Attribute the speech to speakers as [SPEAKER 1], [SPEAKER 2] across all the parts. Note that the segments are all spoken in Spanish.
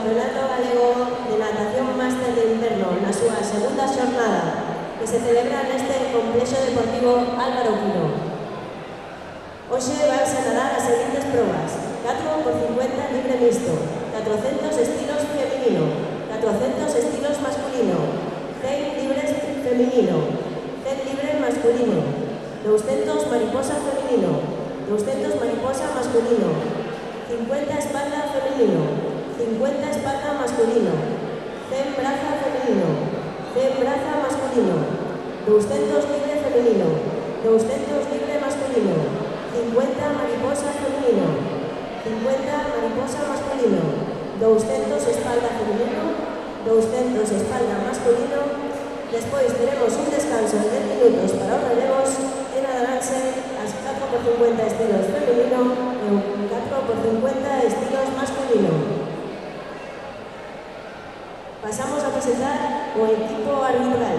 [SPEAKER 1] Campeonato Galego de Natación Máster de Inverno na súa segunda xornada que se celebra neste complexo deportivo Álvaro Quino. Hoxe vanse nadar as seguintes probas: 4 por 50 libre mixto, 400 estilos feminino, 400 estilos masculino, 100 libres feminino, 100 libre masculino, 200 mariposa feminino, 200 mariposa masculino, 50 espalda femenino, 50 espalda masculino, 100 braza femenino, 100 braza masculino, 200 libre femenino, 200 libre masculino, 50 mariposa femenino, 50 mariposa masculino, 200 espalda femenino, 200 espalda masculino. Despois teremos un descanso de 10 minutos para os relevos e nadaránse as 4 por 50 estilos femenino e 4 por 50 estilos masculino. Pasamos a presentar o equipo arbitral.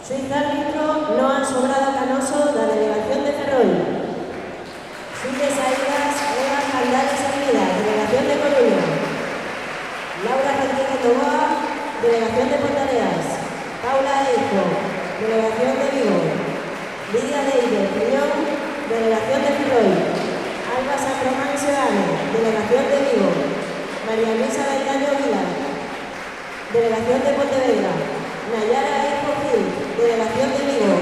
[SPEAKER 1] Xuiz árbitro Noa Sobrado Canoso da Delegación de Ferrol. Xuiz de saídas Eva Candales Almeida, Delegación de Coruña. Laura Rodríguez Novoa, Delegación de Pontareas. Paula Eijo, Delegación de Vigo. Lidia Leire Piñón, Delegación de Ferrol. Alba Sacromán Seane, Delegación de Vigo. María Luisa Gaitaño Vila, Delegación de Pontevedra. Nayara Eijo Gil, Delegación de Vigo.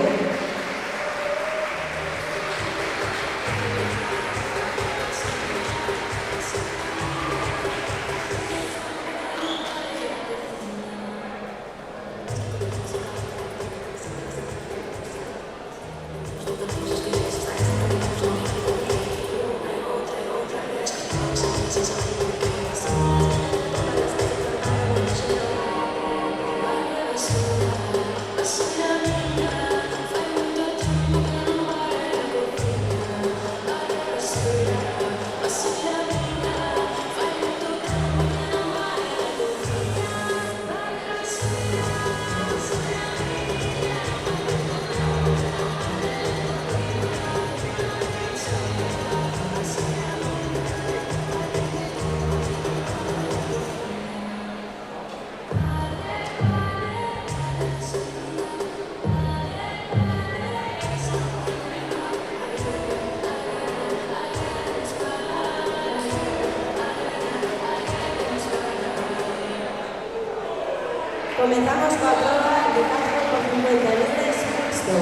[SPEAKER 1] Comenzamos coa proba de 4 por 50 libres mixto.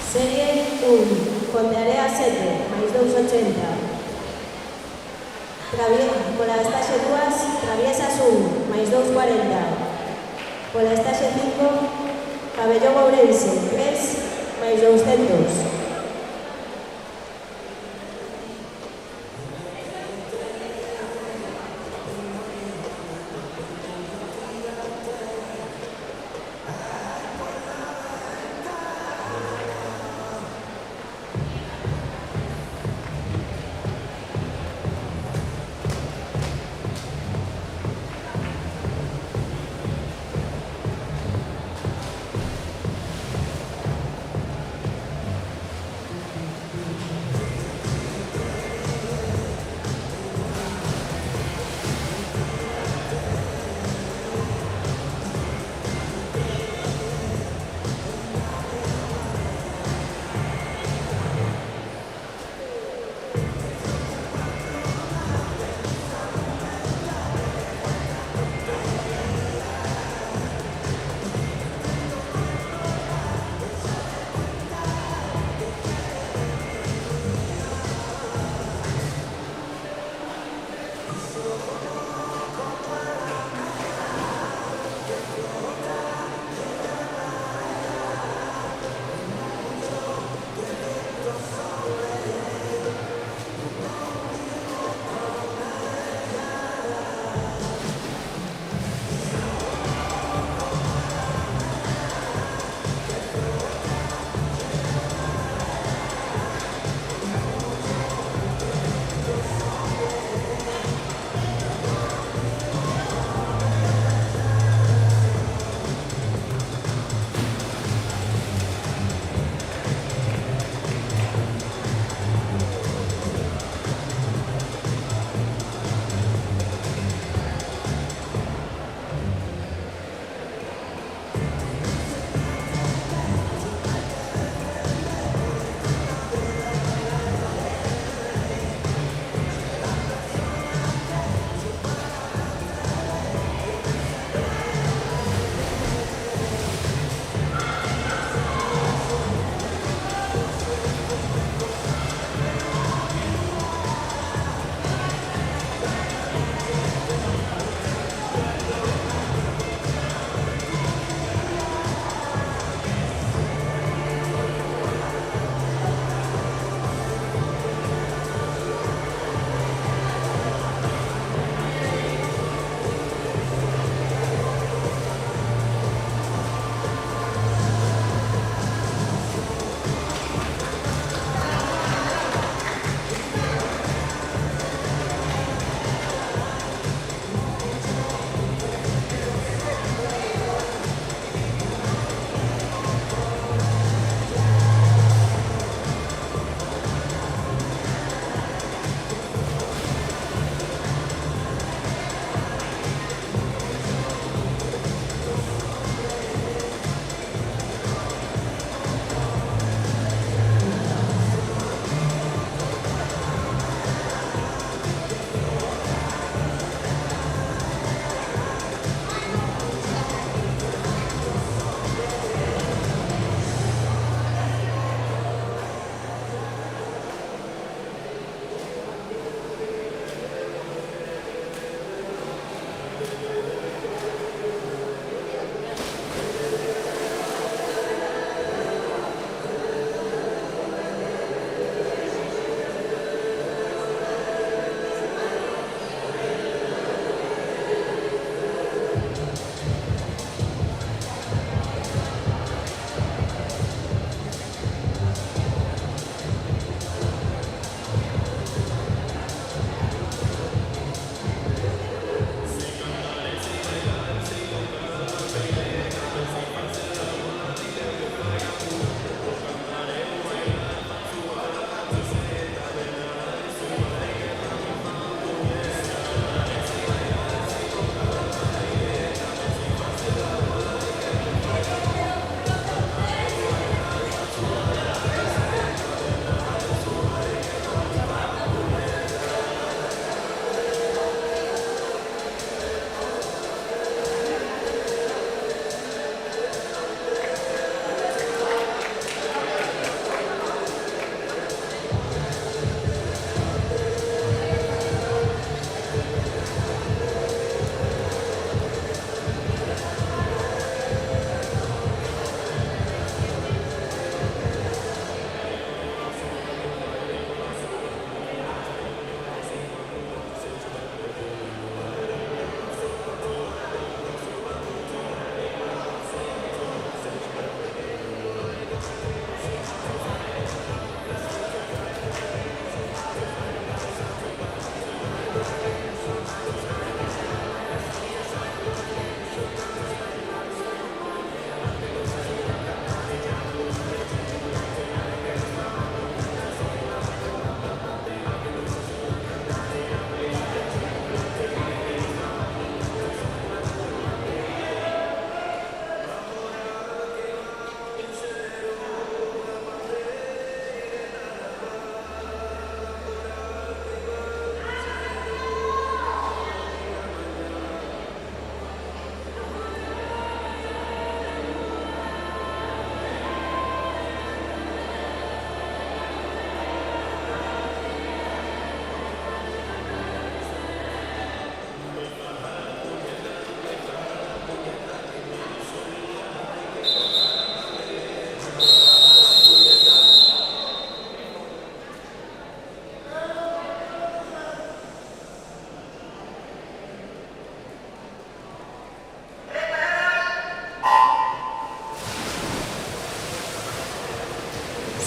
[SPEAKER 1] Serie 1, Pontearea 7, máis 280. Pola estaxe 2, Traviesas 1, máis 240. Pola estaxe 5, Pabellón Ourense 3, máis 200.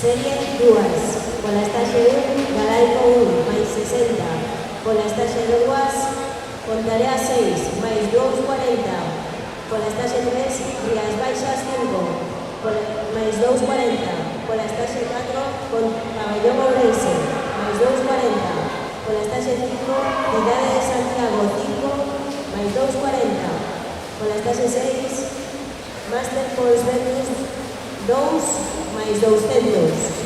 [SPEAKER 1] Serie 2, con la estaxe 1, Galaico 1, máis 60, con la estaxe 2, Pontarea 6, máis 2,40, con la estaxe 3, Rías Baixas 5, máis 2,40, con la estaxe 4, con Pabellón Ourense, máis 2,40, con la estaxe 5, Cidade de Santiago 5, máis 2,40, con la estaxe 6, Master Pols Venus 2, máis 200.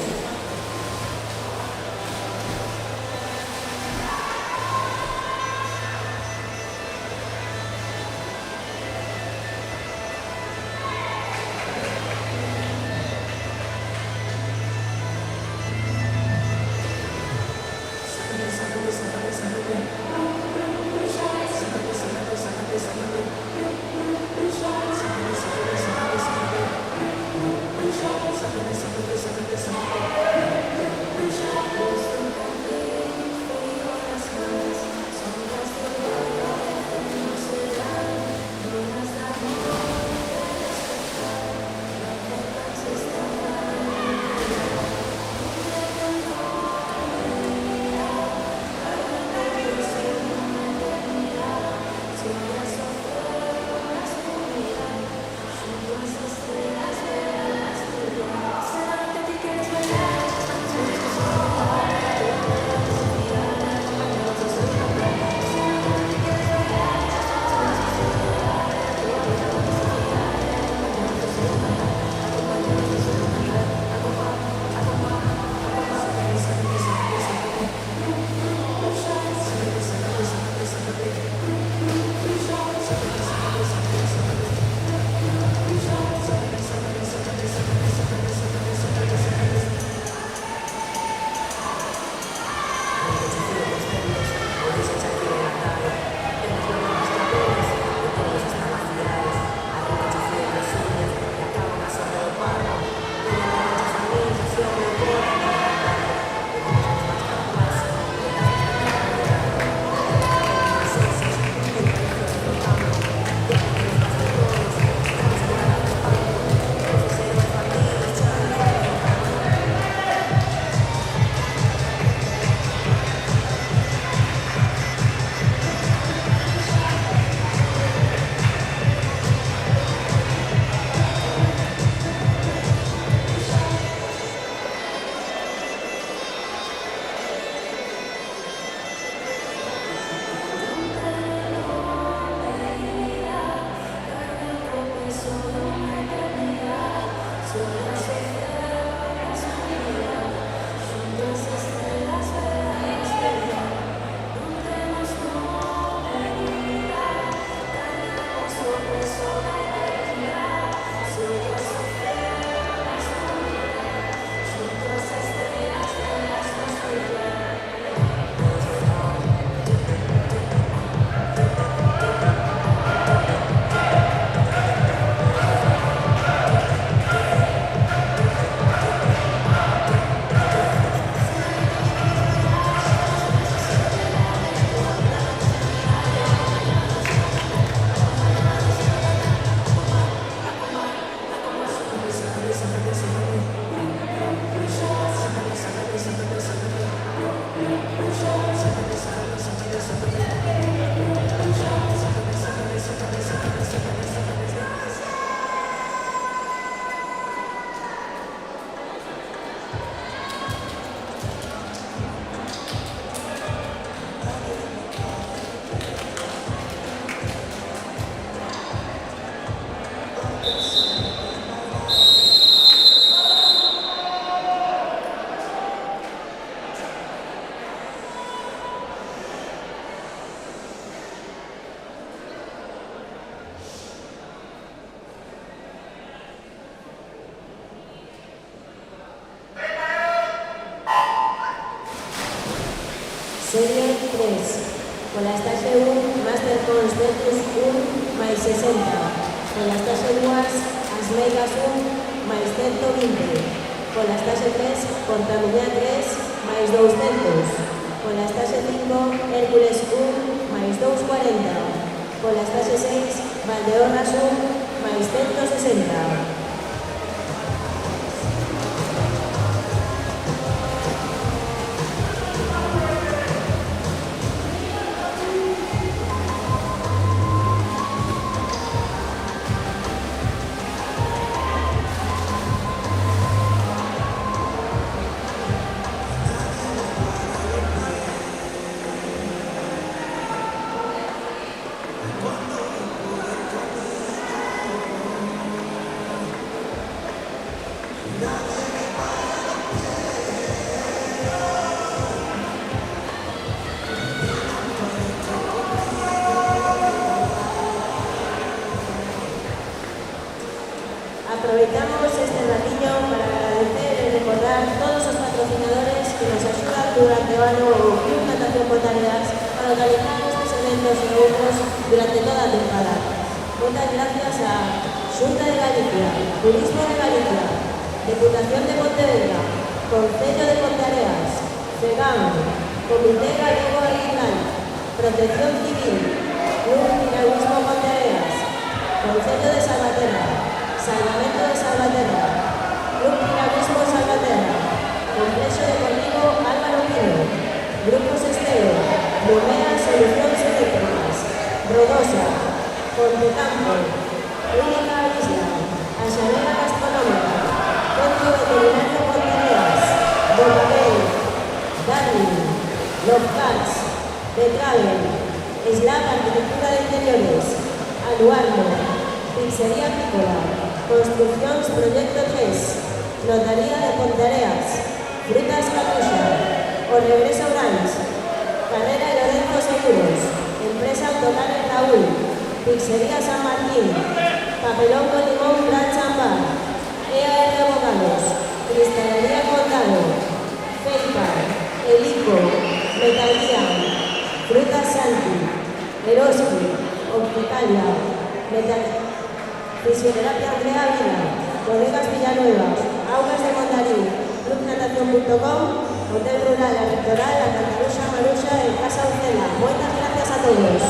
[SPEAKER 1] Serie 3, con la estaxe 1, Master Pols Venus 1, máis 60, con la estaxe 2, As Vegas 1, máis 120, con la estaxe 3, Portamiñá 3, máis 200, con la estaxe 5, Hércules 1, máis 240, con la estaxe 6, Valdeorras 1, máis 160. Carmelo Club Natación Pontareas para organizar estos eventos y otros durante toda la temporada. Muchas gracias a Xunta de Galicia, Turismo de Galicia, Deputación de Pontevedra, Concello de Pontareas, FEGAM, Comité Galego Ambiental, Protección Civil, Club Piragüismo Pontevedra, Concello de Salvaterra, Salvamento de Salvaterra, Club Piragüismo Salvaterra, Complexo Deportivo Álvaro Pino, Grupos Estero, Lumea Soluciones Eléctricas, Rodosa, Pontecampo, Clínica Isla, Axanera Gastronómica, Centro Veterinario Pontevedra, Bocabel, Darwin, Los Cats, Betraven, Slab Arquitectura de Interiores, Aluarno, Pizzería Pícola, Construcciones Proyecto 3, Notaría de Pontareas, Frutas Capucha, O Regreso Orange, Carrera Lorenzo Seguros, Empresa Autocares Raúl, Pizzería San Martín, Papelón con Limón Gran Champán, EAR Abogados, Cristalería Condado, Feipa, Elico, Metalía, Frutas Santi, Eroski, Opticalia, Fisioterapia Andrea Vila, Bodegas Villanueva, Augas de Montarí, clubnatación.com, Hotel Rural La Rectoral, La Cantaruxa Maruxa en Casa Ucela. Muchas gracias a todos.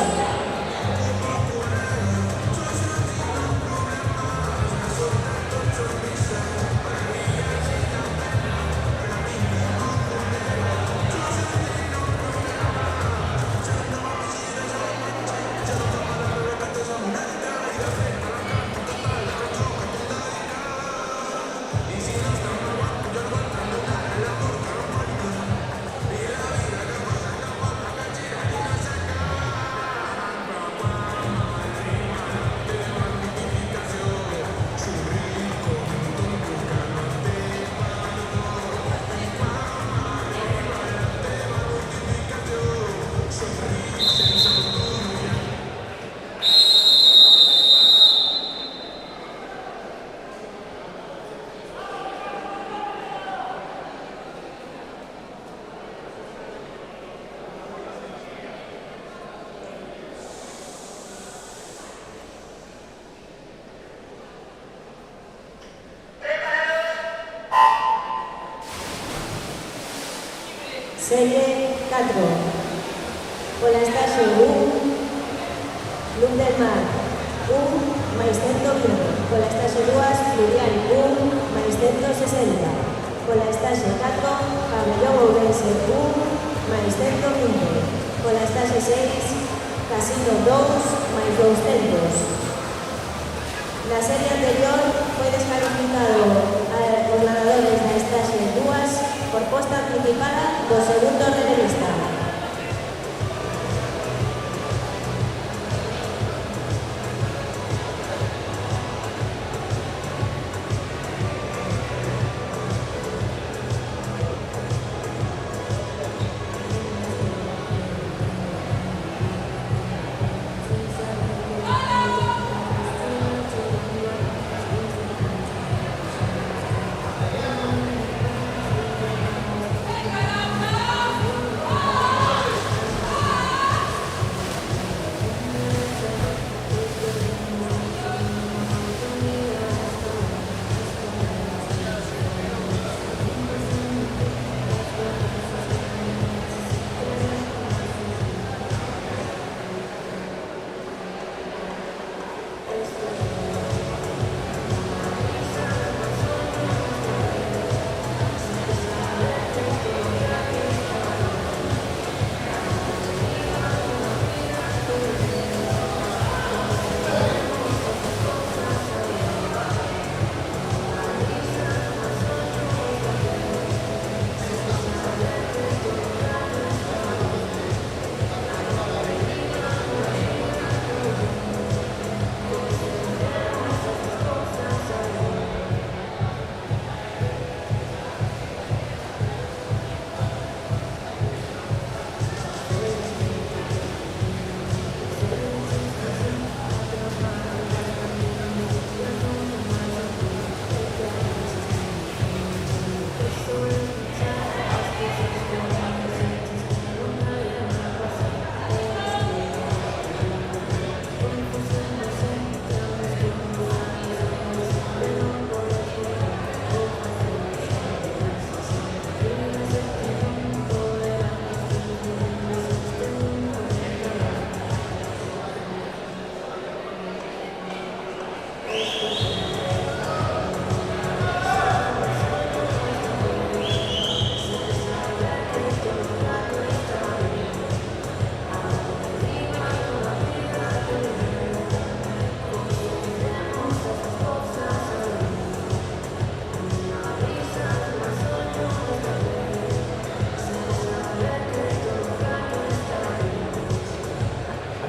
[SPEAKER 1] Serie 4, con la estación 1, Luz del Mar 1, más 120, con la estación 2, Fluvial 1, más 160, con la estación 4, Pabellón Ourense 1, más 120, con la estación 6, Casino 2, más 200. La serie anterior fue descalificado a los ganadores de la estación 2 por posta anticipada do segundo relevista.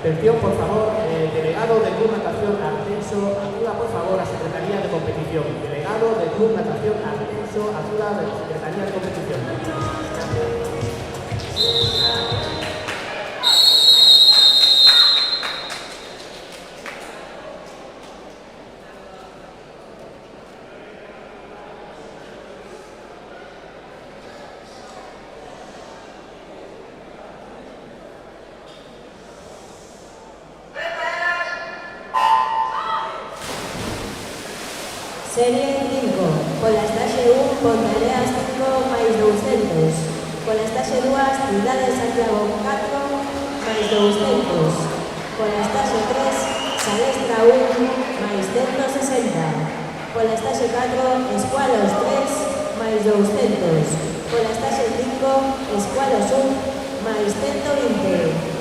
[SPEAKER 2] Atención, por favor, delegado de Club Natación Ascenso, acuda por favor a Secretaría de Competición. Delegado del Club Natación Ascenso, acuda a la Secretaría de Competición.
[SPEAKER 1] Serie 5, con la estaxe 1, Ponteareas 5 máis 200. Con la estaxe 2, Cidade de Santiago 4 máis 200. Con la estaxe 3, Salestra 1 máis 160. Con la estaxe 4, Escualos 3 máis 200. Con la estaxe 5, Escualos 1 máis 120.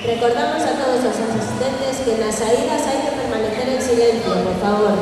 [SPEAKER 1] Recordamos a todos los asistentes que en las saídas hay que permanecer en silencio, por favor.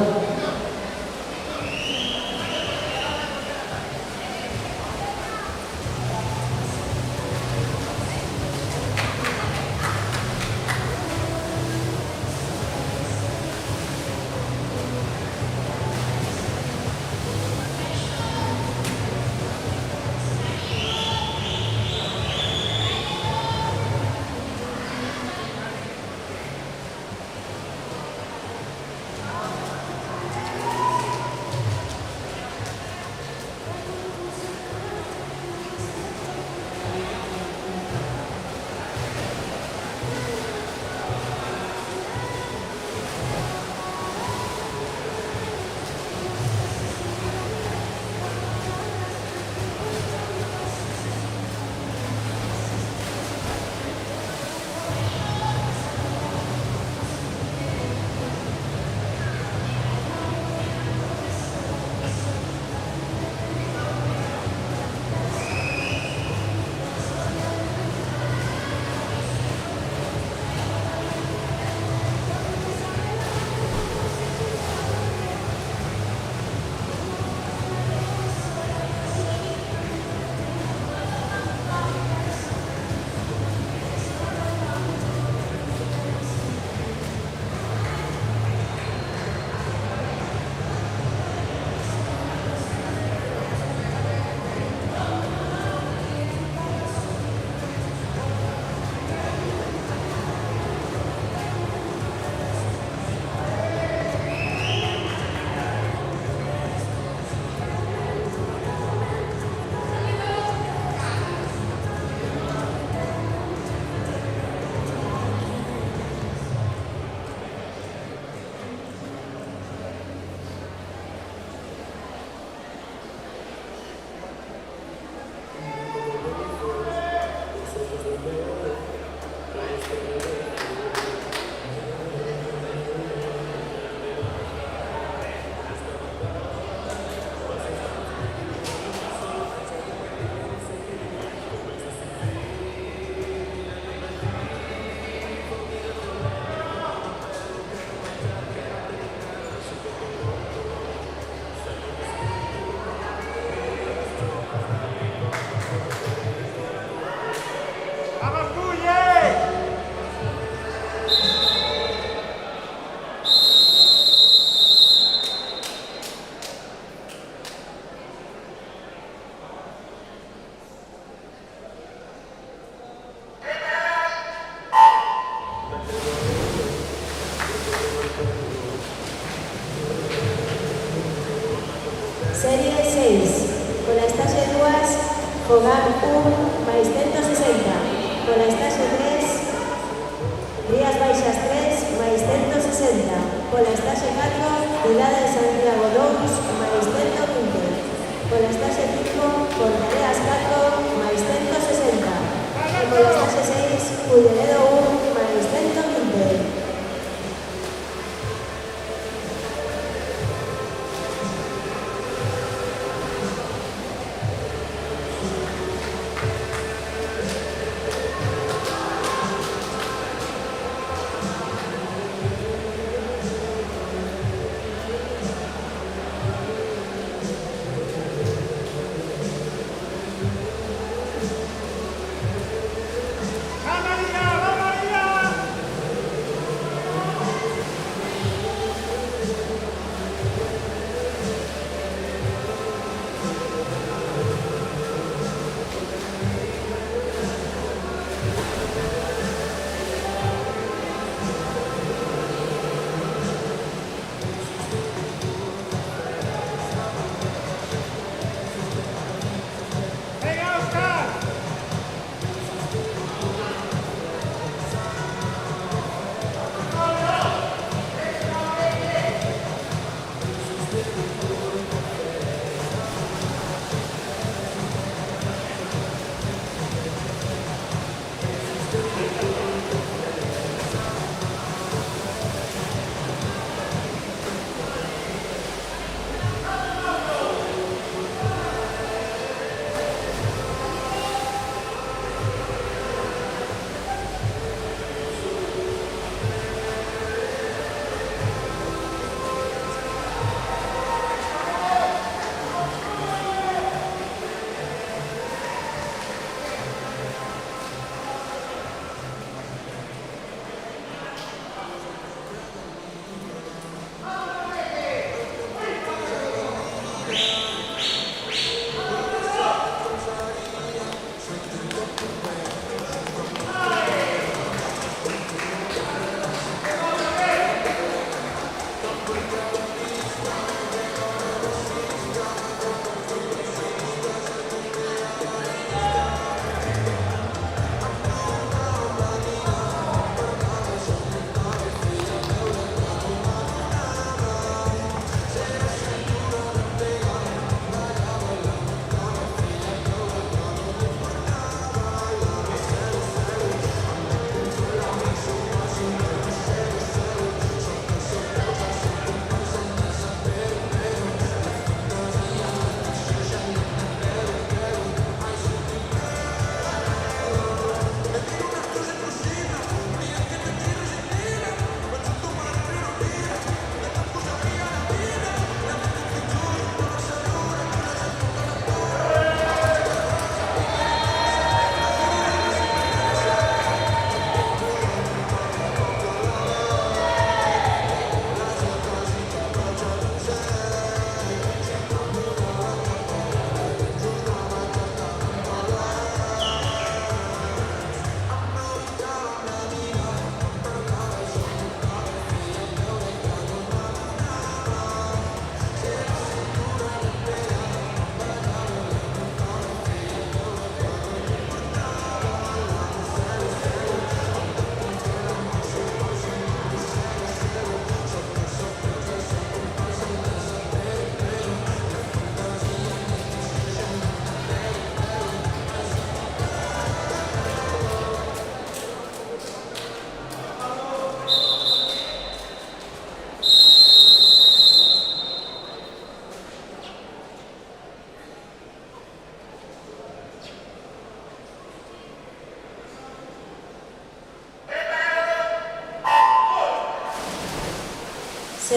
[SPEAKER 1] Serie 6, con la estaxe 2, Fogar 1 máis 160. Con la estaxe 3, Rías Baixas 3 máis 160. Con la estaxe 4, Cidade de Santiago 2 máis 120. Con la estaxe 5, Ponteareas 4 máis 160. E con la estaxe 6, Culleredo 1 máis 120.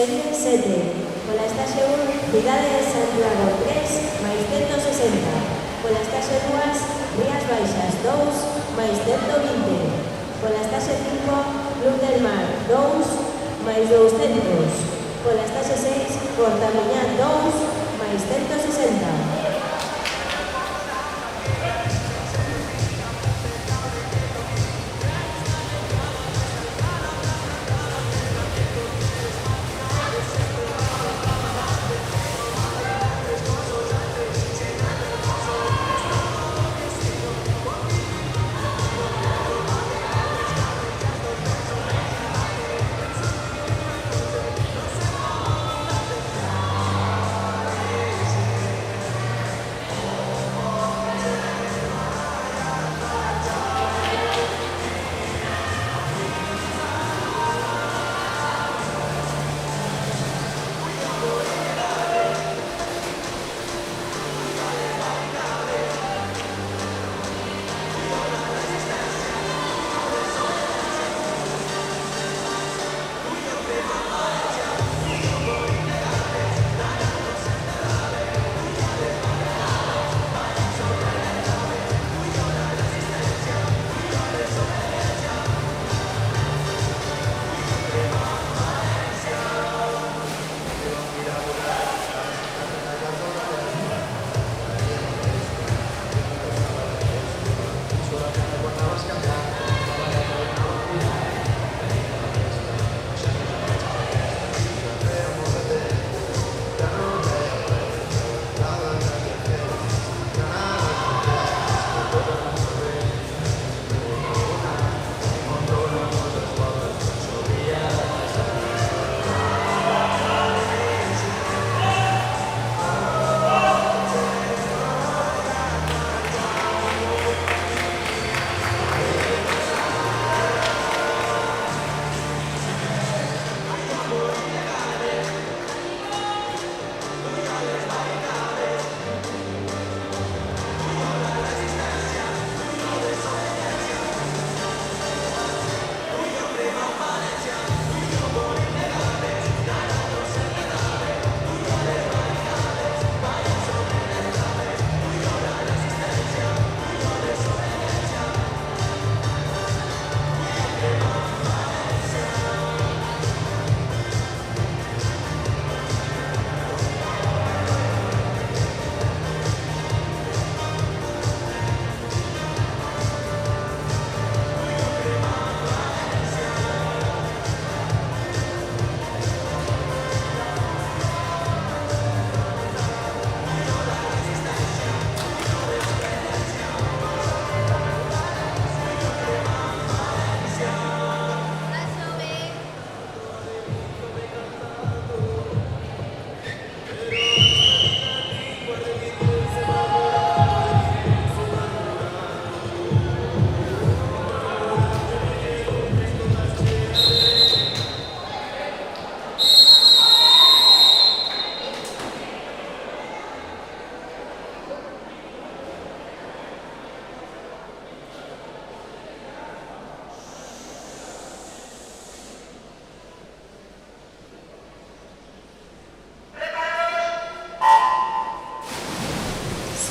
[SPEAKER 1] Serie 7. Con la estaxe 1, Cidade de Santiago 3, máis 160. Con la estaxe 2, Rías Baixas 2, máis 120. Con la estaxe 5, Club del Mar 2, máis 200. Con la estaxe 6, Cortamiñán 2, máis 160.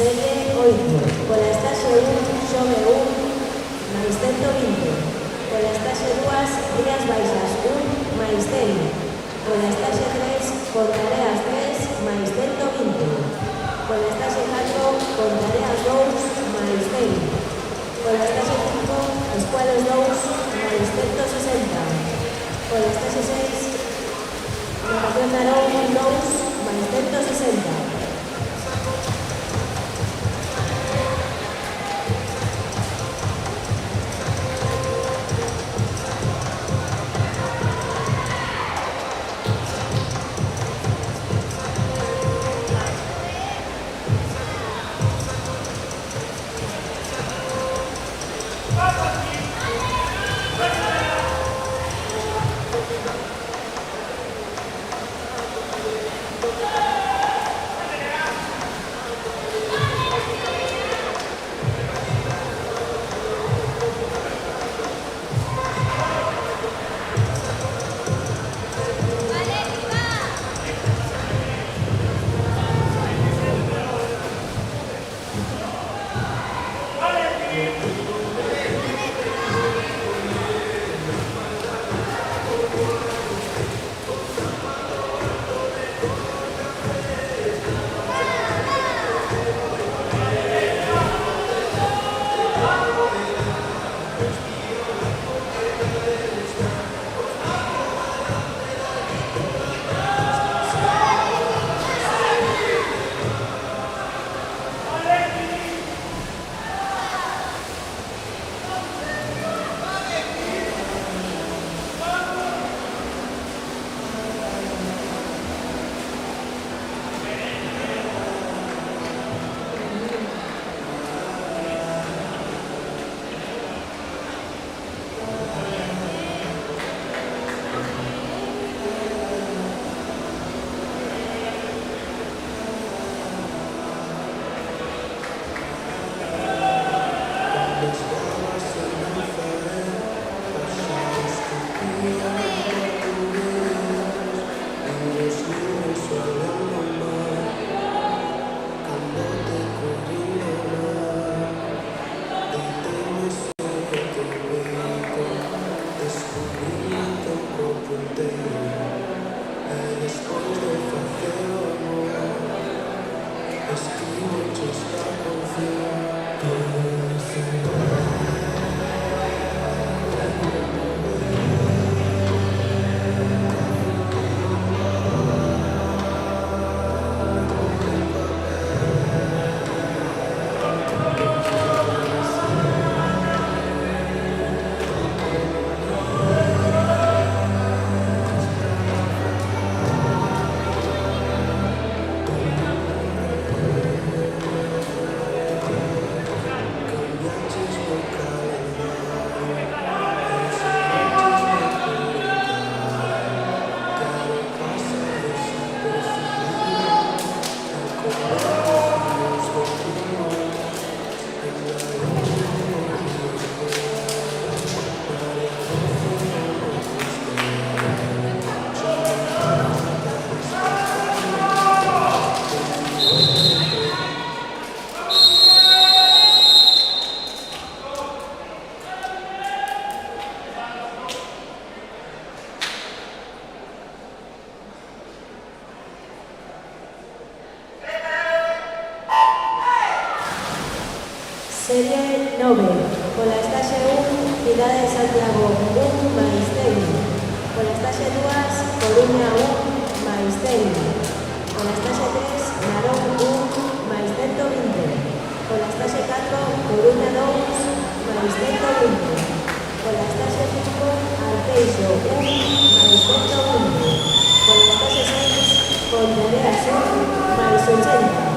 [SPEAKER 1] Serie 8. Con la estaxe 1, Xove 1, máis 120. Con la estaxe 2, Rías Baixas 1, máis 100. Con la estaxe 3, Pontareas 3, máis 120. Con la estaxe 4, Pontareas 2, máis 100. Con la estaxe 5, Escuelos 2, máis 160. Con la estaxe 6, Natación de Arón 2, máis 160. Serie 9, con la Estase 1, Ciudad de Santiago 1, Maistén. Con la Estase 2, Coruña 1, Maistén. Con la Estase 3, Narón 1, Maistén 20. Con la Estase 4, Coruña 2, Maistén 20. Con la Estase 5, Arteixo 1, Maistén 20. Con la Estase 6, Ponteareas 1, mais 80.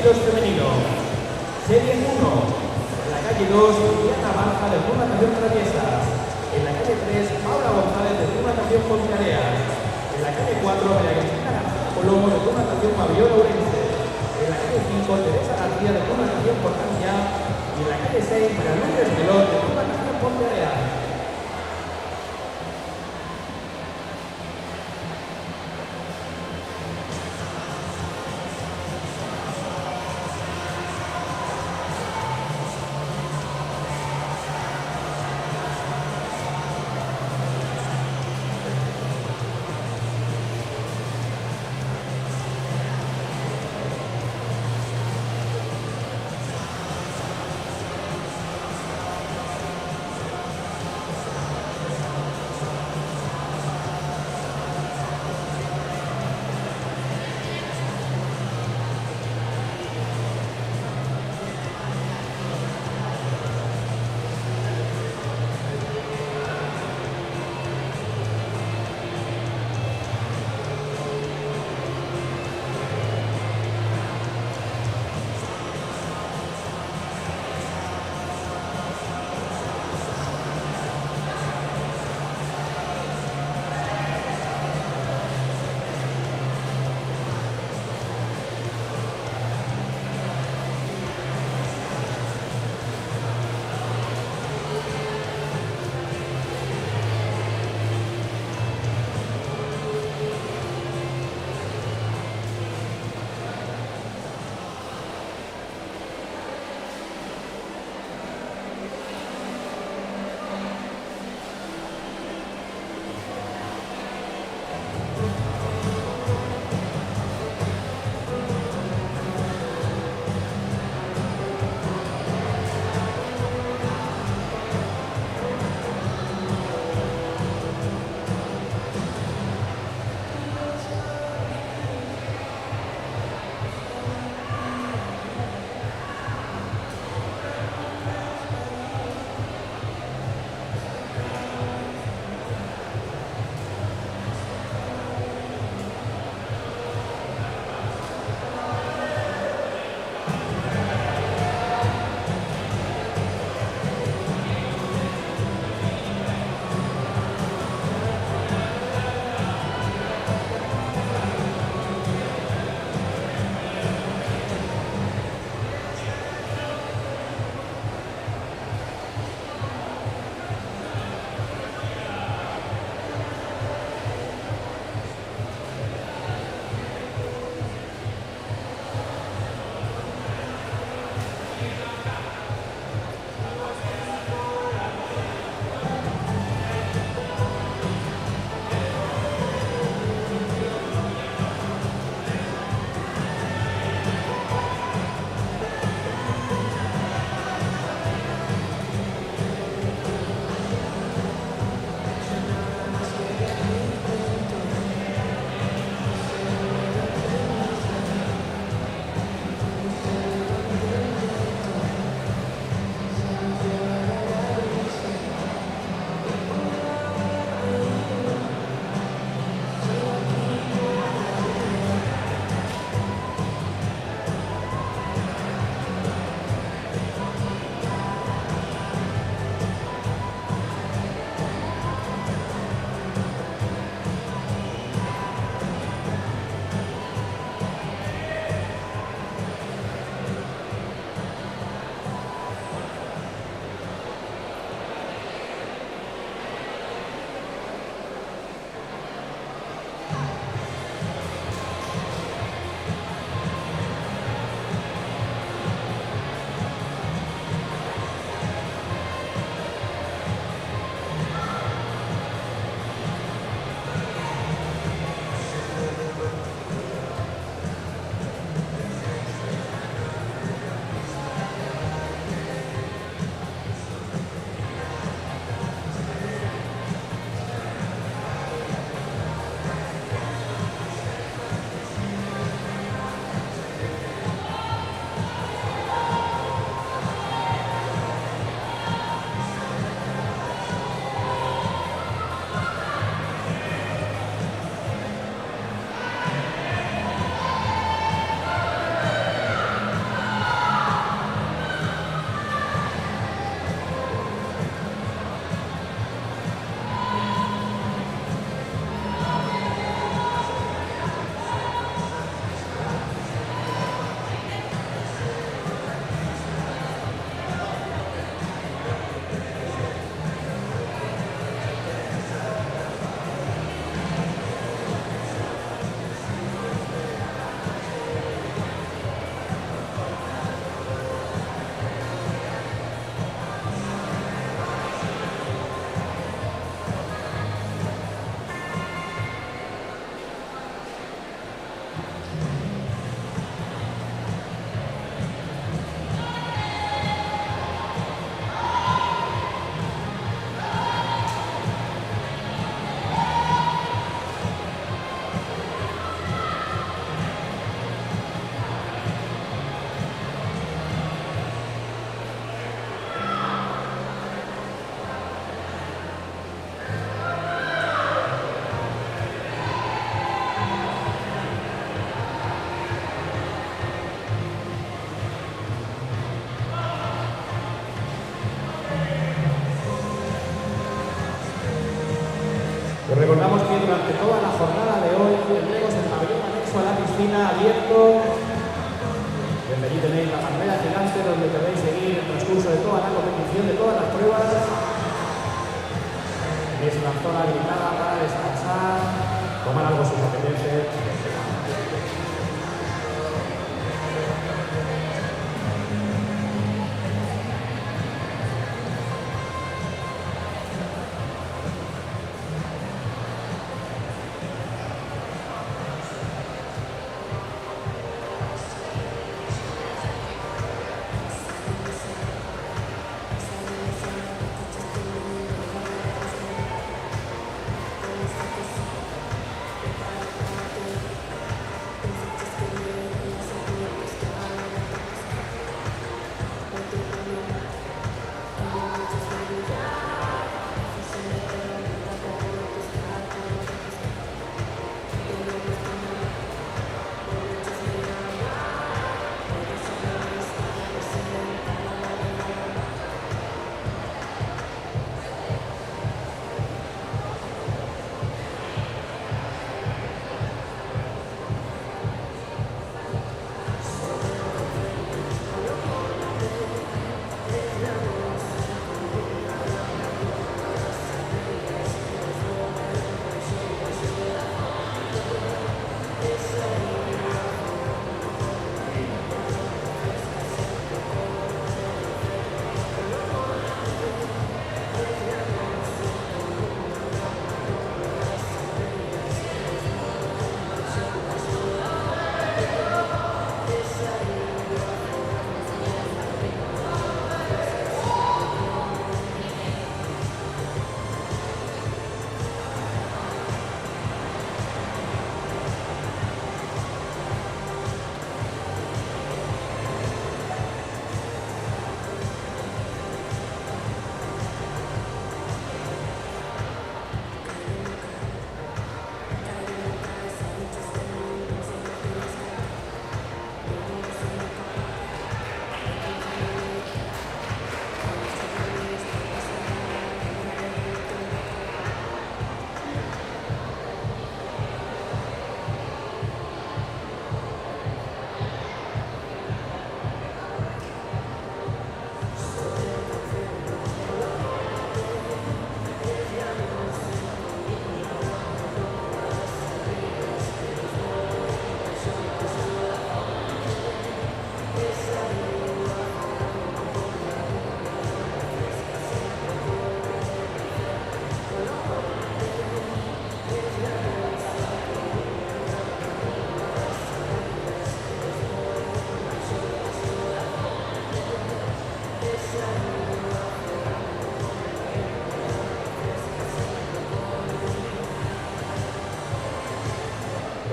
[SPEAKER 2] estilos femenino. Serie 1. En la calle 2, Diana Barja de Club Natación Traviesas. En la calle 3, Paula González de Club Natación Ponteareas. En la calle 4, María Cristina García Colomo de Club Natación Pabellón Ourense. En la calle 5, Teresa García de Club Natación Portania. Y en la calle 6, María Lourdes Melón de Club Natación Ponteareas. Os recordamos que durante toda la jornada de hoy tendremos el pabellón anexo a la piscina abierto. Desde allí tenéis la pantalla gigante donde podéis seguir el transcurso de toda la competición, de todas las pruebas. Tenéis una zona habilitada para descansar, tomar algo si os apetece.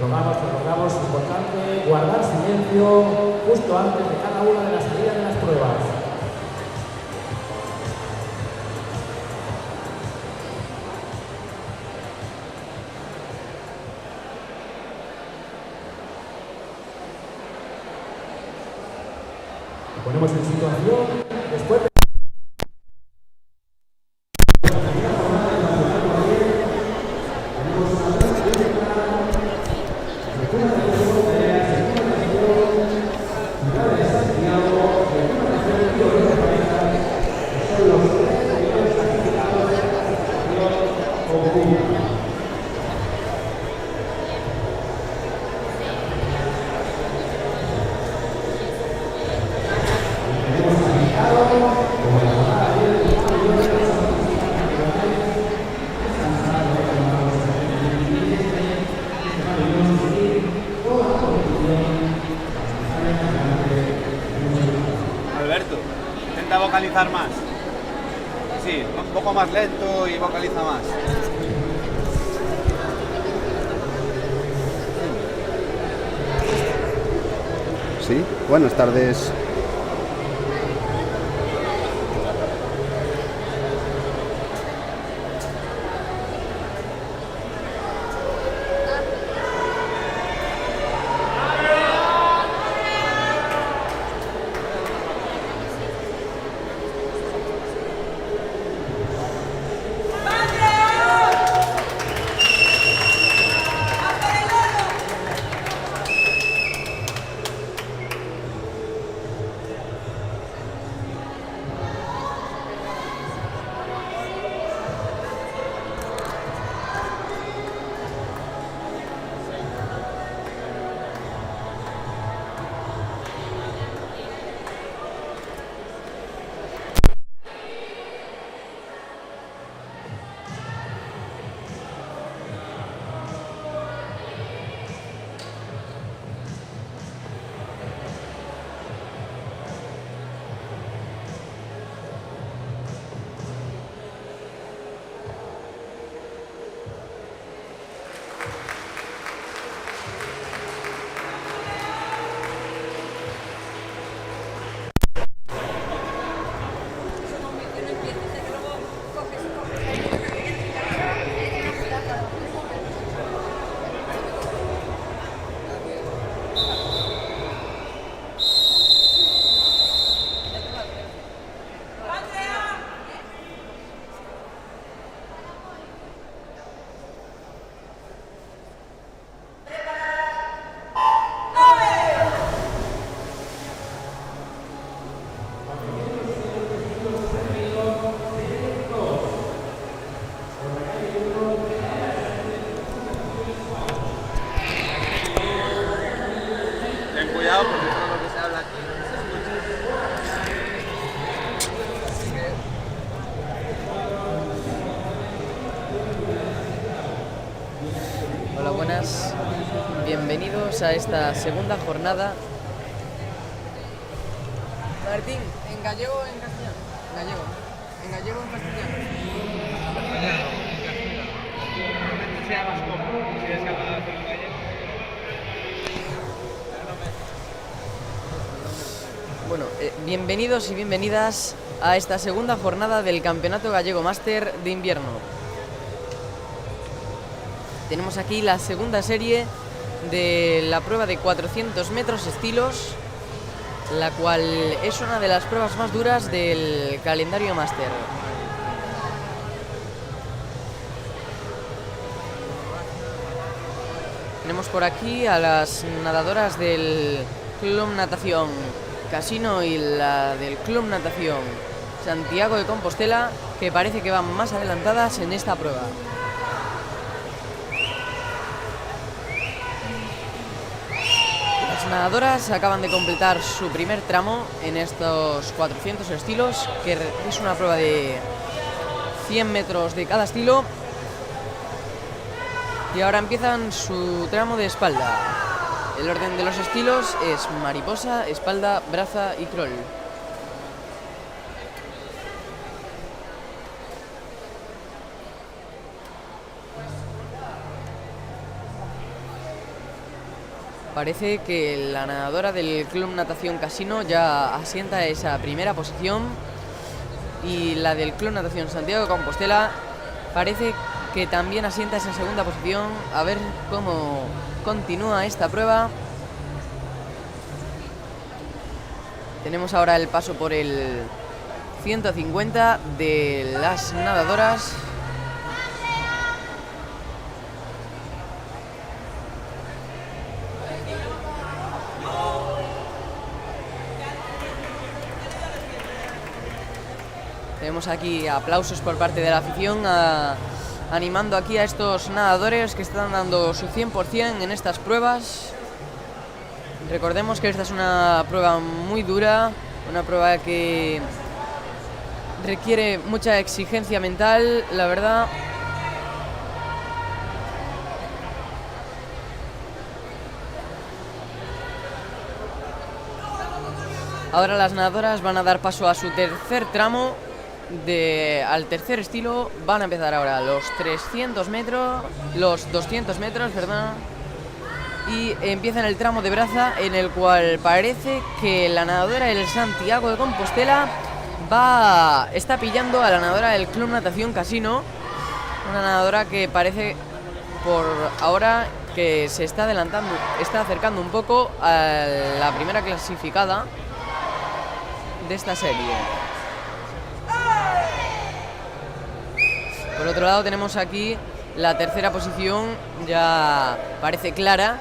[SPEAKER 2] Rogamos, importante, guardar silencio justo antes de cada una de las salidas de las pruebas. Nos ponemos en situación después de...
[SPEAKER 3] Alberto, intenta vocalizar más. Sí, un poco más lento y vocaliza más.
[SPEAKER 4] Sí, buenas tardes.
[SPEAKER 5] buenas. Bienvenidos a esta segunda jornada. Martín, ¿en gallego o en castellano? En gallego. ¿En gallego o en castellano?
[SPEAKER 3] Sea más cómodo, si eres capaz de hacerlo en gallego.
[SPEAKER 5] Bueno, bienvenidos y bienvenidas a esta segunda jornada del Campeonato Gallego Máster de Invierno. Tenemos aquí la segunda serie de la prueba de 400 metros estilos, la cual es una de las pruebas más duras del calendario máster. Tenemos por aquí a las nadadoras del Club Natación Casino y la del Club Natación Santiago de Compostela, que parece que van más adelantadas en esta prueba. Las nadadoras acaban de completar su primer tramo en estos 400 estilos, que es una prueba de 100 metros de cada estilo. Y ahora empiezan su tramo de espalda. El orden de los estilos es mariposa, espalda, braza y crawl. Parece que la nadadora del Club Natación Casino ya asienta esa primera posición y la del Club Natación Santiago de Compostela parece que también asienta esa segunda posición. A ver cómo continúa esta prueba. Tenemos ahora el paso por el 150 de las nadadoras. Tenemos aquí aplausos por parte de la afición animando aquí a estos nadadores que están dando su 100% en estas pruebas. Recordemos que esta es una prueba muy dura, una prueba que requiere mucha exigencia mental, la verdad. Ahora las nadadoras van a dar paso a su tercer tramo. Al tercer estilo van a empezar ahora los 200 metros, perdón, y empiezan el tramo de braza, en el cual parece que la nadadora del Santiago de Compostela está pillando a la nadadora del Club Natación Casino, una nadadora que parece por ahora que se está acercando un poco a la primera clasificada de esta serie. Por otro lado tenemos aquí la tercera posición, ya parece clara,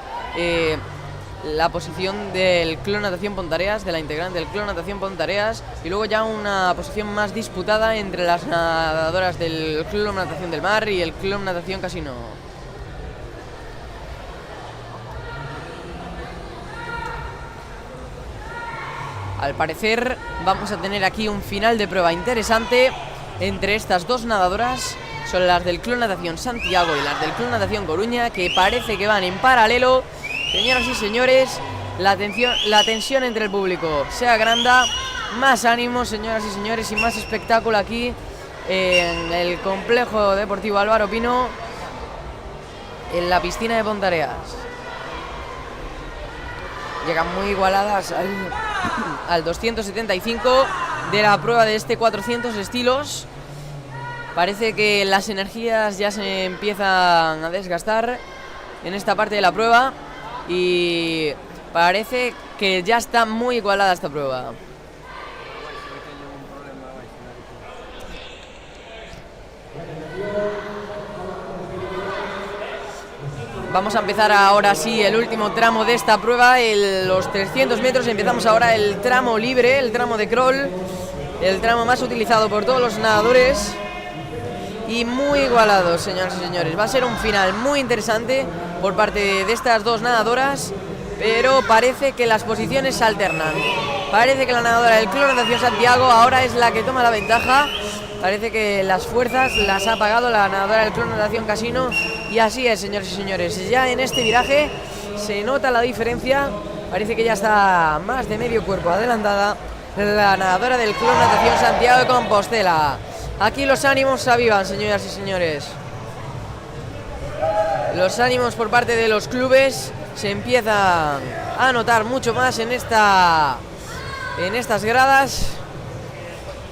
[SPEAKER 5] la posición del Club Natación Pontareas, de la integrante del Club Natación Pontareas, y luego ya una posición más disputada entre las nadadoras del Club Natación del Mar y el Club Natación Casino. Al parecer vamos a tener aquí un final de prueba interesante entre estas dos nadadoras. Son las del Club Natación Santiago y las del Club Natación Coruña, que parece que van en paralelo. Señoras y señores, la tensión entre el público se agranda. Más ánimo, señoras y señores, y más espectáculo aquí en el complejo deportivo Álvaro Pino, en la piscina de Pontareas. Llegan muy igualadas al 275 de la prueba de este 400 estilos. Parece que las energías ya se empiezan a desgastar en esta parte de la prueba y parece que ya está muy igualada esta prueba. Vamos a empezar ahora sí el último tramo de esta prueba, los 300 metros. Empezamos ahora el tramo libre, el tramo de crawl, el tramo más utilizado por todos los nadadores. Y muy igualado, señoras y señores. Va a ser un final muy interesante por parte de estas dos nadadoras, pero parece que las posiciones se alternan. Parece que la nadadora del Club Natación Santiago ahora es la que toma la ventaja, Parece que las fuerzas las ha pagado la nadadora del Club Natación Casino. Y así es, señores y señores. Ya en este viraje se nota la diferencia. Parece que ya está más de medio cuerpo adelantada la nadadora del Club Natación Santiago de Compostela. Aquí los ánimos se avivan, señoras y señores. Los ánimos por parte de los clubes se empiezan a notar mucho más en estas gradas.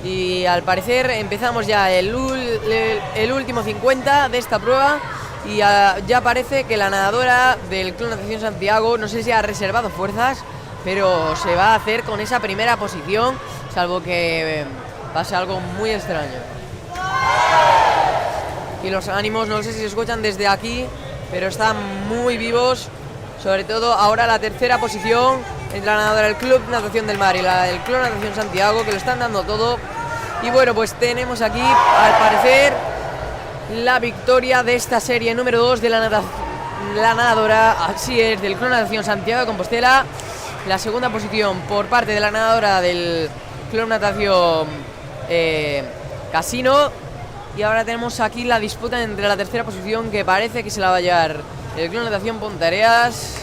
[SPEAKER 5] Y al parecer empezamos ya el último 50 de esta prueba. Y ya parece que la nadadora del Club Natación Santiago, no sé si ha reservado fuerzas, pero se va a hacer con esa primera posición, salvo que pase algo muy extraño. Y los ánimos, no sé si se escuchan desde aquí, pero están muy vivos. Sobre todo ahora la tercera posición entre la nadadora del Club Natación del Mar y la del Club Natación Santiago, que lo están dando todo. Y bueno, pues tenemos aquí, al parecer, la victoria de esta serie número 2 de la nadadora, así es, del Club Natación Santiago de Compostela. La segunda posición por parte de la nadadora del Club Natación Casino. Y ahora tenemos aquí la disputa entre la tercera posición, que parece que se la va a llevar el Club Natación Pontareas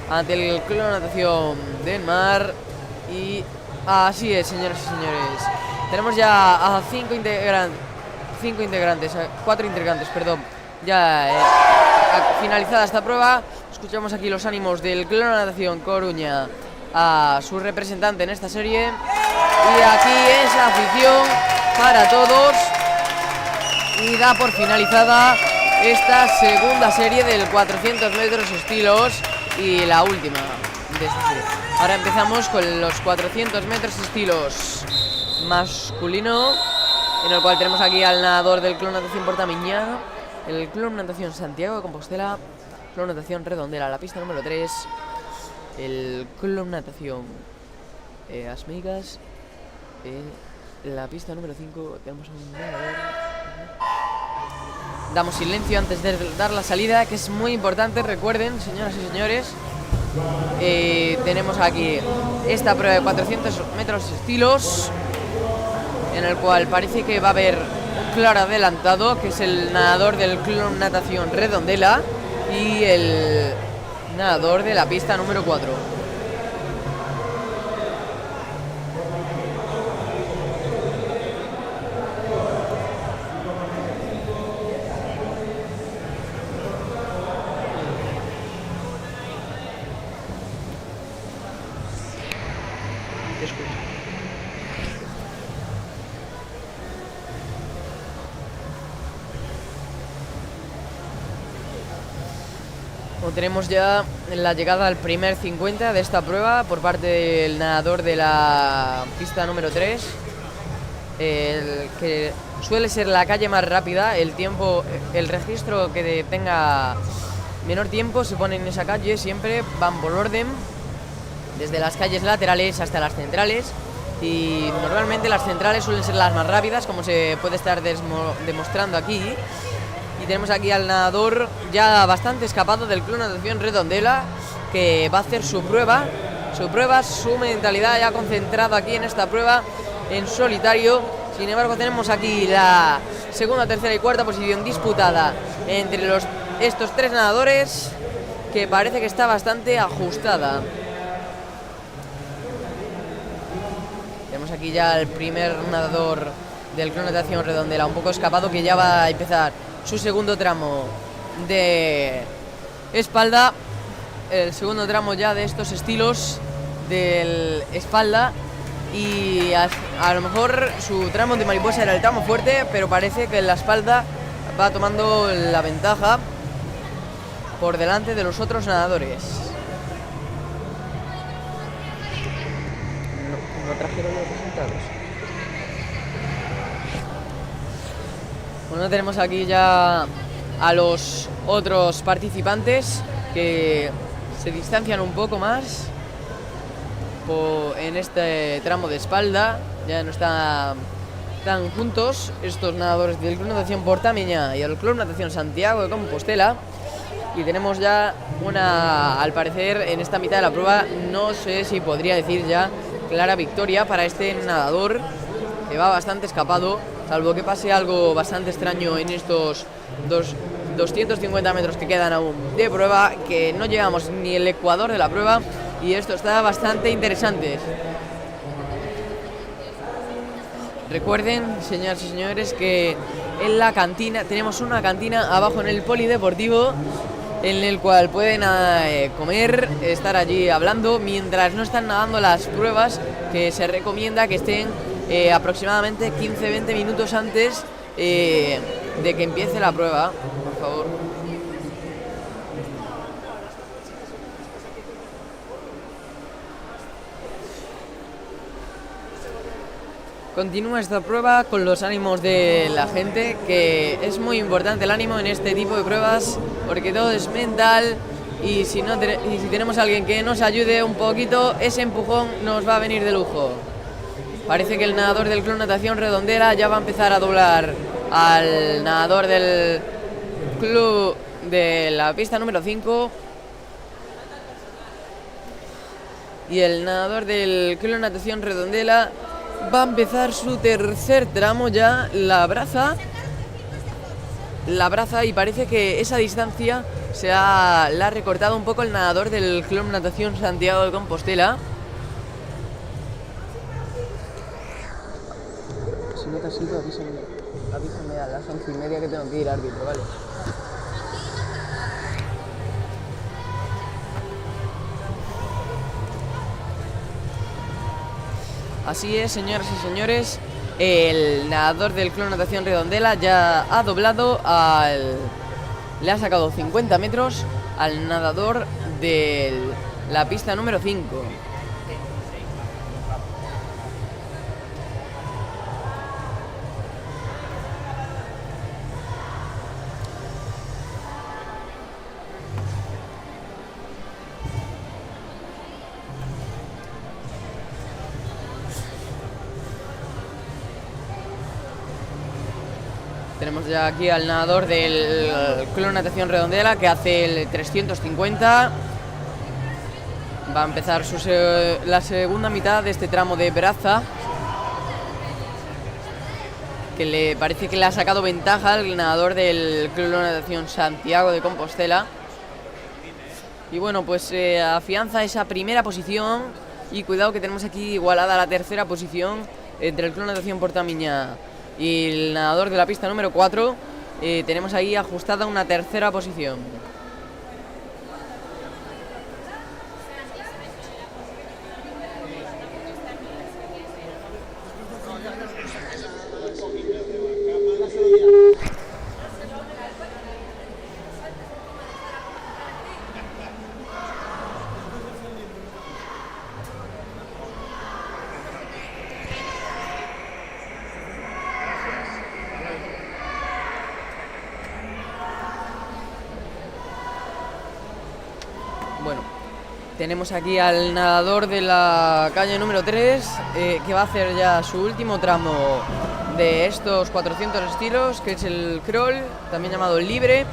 [SPEAKER 5] ante el Club Natación del Mar. Y así es, señoras y señores. Tenemos ya a cuatro integrantes, perdón. Ya finalizada esta prueba. Escuchamos aquí los ánimos del Club Natación Coruña a su representante en esta serie. Y aquí es afición para todos. Y da por finalizada esta segunda serie del 400 metros estilos y la última de esta serie. Ahora empezamos con los 400 metros estilos masculino, en el cual tenemos aquí al nadador del Club Natación Portamiñana, el Club Natación Santiago de Compostela, Club Natación Redondela, la pista número 3, el Club Natación Asmigas, la pista número 5 tenemos un nadador. Damos silencio antes de dar la salida, que es muy importante, recuerden, señoras y señores. Tenemos aquí esta prueba de 400 metros estilos, en el cual parece que va a haber un claro adelantado, que es el nadador del Club Natación Redondela y el nadador de la pista número 4. Tenemos ya la llegada al primer 50 de esta prueba por parte del nadador de la pista número 3, que suele ser la calle más rápida. El registro que tenga menor tiempo se pone en esa calle, siempre van por orden, desde las calles laterales hasta las centrales, y normalmente las centrales suelen ser las más rápidas, como se puede estar demostrando aquí. Y tenemos aquí al nadador ya bastante escapado del Club Natación Redondela, que va a hacer su mentalidad ya concentrado aquí en esta prueba en solitario. Sin embargo, tenemos aquí la segunda, tercera y cuarta posición disputada entre estos tres nadadores, que parece que está bastante ajustada. Tenemos aquí ya el primer nadador del Club Natación Redondela, un poco escapado, que ya va a empezar su segundo tramo de espalda, el segundo tramo ya de estos estilos del espalda, y a lo mejor su tramo de mariposa era el tramo fuerte, pero parece que la espalda va tomando la ventaja por delante de los otros nadadores. No trajeron los resultados. Bueno, tenemos aquí ya a los otros participantes que se distancian un poco más en este tramo de espalda. Ya no están tan juntos estos nadadores del Club Natación Portamiña y el Club Natación Santiago de Compostela. Y tenemos ya al parecer en esta mitad de la prueba, no sé si podría decir ya clara victoria para este nadador, que va bastante escapado. salvo que pase algo bastante extraño en estos 250 metros que quedan aún de prueba, que no llegamos ni el ecuador de la prueba y esto está bastante interesante. Recuerden, señoras y señores, que en la cantina, tenemos una cantina abajo en el polideportivo en el cual pueden comer, estar allí hablando mientras no están nadando las pruebas, que se recomienda que estén aproximadamente 15-20 minutos antes de que empiece la prueba, por favor. Continúa esta prueba con los ánimos de la gente, que es muy importante el ánimo en este tipo de pruebas, porque todo es mental y si tenemos a alguien que nos ayude un poquito, ese empujón nos va a venir de lujo. Parece que el nadador del Club Natación Redondela ya va a empezar a doblar al nadador del club de la pista número 5. Y el nadador del Club Natación Redondela va a empezar su tercer tramo ya, la braza, y parece que esa distancia la ha recortado un poco el nadador del Club Natación Santiago de Compostela. Si no te has ido, avísame a las 11:30 que tengo que ir, árbitro, ¿vale? Así es, señoras y señores, el nadador del Club Natación Redondela ya ha doblado le ha sacado 50 metros al nadador de la pista número 5. Tenemos ya aquí al nadador del Club Natación Redondela que hace el 350. Va a empezar la segunda mitad de este tramo de braza, que le parece que le ha sacado ventaja al nadador del Club Natación Santiago de Compostela. Y bueno, pues afianza esa primera posición y cuidado que tenemos aquí igualada la tercera posición entre el Club Natación Portamiña y el nadador de la pista número 4. Tenemos ahí ajustada una tercera posición. Bueno, tenemos aquí al nadador de la calle número 3 que va a hacer ya su último tramo de estos 400 estilos, que es el crawl, también llamado libre.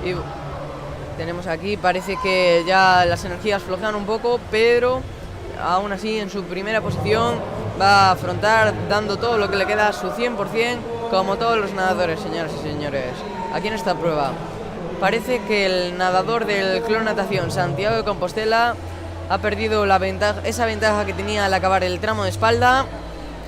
[SPEAKER 5] Y tenemos aquí, parece que ya las energías flojean un poco, pero aún así en su primera posición va a afrontar dando todo lo que le queda a su 100%, como todos los nadadores, señoras y señores, aquí en esta prueba. Parece que el nadador del Club Natación Santiago de Compostela ha perdido esa ventaja que tenía al acabar el tramo de espalda,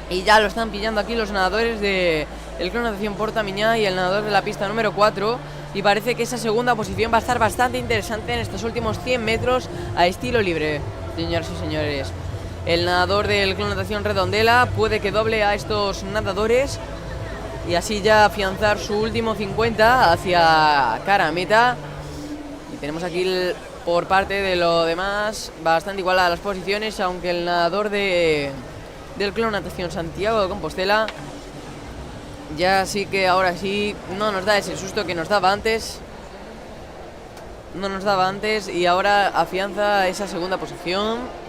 [SPEAKER 5] y ya lo están pillando aquí los nadadores del Club Natación Portamiñá y el nadador de la pista número 4, y parece que esa segunda posición va a estar bastante interesante en estos últimos 100 metros a estilo libre, señoras y señores. El nadador del Club Natación Redondela puede que doble a estos nadadores y así ya afianzar su último 50 hacia cara a meta. Y tenemos aquí por parte de lo demás bastante igualadas las posiciones, aunque el nadador del Club Natación Santiago de Compostela ya sí que ahora sí no nos da ese susto que nos daba antes. No nos daba antes y ahora afianza esa segunda posición.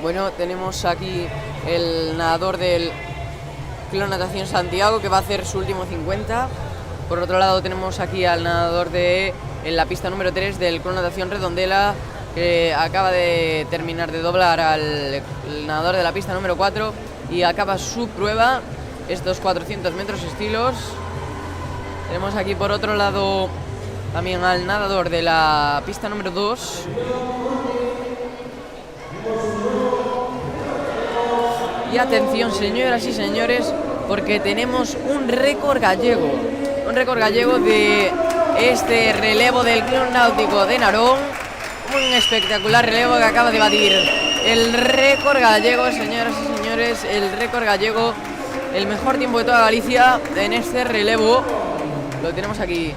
[SPEAKER 5] Bueno, tenemos aquí el nadador del Club Natación Santiago que va a hacer su último 50. Por otro lado tenemos aquí al nadador en la pista número 3 del Club Natación Redondela, que acaba de terminar de doblar al nadador de la pista número 4 y acaba su prueba, estos 400 metros estilos. Tenemos aquí por otro lado también al nadador de la pista número 2. Y atención, señoras y señores, porque tenemos un récord gallego. Un récord gallego de este relevo del Club Náutico de Narón. Un espectacular relevo que acaba de batir el récord gallego, señoras y señores. El récord gallego, el mejor tiempo de toda Galicia en este relevo. Lo tenemos aquí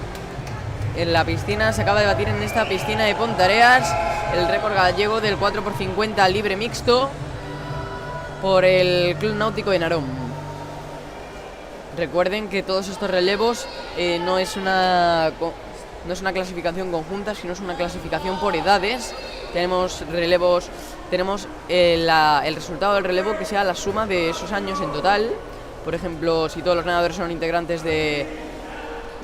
[SPEAKER 5] en la piscina. Se acaba de batir en esta piscina de Pontareas el récord gallego del 4x50 libre mixto por el Club Náutico de Narón. Recuerden que todos estos relevos no es una clasificación conjunta, sino es una clasificación por edades. Tenemos relevos, tenemos el resultado del relevo que sea la suma de esos años en total. Por ejemplo, si todos los nadadores son integrantes de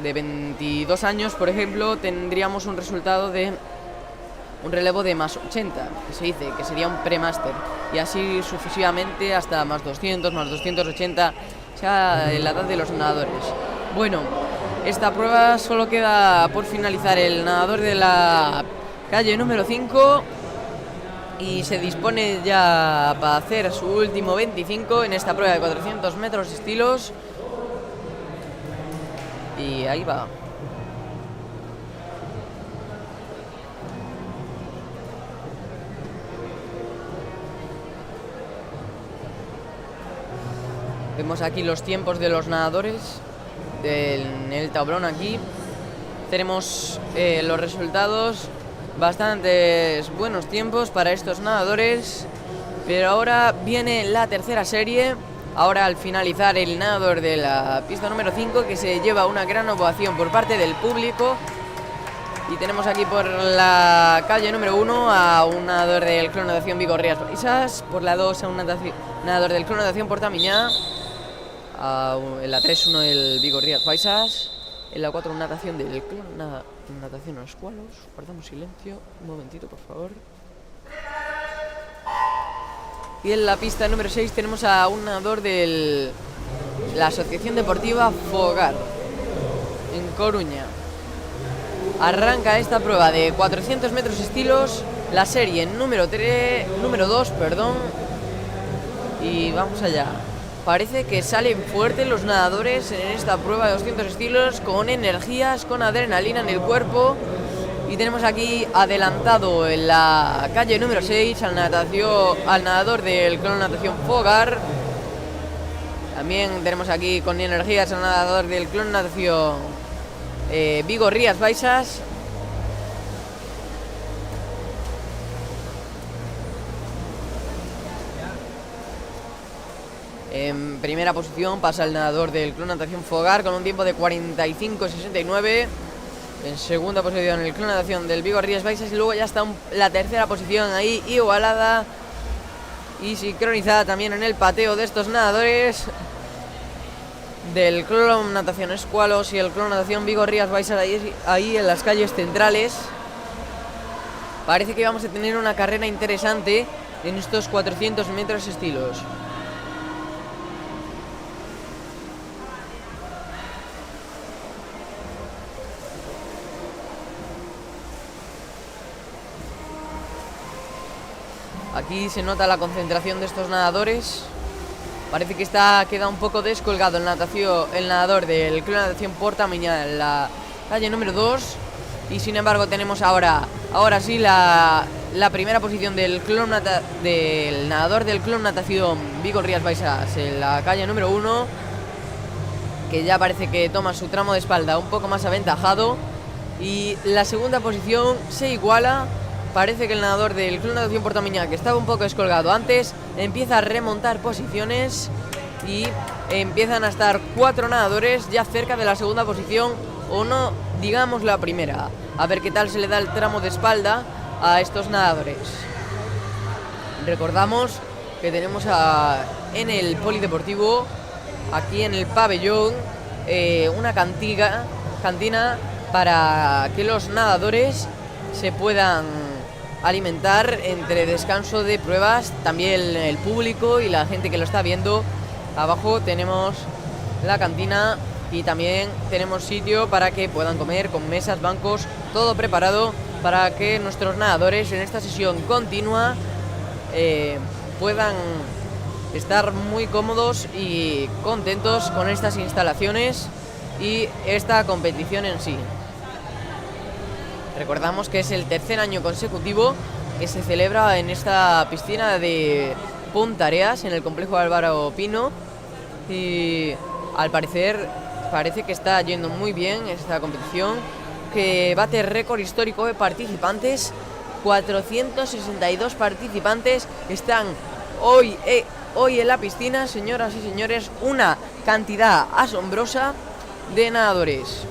[SPEAKER 5] 22 años, por ejemplo, tendríamos un resultado de un relevo de más 80, que se dice, que sería un pre-máster, y así sucesivamente hasta más 200, más 280, sea la edad de los nadadores. Bueno, esta prueba solo queda por finalizar el nadador de la calle número 5 y se dispone ya para hacer su último 25 en esta prueba de 400 metros estilos. Y ahí va. Vemos aquí los tiempos de los nadadores en el tablón. Aquí tenemos los resultados, bastantes buenos tiempos para estos nadadores, pero ahora viene la tercera serie. Ahora, al finalizar el nadador de la pista número 5, que se lleva una gran ovación por parte del público. Y tenemos aquí por la calle número 1 a un nadador del Club Natación Vigo Rías Baixas, por la 2 a un nadador del Club Natación Portamiñá, en la 3 uno del Vigo Rías Baixas, en la 4 natación del Club Natación Los Cualos. Guardamos silencio, un momentito por favor. Y en la pista número 6 tenemos a un nadador de la Asociación Deportiva Fogar, en Coruña. Arranca esta prueba de 400 metros estilos, la serie número 2, y vamos allá. Parece que salen fuertes los nadadores en esta prueba de 200 estilos, con energías, con adrenalina en el cuerpo. Y tenemos aquí adelantado en la calle número 6 al nadador del Club Natación Fogar. También tenemos aquí con energías al nadador del Club Natación Vigo Rías Baixas. En primera posición pasa el nadador del Club Natación Fogar con un tiempo de 45.69. En segunda posición el Club Natación del Vigo Rías Baixas, y luego ya está la tercera posición ahí igualada y sincronizada también en el pateo de estos nadadores del Club Natación Escualos y el Club Natación Vigo Rías Baixas, ahí en las calles centrales. Parece que vamos a tener una carrera interesante en estos 400 metros estilos. Aquí se nota la concentración de estos nadadores. Parece que queda un poco descolgado el nadador del Club Natación Portamiñá en la calle número 2. Y sin embargo tenemos ahora sí la primera posición del nadador del Club Natación Vigo Rías Baixas en la calle número 1, que ya parece que toma su tramo de espalda un poco más aventajado. Y la segunda posición se iguala. Parece que el nadador del Club Natación Portamiñá, que estaba un poco descolgado antes, empieza a remontar posiciones y empiezan a estar 4 nadadores ya cerca de la segunda posición, o no, digamos la primera. A ver qué tal se le da el tramo de espalda a estos nadadores. Recordamos que tenemos en el polideportivo, aquí en el pabellón, una cantiga cantina para que los nadadores se puedan alimentar entre descanso de pruebas, también el público y la gente que lo está viendo. Abajo tenemos la cantina y también tenemos sitio para que puedan comer con mesas, bancos, todo preparado para que nuestros nadadores en esta sesión continua puedan estar muy cómodos y contentos con estas instalaciones y esta competición en sí. Recordamos que es el tercer año consecutivo que se celebra en esta piscina de Punta Areas, en el complejo Álvaro Pino, y al parecer parece que está yendo muy bien esta competición, que bate récord histórico de participantes. 462 participantes están hoy en la piscina, señoras y señores, una cantidad asombrosa de nadadores.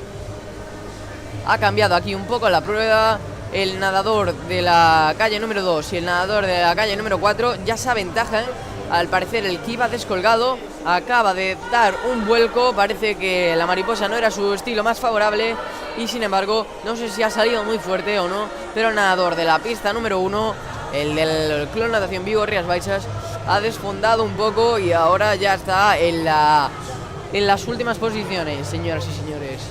[SPEAKER 5] Ha cambiado aquí un poco la prueba. El nadador de la calle número 2 y el nadador de la calle número 4 ya se aventajan. Al parecer el que iba descolgado acaba de dar un vuelco. Parece que la mariposa no era su estilo más favorable y sin embargo no sé si ha salido muy fuerte o no, pero el nadador de la pista número 1, el del Club Natación Vigo Rías Baixas, ha desfondado un poco y ahora ya está en las últimas posiciones, señoras y señores.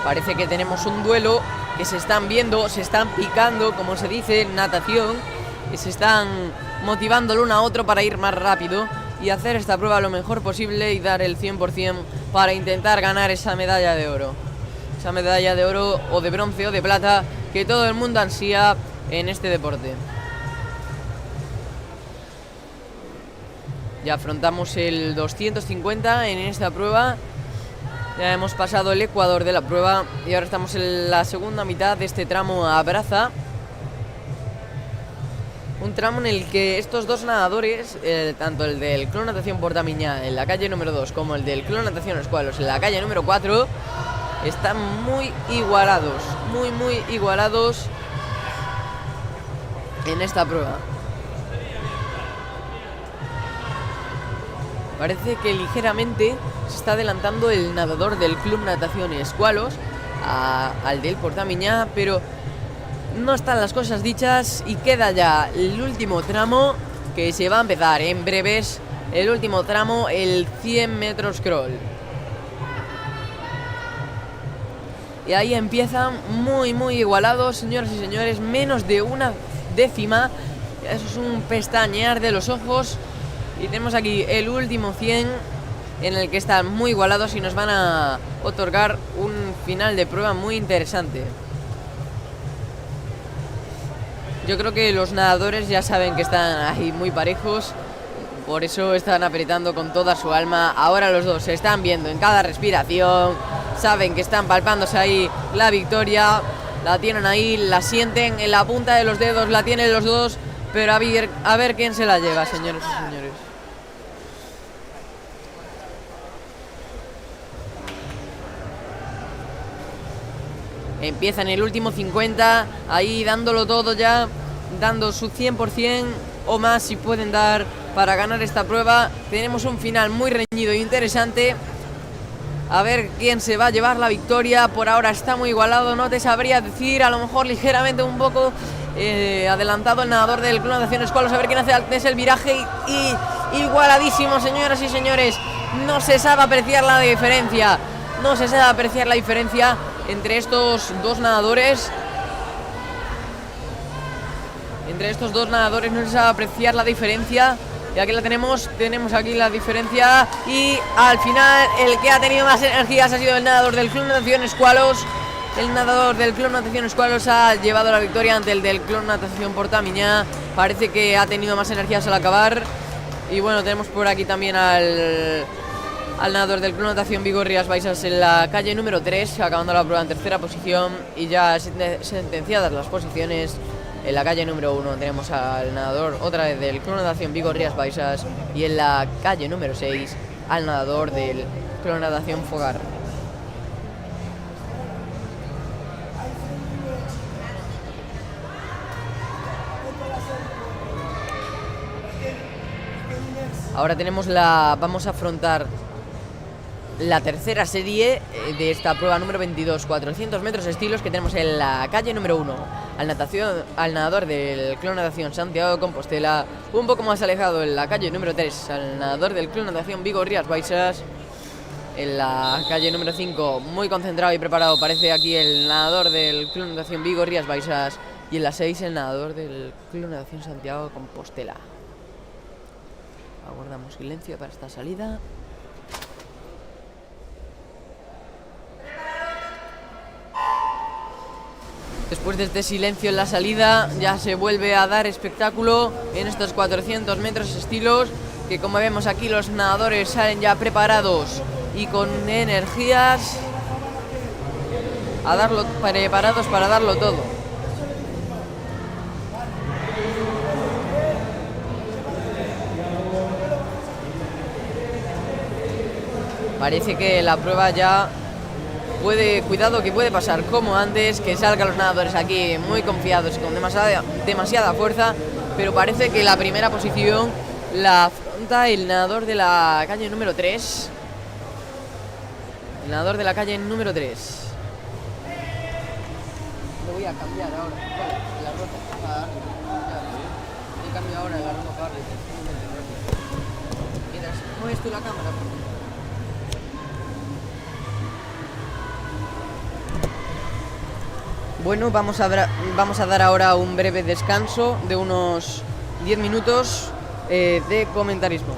[SPEAKER 5] Parece que tenemos un duelo, que se están viendo, se están picando, como se dice en natación, y se están motivando el uno a otro para ir más rápido y hacer esta prueba lo mejor posible y dar el 100% para intentar ganar esa medalla de oro. Esa medalla de oro o de bronce o de plata que todo el mundo ansía en este deporte. Ya afrontamos el 250 en esta prueba. Ya hemos pasado el ecuador de la prueba y ahora estamos en la segunda mitad de este tramo a braza. Un tramo en el que estos dos nadadores, tanto el del Club Natación Portamiñá en la calle número 2 como el del Club Natación Escualos en la calle número 4, están muy igualados, muy igualados en esta prueba. Parece que ligeramente se está adelantando el nadador del Club Natación Escualos al del Portamiñá, pero no están las cosas dichas y queda ya el último tramo que se va a empezar en breves. El último tramo, el 100 metros crawl. Y ahí empiezan muy igualados, señoras y señores, menos de una décima. Eso es un pestañear de los ojos. Y tenemos aquí el último 100 en el que están muy igualados y nos van a otorgar un final de prueba muy interesante. Yo creo que los nadadores ya saben que están ahí muy parejos, por eso están apretando con toda su alma. Ahora los dos se están viendo en cada respiración, saben que están palpándose ahí la victoria, la tienen ahí, la sienten en la punta de los dedos, la tienen los dos, pero a ver quién se la lleva, señores y señores. Empiezan el último 50, ahí dándolo todo ya, dando su 100% o más si pueden dar para ganar esta prueba. Tenemos un final muy reñido e interesante. A ver quién se va a llevar la victoria. Por ahora está muy igualado, no te sabría decir, a lo mejor ligeramente un poco adelantado el nadador del Club Natación Escualos. A ver quién hace el viraje y igualadísimo, señoras y señores. No se sabe apreciar la diferencia. No se sabe apreciar la diferencia entre estos dos nadadores. Entre estos dos nadadores no se sabe apreciar la diferencia. Y aquí la tenemos aquí la diferencia. Y al final el que ha tenido más energías ha sido el nadador del Club Natación Escualos. El nadador del Club Natación Escualos ha llevado la victoria ante el del Club Natación Portamiñá. Parece que ha tenido más energías al acabar. Y bueno, tenemos por aquí también al nadador del Club Natación Vigo Rías Baixas en la calle número 3, acabando la prueba en tercera posición. Y ya sentenciadas las posiciones, en la calle número 1 tenemos al nadador otra vez del Club Natación Vigo Rías Baixas y en la calle número 6 al nadador del Club Natación Fogar. Ahora vamos a afrontar la tercera serie de esta prueba número 22, 400 metros estilos, que tenemos en la calle número 1. Al nadador del Club Natación Santiago de Compostela, un poco más alejado en la calle número 3, al nadador del Club Natación Vigo Rías Baixas. En la calle número 5, muy concentrado y preparado, parece aquí el nadador del Club Natación Vigo Rías Baixas. Y en la 6, el nadador del Club Natación Santiago de Compostela. Aguardamos silencio para esta salida. Después de este silencio en la salida, ya se vuelve a dar espectáculo en estos 400 metros estilos, que como vemos aquí los nadadores salen ya preparados y con energías preparados para darlo todo. Parece que la prueba ya cuidado que puede pasar como antes, que salgan los nadadores aquí muy confiados y con demasiada fuerza, pero parece que la primera posición la afronta el nadador de la calle número 3. El nadador de la calle número 3. Lo voy a cambiar ahora. La ropa. He cambiado ahora la ropa para mientras mueves tú la cámara. Bueno, vamos a dar ahora un breve descanso de unos 10 minutos de comentarismo.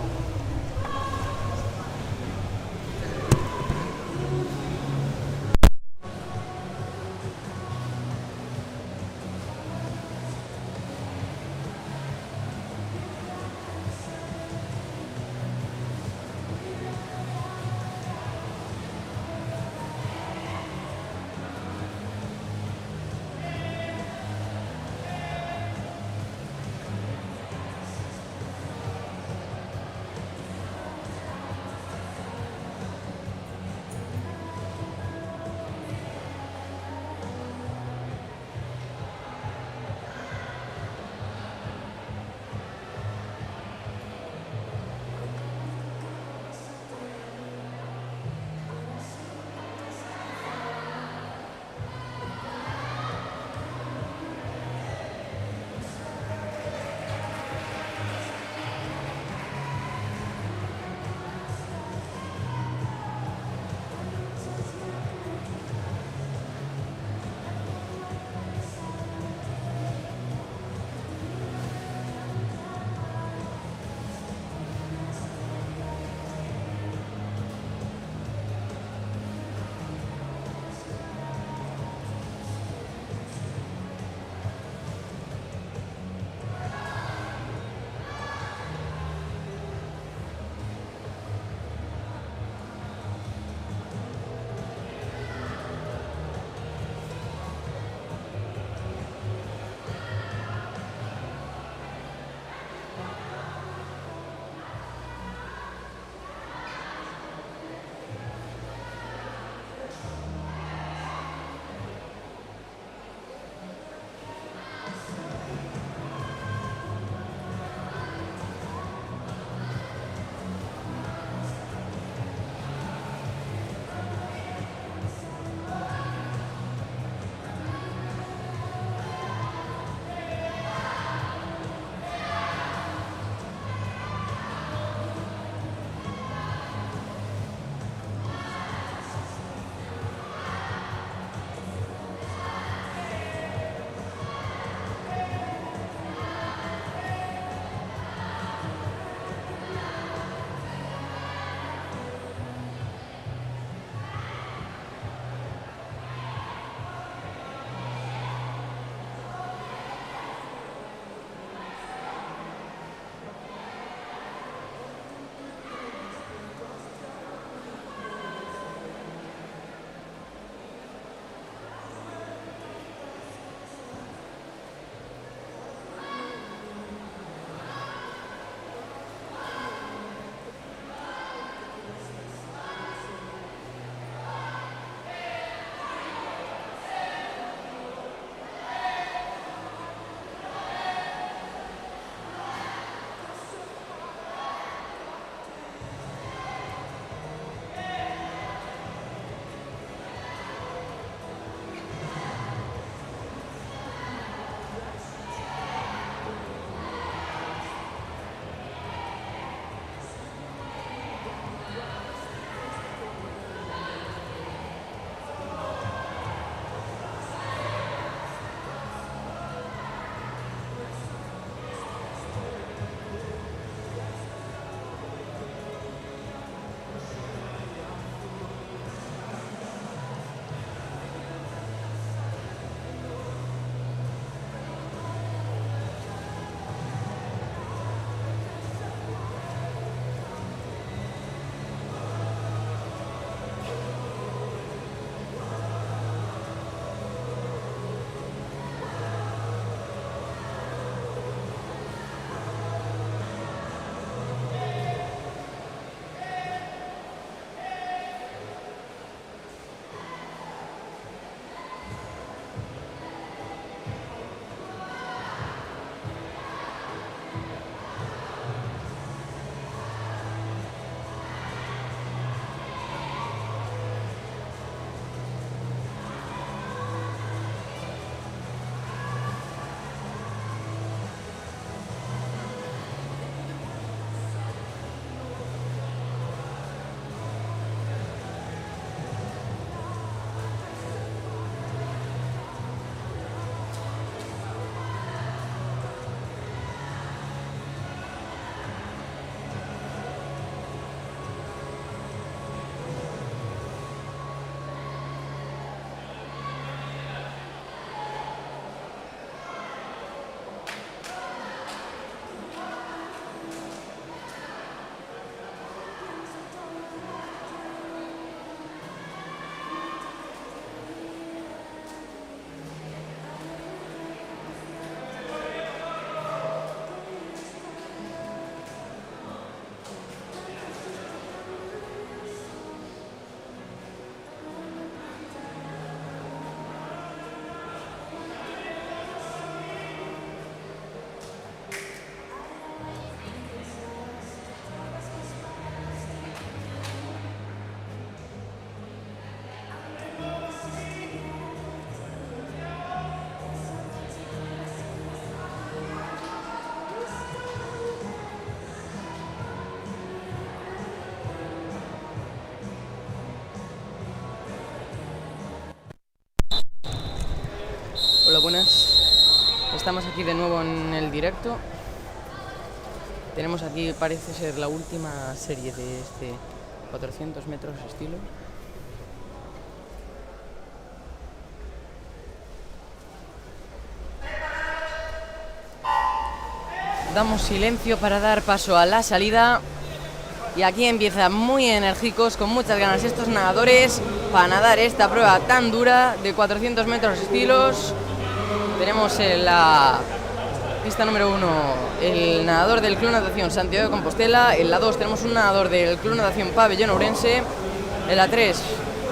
[SPEAKER 5] Hola, buenas. Estamos aquí de nuevo en el directo. Tenemos aquí, parece ser la última serie de este 400 metros estilo. Damos silencio para dar paso a la salida. Y aquí empiezan muy enérgicos, con muchas ganas estos nadadores para nadar esta prueba tan dura de 400 metros estilos. Tenemos en la pista número 1 el nadador del Club Natación Santiago de Compostela. En la 2 tenemos un nadador del Club Natación Pabellón Ourense. En la 3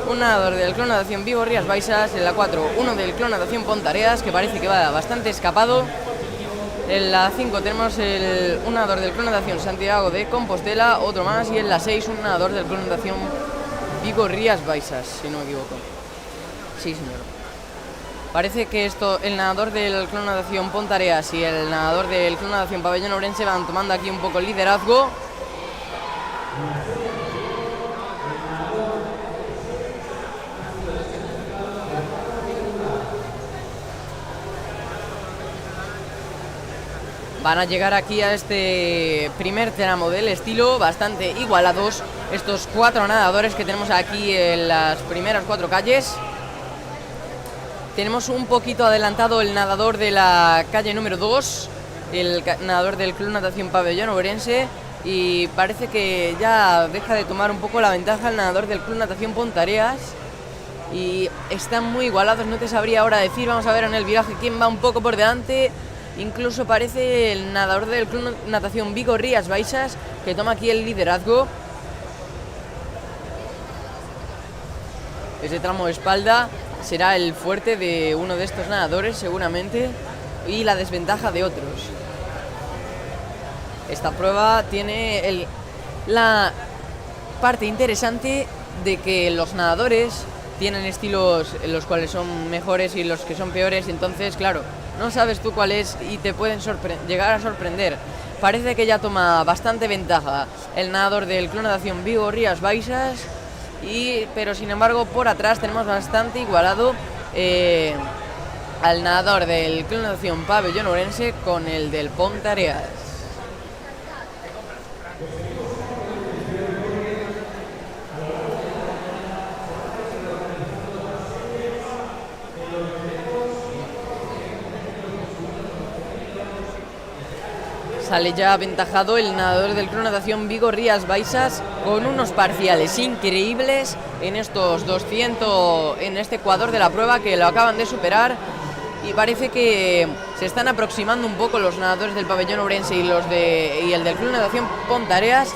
[SPEAKER 5] un nadador del Club Natación Vigo Rías Baixas. En la 4 uno del Club Natación Pontareas, que parece que va bastante escapado. En la 5 tenemos un nadador del Club Natación Santiago de Compostela, otro más. Y en la 6 un nadador del Club Natación Vigo Rías Baixas, si no me equivoco. Sí, señor. Parece que el nadador del Club Natación Pontareas y el nadador del Club Natación Pabellón Ourense van tomando aquí un poco el liderazgo. Van a llegar aquí a este primer tramo del estilo, bastante igualados estos 4 nadadores que tenemos aquí en las primeras 4 calles. Tenemos un poquito adelantado el nadador de la calle número 2, el nadador del Club Natación Pabellón Ourense, y parece que ya deja de tomar un poco la ventaja el nadador del Club Natación Pontareas. Y están muy igualados, no te sabría ahora decir. Vamos a ver en el viraje quién va un poco por delante. Incluso parece el nadador del Club Natación Vigo Rías Baixas que toma aquí el liderazgo. Ese tramo de espalda será el fuerte de uno de estos nadadores seguramente, y la desventaja de otros. Esta prueba tiene la parte interesante de que los nadadores tienen estilos en los cuales son mejores y los que son peores. Entonces, claro, no sabes tú cuál es y te pueden llegar a sorprender. Parece que ya toma bastante ventaja el nadador del Club Natación Vigo Rías Baixas, pero sin embargo por atrás tenemos bastante igualado al nadador del Club Natación Pabellón Ourense con el del Pontareas. Sale ya aventajado el nadador del Club Natación Vigo Rías Baixas con unos parciales increíbles en estos 200, en este ecuador de la prueba, que lo acaban de superar. Y parece que se están aproximando un poco los nadadores del Pabellón Ourense y el del Club Natación Pontareas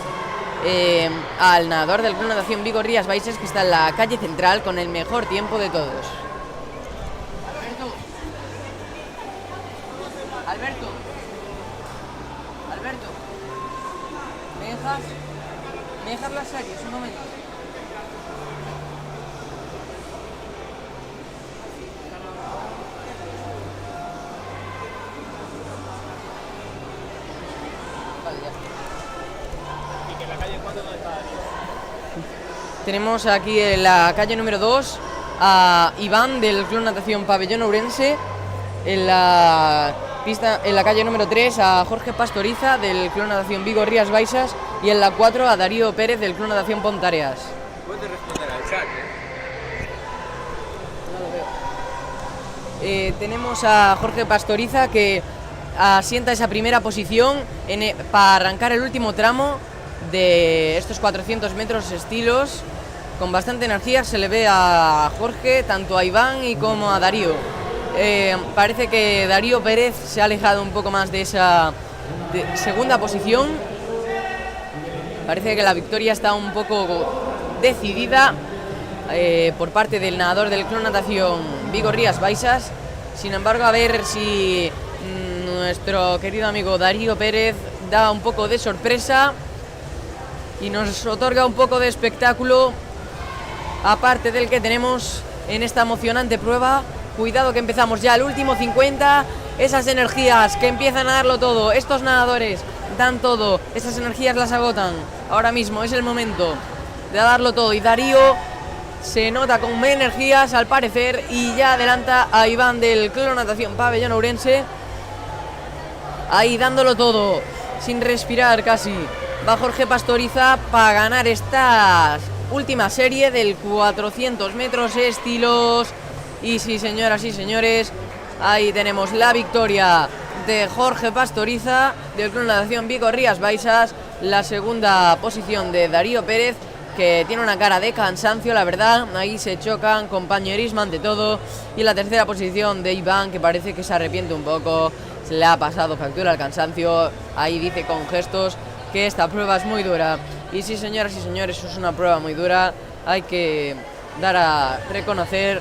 [SPEAKER 5] al nadador del Club Natación Vigo Rías Baixas, que está en la calle central con el mejor tiempo de todos. Alberto, ¿me dejas las series un momento? Vale, ya está. ¿Y que en la calle 4 dónde está Darío? Tenemos aquí en la calle número 2 a Iván del Club Natación Pabellón Ourense. En la calle número 3 a Jorge Pastoriza del Club Natación Vigo Rías Baixas, y en la 4 a Darío Pérez del Club Natación Pontareas.
[SPEAKER 3] ¿Puedes responder al chat?
[SPEAKER 5] No lo veo. Tenemos a Jorge Pastoriza, que asienta esa primera posición para arrancar el último tramo de estos 400 metros estilos. Con bastante energía se le ve a Jorge, tanto a Iván y como a Darío. Parece que Darío Pérez se ha alejado un poco más de esa segunda posición. Parece que la victoria está un poco decidida por parte del nadador del Club Natación Vigo Rías Baixas. Sin embargo, a ver si nuestro querido amigo Darío Pérez da un poco de sorpresa y nos otorga un poco de espectáculo, aparte del que tenemos en esta emocionante prueba. Cuidado que empezamos ya el último 50, esas energías que empiezan a darlo todo, estos nadadores dan todo, esas energías las agotan. Ahora mismo es el momento de darlo todo, y Darío se nota con energías al parecer y ya adelanta a Iván del Club Natación Pabellón Ourense. Ahí dándolo todo, sin respirar casi. Va Jorge Pastoriza para ganar esta última serie del 400 metros estilos. Y sí, señoras y señores, ahí tenemos la victoria de Jorge Pastoriza del Club Natación Vigo Rías Baixas. La segunda posición de Darío Pérez, que tiene una cara de cansancio, la verdad. Ahí se chocan, compañerismo ante todo. Y la tercera posición de Iván, que parece que se arrepiente un poco. Se le ha pasado factura al cansancio. Ahí dice con gestos que esta prueba es muy dura. Y sí, señoras y señores, es una prueba muy dura. Hay que dar a reconocer.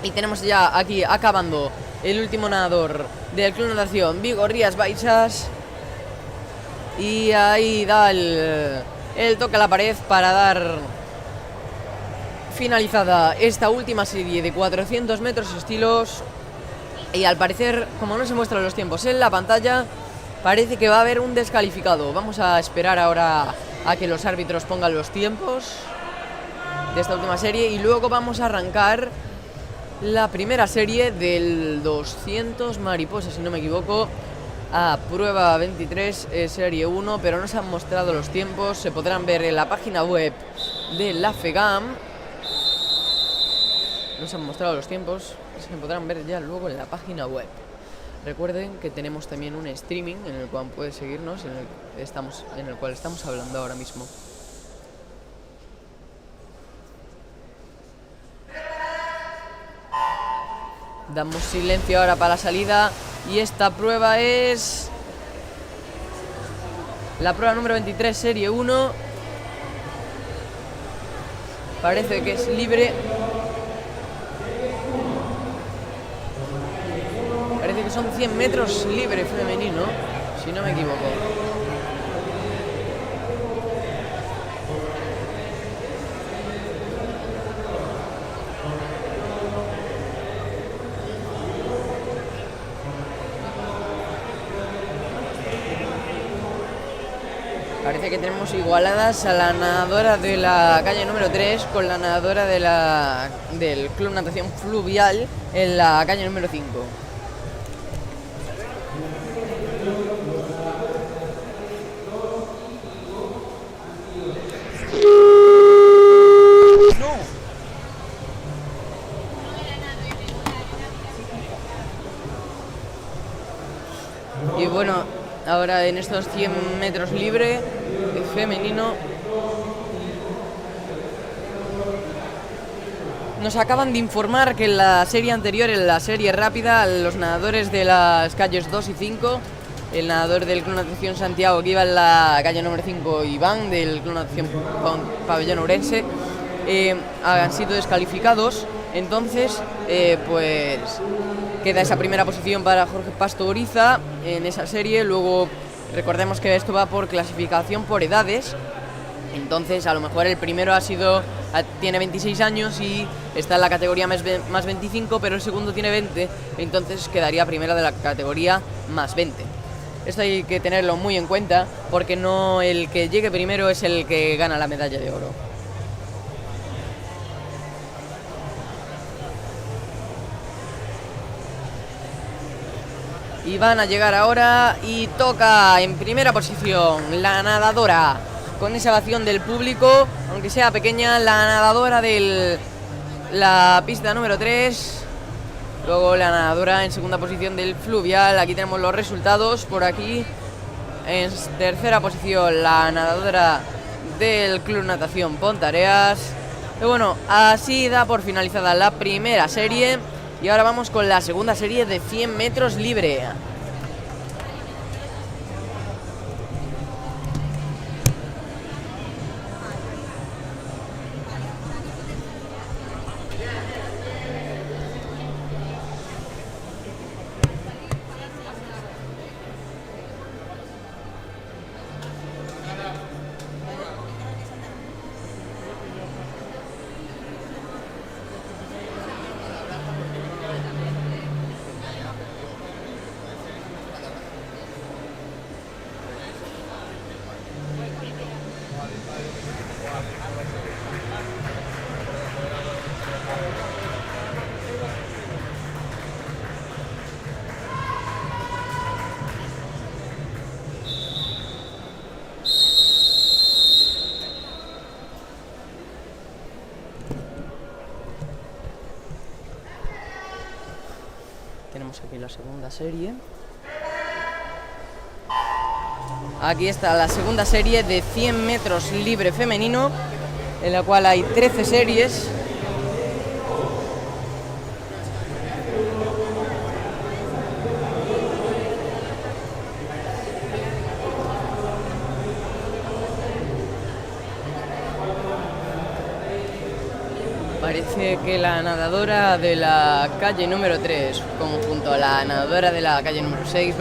[SPEAKER 5] Y tenemos ya aquí acabando el último nadador del Club Natación Vigo Rías Baixas. Y ahí da el toque a la pared para dar finalizada esta última serie de 400 metros estilos. Y al parecer, como no se muestran los tiempos en la pantalla, parece que va a haber un descalificado. Vamos a esperar ahora a que los árbitros pongan los tiempos de esta última serie y luego vamos a arrancar la primera serie del 200 mariposas, si no me equivoco, a prueba 23, serie 1, pero no se han mostrado los tiempos. Se podrán ver en la página web de la FEGAM. No se han mostrado los tiempos, se podrán ver ya luego en la página web. Recuerden que tenemos también un streaming en el cual puedes seguirnos, en el cual estamos hablando ahora mismo. Damos silencio ahora para la salida. Y esta prueba es la prueba número 23, serie 1. Parece que es libre. Parece que son 100 metros libre femenino, si no me equivoco. Parece que tenemos igualadas a la nadadora de la calle número 3 con la nadadora del Club Natación Fluvial en la calle número 5. Y bueno, ahora en estos 100 metros libre femenino nos acaban de informar que en la serie anterior, en la serie rápida, los nadadores de las calles 2 y 5, el nadador del Club Natación Santiago que iba en la calle número 5, Iván del Club Natación Pabellón Ourense, han sido descalificados. Entonces pues queda esa primera posición para Jorge Pastoriza en esa serie. Luego recordemos que esto va por clasificación por edades. Entonces a lo mejor el primero tiene 26 años y está en la categoría más 25, pero el segundo tiene 20, entonces quedaría primero de la categoría más 20. Esto hay que tenerlo muy en cuenta, porque no el que llegue primero es el que gana la medalla de oro. Y van a llegar ahora y toca en primera posición la nadadora, con esa ovación del público, aunque sea pequeña, la nadadora de la pista número 3. Luego la nadadora en segunda posición del fluvial. Aquí tenemos los resultados por aquí. En tercera posición la nadadora del Club Natación Pontareas. Y bueno, así da por finalizada la primera serie. Y ahora vamos con la segunda serie de 100 metros libre. Tenemos aquí la segunda serie. Aquí está la segunda serie de 100 metros libre femenino, en la cual hay 13 series. Parece que la nadadora de la calle número 3, junto a la nadadora de la calle número 6,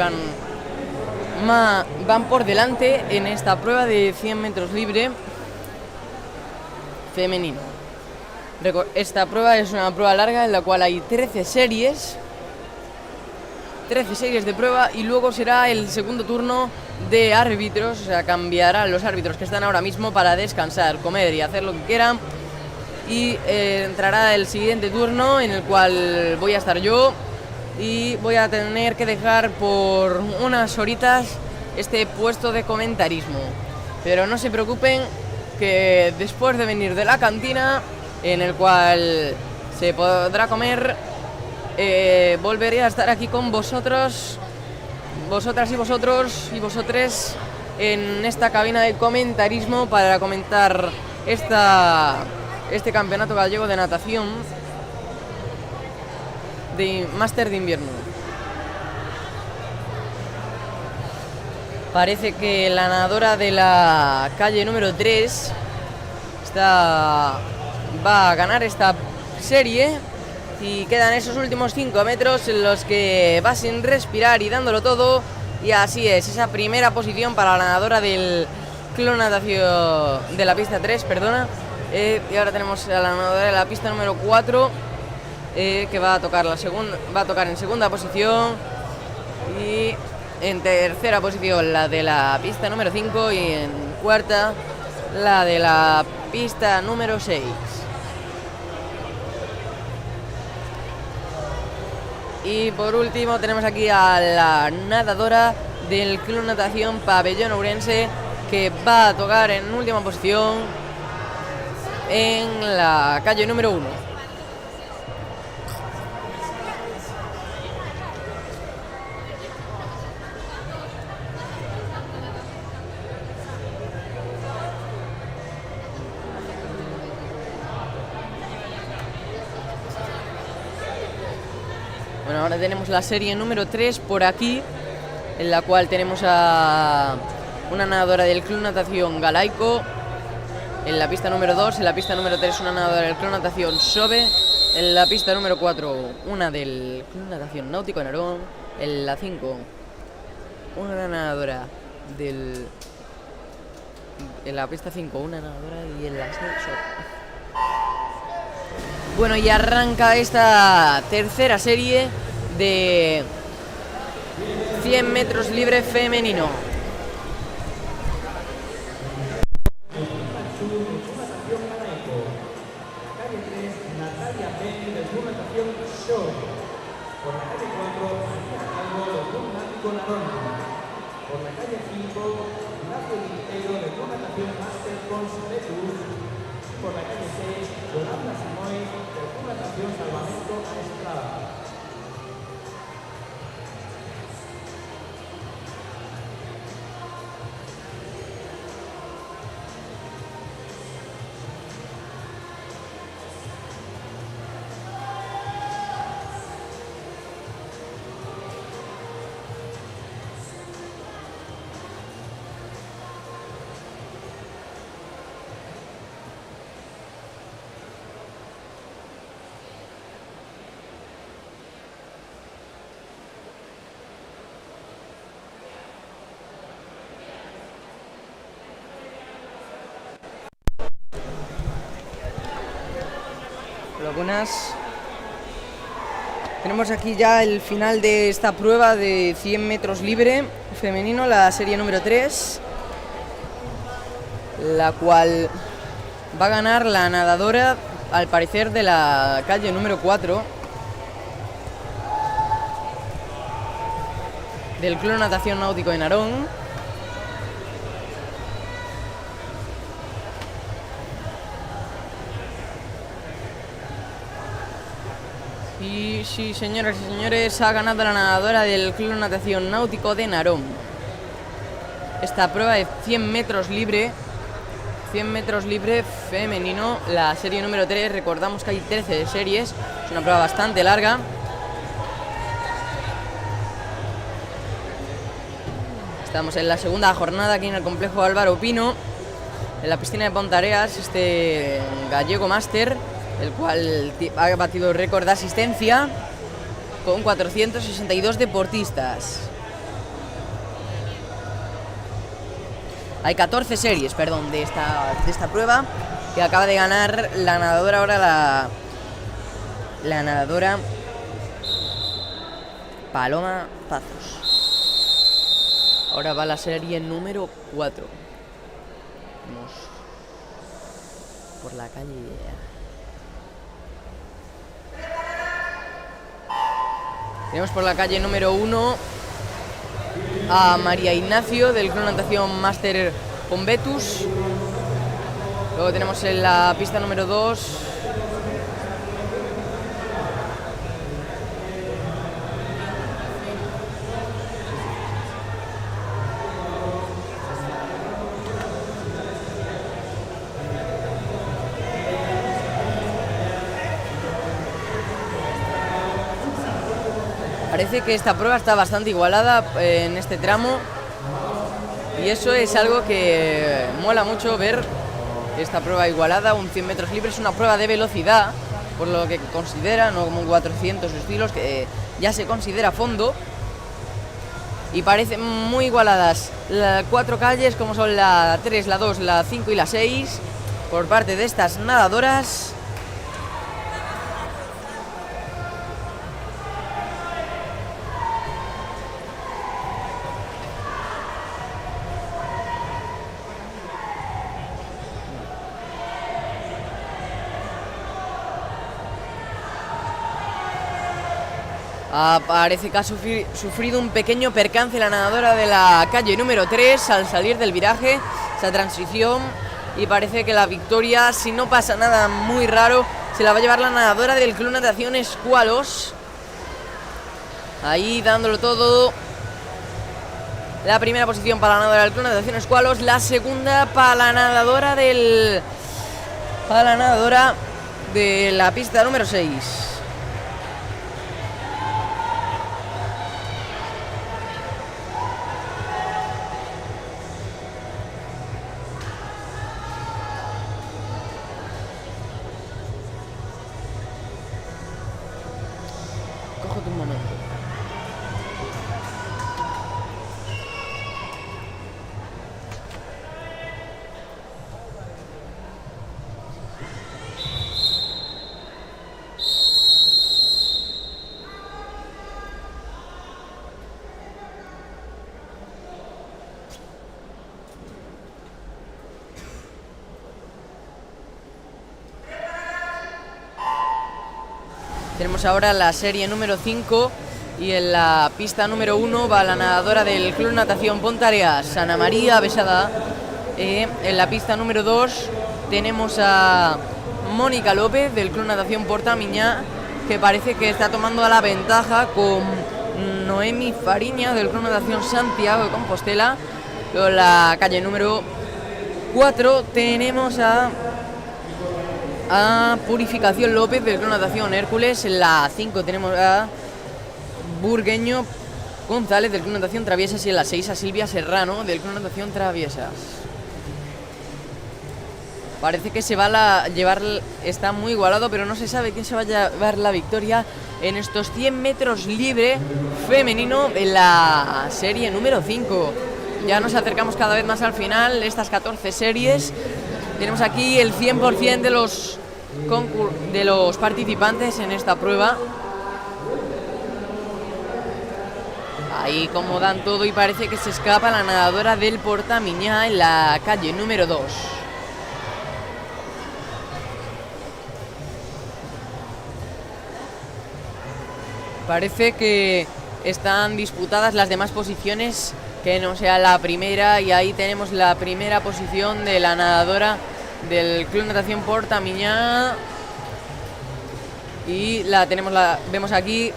[SPEAKER 5] van por delante en esta prueba de 100 metros libre femenino. Esta prueba es una prueba larga en la cual hay 13 series de prueba, y luego será el segundo turno de árbitros. O sea, cambiarán los árbitros que están ahora mismo para descansar, comer y hacer lo que quieran. Y entrará el siguiente turno, en el cual voy a estar yo, y voy a tener que dejar por unas horitas este puesto de comentarismo. Pero no se preocupen, que después de venir de la cantina, en el cual se podrá comer, volveré a estar aquí con vosotros, vosotras y vosotros y vosotres, en esta cabina de comentarismo para comentar este campeonato gallego de natación de máster de invierno. Parece que la nadadora de la calle número 3 va a ganar esta serie, y quedan esos últimos 5 metros en los que va sin respirar y dándolo todo, y así es, esa primera posición para la nadadora del Club Natación de la pista 3, y ahora tenemos a la nadadora de la pista número 4, que va a tocar en segunda posición, y en tercera posición la de la pista número 5, y en cuarta la de la pista número 6. Y por último tenemos aquí a la nadadora del Club Natación Pabellón Ourense, que va a tocar en última posición en la calle número 1. Bueno, ahora tenemos la serie número 3 por aquí, en la cual tenemos a una nadadora del Club Natación Galaico en la pista número 2, en la pista número 3 una nadadora del Club Natación Sobe, en la pista número 4 una del Club Natación Náutico Narón, en la 5 una nadadora en la pista 5 una nadadora, y en la 6 Bueno, y arranca esta tercera serie de 100 metros libre femenino.
[SPEAKER 2] Por la calle 4, María Calvo del Club Náutico Narón. Por la calle 5, Ignacio Quintero del Club Natación Máster Consuletus. Por la calle 6, Yolanda Simoy del Club Natación Salvamento a Estrada.
[SPEAKER 5] Buenas. Tenemos aquí ya el final de esta prueba de 100 metros libre femenino, la serie número 3, la cual va a ganar la nadadora, al parecer, de la calle número 4 del Club Natación Náutico de Narón. Y sí, señoras y señores, ha ganado la nadadora del Club Natación Náutico de Narón. Esta prueba de 100 metros libre femenino, la serie número 3. Recordamos que hay 13 series, es una prueba bastante larga. Estamos en la segunda jornada aquí en el complejo Álvaro Pino, en la piscina de Pontareas, este gallego máster, el cual ha batido récord de asistencia con 462 deportistas. Hay 14 series, perdón, de esta prueba, que acaba de ganar la nadadora ahora, la nadadora Paloma Pazos. Ahora va la serie número 4. Vamos por la calle. Tenemos por la calle número 1 a María Ignacio del Club Natación Máster Convetus. Luego tenemos en la pista número 2 parece que esta prueba está bastante igualada en este tramo, y eso es algo que mola mucho ver. Esta prueba igualada, un 100 metros libre, es una prueba de velocidad, por lo que considera, no como un 400 estilos, que ya se considera fondo, y parecen muy igualadas las 4 calles, como son la 3, la 2, la 5 y la 6, por parte de estas nadadoras. Parece que ha sufrido un pequeño percance la nadadora de la calle número 3 al salir del viraje, esa transición, y parece que la victoria, si no pasa nada muy raro, se la va a llevar la nadadora del Club Natación Escualos. Ahí dándolo todo. La primera posición para la nadadora del Club Natación Escualos, la segunda para la nadadora de la pista número 6. Cógete un momento. Tenemos ahora la serie número 5 y en la pista número 1 va la nadadora del Club Natación Pontareas, Ana María Besada. En la pista número 2 tenemos a Mónica López del Club Natación Portamiñá, que parece que está tomando la ventaja con Noemi Fariña del Club Natación Santiago de Compostela. Luego en la calle número 4 tenemos a Purificación López del Club Natación Hércules. En la 5 tenemos a Burgueño González del Club Natación Traviesas, y en la 6 a Silvia Serrano del Club Natación Traviesas. Parece que se va a llevar, está muy igualado, pero no se sabe quién se va a llevar la victoria en estos 100 metros libre femenino en la serie número 5. Ya nos acercamos cada vez más al final de estas 14 series. Tenemos aquí el 100% de los participantes en esta prueba. Ahí como dan todo, y parece que se escapa la nadadora del Portamiñá en la calle número 2. Parece que están disputadas las demás posiciones, que no sea la primera, y ahí tenemos la primera posición de la nadadora del Club Natación Portamiñá. Y vemos aquí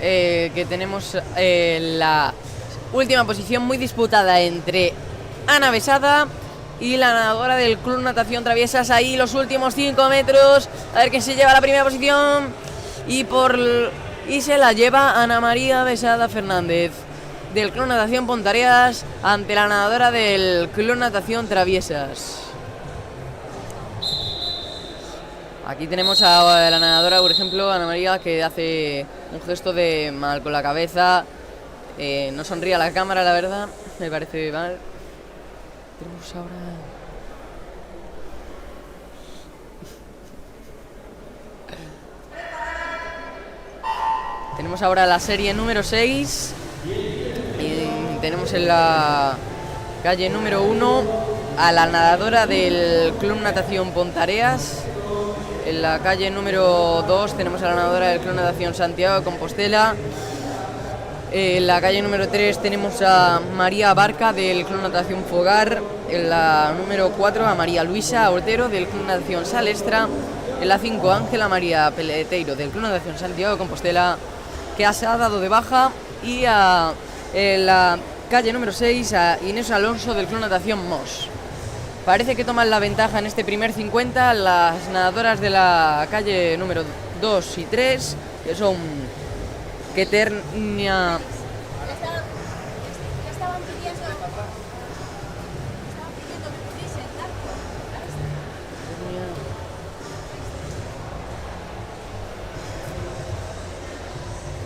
[SPEAKER 5] que tenemos la última posición muy disputada entre Ana Besada y la nadadora del Club Natación Traviesas. Ahí los últimos 5 metros, a ver quién se lleva la primera posición, y se la lleva Ana María Besada Fernández del Club Natación Pontareas ante la nadadora del Club Natación Traviesas. Aquí tenemos a la nadadora, por ejemplo, Ana María, que hace un gesto de mal con la cabeza. No sonríe a la cámara, la verdad, me parece mal. Tenemos ahora... Tenemos ahora la serie número 6 y tenemos en la calle número 1 a la nadadora del Club Natación Pontareas. En la calle número 2 tenemos a la nadadora del Club Natación Santiago de Compostela. En la calle número 3 tenemos a María Barca del Club Natación Fogar. En la número 4 a María Luisa Ortero del Club Natación Salestra. En la 5 Ángela María Peleteiro del Club Natación Santiago de Compostela, que se ha dado de baja. Y en la calle número 6 a Inés Alonso del Club Natación Mos. Parece que toman la ventaja en este primer 50 las nadadoras de la calle número 2 y 3, que son Keternia.
[SPEAKER 6] Estaban pidiendo que pudiese entrar.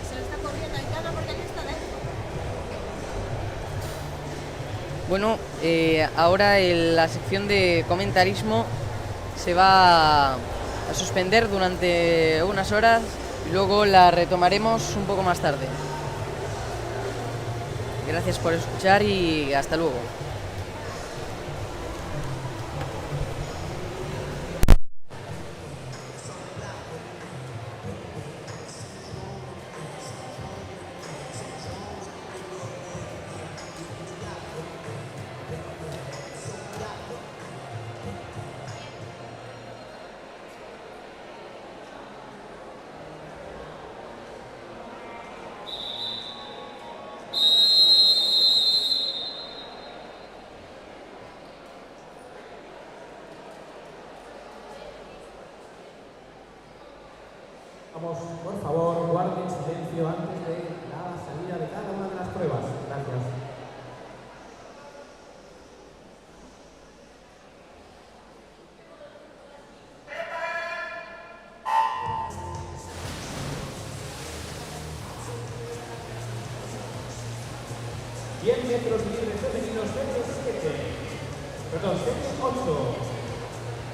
[SPEAKER 6] Se lo está corriendo Aitana porque aquí está dentro.
[SPEAKER 5] Bueno, ahora en la sección de comentarismo se va a suspender durante unas horas y luego la retomaremos un poco más tarde. Gracias por escuchar y hasta luego.
[SPEAKER 2] Vamos, por favor, guarden silencio antes de la salida de cada una de las pruebas. Gracias. Metros libres femeninos, serie 7. Perdón, serie 8.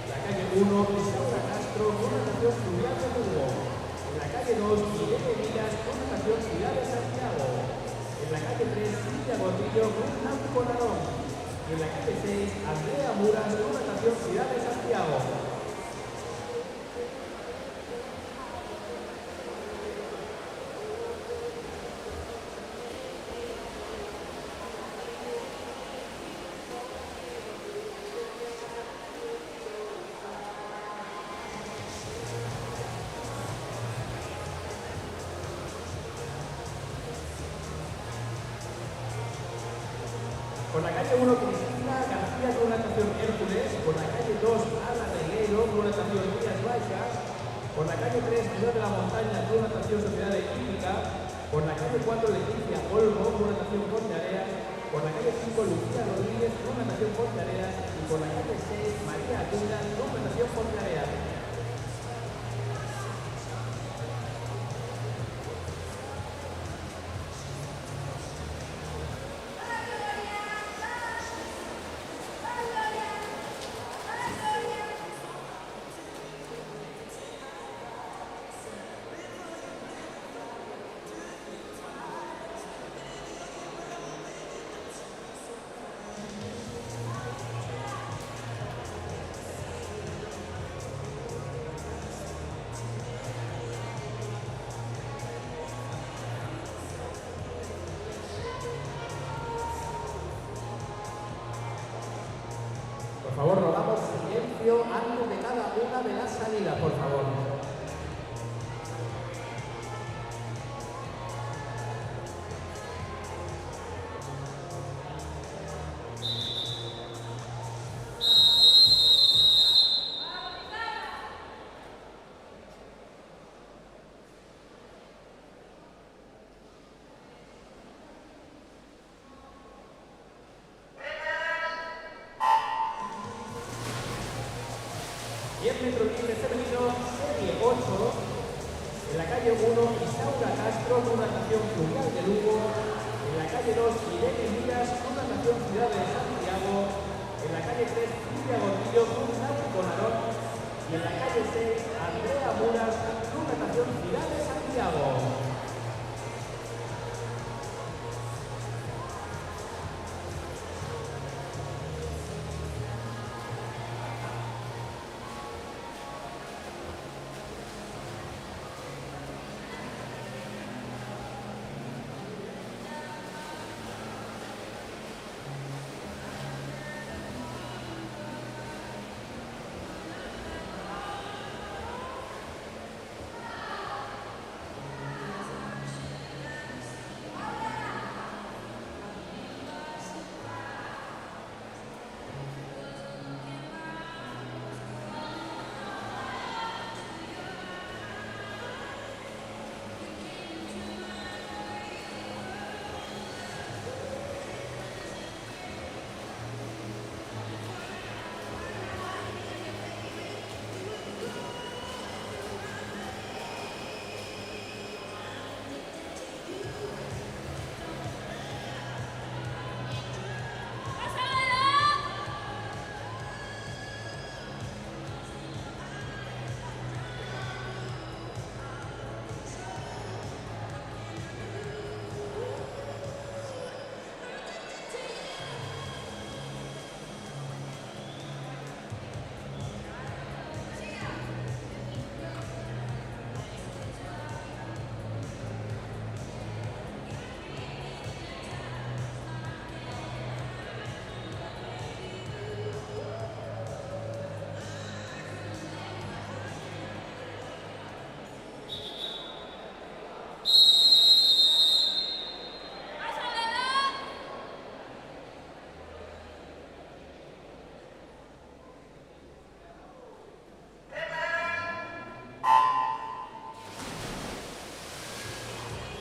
[SPEAKER 2] La calle 1, Isaura Castro, con natación fluvial de Burgo. En la calle 2, Irene Villas, con natación Ciudad de Santiago. En la calle 3, Silvia Gordillo, con náutico Narón. Y en la calle 6, Andrea Muras, con natación Ciudad de Santiago. Por la calle 1, Cristina García, con natación Hércules. Por la calle 2, Ana Regueiro, con natación Vías Baixas. Por la calle 3, Ciudad de la Montaña, con natación Sociedad de Hípica. Por la calle 4, Leticia Olmo, con natación Ponteareas. Por la calle 5, Lucía Rodríguez, con natación Ponteareas. Y por la calle 6, María Atunda, con natación Ponteareas. Por favor, rogamos silencio antes de cada una de las salidas, por favor.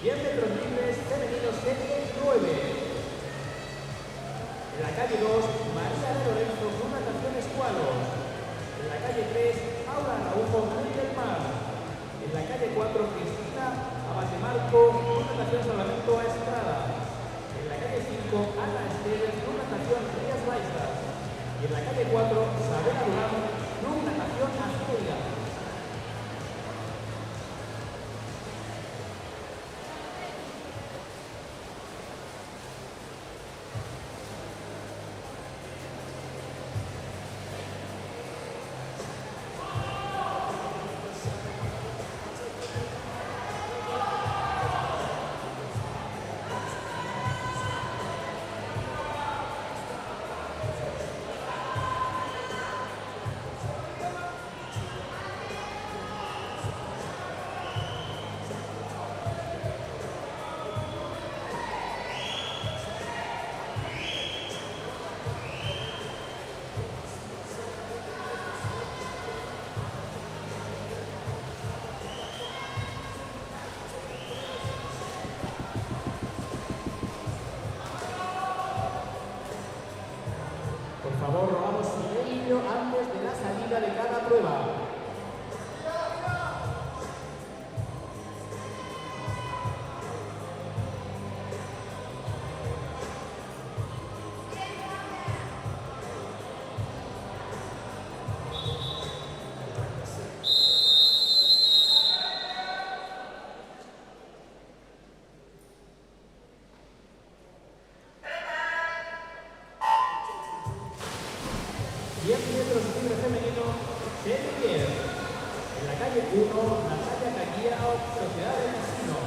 [SPEAKER 2] 100 metros libres femenino serie 9. En la calle 2, María de Lorenzo con natación escualos. En la calle 3, Paula Araujo Cruz del Mar. En la calle 4, Cristina Abatemarco con natación salvamento a Estrada. En la calle 5, Ana Esteves con natación Rías Baixas. Y en la calle 4, Isabela Durán con natación Asturias. Por favor, rogamos silencio antes de la salida de cada prueba. En la calle 1, Natalia Caguiao, Sociedad de Casino.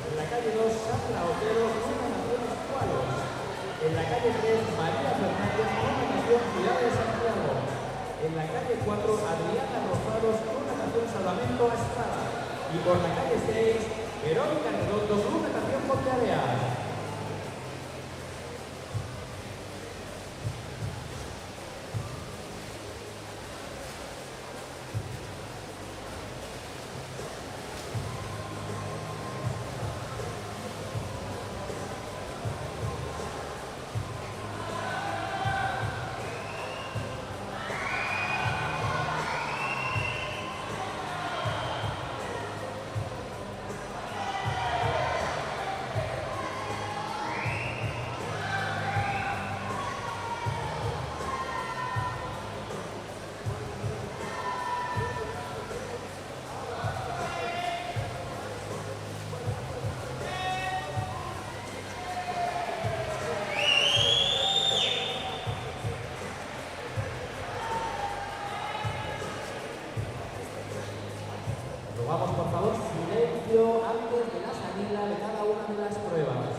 [SPEAKER 2] En la calle 2, Sandra Otero, Natación Escualos. En la calle 3, María Fernández, Natación Ciudad de Santiago. En la calle 4, Adriana Rosados, Natación Salvamento a Estrada. Y por la calle 6, Verónica Redondo, Natación Ponteareas. Rogamos por favor silencio antes de la salida de cada una de las pruebas.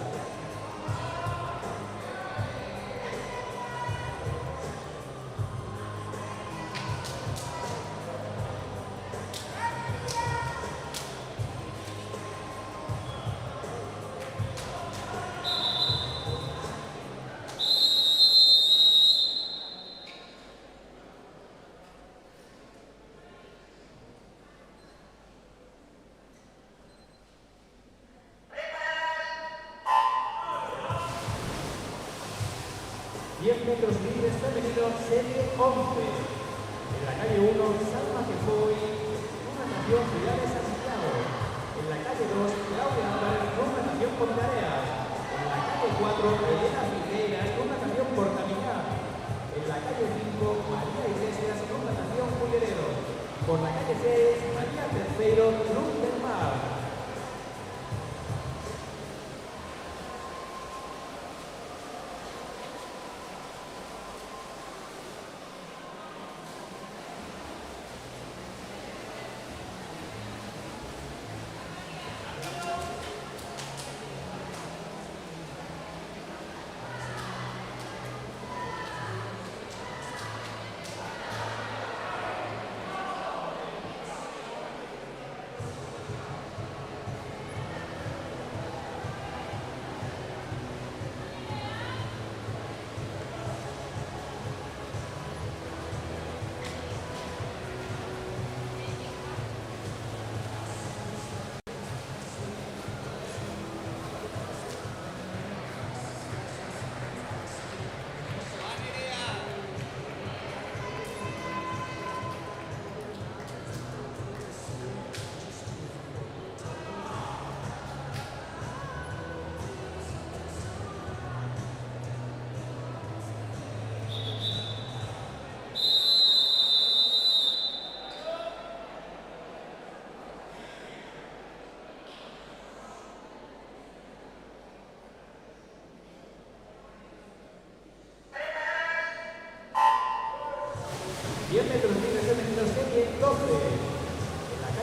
[SPEAKER 2] Metros libres femenino serie 11. En la calle 1, Salma Quefoy, natación Ciudad de Santiago. En la calle 2, Claudia Álvarez, natación Ponteareas. En la calle 4, Elena Figueiras, natación Portamillá. En la calle 5, María Iglesias, natación Cullerero. Por la calle 6, María Terceiro, Cruz del Mar.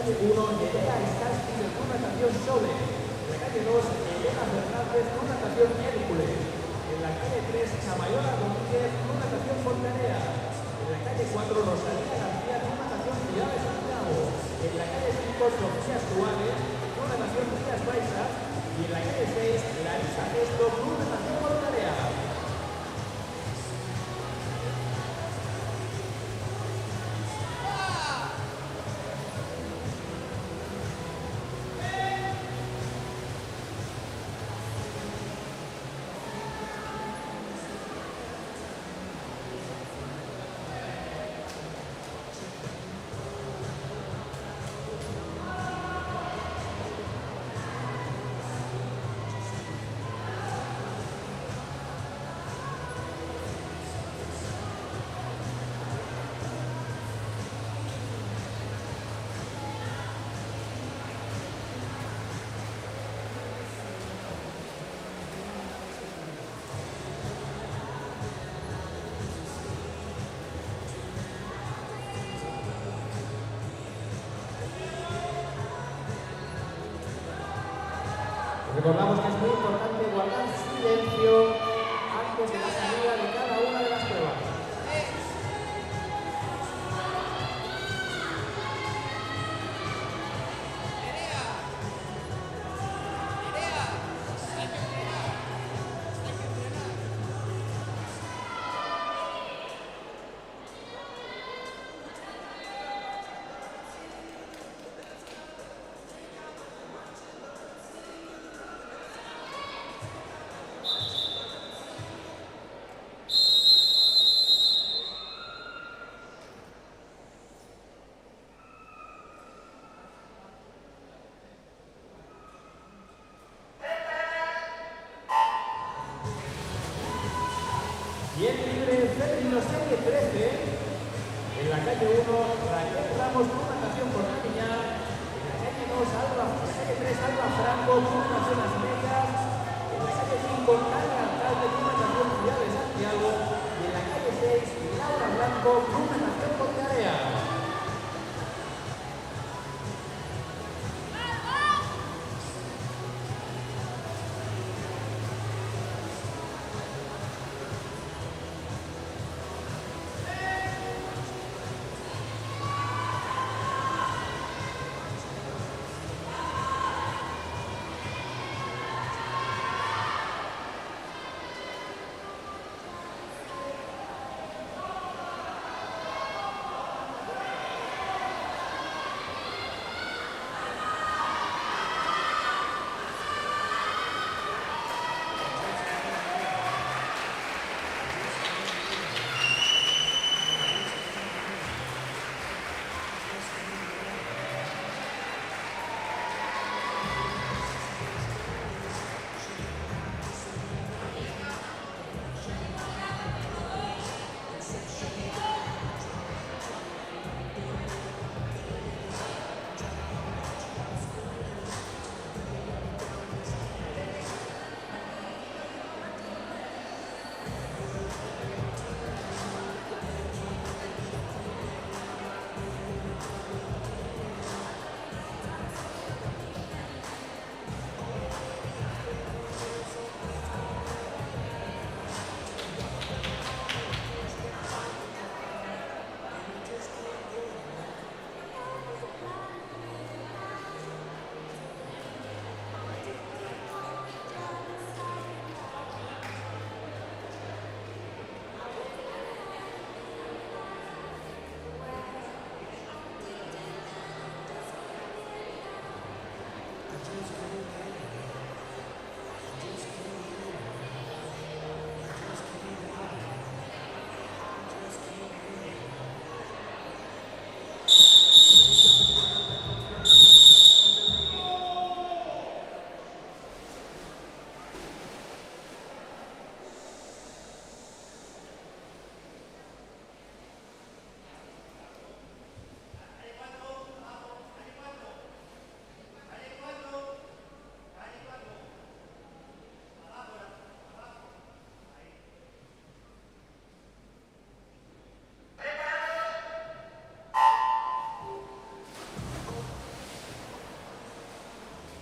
[SPEAKER 2] 1, Nerea Starsky de Club Natación Sobe. En la calle 2, Elena Fernández, Club Natación Hércules. En la calle 3, Chamayola Domínguez, Club Natación Fontanea. En la calle 4, Rosalía García, Club Natación Ciudad de Santiago. En la calle 5, Sofía Suárez, Club Natación Rías Baixas. Y en la calle 6, Larisa Gesto, Club Natación Fontanea. Recordamos que es muy importante guardar silencio antes de la salida de cada una de las pruebas. Y el libre femenino serie 13, en la calle 1, Raquel Ramos, Club Natación por Camiñar. En la calle 2, la calle 3, Alba Franco, Club Natación Las Medias. En la calle 5, Tania Alcalde, Club Natación Ciudad de Santiago. Y en la calle 6, Laura Blanco, Club Natación Pontearea.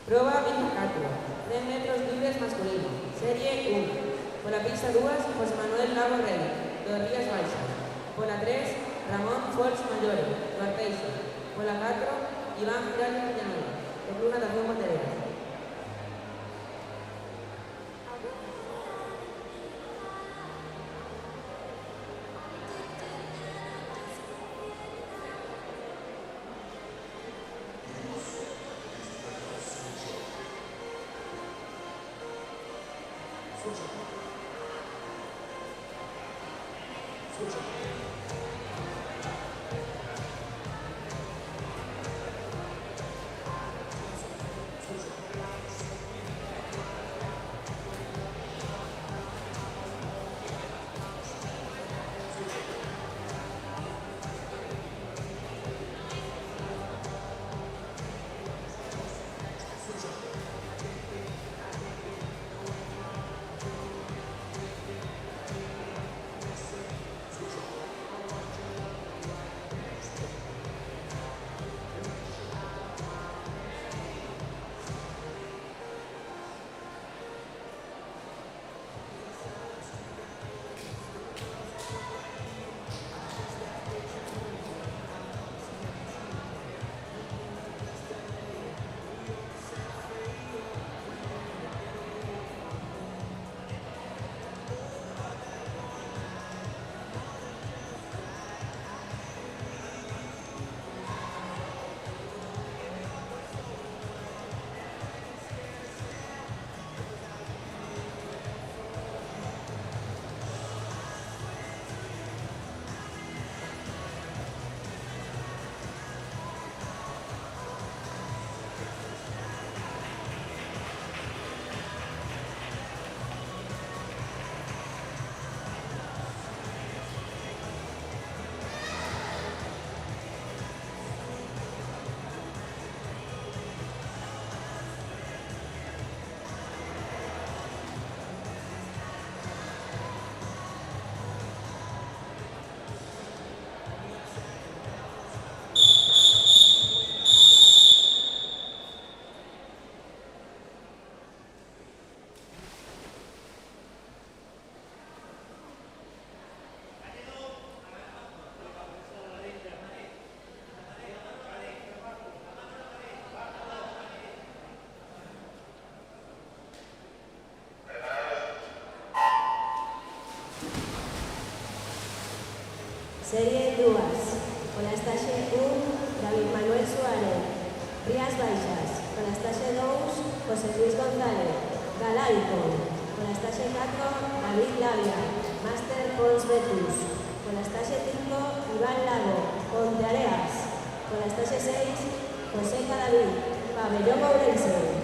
[SPEAKER 7] Prova 24, 100 metros libres masculino, serie 1. Por la pista 2, José Manuel Lago Rey, de Rías Baixas. Por la 3, Ramón Fols Mayore, de Arteixo. Por la 4, Iván Giraldo Villanueva, de Club Natación Pontevedra.
[SPEAKER 1] Serie 2, con la estaxe 1, David Manuel Suárez, Rías Baixas, con la estaxe 2, José Luis González, Galaico, con la estaxe 4, David Lavia, Máster Pons Betus, con la estaxe 5, Iván Lago, Ponteareas, con la estaxe 6, José Cadavid, Pabellón Ourense.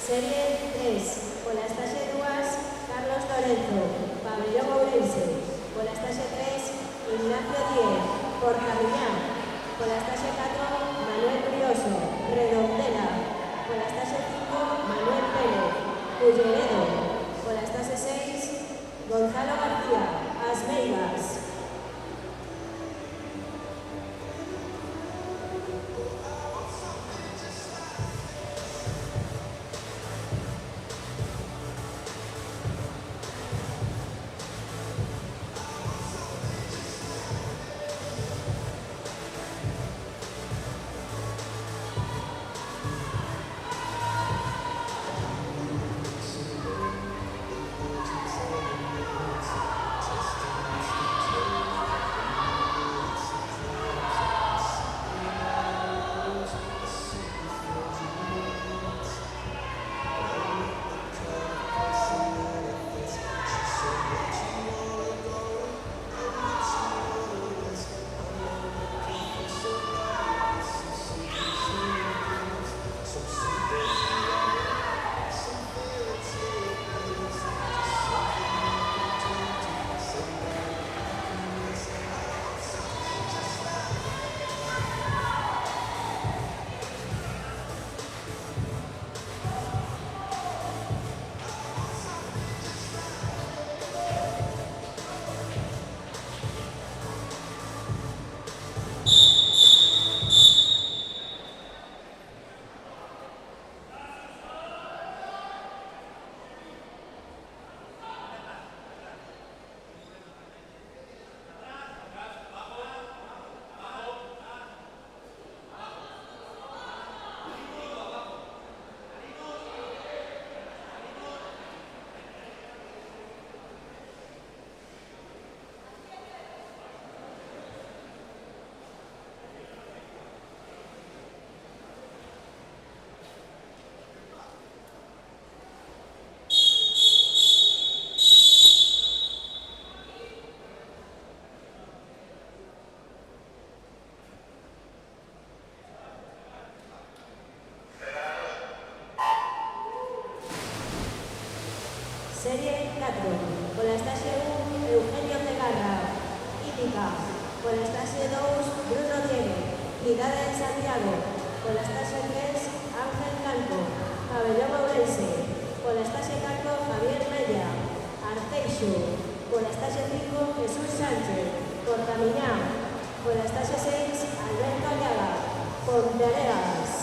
[SPEAKER 1] Serie 3, por la estancia 2, Carlos Lorenzo, Pabellón Ourense. Por la estancia 3, Ignacio Díez, Portamiñá. Por la estancia 4, Manuel Brioso, Redondela. Por la estancia 5, Manuel Pérez, Culleredo. Por la estancia 6, Gonzalo García, Asmeigas. Serie 4, por la estancia 1, Eugenio Cegarra, Hípica. Por la estancia 2, Bruno Diego, Cidade de Santiago. Por la estancia 3, Ángel Canto, Pabellón Ourense. Por la estancia 4, Javier Mella, Arteixo. Por la estancia 5, Jesús Sánchez, Portamiñá. Por la estancia 6, Alberto Ayaga, Ponteareas.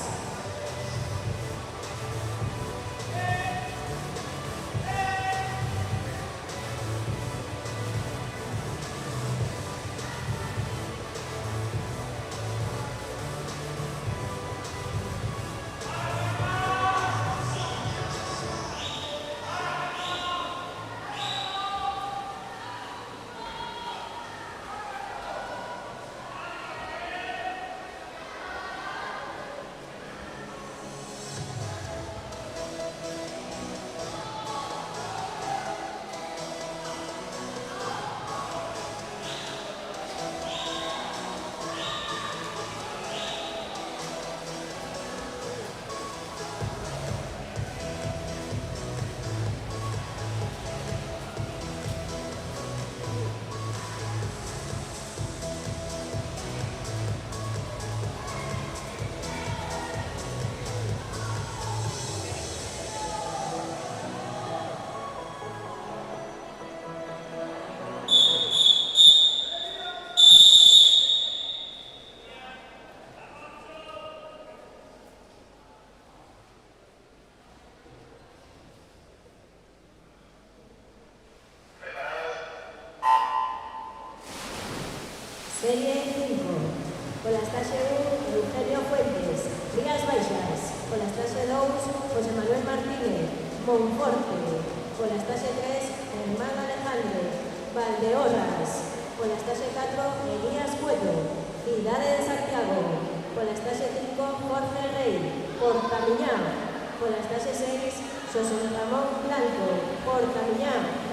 [SPEAKER 1] Serie 5, por la estancia 1, Eugenio Fuentes, Rías Baixas. Por la estancia 2, José Manuel Martínez, Monforte. Por la estacia 3, Hermano Alejandro, Valdeorras. Por la estacia 4, Elías Cueto, Cidade de Santiago. Por la estacia 5, Jorge Rey, Portamiñá. Por la estacia 6, José Ramón Blanco, Portamiñá.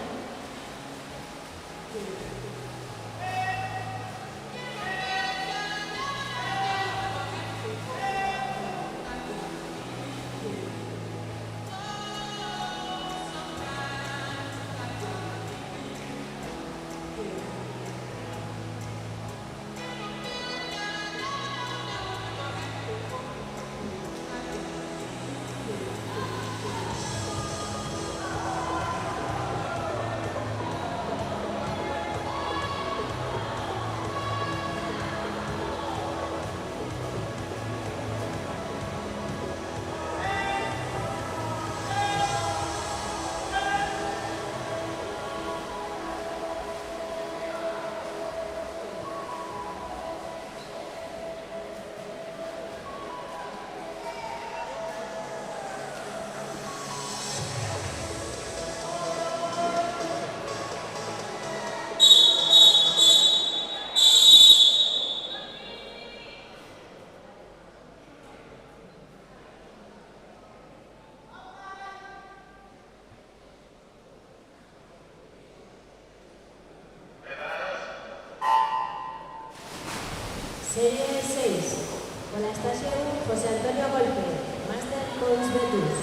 [SPEAKER 1] José Antonio Golpe, Máster Cons Betus.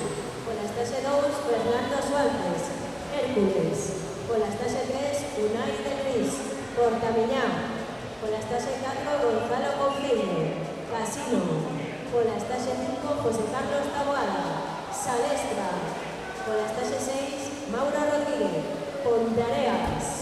[SPEAKER 1] Por la estase 2, Fernando Suárez, Hércules. Por la estase 3, Unai de Luis, Portamiñá. Por la estase 4, Gonzalo Confine, Casino. Por la estase 5, José Carlos Taboada, Salestra. Por la estase 6, Mauro Rodríguez, Pontareas.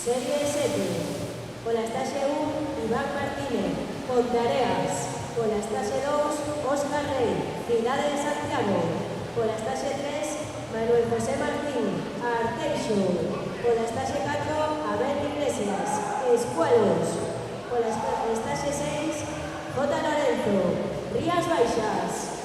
[SPEAKER 1] Serie 7. Por la estase 1, Iván Martínez, Pontareas. Por la estase 2, Óscar Rey, Ciudad de Santiago. Por la estase 3, Manuel José Martín, Arteixo. Por la estase 4, Abel Iglesias, Escuelos. Por la estase 6, J. Lorenzo, Rías Baixas.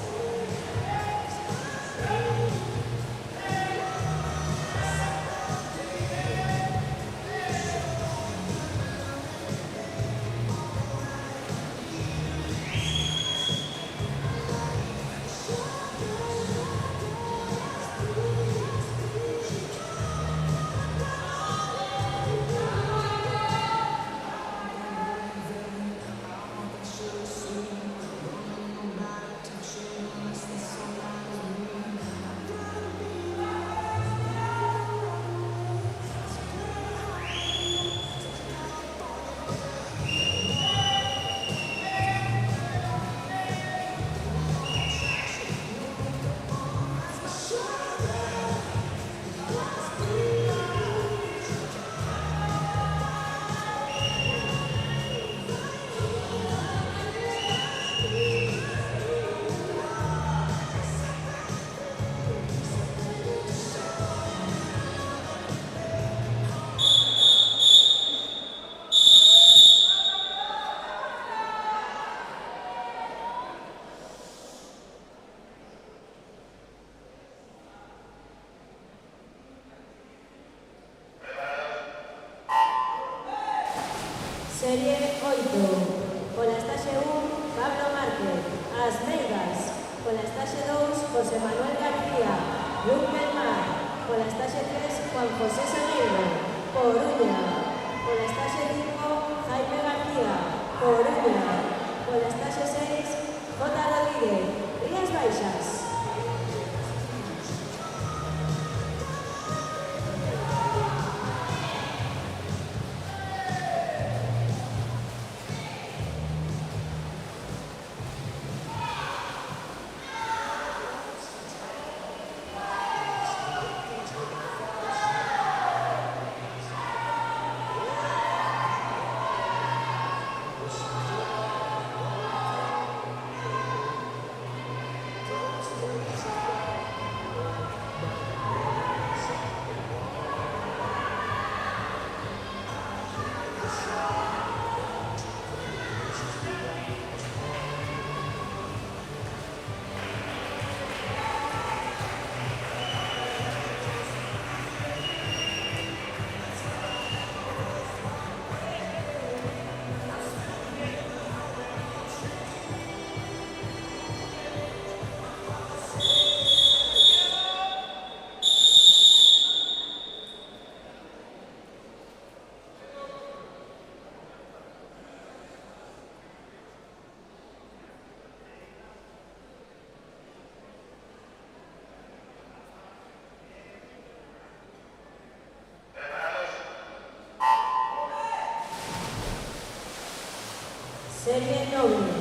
[SPEAKER 1] Serie 8. Por la estase 1, Pablo Márquez, As Vegas. Por la estase 2, José Manuel García, Luc Belmar. Por la estase 3, Juan José Saneiro, Coruña. Por la estase 5, Jaime García, Coruña. Por la estase 6, J. Rodríguez, Rías Baixas. Serie Noble,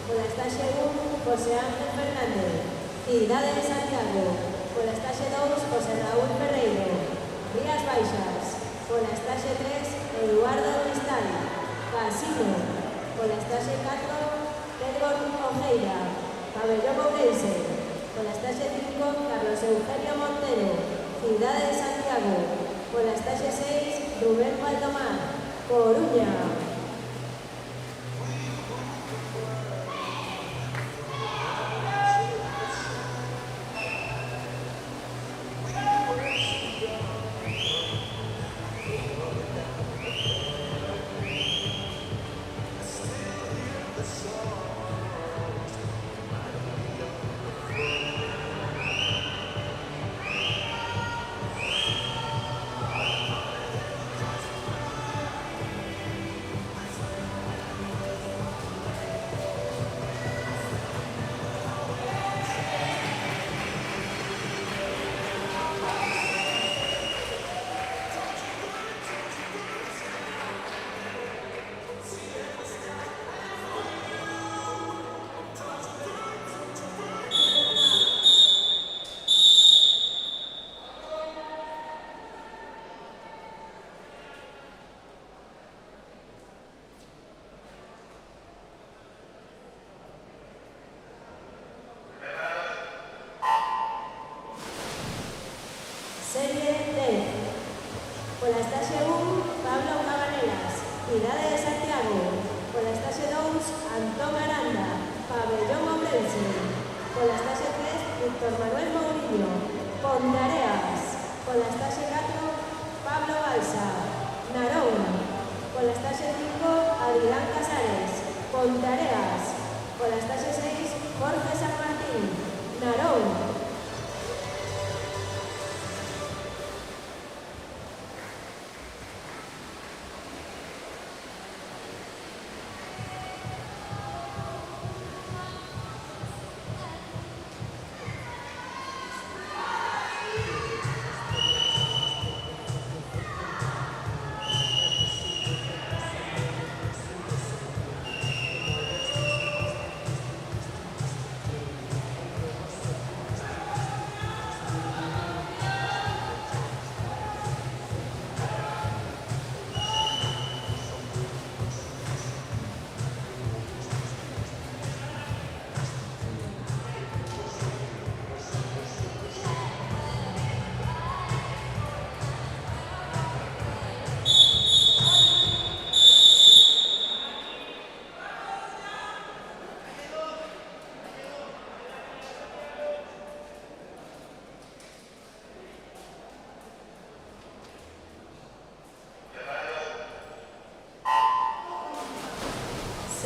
[SPEAKER 1] con la estancia 1, José Ángel Fernández. Ciudad de Santiago, con la estancia 2, José Raúl Ferreiro. Rías Baixas, con la estancia 3, Eduardo Estal. Casino, con la estancia 4, Pedro Ojeira. Pabellón Ourense, con la estancia 5, Carlos Eugenio Montero. Ciudad de Santiago, con la estancia 6, Rubén Valdomar. Coruña. Serie D, con la estancia 1, Pablo Cabanelas. Ciudad de Santiago, con la estancia 2, Antón Aranda. Pabellón Ourense, con la estacia 3, Víctor Manuel Mourinho. Pontareas, con la estancia 4, Pablo Balsa. Narón, con la estancia 5, Adrián Casares. Pontareas, con la estancia 6, Jorge San Martín. Narón.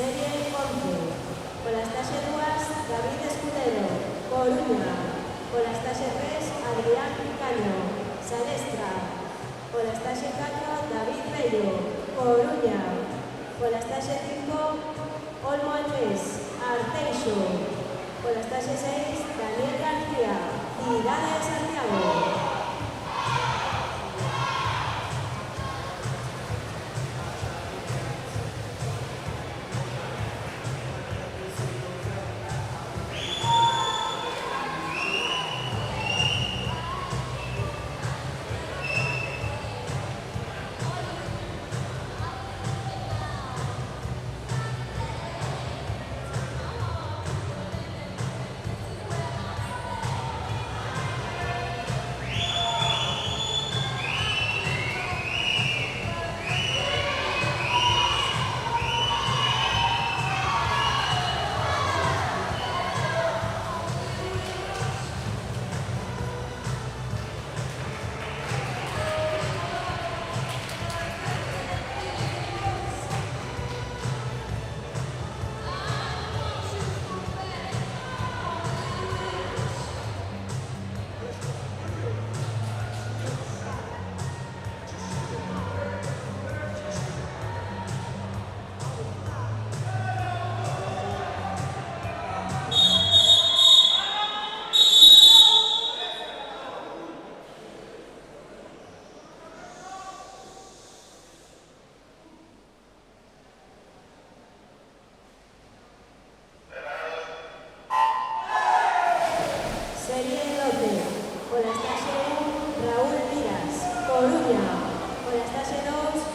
[SPEAKER 1] Serie 11, con la estancia 2, David Escudero. Coruña, con la estancia 3, Adrián Picaño. Salestra, con la estancia 4, David Bello. Coruña, con la estancia 5, Olmo Alves. Arteixo, con la estancia 6, Daniel García. Ciudad de Santiago.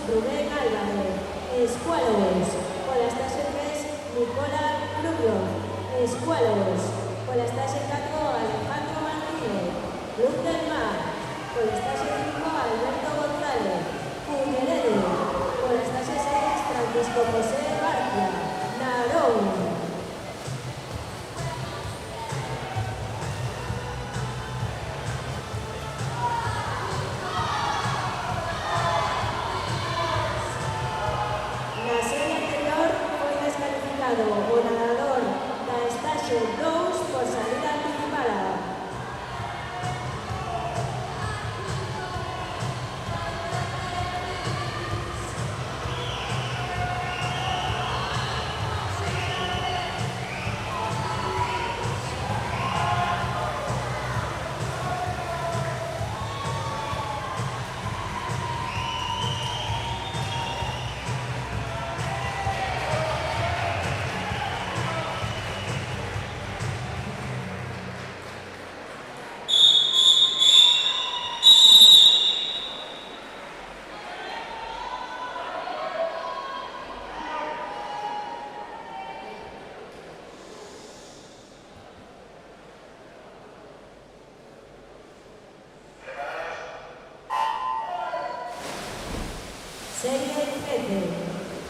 [SPEAKER 1] Rubén Álvarez, Escualos. Por la estación 3, Nicola Rubio, Escualos. Por la estación 4, Alejandro Martínez, Luz del Mar. Por la estación 5, Alberto González, Cullerede. Por la estación 6, Francisco José García, Narón. Na serie anterior foi descalificado o nadador da estaxe 2 por salida anticipada. Serie 13,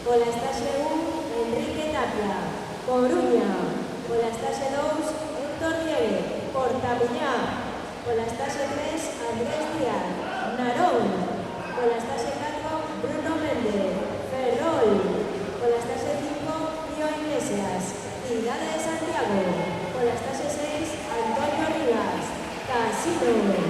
[SPEAKER 1] por la estaxe 1, Enrique Tapia, Coruña. Por la estaxe 2, Héctor Diegue, Portamuñá. Por la estaxe 3, Andrés Díaz, Narón. Por la estaxe 4, Bruno Méndez, Ferrol. Por la estaxe 5, Pío Iglesias, Cidade de Santiago. Por la estaxe 6, Antonio Rivas, Casino.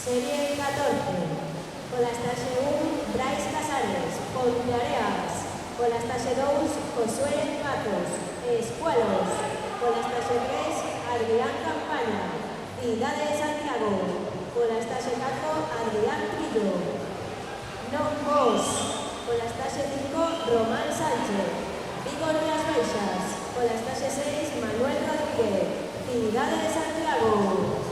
[SPEAKER 1] Serie 14, por la estaxe 1, Brais Casares, Ponteareas. Por la estaxe 2, Josué Matos, Escualos. Por la estaxe 3, Adrián Campaña, Cidade de Santiago. Por la estaxe 4, Adrián Trillo, Non Vos. Por la estaxe 5, Román Sánchez, Vigo Rías Baixas. Por la estaxe 6, Manuel Rodríguez, Cidade de Santiago.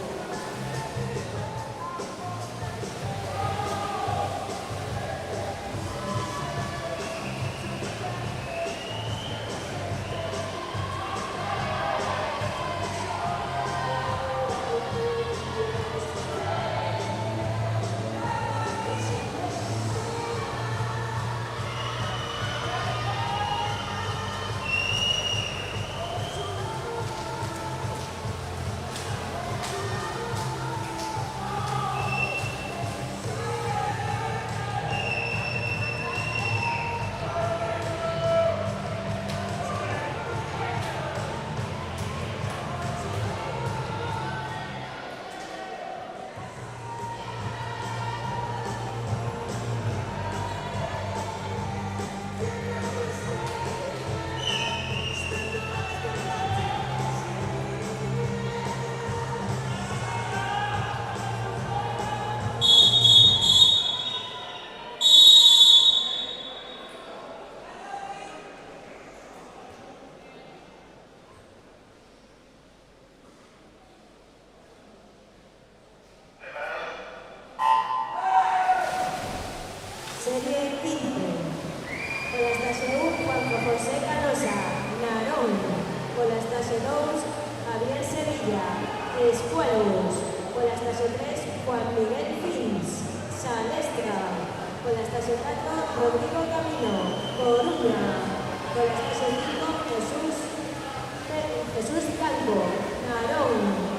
[SPEAKER 1] Serie 15, por la estación 1, Juan José Canosa, Narón. Por la estación 2, Javier Sevilla, Escuelos. Por la estación 3, Juan Miguel Fins, Salestra. Con la estación 4, Rodrigo Camino, Coruña. Con la estación 5, Jesús Calvo, Narón.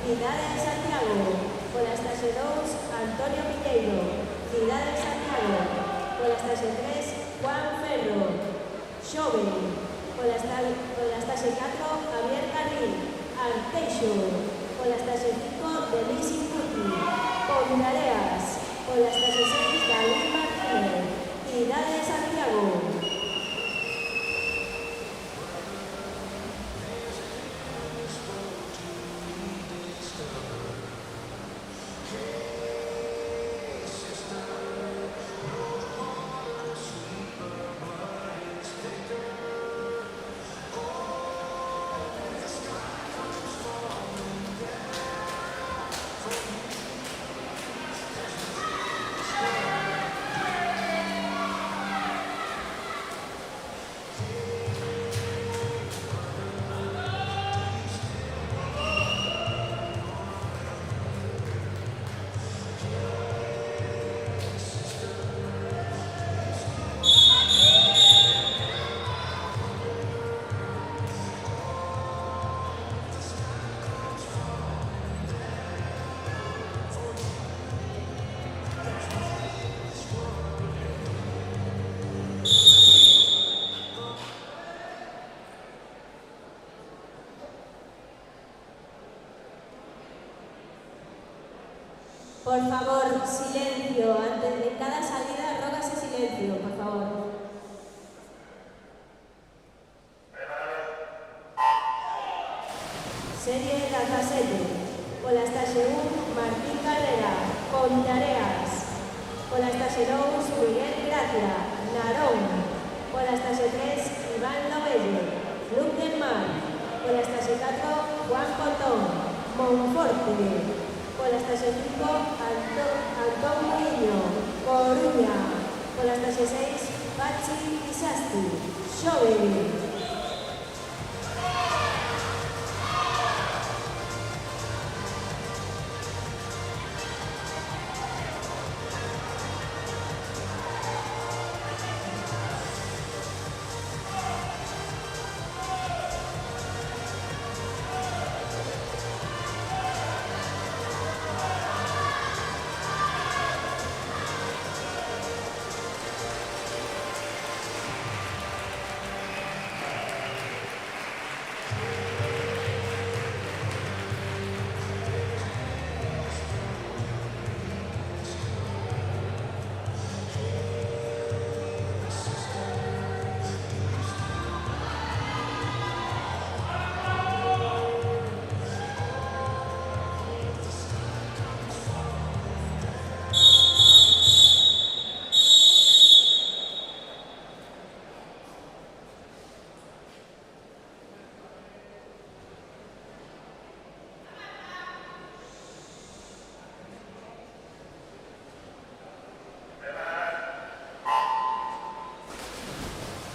[SPEAKER 1] Cidade de Santiago, pola estaxe 2, Antonio Piñeiro. Cidade de Santiago, pola estaxe 3, Juan Ferro. Xove, pola estaxe 4, Javier Carril. Arteixo, pola estaxe 5, Denis Incuti. Pontareas, pola estaxe 6, David Martínez. Cidade de Santiago. Por favor, silencio. Antes de cada salida, rógase silencio, por favor. Serie 17. Con la estación 1, Martín Carrera, Pontareas. Con la estación 2, Miguel Gracia, Narón. Con la estación 3, Iván Lovelle, Luc del Mar. Con la estación 4, Juan Potón, Monforte. Con la estación 5, Antón Murillo, Coruña. Con la estación 6, Pachi Isasti, Xove.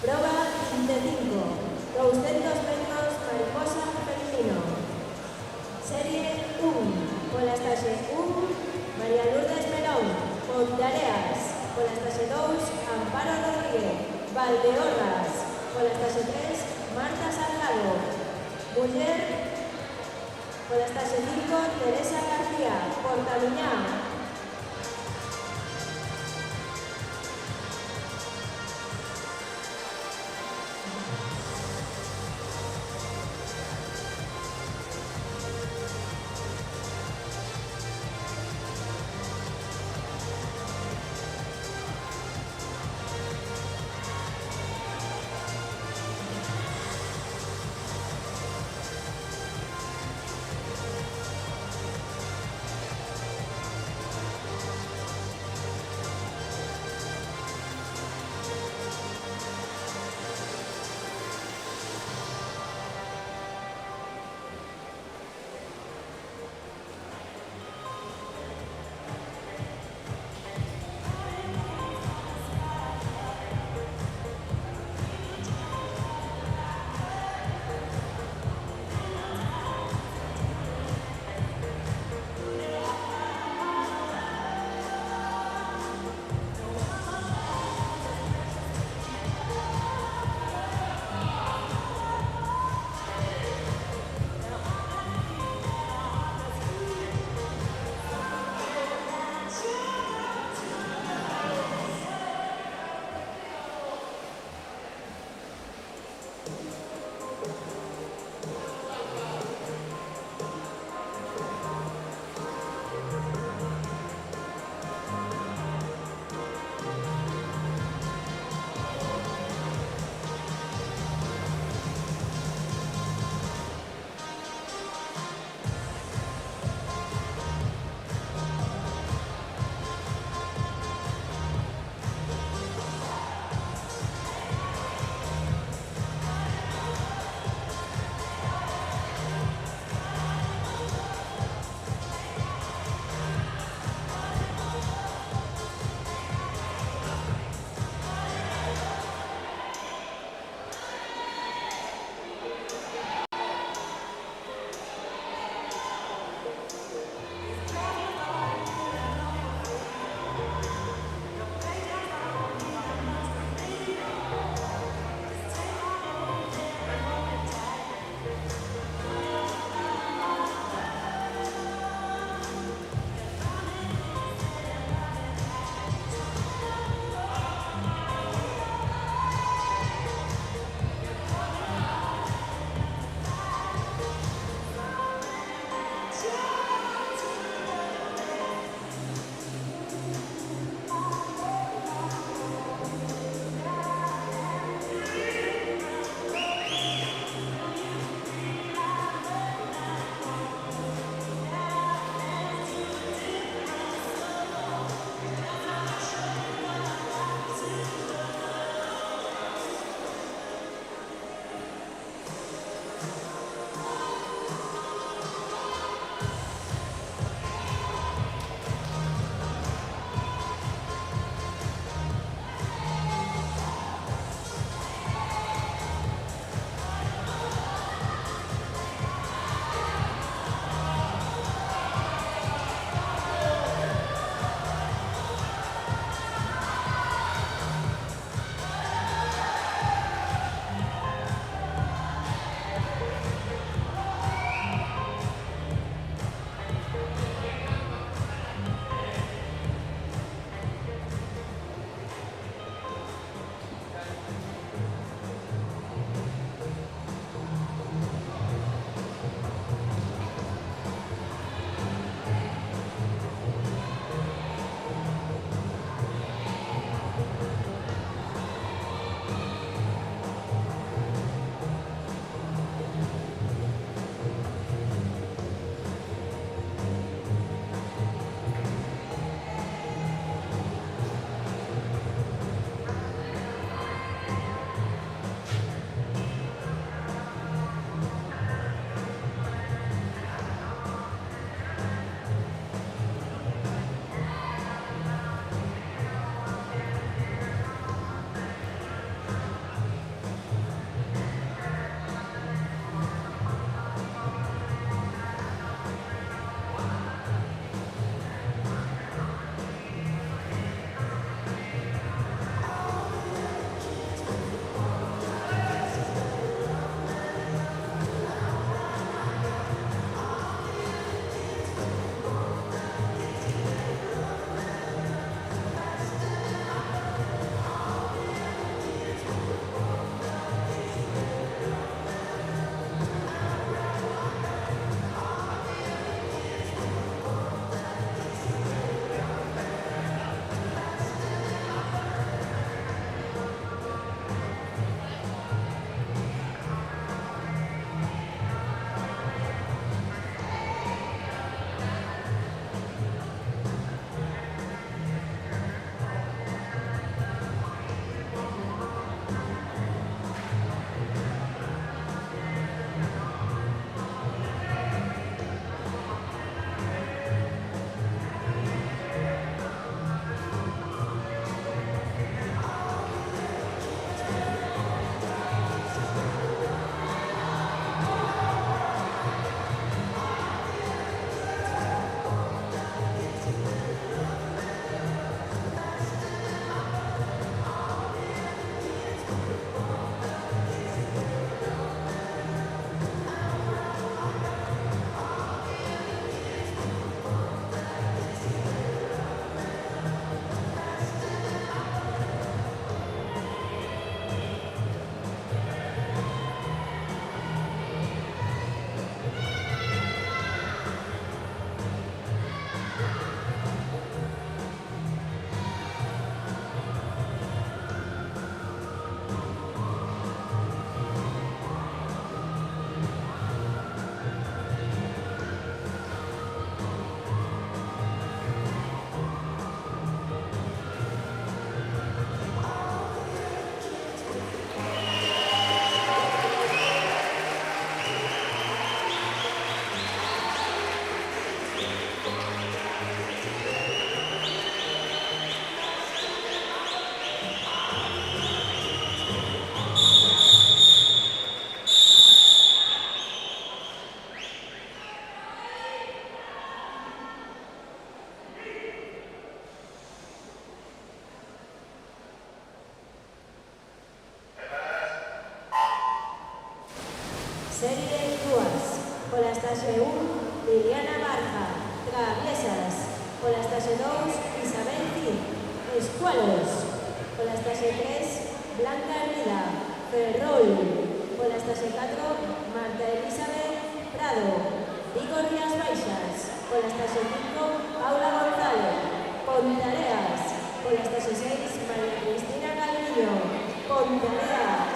[SPEAKER 1] Prueba 25, 200 metros mariposa femenino. Serie 1, con la estación 1, María Lourdes Melón, Pontareas. Con la estación 2, Amparo Rodríguez, Valdeorras. Con la estación 3, Marta Salgado, Muller. Con la estación 5, Teresa García, Portaluñá. por la estación 1, Liliana Barja, Traviesas, por la estación 2, Isabel Cid, Escualos, por la estación 3, Blanca Hermida, Ferrol, por la estación 4, Marta Elizabeth Prado, Vigo Rías Baixas, por la estación 5, Paula González, Pontareas, por la estación 6, María Cristina Calvillo, Pontareas.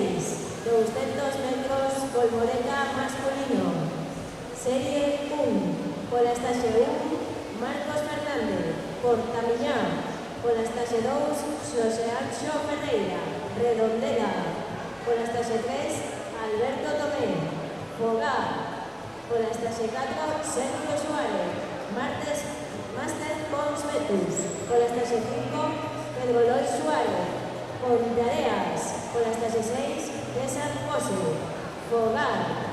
[SPEAKER 1] 6, 200 metros polvoreca masculino. Serie 1, por la estación 1, Marcos Fernández, por Tamiñá, por la estación 2, José Ancho Ferreira, Redondela, por la estación 3, Alberto Tomé, Fogar, por la estación 4, Sergio Suárez, Master Pons Betus, por la estación 5, Pedro Lois Suárez, Pontareas, por la estación 6, César José, Fogar.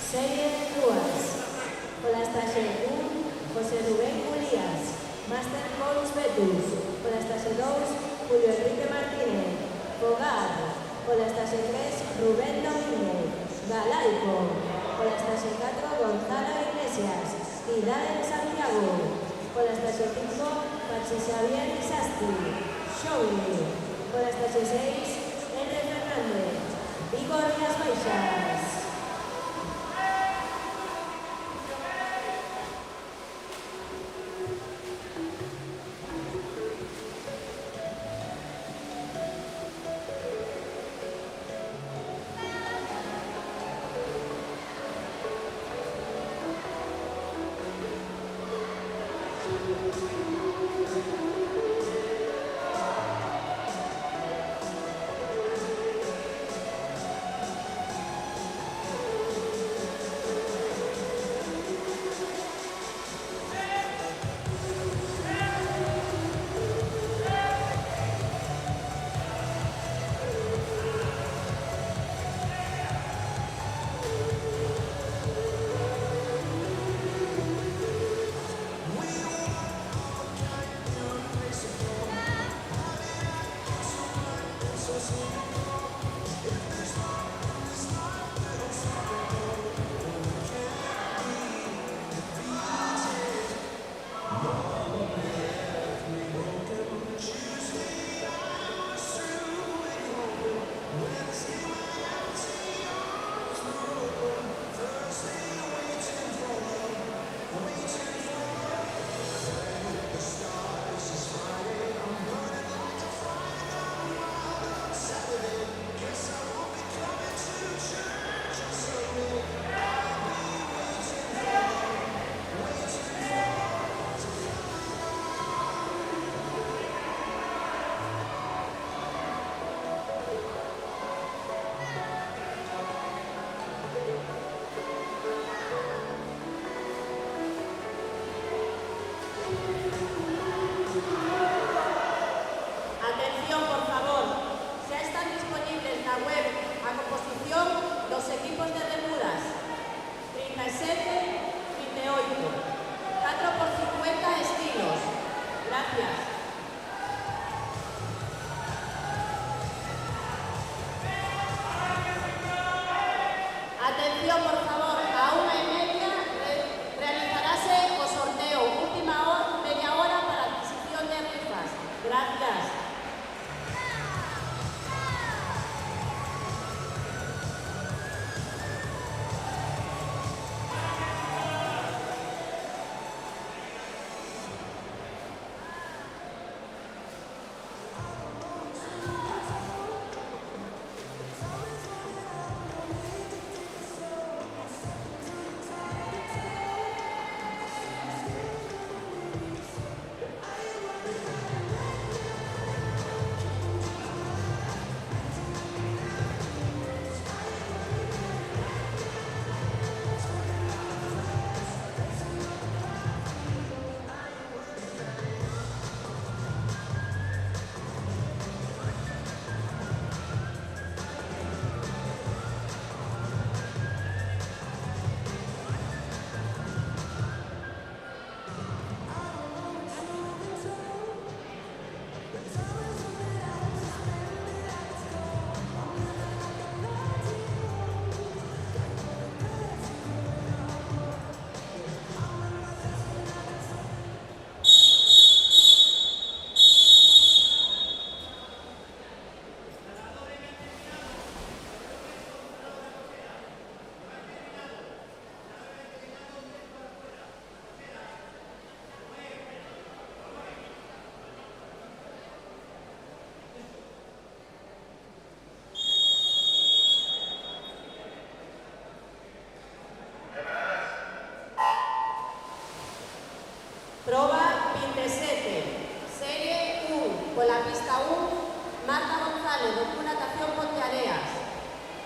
[SPEAKER 1] Serie 2. Con la estación 1, José Rubén Ulías, Master Coach Betus. Con la estación 2, Julio Enrique Martínez, Fogar. Con la estación 3, Rubén Domínguez, Galaico. Con la estación 4, Gonzalo Iglesias, Hidalgo Santiago. Con la estación 5, Pachi Xavier Isasti, Showy. Con la estación 6, Henry Fernández, Vigo Rías Baixas.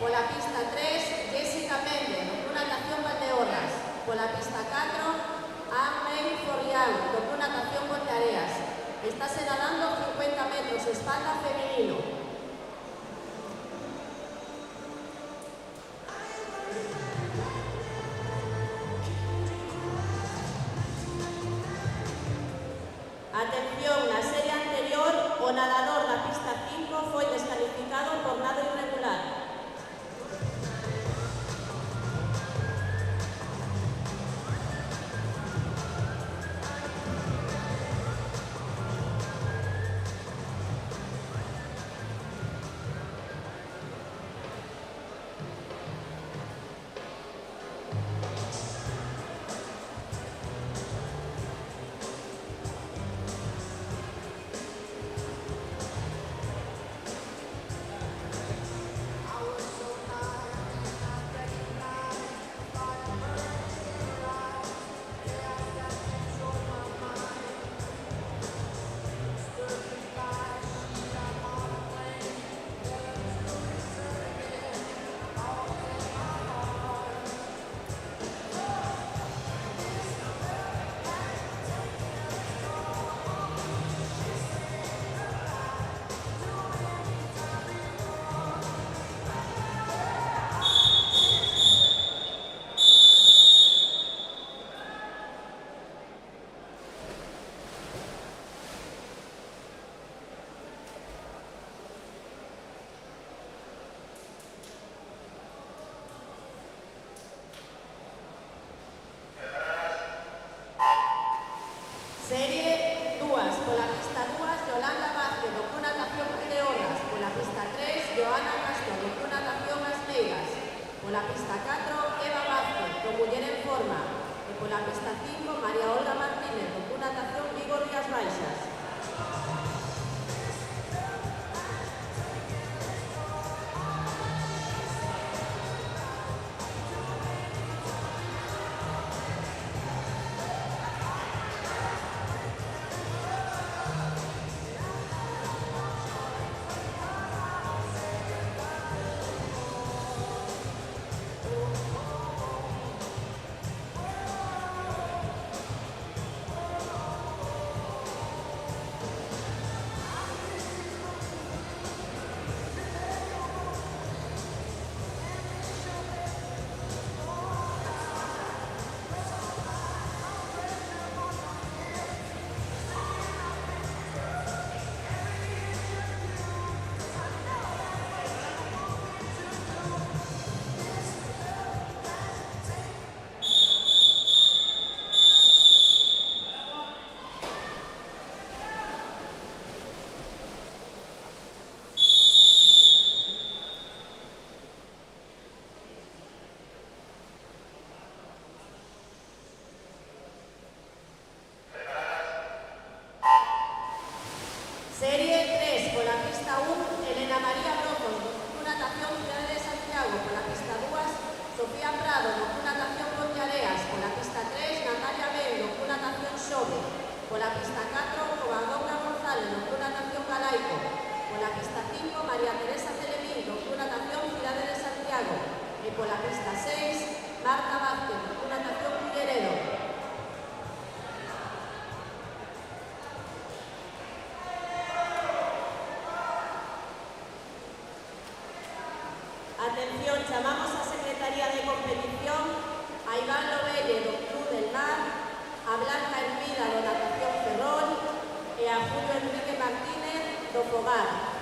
[SPEAKER 1] Por la pista 3, Jessica Méndez, doctor natación Valdeorras. Por la pista 4, Anne Forrián, doctor natación Monteareas. Está nadando 50 metros, espalda femenino. Atención, la serie anterior, o nadador da pista 5 foi descalificado por nado irregular. Serie 2, por la pista 2, Yolanda Vázquez, doctor natación Valdeorras. Por la pista 3, Joana Castro, doctor natación As Meigas. Por la pista 4, Eva Vázquez, con muller en forma. Y por la pista 5, María Olga Martínez, doctor natación Vigo Rías Baixas. Serie 3, por la pista 1, Elena María Brojos, doctor natación Ciudad de Santiago. Por la pista 2, Sofía Prado, doctor natación Ponteareas. Por la pista 3, Natalia Bell, doctor natación Xove. Por la pista 4, Covadonga González, doctor natación Galaico. Por la pista 5, María Teresa Celemín, doctor natación Ciudad de Santiago. Y por la pista 6, Marta Vázquez, doctor natación Figueredo. Atención, llamamos a Secretaría de Competición a Iván Lobelle, do Club del Mar, a Blanca Hermida, do Natación Ferrol, e a Julio Enrique Martínez, do Fogar.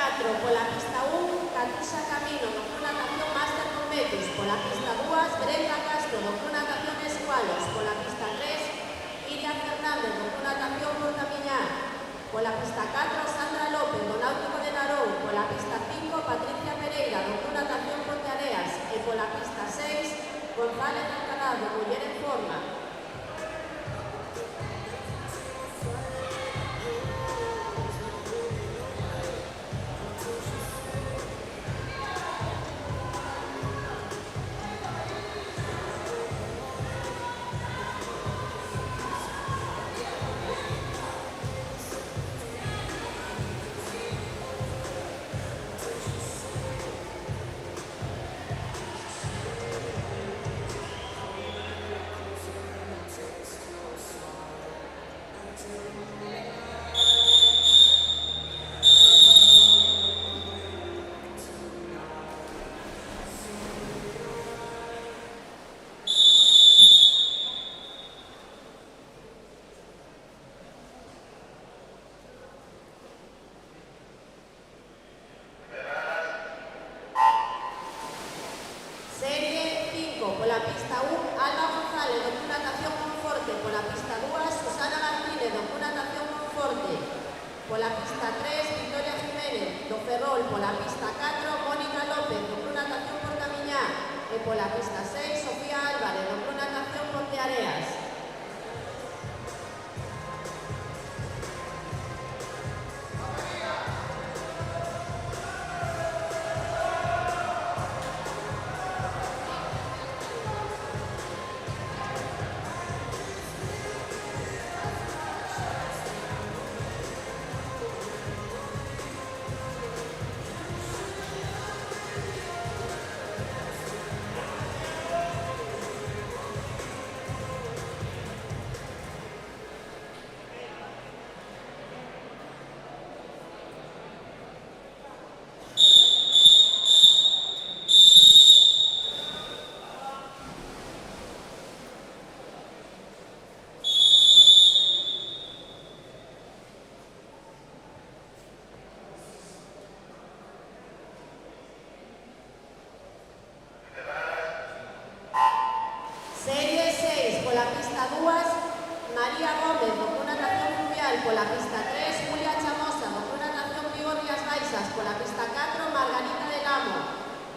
[SPEAKER 1] 4, pola pista 1, Catuxa Camino, do Club Natación Máster con Betis, pola pista 2, Brenca Castro, do Club Natación Escualos, pola pista 3, Iria Fernández, do Club Natación Portamiñá, pola pista 4, Sandra López, do Náutico de Narón, pola pista 5, Patricia Pereira, do Club Natación Ponteareas, e pola pista 6, González Alcalá, do Muller en Forma. Serie 5, pola pista 1, Alba González, do Club Natación Monforte, pola pista 2, Susana Martínez, do Club Natación Monforte, pola pista 3, Victoria Jiménez, do Ferrol, pola pista 4, Mónica López, do Club Natación Portamiñá, e pola pista 6, Sofía Álvarez, do Club Natación Ponteareas. Serie 6, pola pista 2, María Gómez, do Club Natación Fluvial, pola pista 3, Julia Chamosa, do Club Natación Vigo Rías Baixas, pola pista 4, Margarita del Amo,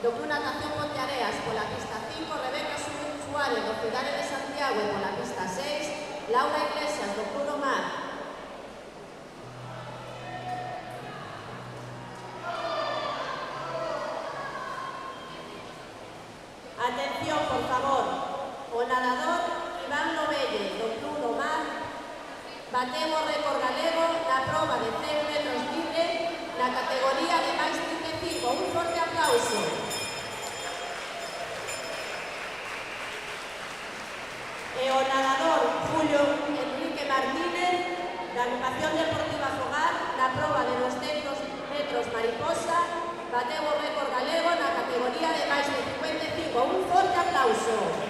[SPEAKER 1] do Club Natación Ponteareas, pola pista 5, Rebeca Suárez, do Cidade de Santiago, e pola pista 6, Laura Iglesias, do Club do Mar. Atención, por favor. O nadador Iván Novelle, do Club do Mar, bateu o récord galego na proba de 100 metros libre na categoría de máis 35. Un forte aplauso. E o nadador Julio Enrique Martínez, da Agrupación Deportiva Fogar, na proba de 200 metros mariposa, bateu o récord galego na categoría de máis de 55. Un forte aplauso.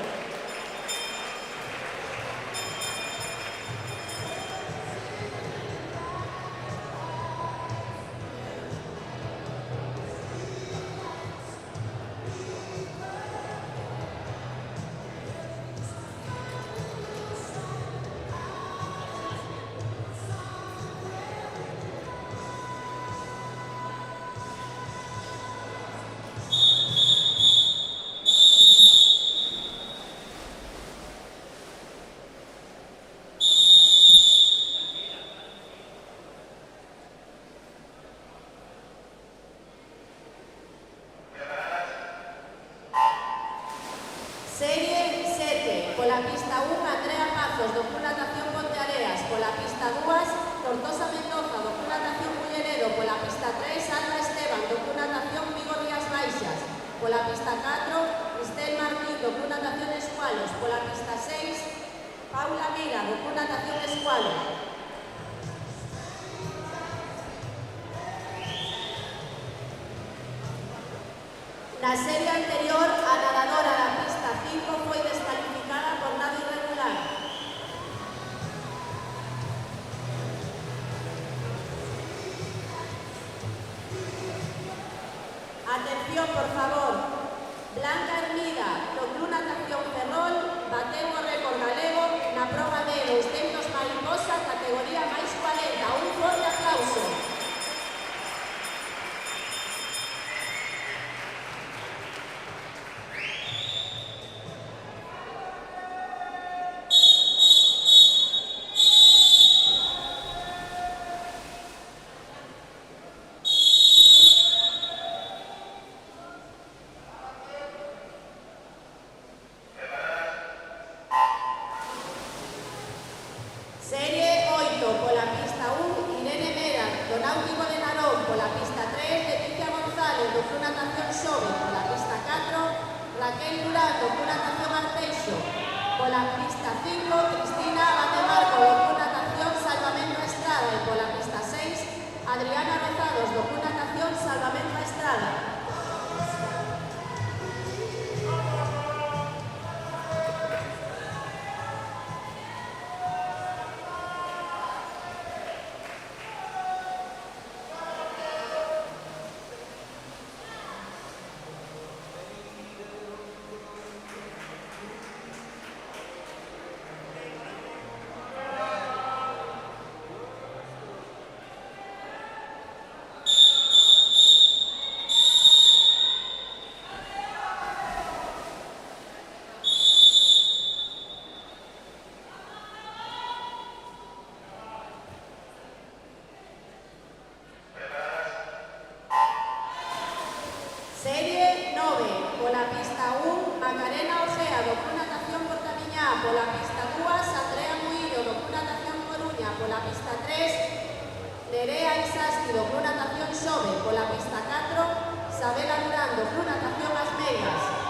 [SPEAKER 1] Serie 7, pola pista 1, Andrea Pazos, do Club Natación Ponteareas, pola pista 2, Tortosa Mendoza, do Club Natación Mulleredo, pola pista 3, Alba Esteban, do Club Natación Vigo Rías Baixas, pola pista 4, Cristel Martín, do Club Natación Escualos, pola pista 6, Paula Mira, do Club Natación Escualos. Na serie anterior, a nadadora da pista 5 foi descalificada por nado irregular. Atención, por favor. Blanca Hermida, do Club Natación Ferrol, bateu o récord galego na proba de 200 mariposa, categoría máis 40. Un forte aplauso. Serie 8, pola pista 1, Irene Mera, do Náutico de Narón, pola pista 3, Leticia González, do Club Natación Xove, pola pista 4, Raquel Durán, do Club Natación Arteixo, pola pista 5, Cristina Abatemarco, do Club Natación Salvamento Estrada, e pola pista 6, Adriana Rozados, do Club Natación Salvamento Estrada. Serie 9, pola pista 1, Macarena Ojea, do Club Natación Portamiñá, pola pista 2, Andrea Muillo, do Club Natación Coruña, pola pista 3, Nerea Isasti, do Club Natación Xove, pola pista 4, Sabela Durán, do Club Natación As Meias.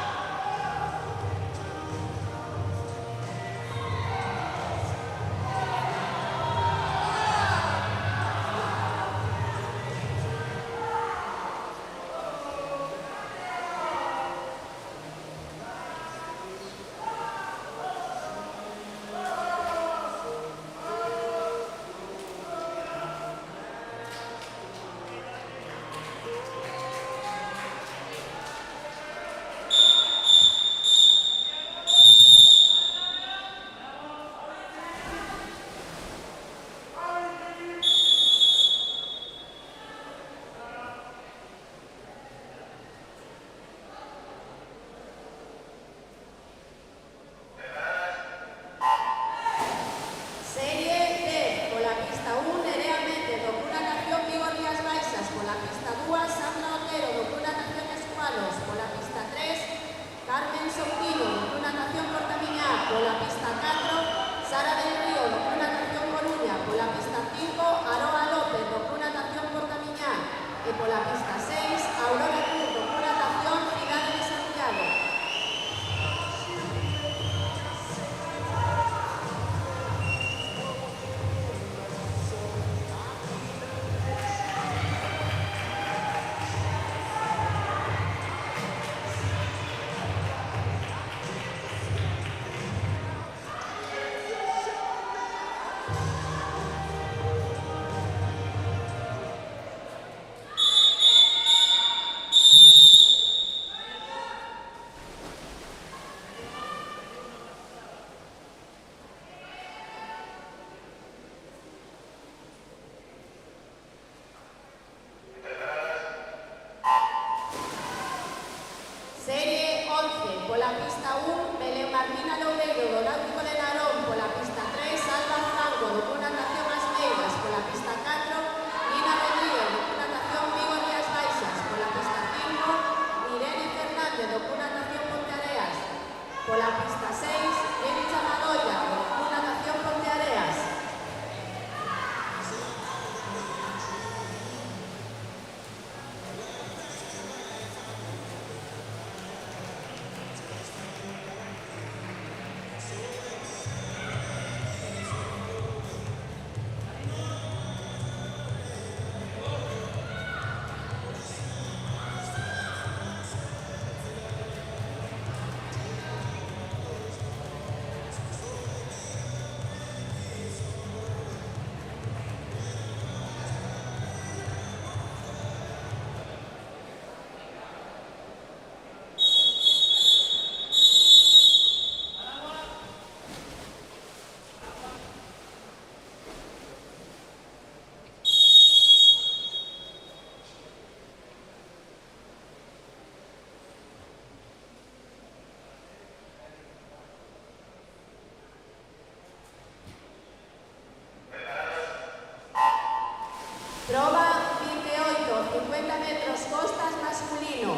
[SPEAKER 1] Prova 28, 50 metros costas masculino.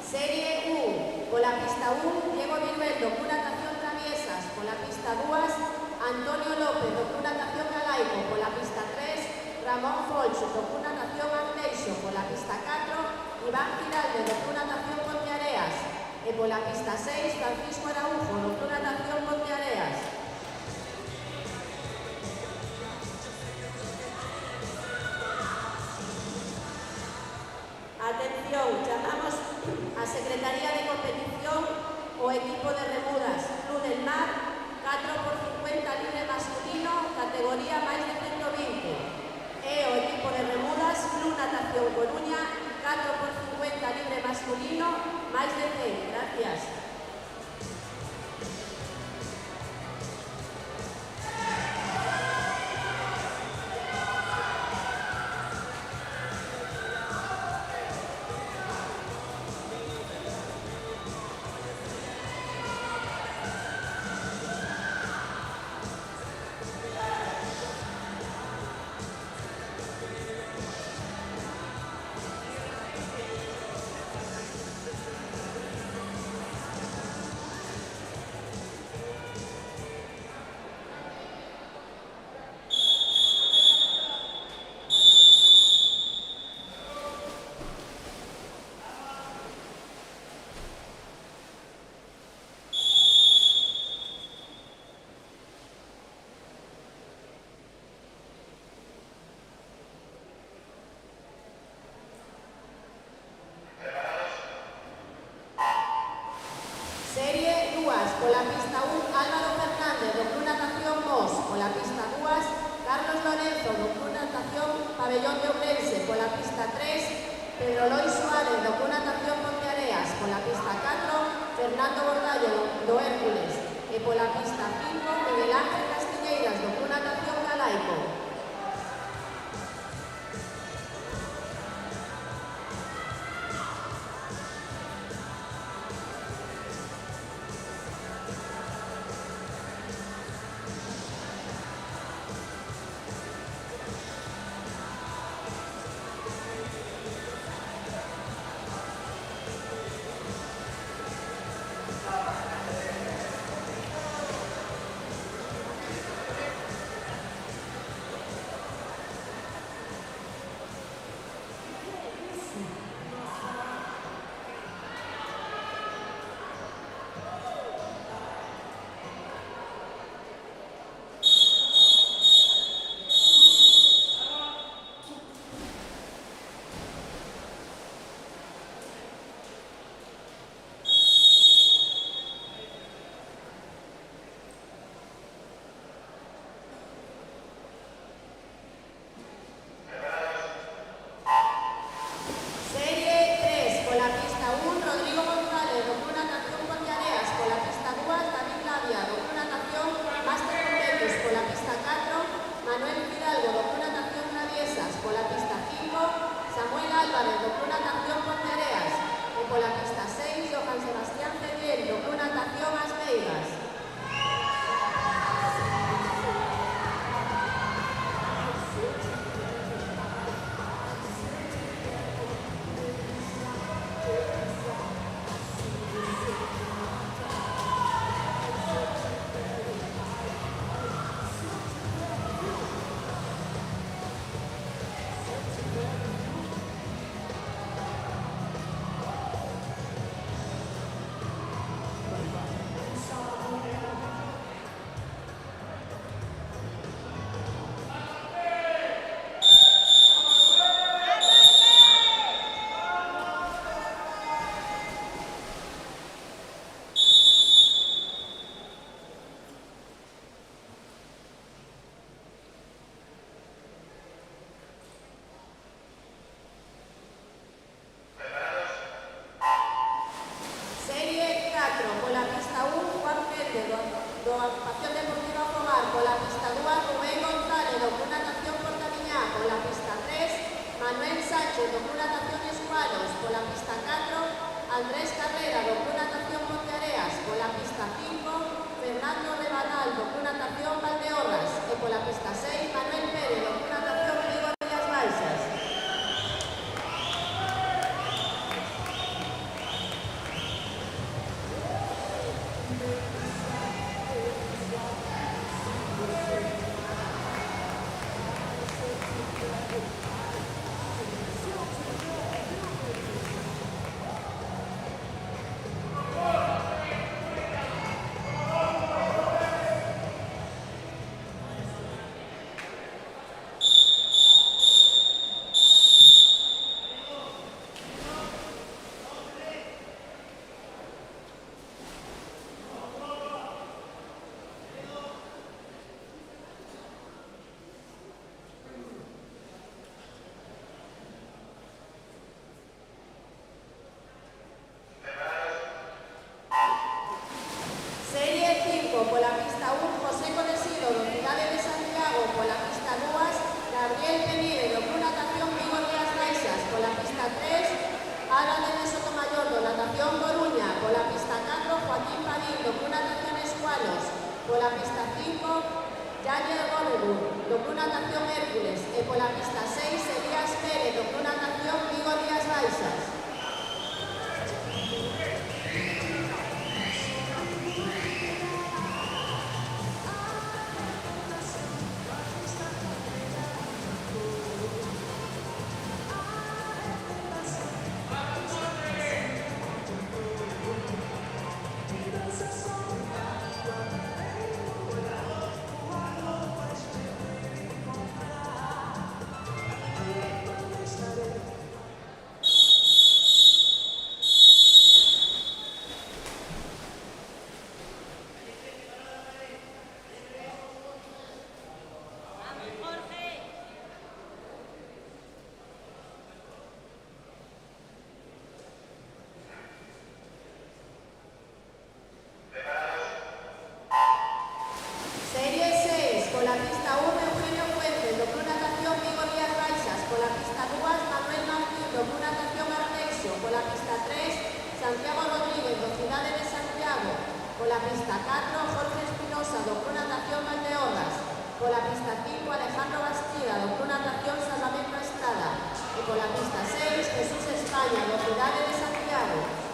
[SPEAKER 1] Serie 1, con la pista 1, Diego Virueldo, con natación traviesas, con la pista 2, Antonio López, con natación galaico, con la pista 3, Ramón Folcho, con natación Andeixo, con la pista 4, Iván Giralde, con natación Ponteareas, y con la pista 6, Francisco Araujo, con natación Ponteareas. Atención, llamamos a Secretaría de Competición o equipo de remudas Club del Mar, 4x50 libre masculino, categoría máis de 120. E o equipo de remudas Club Natación Coruña, 4x50 libre masculino, máis de 100. Gracias. Serie 2, con la pista 1, Álvaro Fernández, do Club Natación Mos, con la pista 2, Carlos Lorenzo, do Club Natación Pabellón de Ourense, con la pista 3, Pedro Lois Suárez, do Club Natación Ponteareas, con la pista 4, Fernando Bordallo, do Hércules, e con la pista 5, Miguel Ángel Castilleras, do Club Natación Galaico. Álvarez, do Club Natación Ponteareas, e pola pista 6, Johan Sebastián Cediel, do Club Natación As Veigas. Do Agrupación Deportiva Fogar, pola pista 2, Rubén González, do Club Natación Portamiñá, pola pista 3, Manuel Sánchez, do Club Natación Escualos, pola pista 4, Andrés Carrera, do Club Natación Ponteareas, pola pista 5, Fernando Rebanal, do Club Natación Valdeorras, e pola pista 6, Manuel Pérez, do Club Natación Vigo Rías Baixas. Yañez Gómez, do Club Natación Hércules, e pola pista 6, Elías Pérez, do Club Natación Vigo Rías Baixas. Serie 6, por la pista 1, Eugenio Fuentes, do Club Natación Vigo Rías Baixas, por la pista 2, Manuel Martín, do Club Natación Arteixo, por la pista 3, Santiago Rodríguez, do Cidade de Santiago, por la pista 4, Jorge Espinosa, do Club Natación Valdeorras, por la pista 5, Alejandro Bastida, do Club Natación Salvamento Estrada, y por la pista 6, Jesús España, do Cidade de Santiago.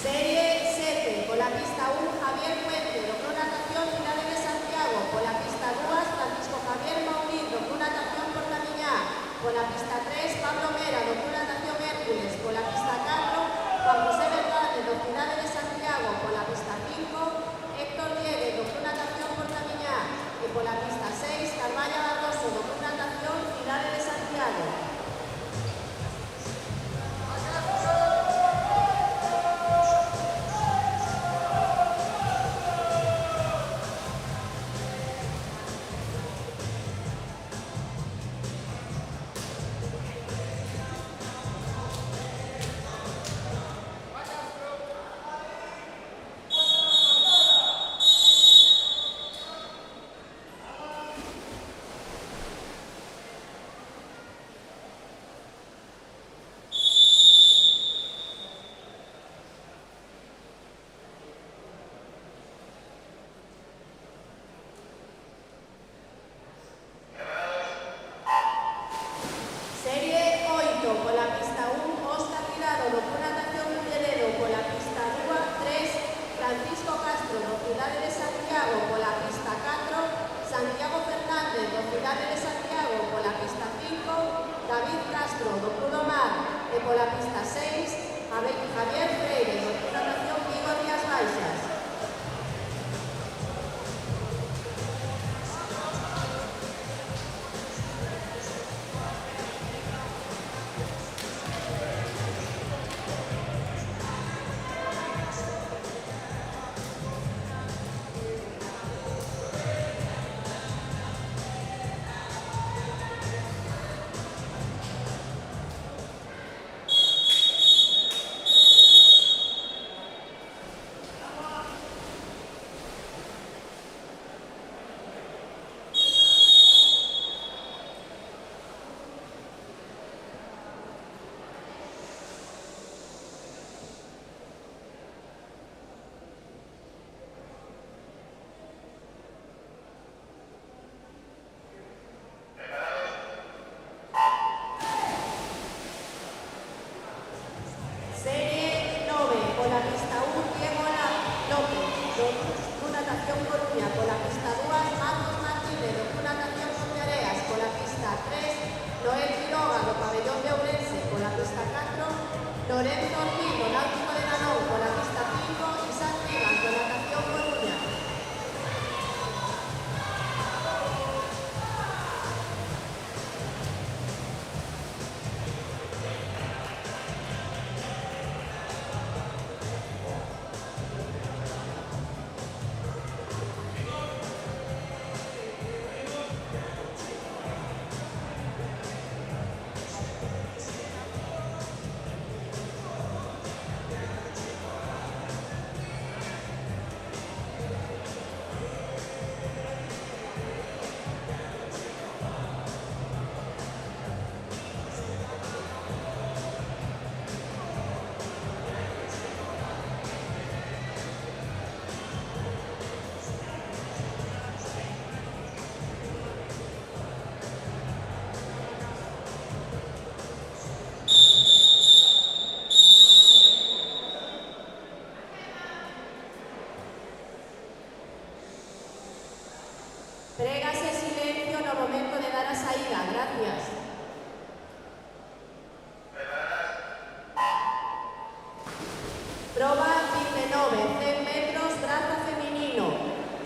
[SPEAKER 1] Serie 7, por la pista 1, Javier Fuente, do Club Natación Cidade de Santiago, por la pista 2, Francisco Javier Maurín, do Club Natación Portamiñá, por la pista 3, Pablo Mera, do Club Natación Hércules, por la pista 4, Juan José Verdade, do Cidade de Santiago, por la pista 5, Héctor Diegues, do Club Natación Portamiñá, e por la pista 6, Carvalla Barroso, do Club Natación Cidade de Santiago. Serie 8, por la pista 1, Óscar Tirado, do Club Natación Mulleredo, por la pista 2, 3, Francisco Castro, do Cidade de Santiago, por la pista 4, Santiago Fernández, do Cidade de Santiago, por la pista 5, David Castro, do Club do Mar, e por la pista 6, Javier Freire, do Club Natación Vigo Rías Baixas. Gracias. Prova 19, 100 metros, brazo femenino.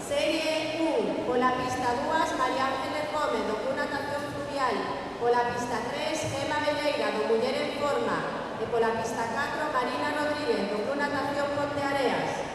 [SPEAKER 1] Serie 1, pola pista 2, María Ángeles Gómez, do Club Natación Fluvial. Pola pista 3, Gema Velleira, do Muller en Forma. E pola pista 4, Marina Rodríguez, do Club Natación Ponteareas.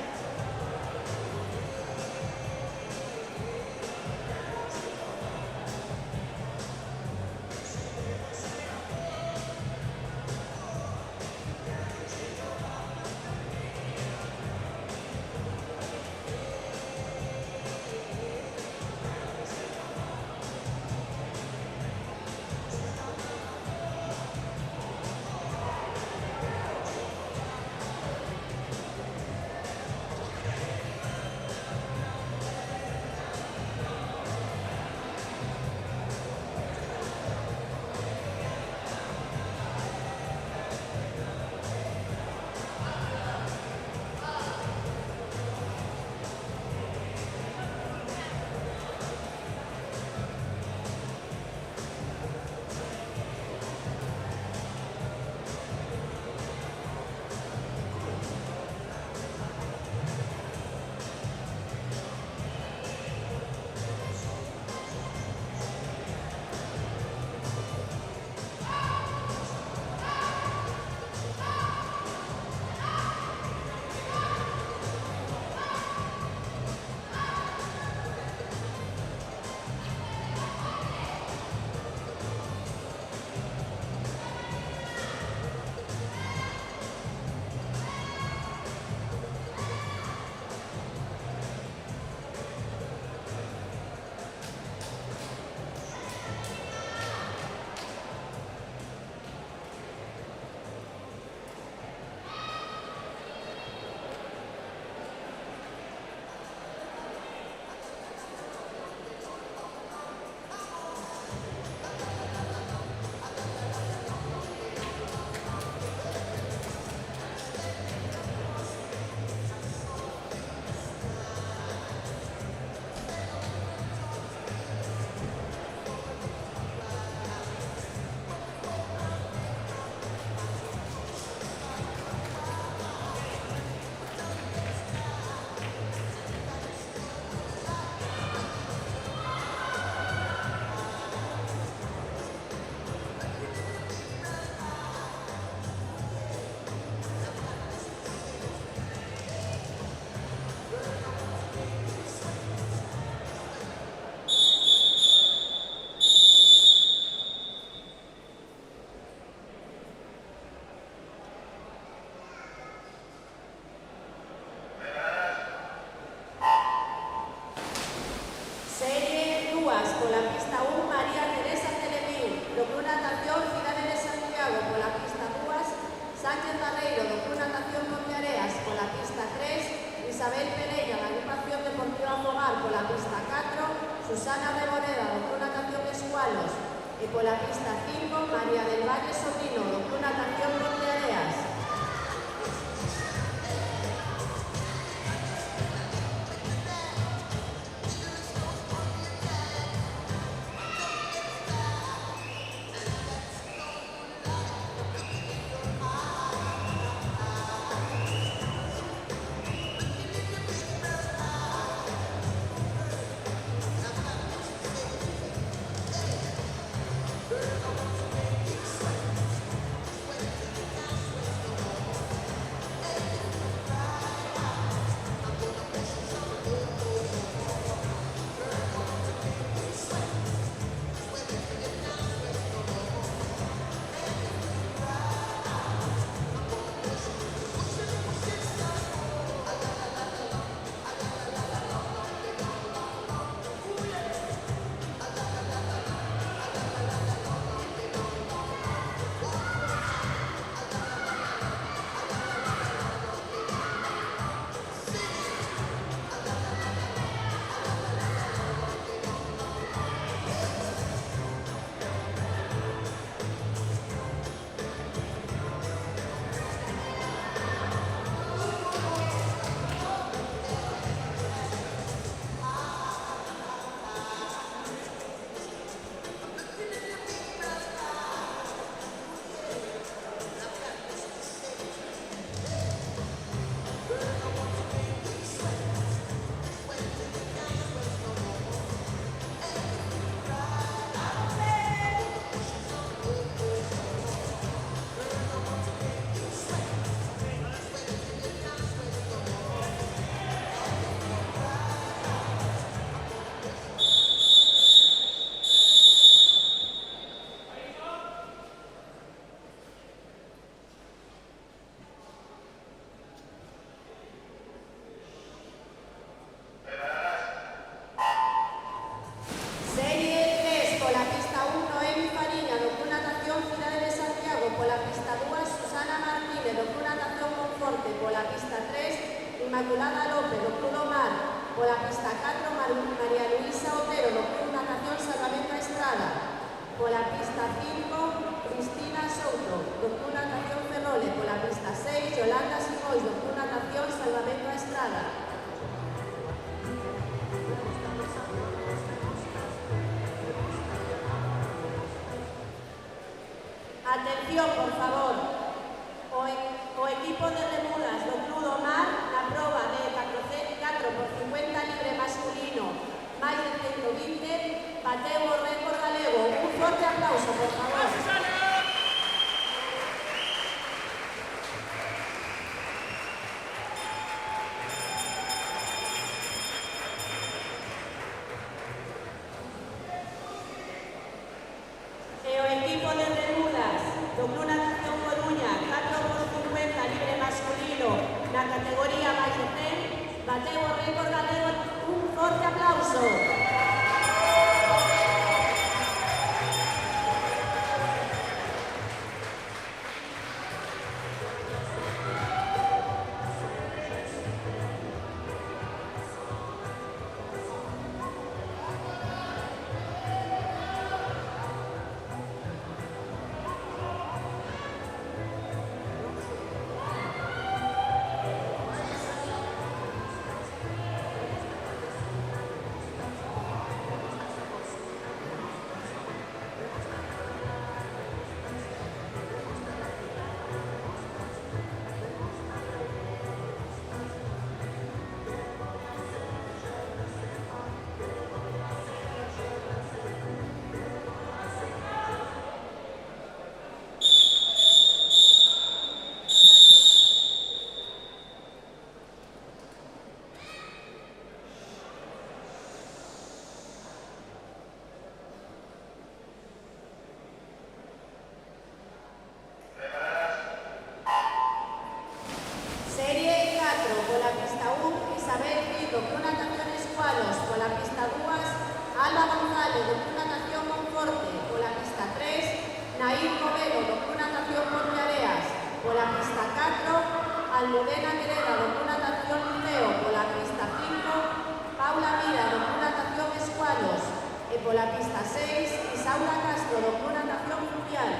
[SPEAKER 1] Isabel Pereira, da agrupación deportiva Fogar, pola pista 4, Susana Reboreda, do Club Natación Escualos, e pola pista 5, María del Valle Sobrino, do Club Natación Ponteareas. Inmaculada López, do Club do Mar, pola pista 4, María Luisa Otero, do Club Natación Salvamento a Estrada, pola pista 5, Cristina Souto, do Club Natación Ferrole, pola pista 6, Yolanda Simois, do Club Natación Salvamento a Estrada. Atención, por favor. O equipo de remudas do Club do Mar na proba de 4x50 libre masculino máis de 120 bateu o récord galego. Un forte aplauso, por favor. E o equipo de remudas do Club Natación Coruña 4x50 libre masculino na categoría máis de 100 bateu o récord galego. Un forte aplauso. Serie 4, pola pista 1, Isabel Gil, do Club Natación Escualos, pola pista 2, Alba González, do Club Natación Monforte, pola pista 3, Nair Covelo, do Club Natación Ponteareas, pola pista 4, Almudena Quereda, do Club Natación Liceo, pola pista 5, Paula Mira, do Club Natación Escualos, e pola pista 6, Isaura Castro, do Club Natación Fluvial.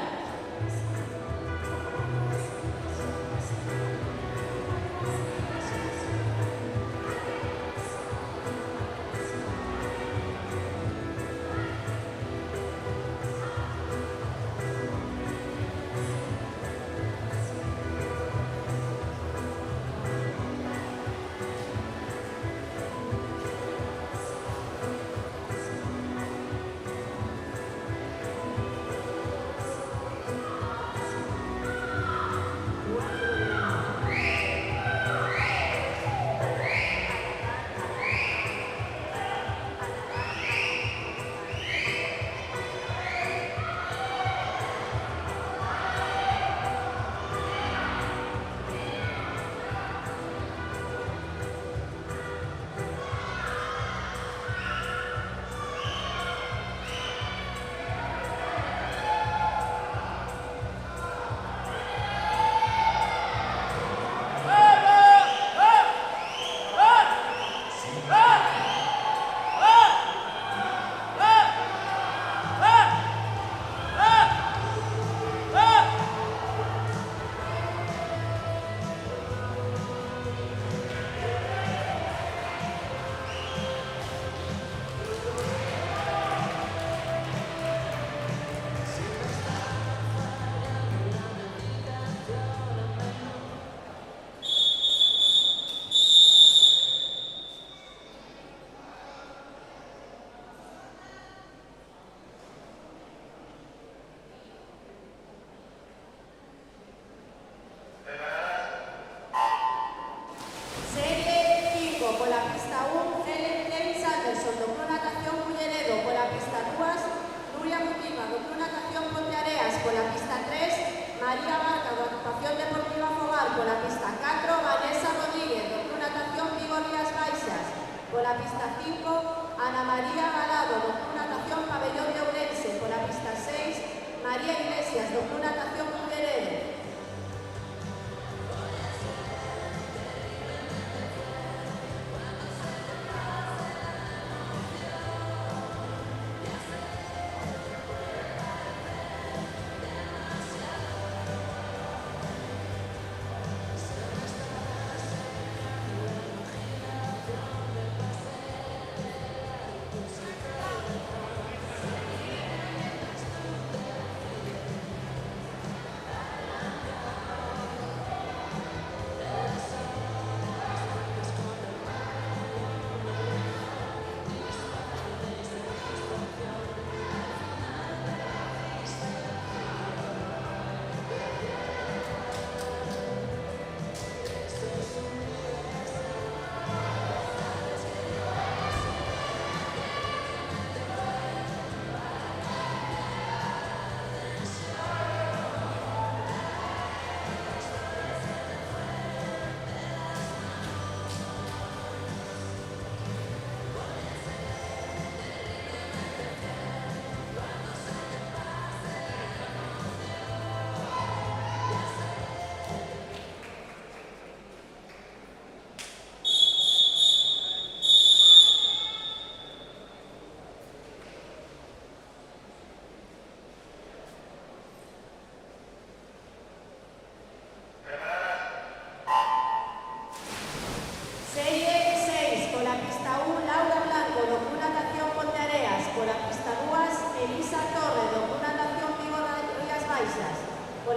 [SPEAKER 1] Pola pista 5, Ana María Galado, do Club Natación Pabellón de Ourense. Pola pista 6, María Iglesias, do Club Natación Culleredo.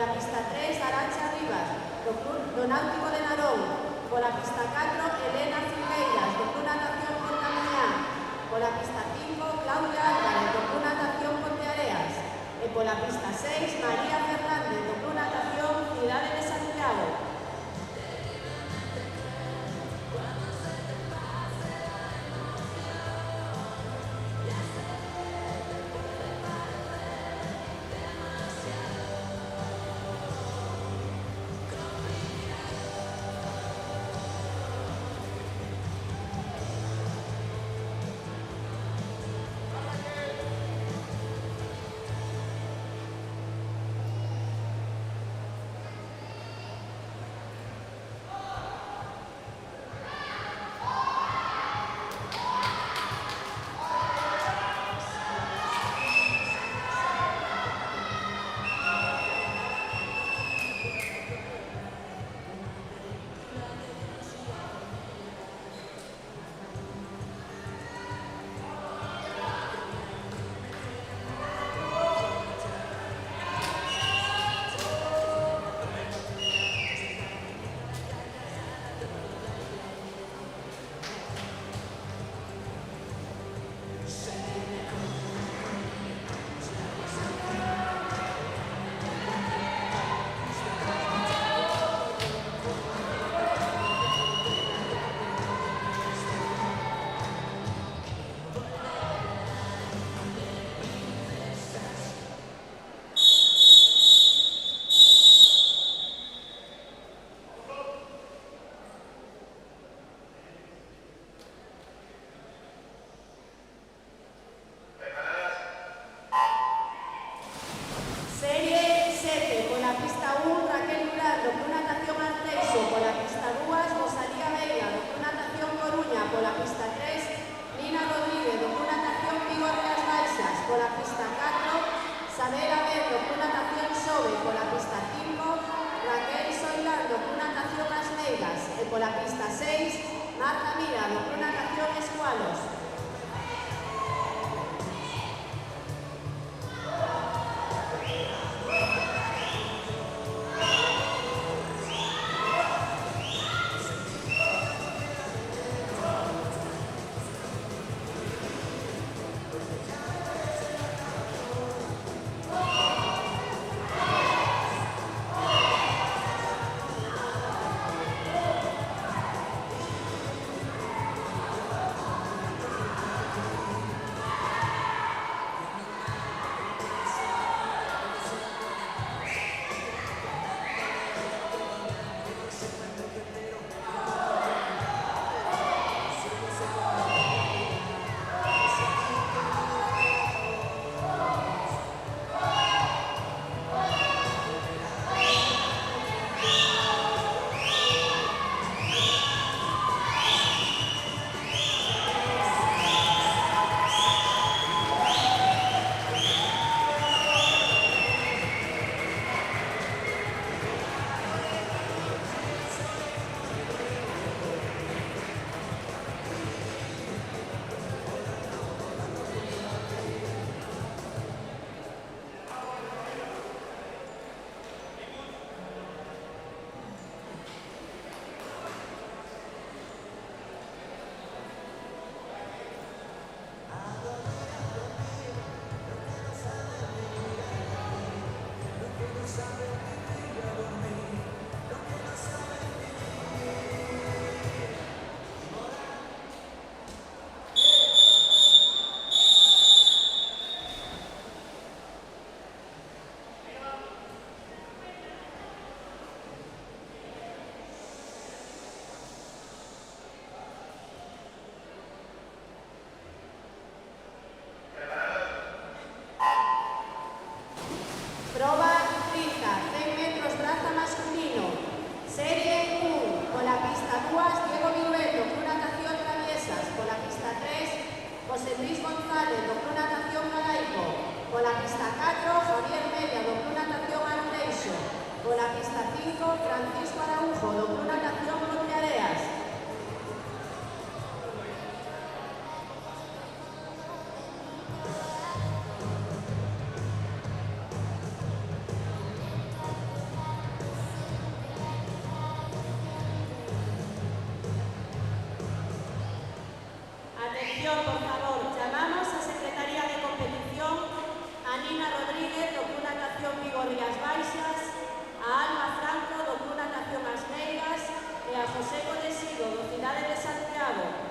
[SPEAKER 1] la pista 3, Arantxa Rivas, do Náutico de Narón. Pola pista 4, Elena Silveiras, do Club Natación Contamiñá. Pola pista 5, Claudia Álvarez, do Club Natación Ponteareas. E pola pista 6, María Fernández, do Club Natación Cidade de Santiago. Pola pista 6, Marta Mira, do Club Natación Escualos. Proba Riza, 100 metros braza masculino. Serie 1, con la pista 2, Diego Viruelo, Club Natación Traviesas. Con la pista 3, José Luis González, do Club Natación Galaico. Con la pista 4, Javier Media, do Club Natación Arteixo. Con la pista 5, Francisco Araujo, do Club Natación Ponteareas. Atención, por favor, llamamos a Secretaría de Competición a Nina Rodríguez, do Club Natación Vigo Rías Baixas, a Alma Franco, do Club Natación As Meigas, e a José Codesido, do Cidade de Santiago.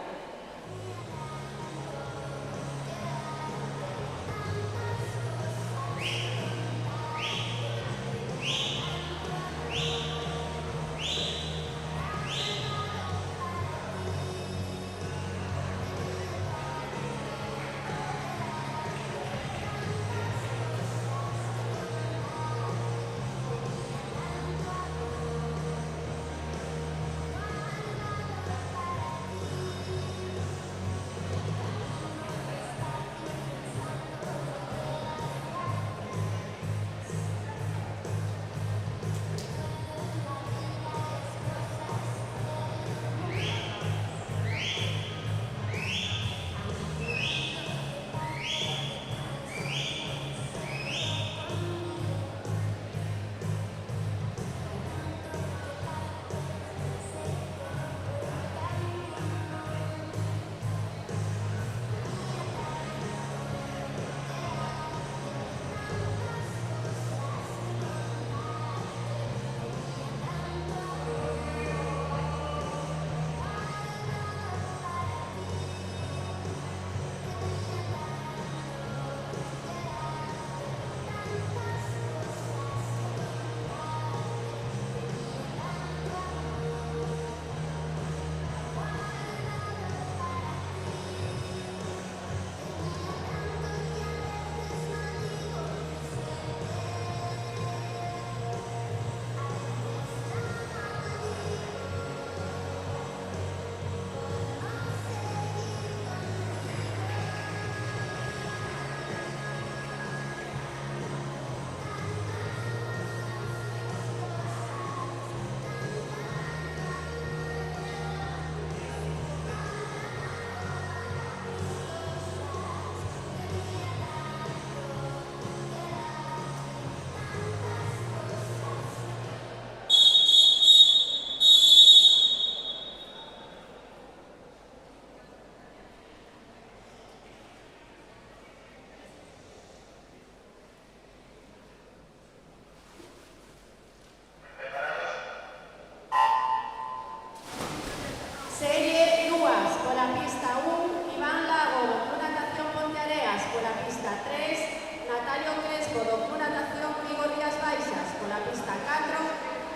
[SPEAKER 1] Serie 2, pola pista 1, Iván Lago, do Club Natación Ponteareas, pola pista 3, Natalio Crespo, do Club Natación Vigo Rías Baixas, pola pista 4,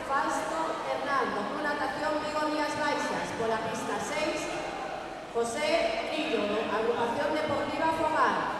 [SPEAKER 1] Fausto Hernán, do Club Natación Vigo Rías Baixas, pola pista 6, José Trillo, do Agrupación Deportiva Fogar.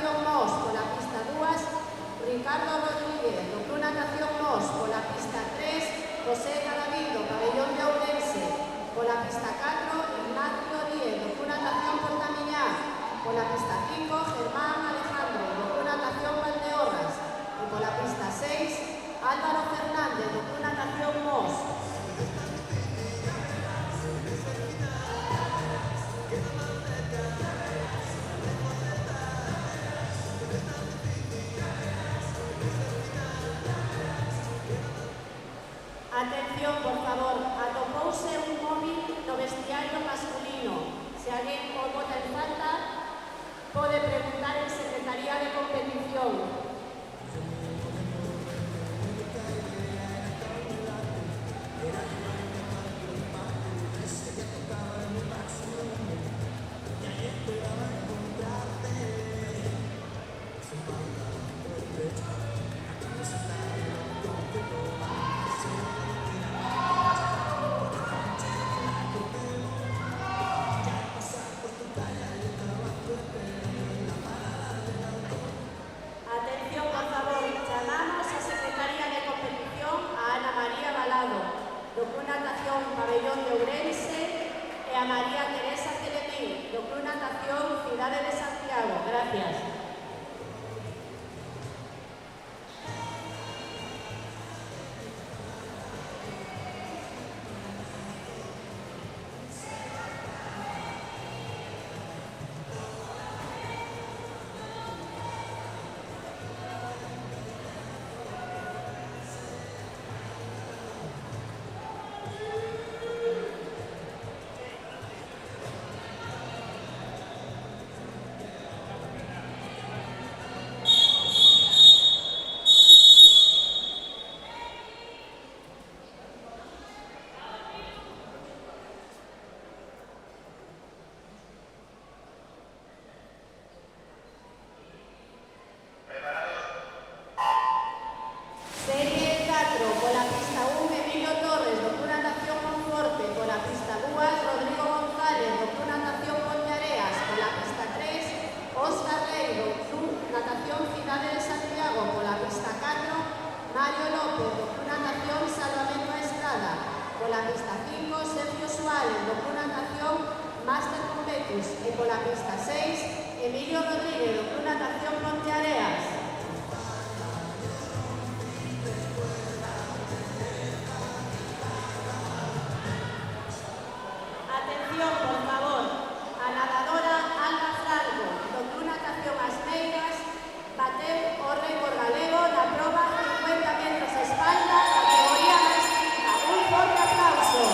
[SPEAKER 8] Natación Mos, pola pista 2, Ricardo Rodríguez, do Club Natación Mos, pola pista 3, José Cadavid, do Pabellón de Ourense, pola pista 4, Ignacio Díez, do Club Natación Portamiñá, pola pista 5, Germán Alejandro, do Club Natación Valdeorras, e pola pista 6, Álvaro Fernández, do Club Natación Mos. Atención, por favor, atopouse un móvil no vestiario masculino. Se alguén o bota en falta, pode preguntar en Secretaría de Competición. Atención, por favor, chamamos a Secretaría de Competición a Ana María Balado, do Club Natación Pabellón de Ourense, e a María Teresa Telemín, do Club Natación Cidade de Santiago. Gracias. Serie 4, pola pista 1, Emilio Torres, do Club Natación Monforte, pola pista 2, Rodrigo González, do Club Natación Ponteareas, pola pista 3, Óscar Rey, do Club Natación Cidade de Santiago, pola pista 4, Mario López, do Club Natación Salvamento a Estrada, pola pista 5, Sergio Suárez, do Club Natación Máster Competus, e pola pista 6, Emilio Rodríguez, do Club Natación Ponteareas. Atención, por favor, a nadadora Alba Franco, do Club Natación As Meigas, bateu o récord galego na proba 50 metros a espalda, categoría máis 30. Un forte aplauso.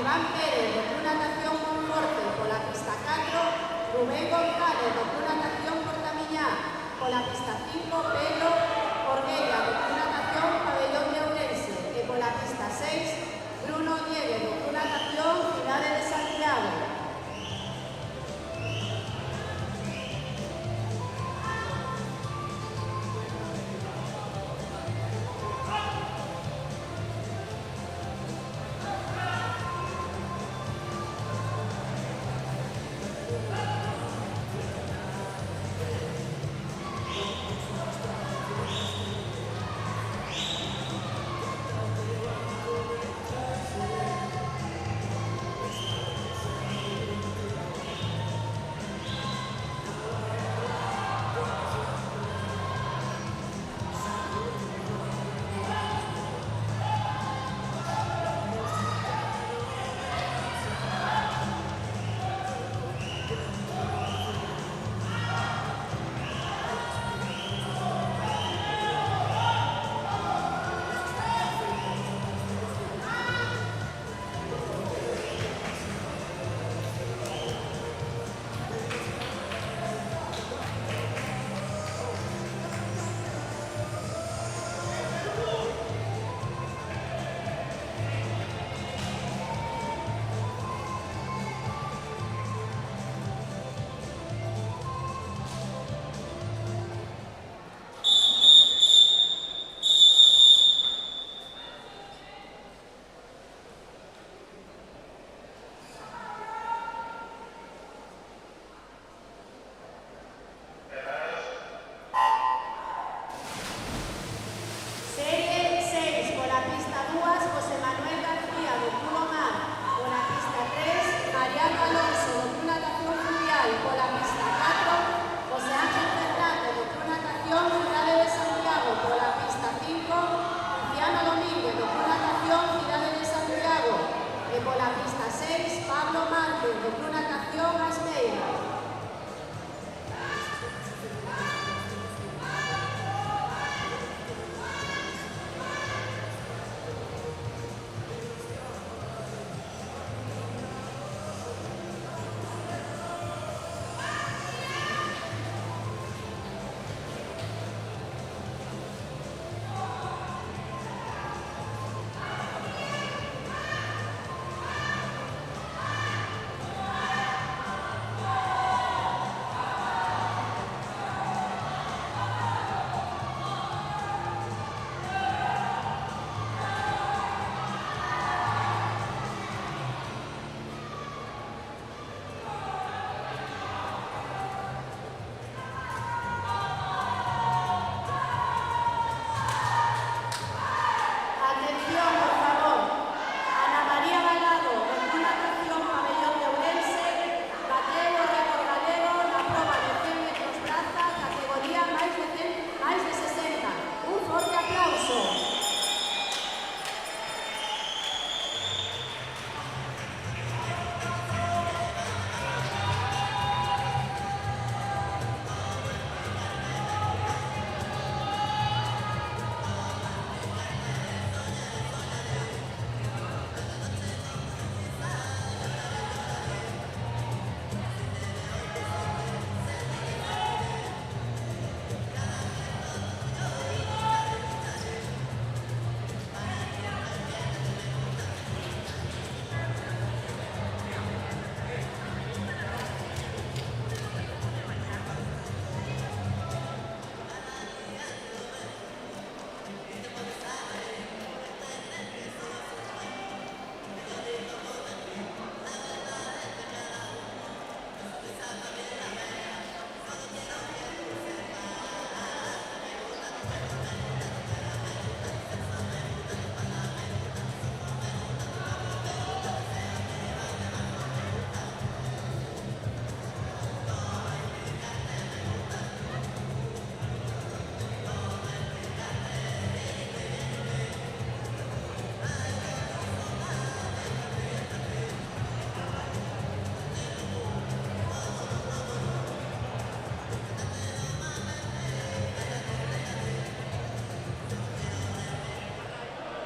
[SPEAKER 8] Iván Pérez, do Club Natación Monforte, pola pista 4, Rubén González, do Club Natación Portamiñá, pola pista 5, Pedro Orguella, do Club Natación Pabellón de Ourense, e pola pista 6, Bruno Nieves, do Club Natación Cidade de Santiago.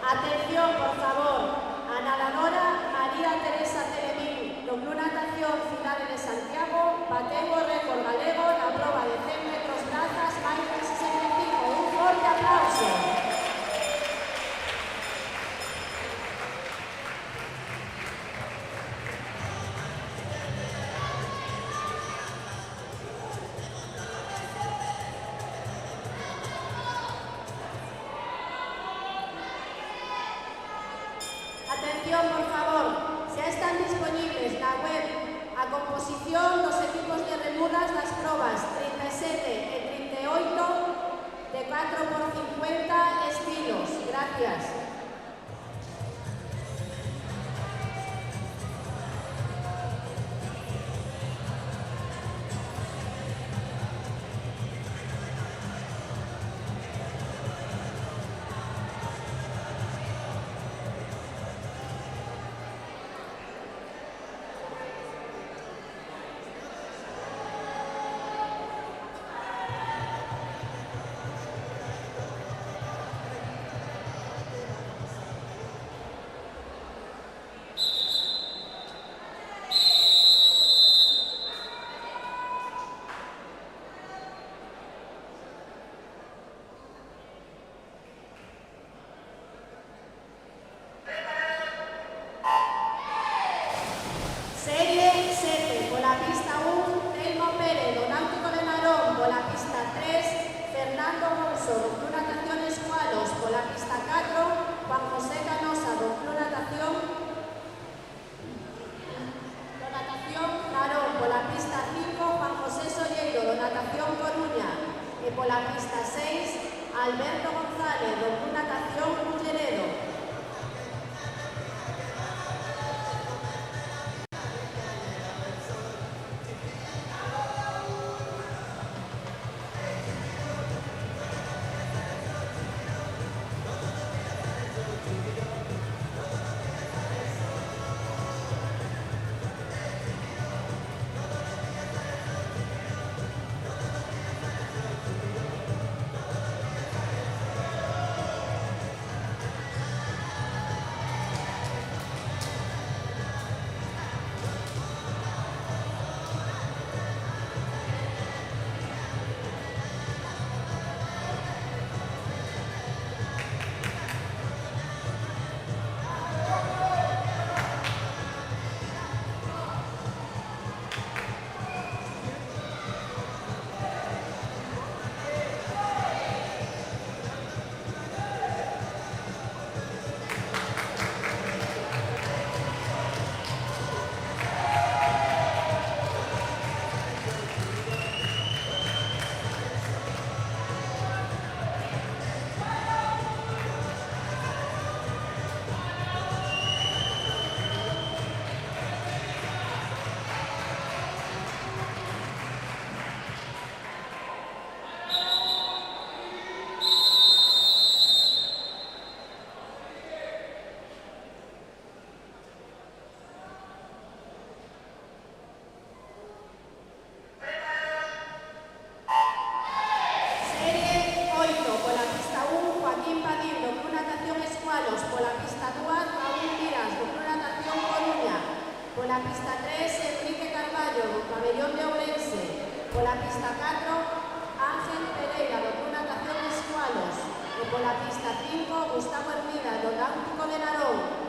[SPEAKER 8] Atención, por favor, a nadadora María Teresa Telemín, do Club Natación Cidade de Santiago, bateu o récord galego na proba de 100 metros brazas máis de 65. Un forte aplauso. Atención, por favor, xa están disponibles na web a composición dos equipos de remudas das probas 37 e 38 de 4x50 estilos. Gracias. Serie 7, por la pista 1, Telmo Pérez, do Náutico de Narón, por la pista 3, Fernando Mouso, do Club Natación Escualos, por la pista 4, Juan José Canosa, do Club Natación Narón, por la pista 5, Juan José Solleiro, do Natación Coruña, e por la pista 6, Alberto González, do Club Natación Culleredo. la pista 3, Enrique Carballo, do Pabellón de Ourense. Pola pista 4, Ángel Pereira, do Club Natación de Escualos. E pola pista 5, Gustavo Hermida, do Náutico de Narón.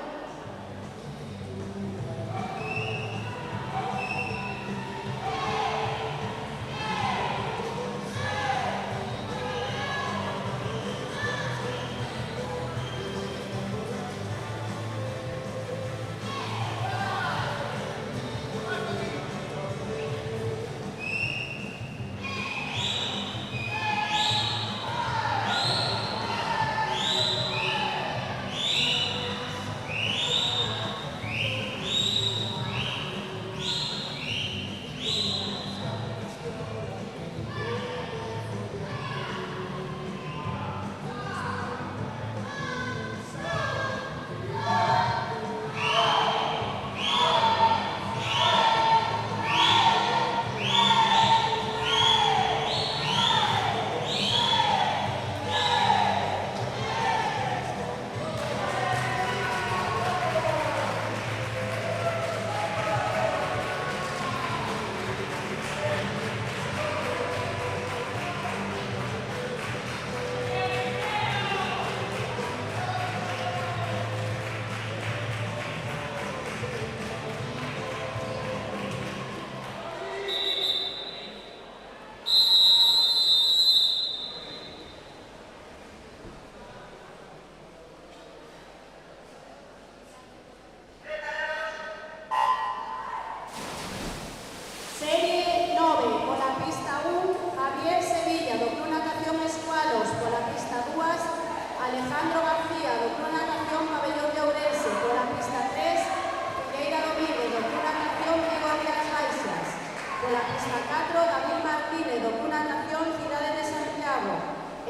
[SPEAKER 8] pista 4, David Martínez, do Club Natación Cidade de Santiago.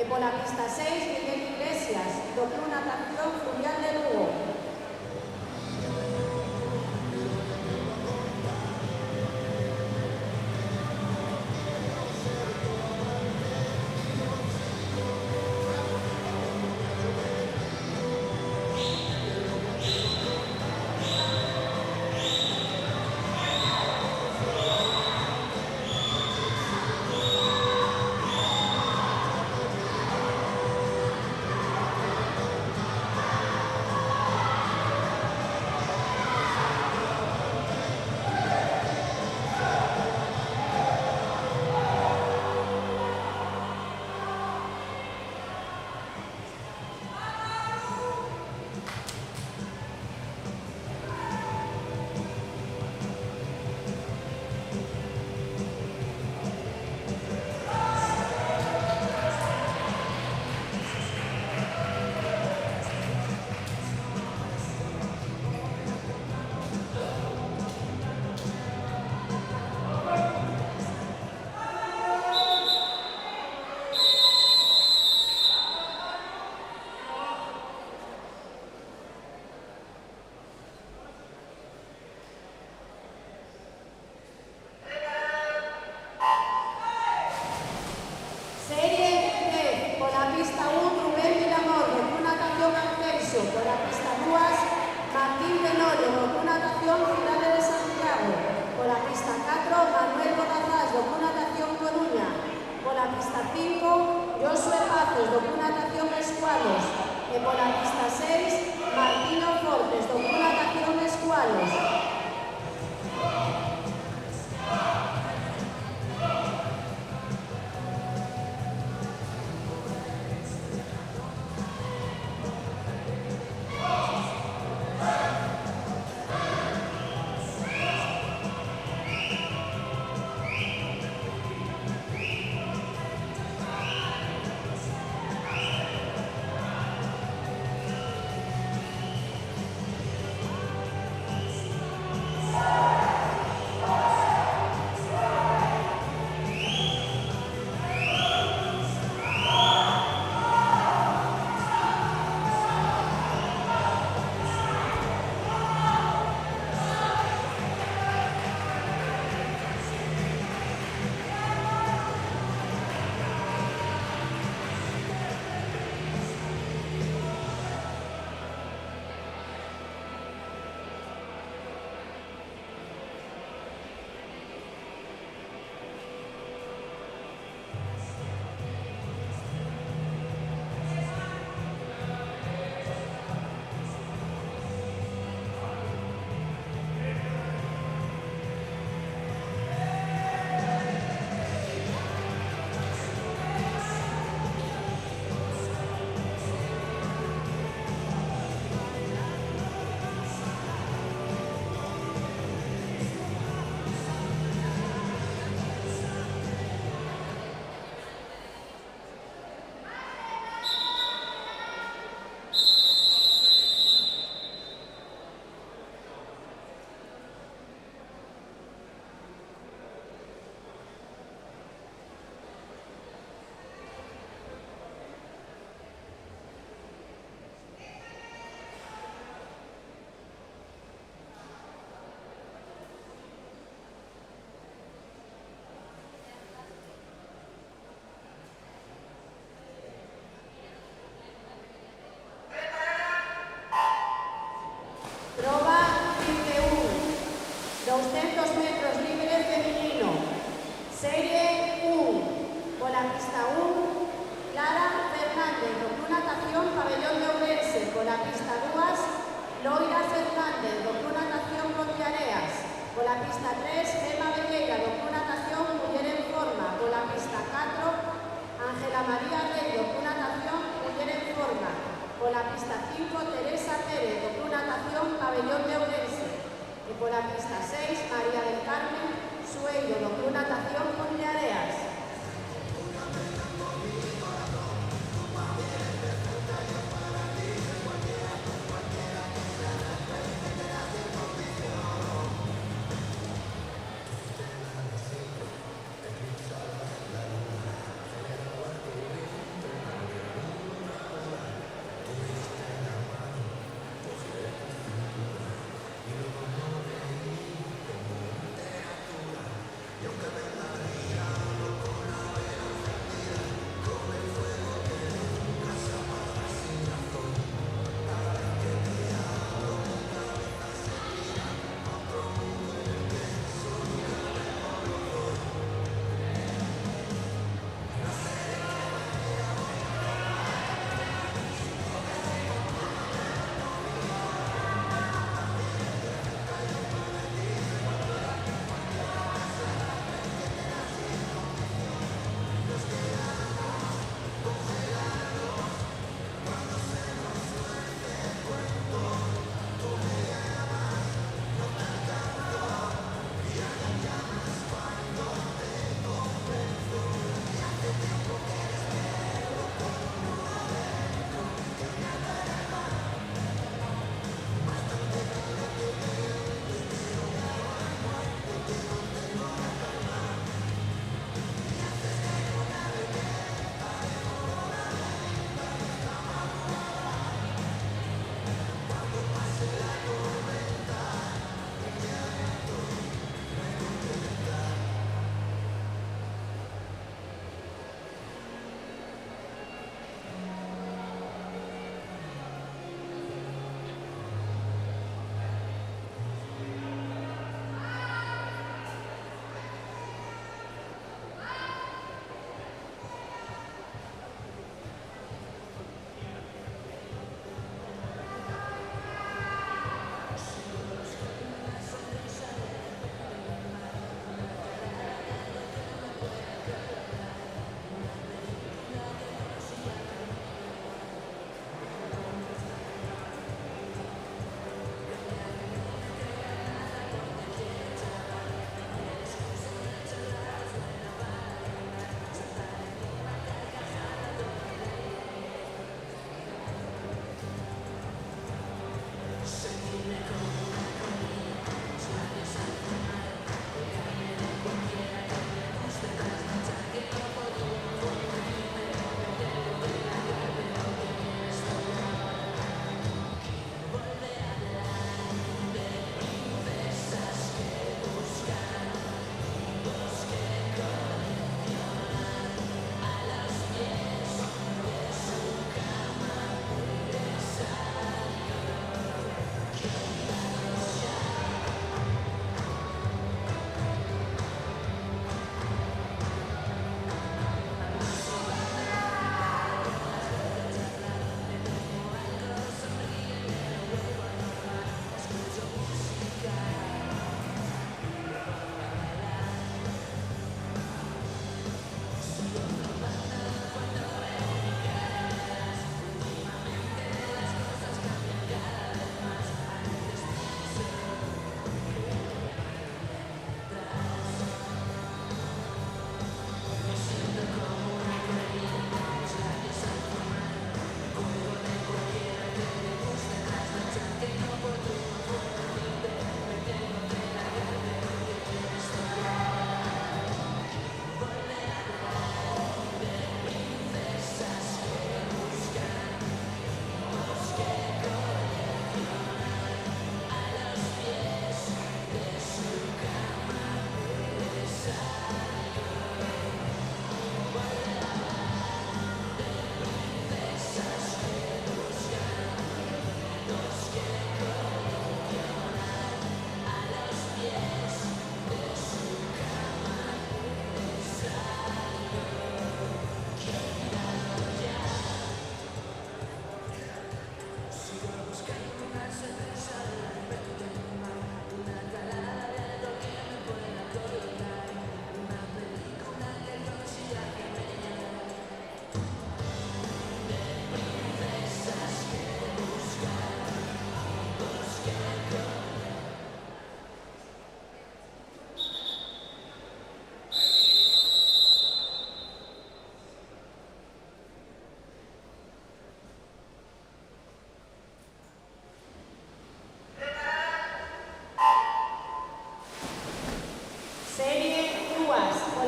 [SPEAKER 8] E pola pista 6, Miguel Iglesias, do Club Natación Fluvial de Lugo.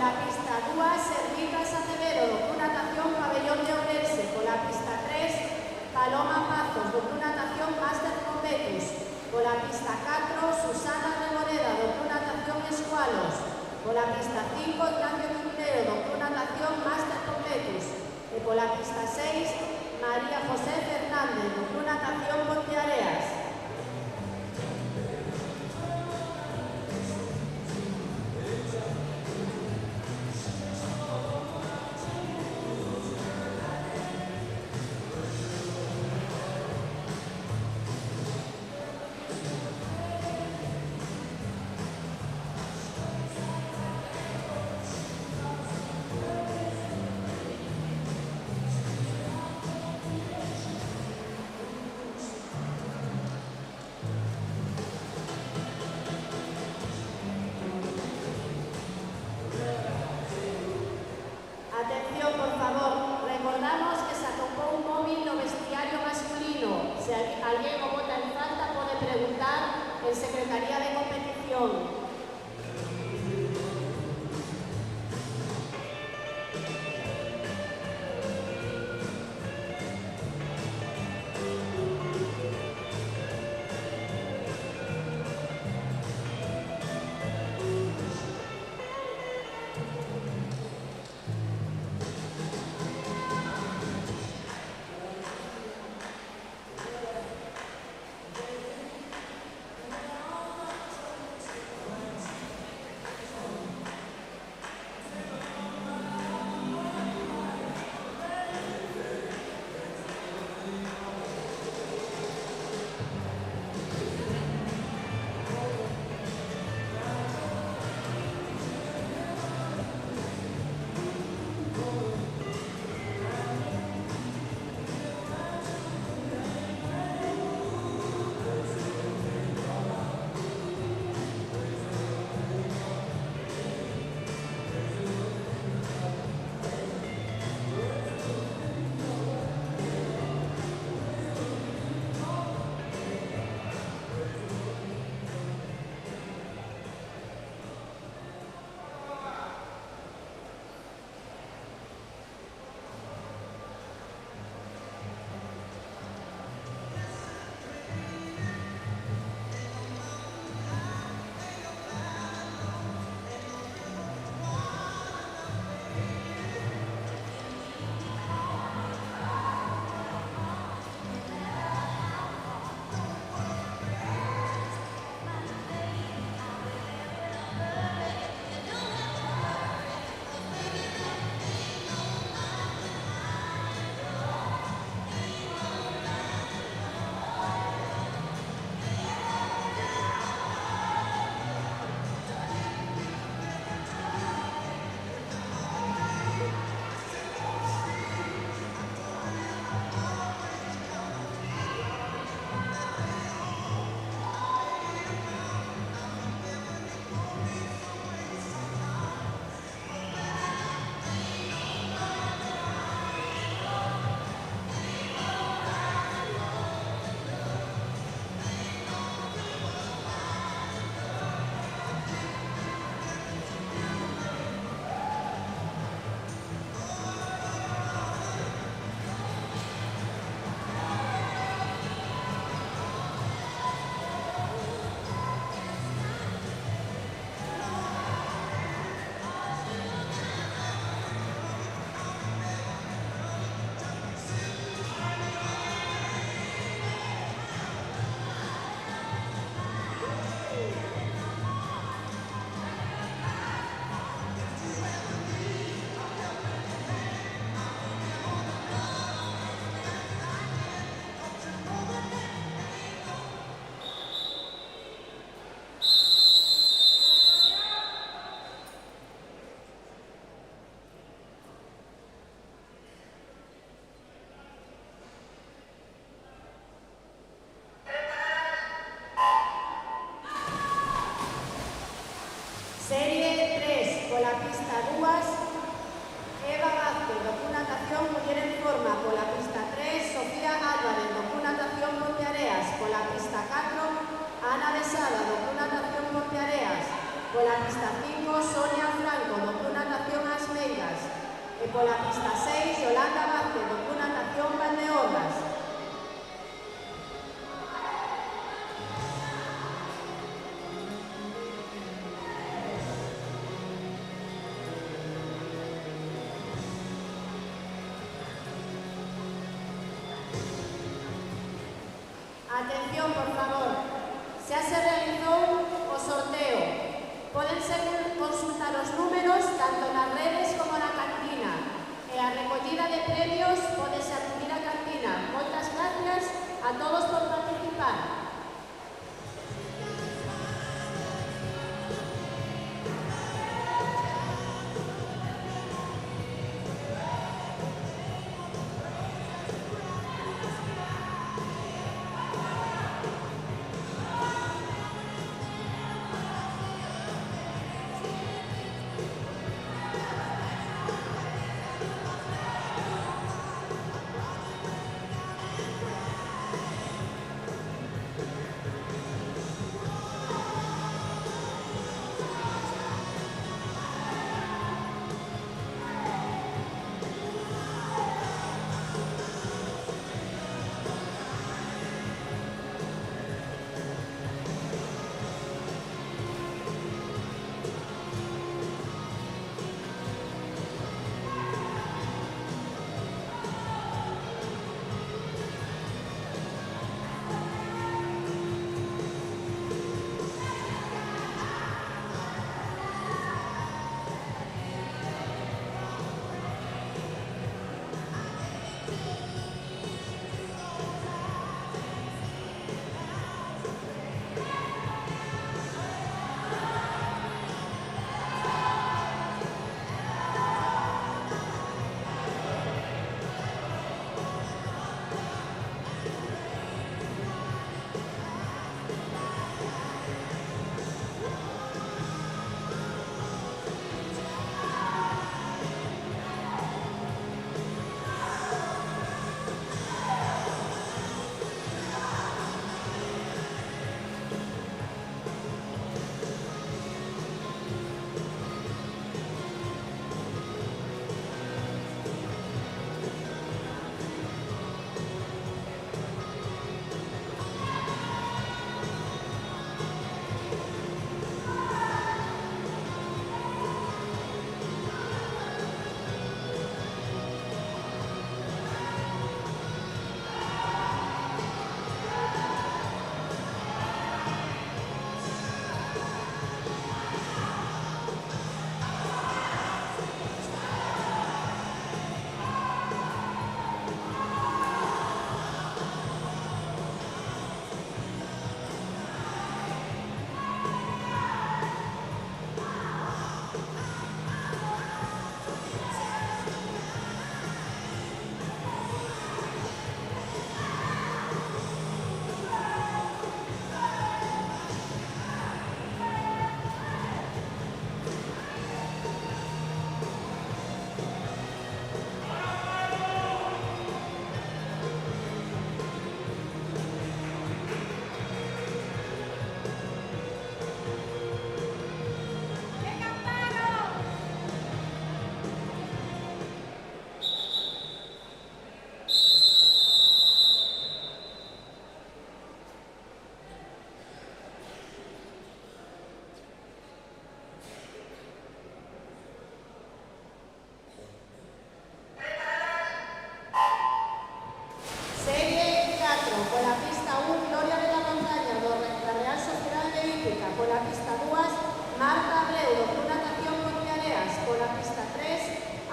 [SPEAKER 8] la pista 2, Servitas Acevedo, Club Natación Pabellón de Ourense. Por la pista 3, Paloma Pazos, Club Natación Máster Competus. Por la pista 4, Susana Remoreda, Club Natación Escualos. Por la pista 5, Ignacio Quintero, Club Natación Máster Competus. Y por la pista 6, María José Fernández, Club Natación Ponteareas. Atención, por favor, recordamos que se atopó un móvil no vestiario masculino. Si alguien lo vota en falta, puede preguntar en Secretaría de Competición. con la pista 6, Yolanda Vázquez, Doctor Natación Valdeorras. Atención, por favor. Xa se realizou o sorteo. Pódense consultar os números tanto nas redes como na cantina. E a recollida de premios pódese acudir á cantina. Moitas gracias a todos por participar.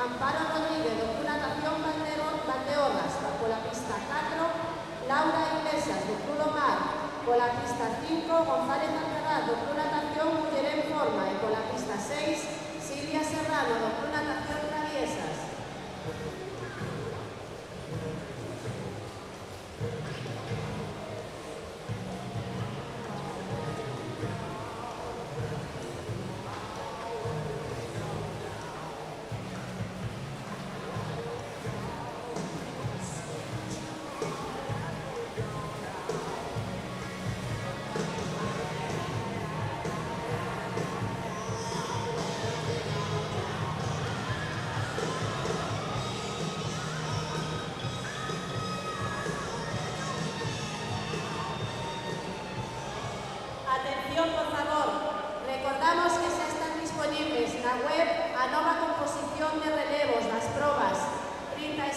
[SPEAKER 8] Amparo Rodríguez, Doctor Natación Valdeorras, pola pista 4, Laura Iglesias, do Club Mar, pola pista 5, González Alcaraz, do Club Natación Muller en Forma, e pola pista 6, Silvia Serrano, do Club Natación Traviesas.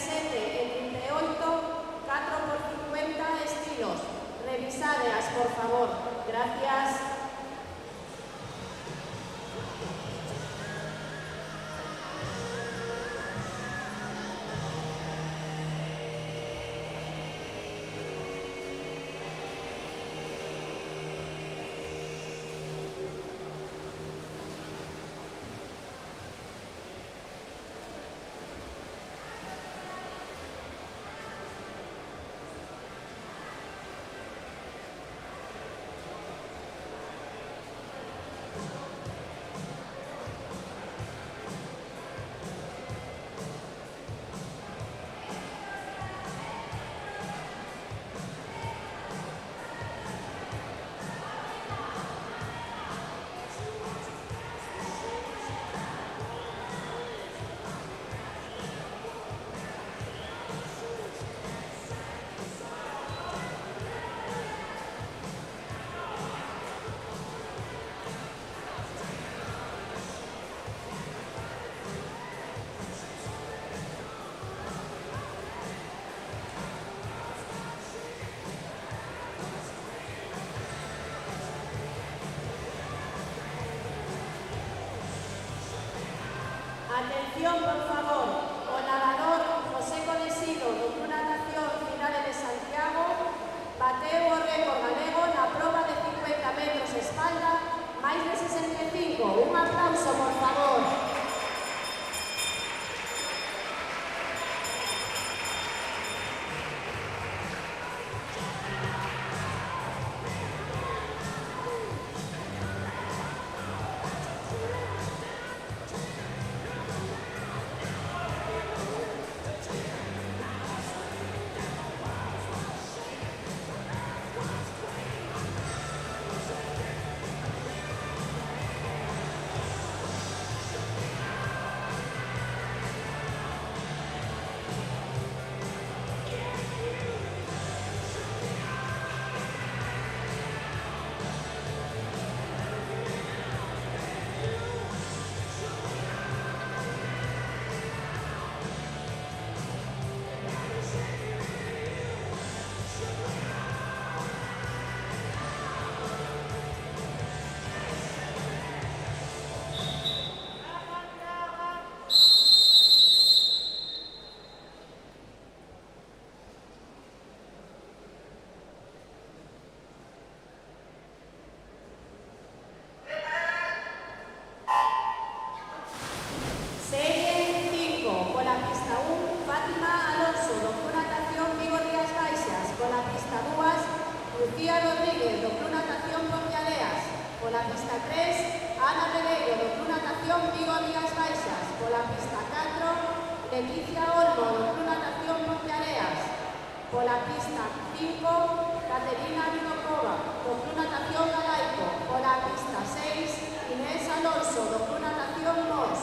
[SPEAKER 8] 37 e 38, 4x50 estilos. Revisadeas, por favor. Gracias. Atención, por favor. O nadador José Colesido do Club Natación Finales de Santiago bateu o récord galego na proba de 50 metros espalda máis de 65. Un aplauso, por favor. Lucía Rodríguez, do Club Natación Ponteareas. Pola pista 3, Ana Pereiro, do Club Natación Vigo Rías Baixas. Pola pista 4, Leticia Olmo, do Club Natación Ponteareas. Pola pista 5, Caterina Vinocova, do Club Natación Galaico. Pola pista 6, Inés Alonso, do Club Natación Mos.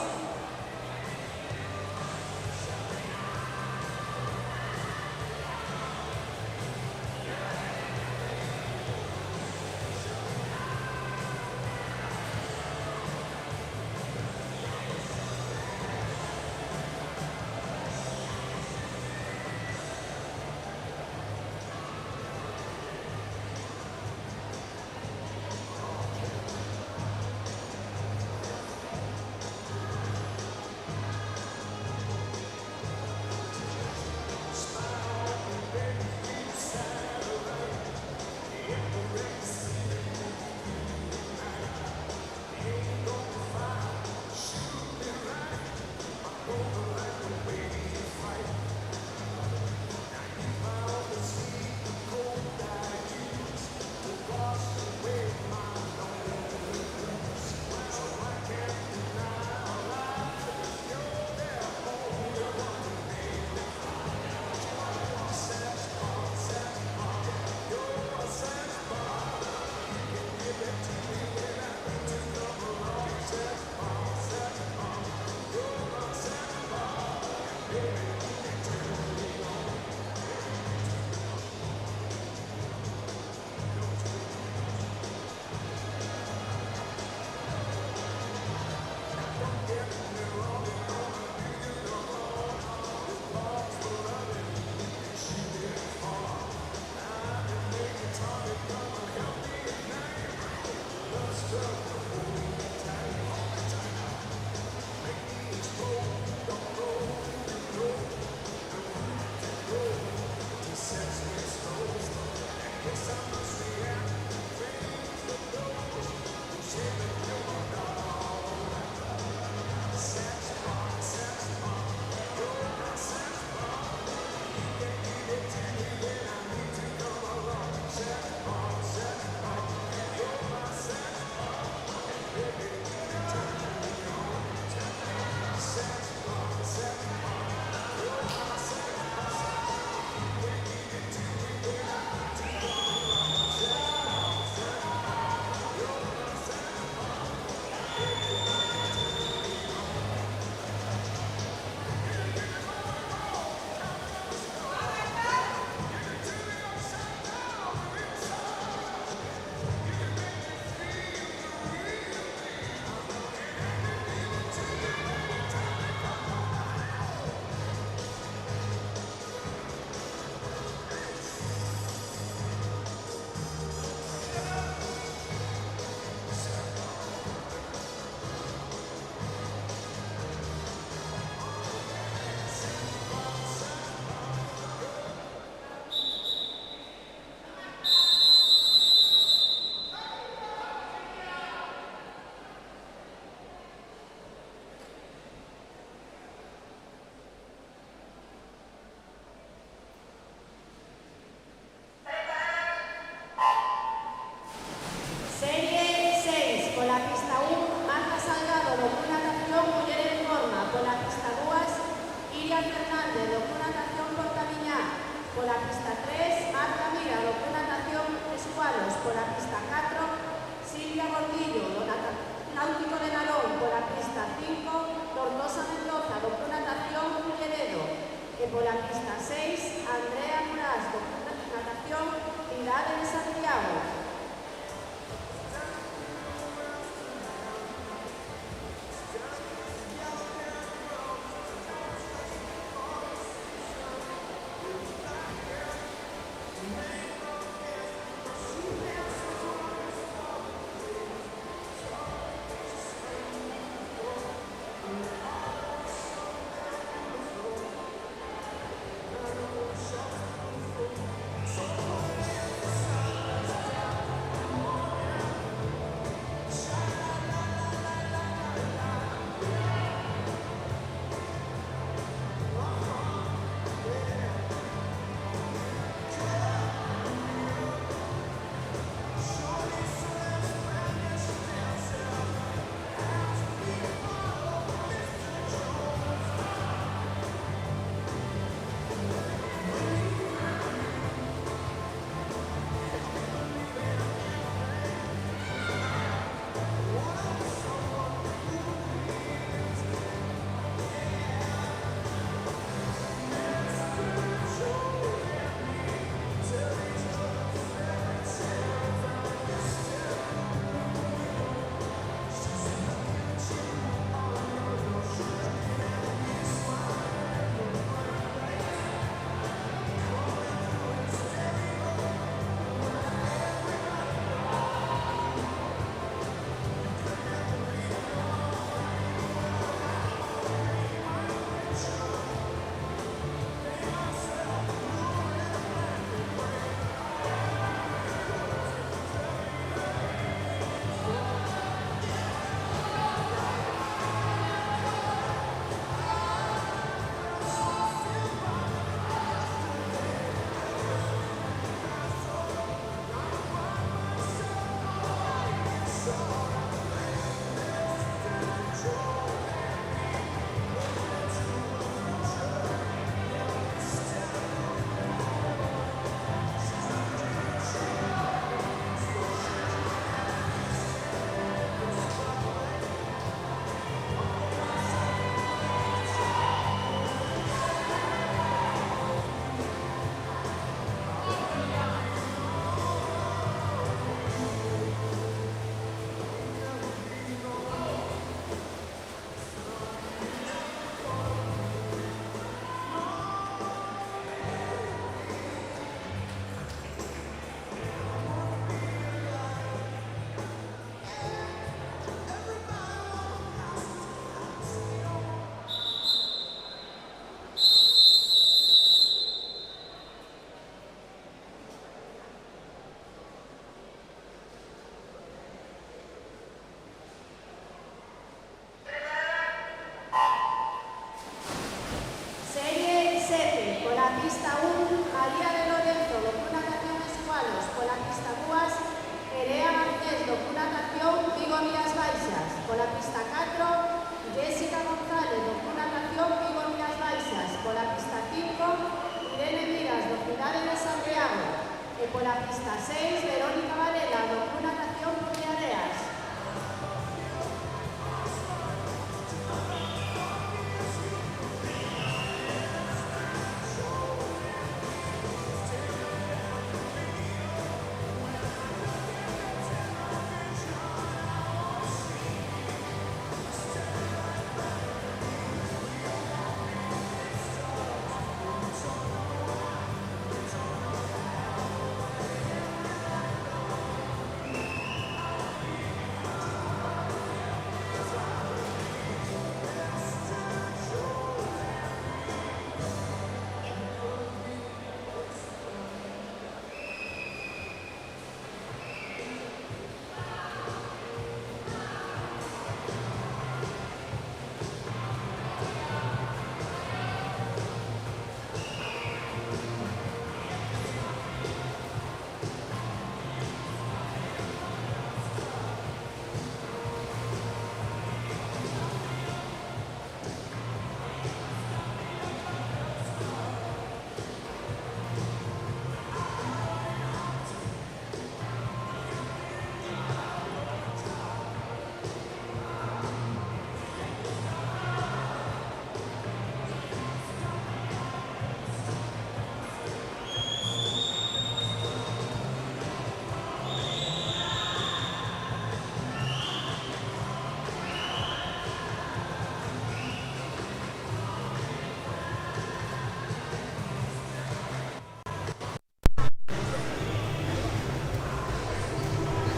[SPEAKER 8] Pola pista 1, María de Lorenzo, do Club Natación Escualos. Pola pista 2, Nerea Marqués, do Club Natación Vigo Rías Baixas. Pola pista 4, Jessica González, do Club Natación Vigo Rías Baixas. Pola pista 5, Irene Miras, do Cidade de Santiago. E pola pista 6, Verónica Varela, do Club Natación Ponteareas.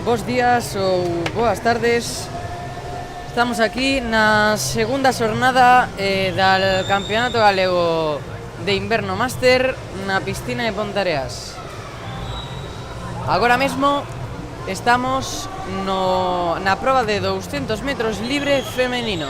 [SPEAKER 5] Bos días ou boas tardes. Estamos aquí na segunda xornada do Campeonato Galego de Inverno Máster na piscina de Ponteareas. Agora mesmo estamos na proba de 200 metros libre femenino.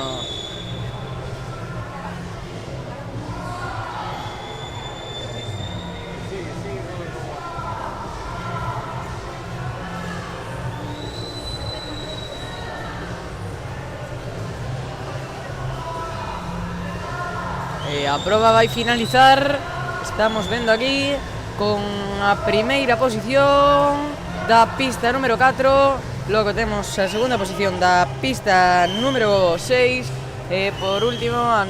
[SPEAKER 5] A proba vai finalizar, estamos vendo aquí, con a primeira posición da pista número 4, logo temos a segunda posición da pista número 6 e por último a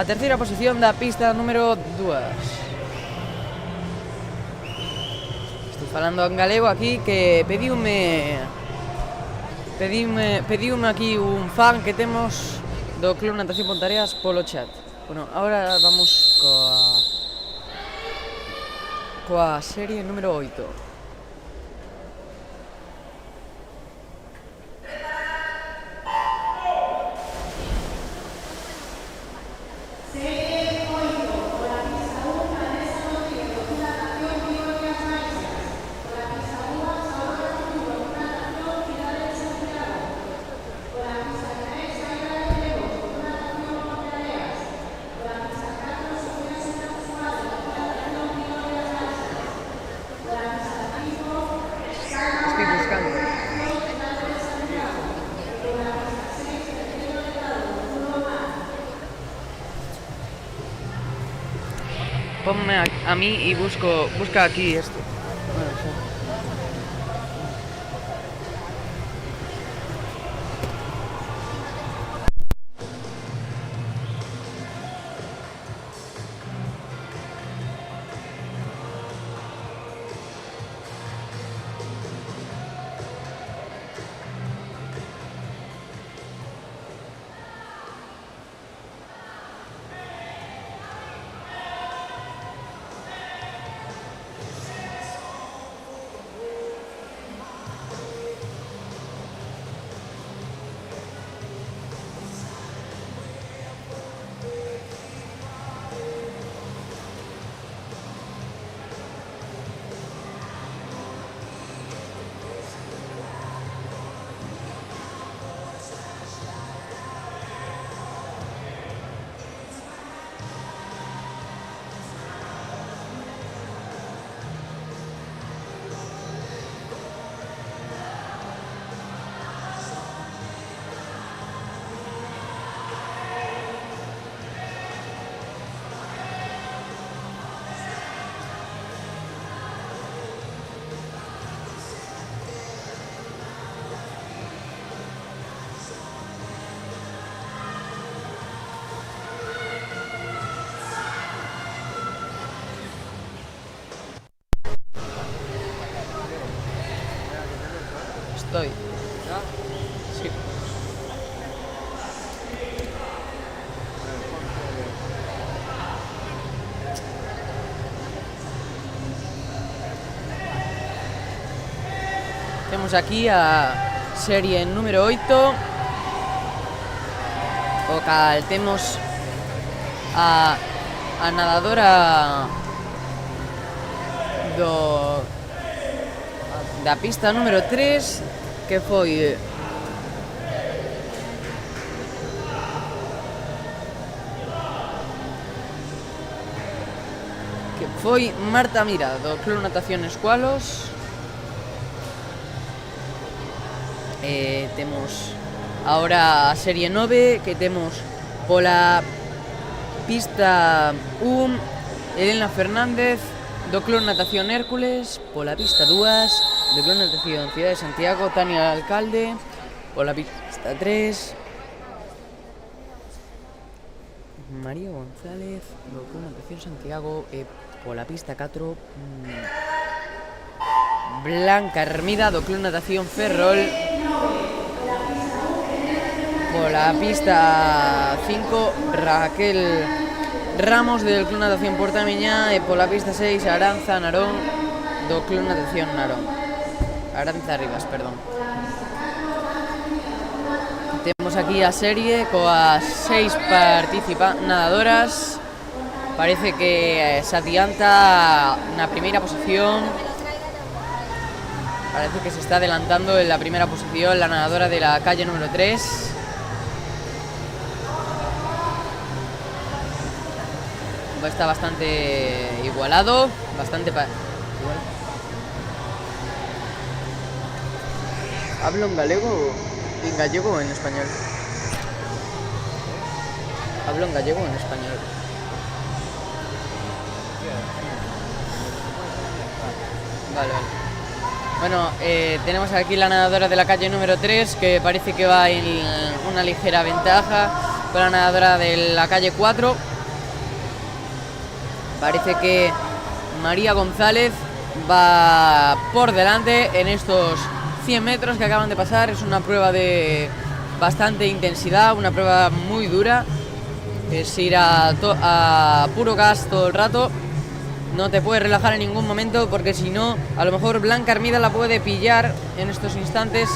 [SPEAKER 5] terceira posición da pista número 2. Estou falando en galego aquí que pediume aquí un fan que temos do Club Natación Ponteareas polo chat. Bueno, ahora vamos coa serie número 8. Ponme a mí y busca aquí esto. Bueno, sí. Doy. Sí. Tenemos aquí a serie número 8. O temos a nadadora da pista número 3, que foi Marta Mira, do Club Natación Escualos. Temos ahora a serie 9, que temos pola pista 1 Elena Fernández do Club Natación Hércules, pola pista 2 do Club Natación Ciudad de Santiago Tania Alcalde, pola pista 3 María González do Club Natación Santiago e pola pista 4 Blanca Hermida do Club Natación Ferrol, pola pista 5 Raquel Ramos del Club Natación Portamiñá e pola pista 6 Aranza Narón do Club Natación Narón. Aranza Rivas, perdón. Temos aquí a serie coas 6 nadadoras. Parece que se adianta na primeira posición. Parece que se está adelantando en la primera posición la nadadora de la calle número 3. Está bastante igualado, ¿Hablo en gallego o en español? Hablo en gallego o en español. Vale. Bueno, tenemos aquí la nadadora de la calle número 3, que parece que va en una ligera ventaja con la nadadora de la calle 4. Parece que María González va por delante en estos 100 metros que acaban de pasar. Es una prueba de bastante intensidad, una prueba muy dura. Es ir a puro gas todo el rato. No te puedes relajar en ningún momento, porque si no, a lo mejor Blanca Hermida la puede pillar en estos instantes.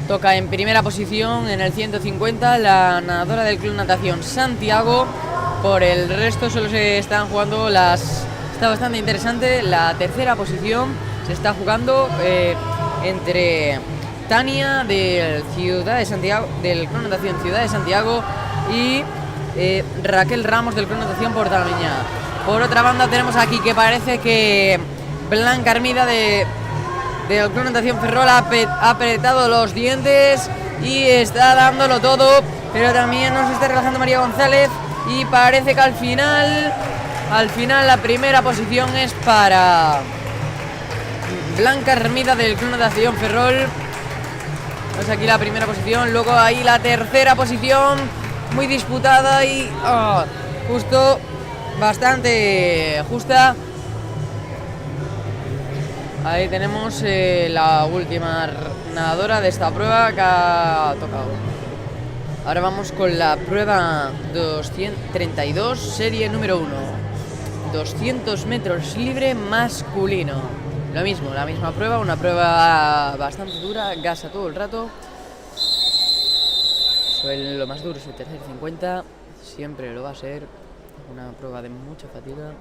[SPEAKER 5] Toca en primera posición en el 150 la nadadora del Club Natación Santiago. Por el resto solo se están jugando está bastante interesante. La tercera posición se está jugando entre Tania del Ciudad de Santiago, del Club Natación Ciudad de Santiago, y Raquel Ramos del Club Natación Portamiñá. Por otra banda tenemos aquí que parece que Blanca Hermida del Club Natación Ferrol ha apretado los dientes y está dándolo todo, pero también nos está relajando María González, y parece que al final la primera posición es para Blanca Hermida del Club Natación Ferrol. Pues aquí la primera posición, luego ahí la tercera posición, muy disputada y justo, bastante justa. Ahí tenemos la última nadadora de esta prueba que ha tocado. Ahora vamos con la prueba 232, serie número 1. 200 metros libre masculino. Lo mismo, la misma prueba, una prueba bastante dura, gasa todo el rato. Lo más duro es el tercer 50, siempre lo va a ser. Una prueba de mucha fatiga.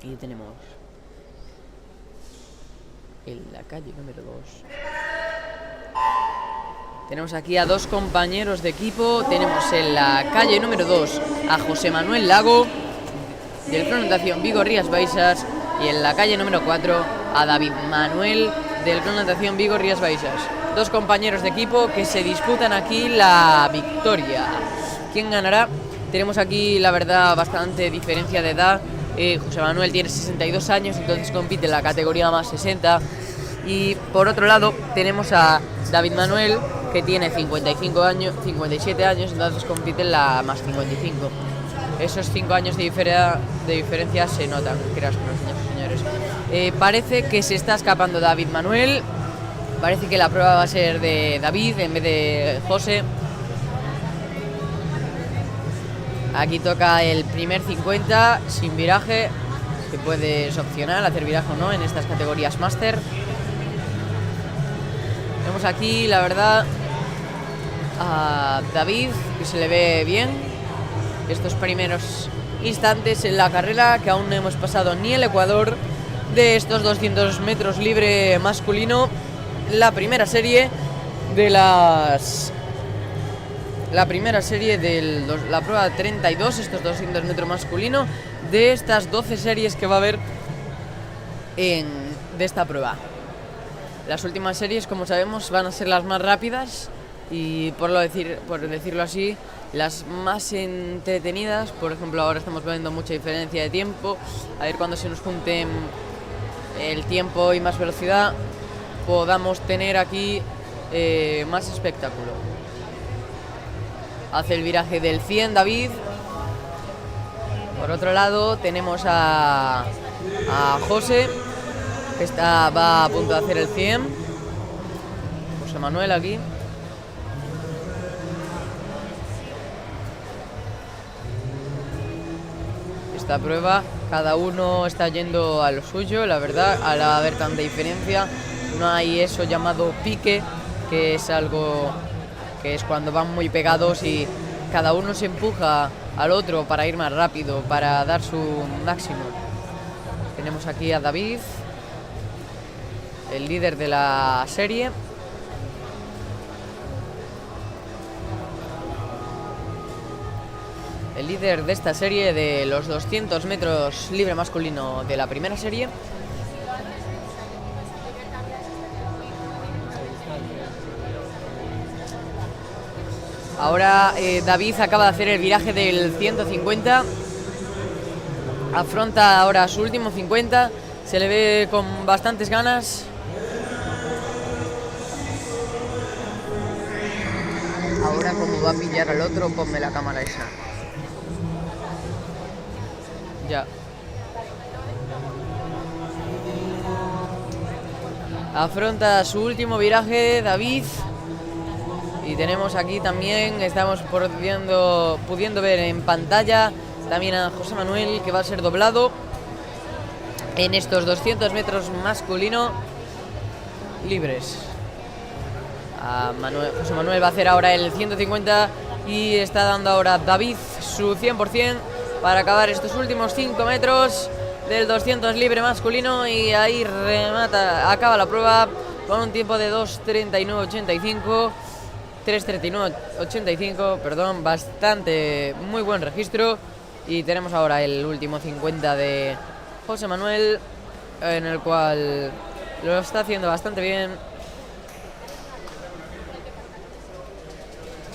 [SPEAKER 5] Y tenemos en la calle número 2. Tenemos aquí a dos compañeros de equipo. Tenemos en la calle número 2 a José Manuel Lago del Club Natación Vigo Rías Baixas, y en la calle número 4 a David Manuel del Club Natación Vigo Rías Baixas. Dos compañeros de equipo que se disputan aquí la victoria. ¿Quién ganará? Tenemos aquí, la verdad, bastante diferencia de edad. José Manuel tiene 62 años, entonces compite en la categoría más 60. Y por otro lado tenemos a David Manuel, que tiene 57 años, entonces compite en la más 55. Esos 5 años de diferencia se notan, creas con los señores. Parece que se está escapando David Manuel. Parece que la prueba va a ser de David en vez de José. Aquí toca el primer 50 sin viraje, que puedes opcionar hacer viraje o no en estas categorías máster. Vemos aquí, la verdad, a David, que se le ve bien estos primeros instantes en la carrera, que aún no hemos pasado ni el ecuador de estos 200 metros libre masculino. La primera serie de la prueba 32, estos 200 metros masculino, de estas 12 series que va a haber de esta prueba. Las últimas series, como sabemos, van a ser las más rápidas y, por decirlo así, las más entretenidas. Por ejemplo, ahora estamos viendo mucha diferencia de tiempo. A ver, cuando se nos junten el tiempo y más velocidad, podamos tener aquí más espectáculo. Hace el viraje del 100 David. Por otro lado tenemos a José, que va a punto de hacer el 100. José Manuel aquí. Esta prueba, cada uno está yendo a lo suyo, la verdad. Al haber tanta diferencia, no hay eso llamado pique, que es algo que es cuando van muy pegados y cada uno se empuja al otro para ir más rápido, para dar su máximo. Tenemos aquí a David, el líder de la serie. El líder de esta serie de los 200 metros libre masculino de la primera serie. Ahora David acaba de hacer el viraje del 150. Afronta ahora su último 50. Se le ve con bastantes ganas. Ahora, como va a pillar al otro, ponme la cámara esa. Ya. Afronta su último viraje David. Y tenemos aquí también, estamos pudiendo ver en pantalla también a José Manuel, que va a ser doblado en estos 200 metros masculino libres. José Manuel va a hacer ahora el 150 y está dando ahora David su 100% para acabar estos últimos 5 metros del 200 libre masculino, y ahí acaba la prueba con un tiempo de 3:39.85, perdón, bastante, muy buen registro. Y tenemos ahora el último 50 de José Manuel, en el cual lo está haciendo bastante bien.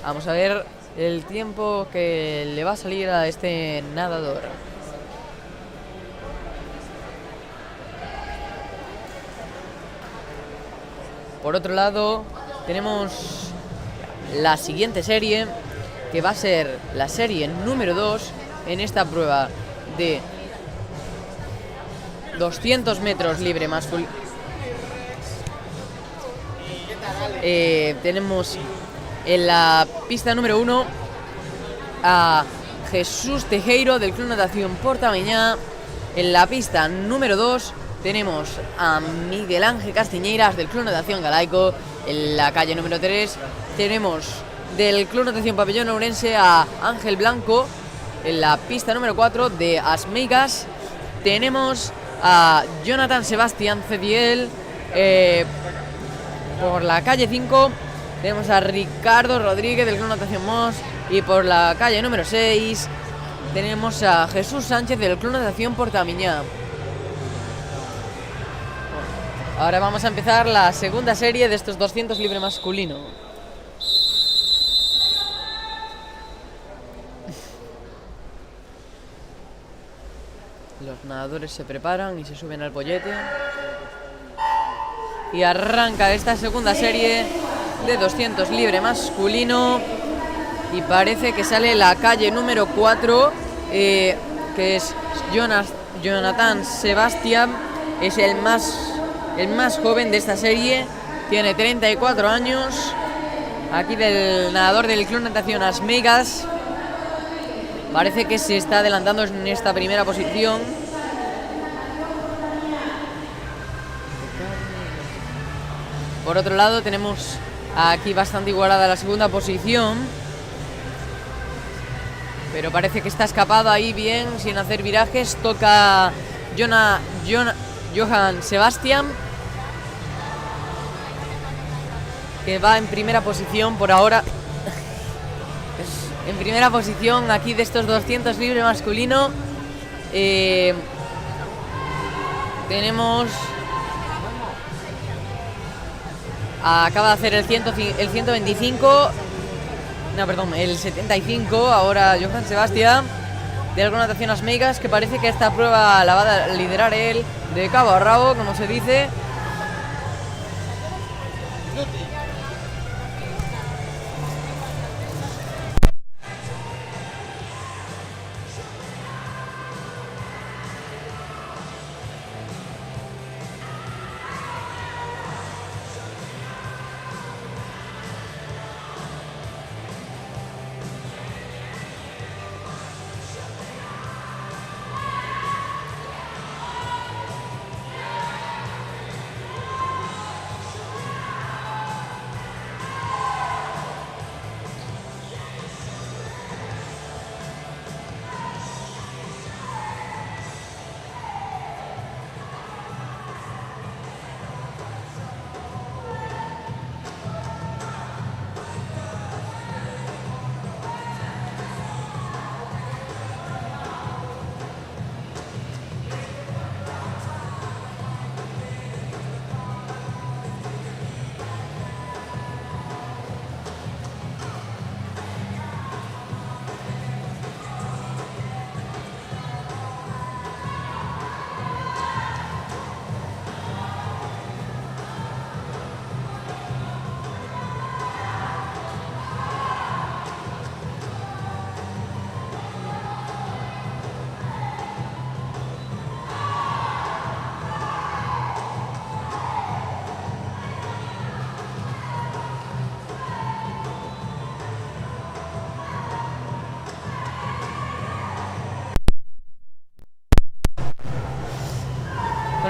[SPEAKER 5] Vamos a ver el tiempo que le va a salir a este nadador. Por otro lado, tenemos la siguiente serie, que va a ser la serie número 2 en esta prueba de 200 metros libre masculino. Tenemos en la pista número 1 a Jesús Tejero del Club Natación Portamiñá. En la pista número 2 tenemos a Miguel Ángel Castiñeiras del Club Natación Galaico. En la calle número 3 tenemos del Club Natación Pabellón Ourense a Ángel Blanco. En la pista número 4 de Asmeigas tenemos a Jonathan Sebastián Cediel. Por la calle 5 tenemos a Ricardo Rodríguez del Club Natación Mos. Y por la calle número 6 tenemos a Jesús Sánchez del Club Natación Portamiñá. Ahora vamos a empezar la segunda serie de estos 200 libre masculino. Los nadadores se preparan y se suben al pollete. y arranca esta segunda serie de 200 libre masculino y parece que sale la calle número 4, que es Jonathan Sebastián, es el más joven de esta serie, tiene 34 años, aquí del nadador del Club Natación As Meigas. Parece que se está adelantando en esta primera posición. Por otro lado tenemos aquí bastante igualada la segunda posición, pero parece que está escapado ahí bien, sin hacer virajes. Toca Johan Sebastián, que va en primera posición por ahora. En primera posición aquí de estos 200 libre masculino. Tenemos... Acaba de hacer el 125. No, perdón, el 75. Ahora Johan Sebastián de Club Natación As Meigas, que parece que esta prueba la va a liderar él de cabo a rabo, como se dice.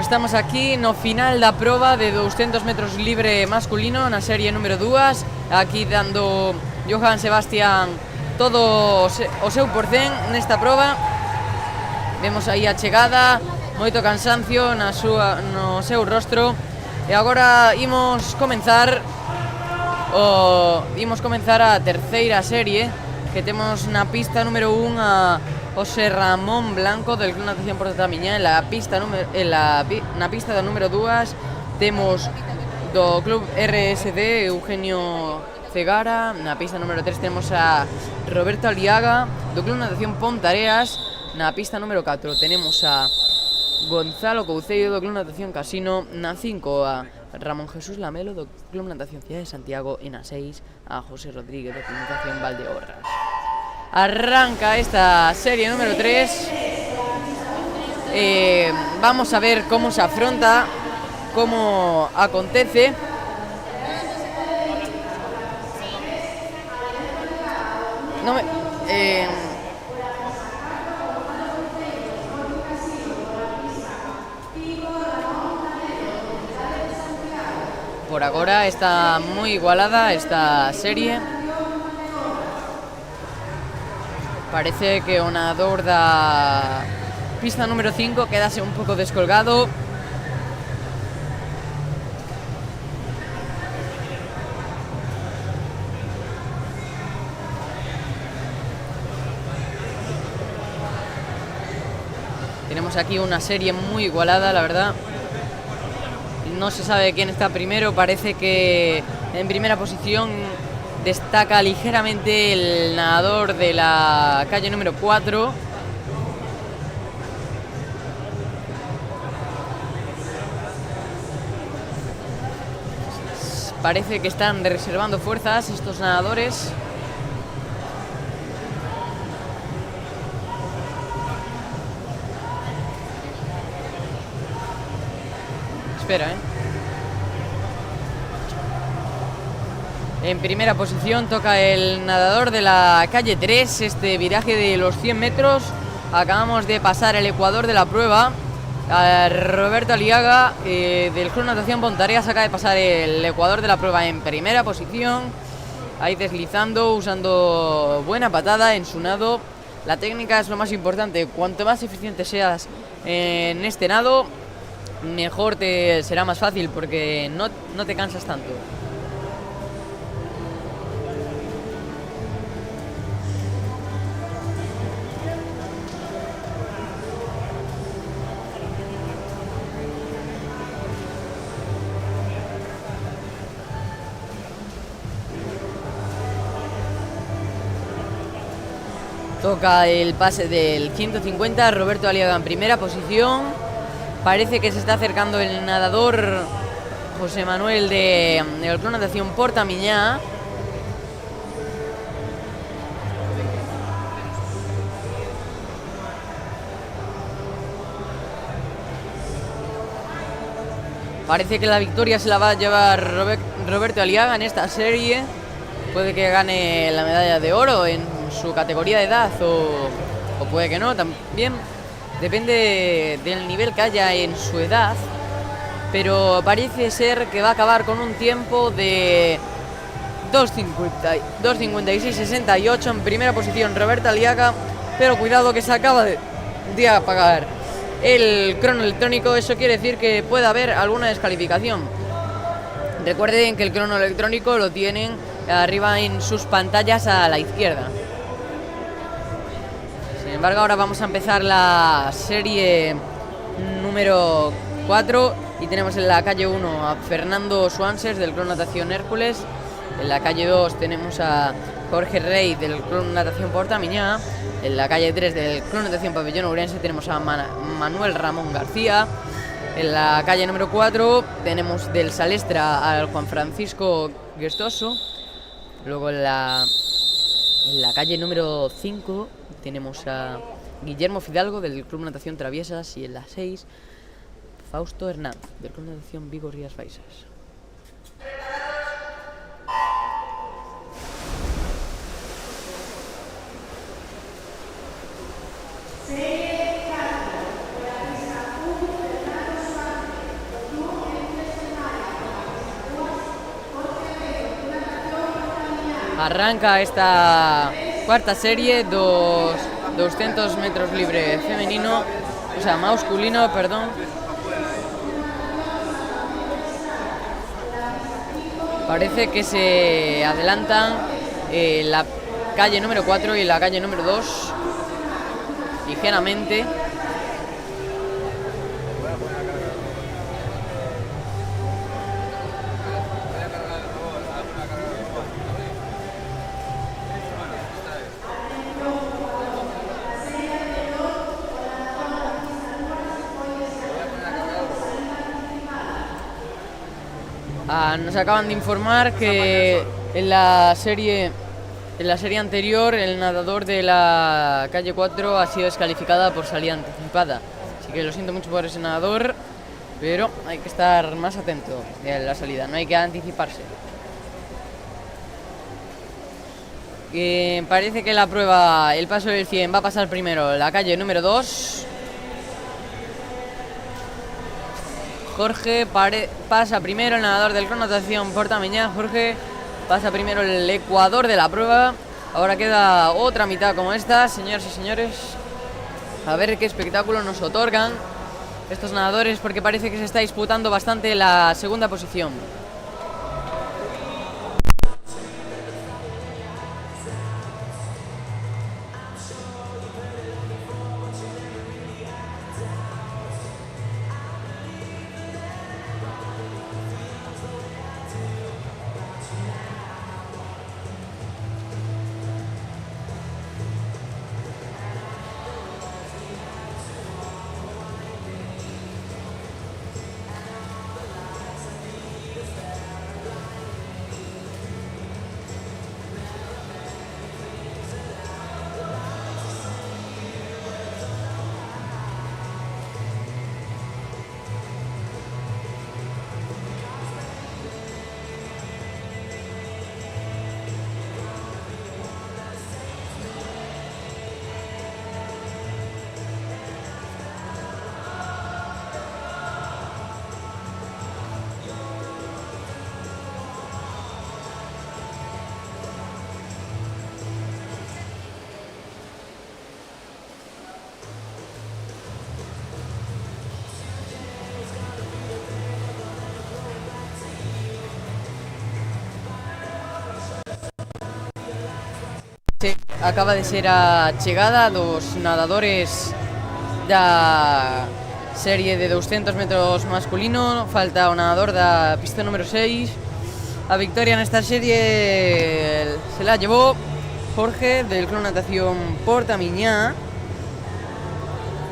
[SPEAKER 5] Estamos aquí no final da prova de 200 metros libre masculino na serie número 2. Aquí dando Johan Sebastián todo o seu porcén nesta prova. Vemos aí a chegada, moito cansancio no seu rostro. E agora imos comenzar a terceira serie, que temos na pista número 1 a José Ramón Blanco del Club Natación Porto da Miñá. Na pista do número 2 temos do Club RSD Eugenio Cegara. Na pista número 3 temos a Roberto Aliaga do Club Natación Pontareas. Na pista número 4 tenemos a Gonzalo Couceiro do Club Natación Casino. Na 5 a Ramón Jesús Lamelo do Club Natación Cidade de Santiago. E na 6 a José Rodríguez do Club Natación Valdeorras. Arranca esta serie número 3. Vamos a ver cómo se afronta, cómo acontece. Por agora está moi igualada esta serie. Parece que o nadador da pista número 5 quedase un pouco descolgado. Tenemos aquí una serie muy igualada, la verdad. No se sabe quién está primero. Parece que en primera posición destaca ligeramente el nadador de la calle número 4. parece que están reservando fuerzas estos nadadores. Espera, En primera posición toca el nadador de la calle 3, este viraje de los 100 metros. Acabamos de pasar el ecuador de la prueba. Roberto Aliaga del Club Natación Pontareas acaba de pasar el ecuador de la prueba en primera posición. Ahí deslizando, usando buena patada en su nado. La técnica es lo más importante. Cuanto más eficiente seas en este nado, mejor te será más fácil porque no te cansas tanto. Toca el pase del 150, Roberto Aliaga en primera posición. Parece que se está acercando el nadador José Manuel del Club Natación Portamiñá. Parece que la victoria se la va a llevar Roberto Aliaga en esta serie. Puede que gane la medalla de oro en su categoría de edad o puede que no, también depende del nivel que haya en su edad, pero parece ser que va a acabar con un tiempo de 2:56.68 en primera posición Roberto Aliaga, pero cuidado que se acaba de apagar el crono electrónico. Eso quiere decir que puede haber alguna descalificación. Recuerden que el crono electrónico lo tienen arriba en sus pantallas a la izquierda. Sin embargo, ahora vamos a empezar la serie número 4 y tenemos en la calle 1 a Fernando Suanses del Club Natación Hércules. En la calle 2 tenemos a Jorge Rey del Club Natación Portamiñá. En la calle 3 del Club Natación Pabellón Ourense tenemos a Manuel Ramón García. En la calle número 4 tenemos del Salestra al Juan Francisco Guestoso. Luego en la calle número 5 tenemos a Guillermo Fidalgo del Club Natación Traviesas y en la 6 Fausto Hernández del Club Natación Vigo Rías Baixas. Arranca esta cuarta serie, 200 metros libre femenino, o sea, masculino, perdón. Parece que se adelantan la calle número 4 y la calle número 2 ligeramente. Nos acaban de informar que en la serie anterior el nadador de la calle 4 ha sido descalificada por salida anticipada. Así que lo siento mucho por ese nadador, pero hay que estar más atento en la salida, no hay que anticiparse. Parece que la prueba, el paso del 100, va a pasar primero la calle número 2. Jorge pasa primero, el nadador del Club Natación Portamiñá. Jorge pasa primero el ecuador de la prueba. Ahora queda otra mitad como esta, señoras y señores. A ver qué espectáculo nos otorgan estos nadadores, porque parece que se está disputando bastante la segunda posición. acaba de ser a chegada dos nadadores da serie de 200 metros masculino. Falta o nadador da pista número 6. A victoria nesta serie se la llevó Jorge del Club Natación Portamiñá.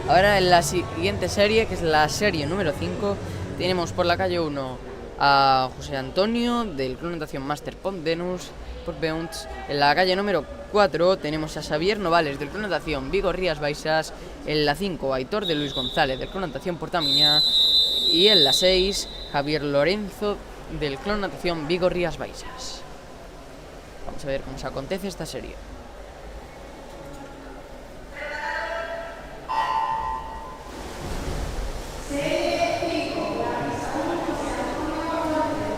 [SPEAKER 5] Ahora en la siguiente serie, que es la serie número 5, tenemos por la calle 1 a José Antonio del Club Natación Máster Pontdenus. En la calle número 4 tenemos a Xavier Novales del Club Natación Vigo Rías Baixas. En la 5 Aitor de Luis González del Club Natación Portamiñá. Y en la 6 Javier Lorenzo del Club Natación Vigo Rías Baixas. Vamos a ver cómo se acontece esta serie.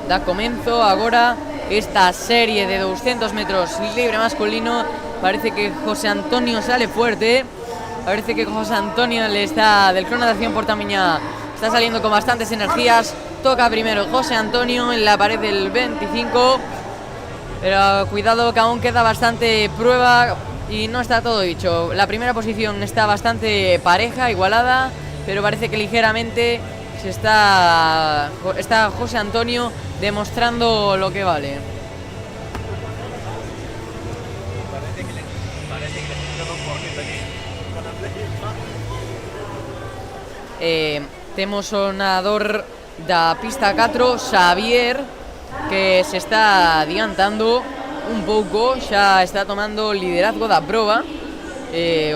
[SPEAKER 5] Da comienzo agora esta serie de 200 metros libre masculino. Parece que José Antonio sale fuerte. Parece que José Antonio del Club Natación Portamiñá está saliendo con bastantes energías. Toca primero José Antonio en la pared del 25. Pero cuidado que aún queda bastante prueba y no está todo dicho. La primera posición está bastante pareja, igualada, pero parece que ligeramente está José Antonio demostrando lo que vale. Temos o nadador da pista 4, Xavier, que se está adiantando un pouco, xa está tomando liderazgo da proba.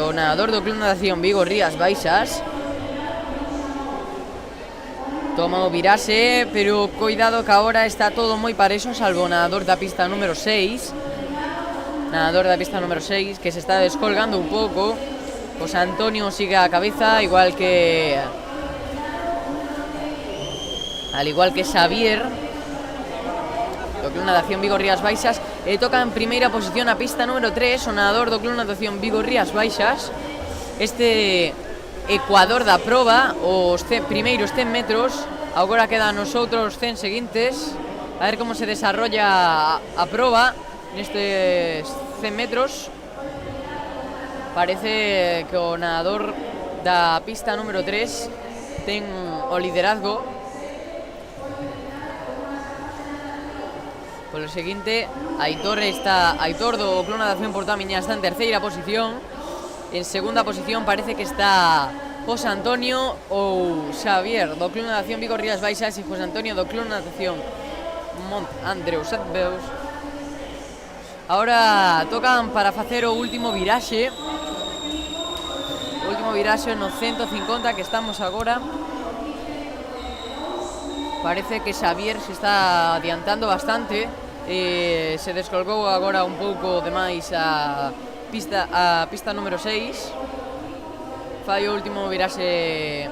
[SPEAKER 5] O nadador do Club Natación Vigo Rías Baixas toma o virase, pero cuidado que agora está todo moi parexo, salvo o nadador da pista número 6. Nadador da pista número 6 que se está descolgando un pouco. José Antonio sigue a cabeza, al igual que Xavier do Club Natación Vigo Rías Baixas. Toca en primeira posición a pista número 3 o nadador do Club Natación Vigo Rías Baixas. Este ecuador da proba, os primeiros 100 metros. Agora quedan os outros 100 seguintes. A ver como se desarrolla a proba nestes 100 metros. Parece que o nadador da pista número 3 ten o liderazgo. Polo seguinte, Aitor do Club Natación Portamiñá está en terceira posición. En segunda posición parece que está José Antonio ou Xavier do Club Natación Vigo Rías Baixas e José Antonio do Club Natación Mont Andreu Setbeus. Ahora tocan para facer o último viraxe. O último viraxe no 150 que estamos agora. Parece que Xavier se está adiantando bastante. Se descolgou agora un pouco demais a pista número 6. Fai o último viraxe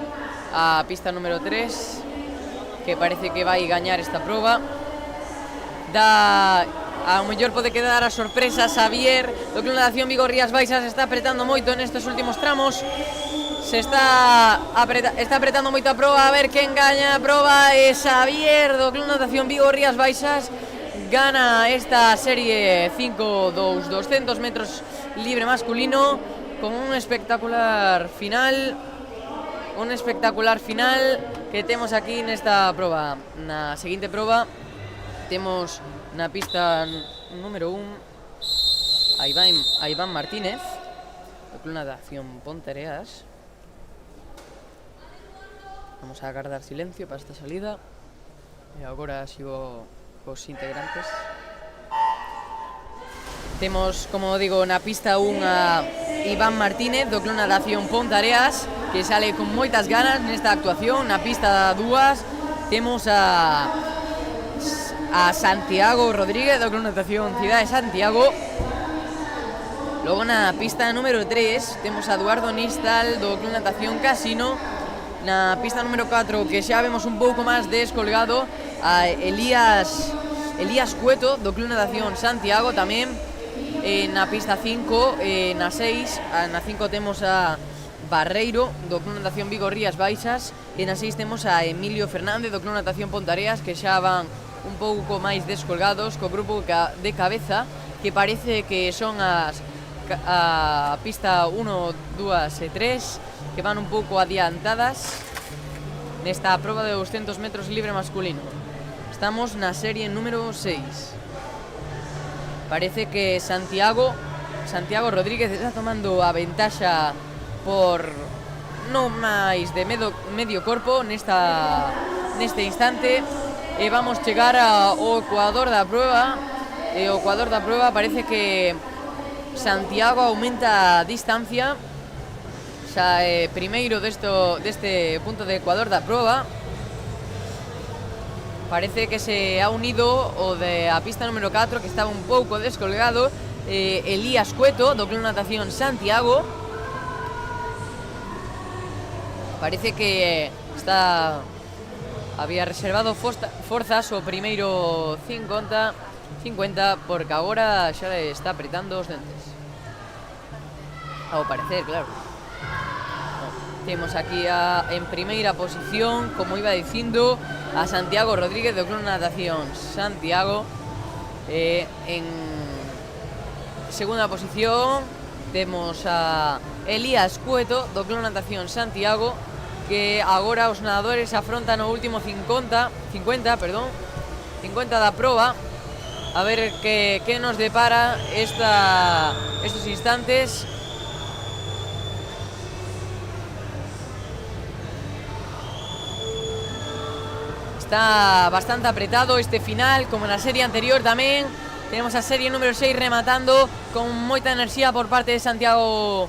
[SPEAKER 5] a pista número 3, que parece que vai gañar esta proba. Ao mellor pode quedar a sorpresa. Xavier do Club Natación Vigo Rías Baixas está apretando moito nestes últimos tramos. Está apretando moito a proba. A ver quen gaña a proba. E Xavier do Club Natación Vigo Rías Baixas gana esta serie 5 dos 200 metros libre masculino con un espectacular final que temos aquí nesta proba. Na seguinte proba temos na pista número 1 a Iván Martínez do Club Natación Ponteareas. Vamos a agardar silencio para esta salida e agora sigo os integrantes. Temos, como digo, na pista 1 a Iván Martínez do Club Natación Ponteareas, que sale con moitas ganas nesta actuación. Na pista 2 temos a Santiago Rodríguez do Club Natación Cidade de Santiago. Logo na pista número 3 temos a Eduardo Nistal do Club Natación Casino. Na pista número 4, que xa vemos un pouco máis descolgado, a Elías Cueto do Club Natación Santiago tamén. Na pista 5, na 6, na 5 temos a Barreiro do Club Natación Vigo Rías Baixas e na 6 temos a Emilio Fernández do Club Natación Ponteareas, que xa van un pouco máis descolgados co grupo de cabeza, que parece que son as a pista 1, 2 e 3, que van un pouco adiantadas nesta proba de 200 metros libre masculino. Estamos na serie número 6. Parece que Santiago Rodríguez está tomando a ventaxa por non máis de medio corpo neste instante, e vamos chegar ao ecuador da proba. E o ecuador da proba parece que Santiago aumenta a distancia, xa é primeiro deste punto de ecuador da proba. Parece que se ha unido o de a pista número 4, que estaba un pouco descolgado, Elías Cueto, do Club Natación Santiago. Parece que había reservado forzas o primeiro 50, porque agora xa le está apretando os dentes. Ao parecer, claro. Temos aquí en primeira posición, como iba dicindo, a Santiago Rodríguez do Club Natación Santiago. En segunda posición temos a Elías Cueto do Club Natación Santiago, que agora os nadadores afrontan o último 50 da proba. A ver que nos depara estos instantes. Está bastante apretado este final, como na serie anterior tamén. Tenemos a serie número 6 rematando con moita enerxía por parte de Santiago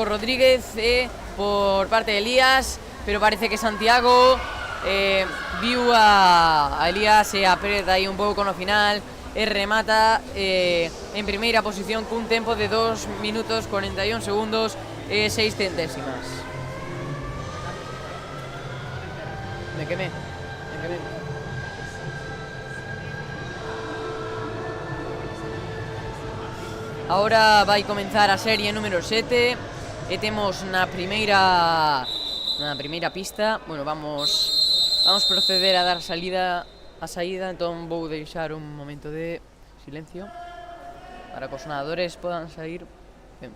[SPEAKER 5] Rodríguez e por parte de Elías, pero parece que Santiago viu a Elías e apreta aí un pouco no final e remata en primeira posición cun tempo de 2 minutos 41 segundos e 6 centésimas. Me quemé. Ahora vai comenzar a serie número 7 e temos na primeira pista. Bueno, vamos proceder a dar a saída, entón vou deixar un momento de silencio para que os nadadores podan sair. Ben.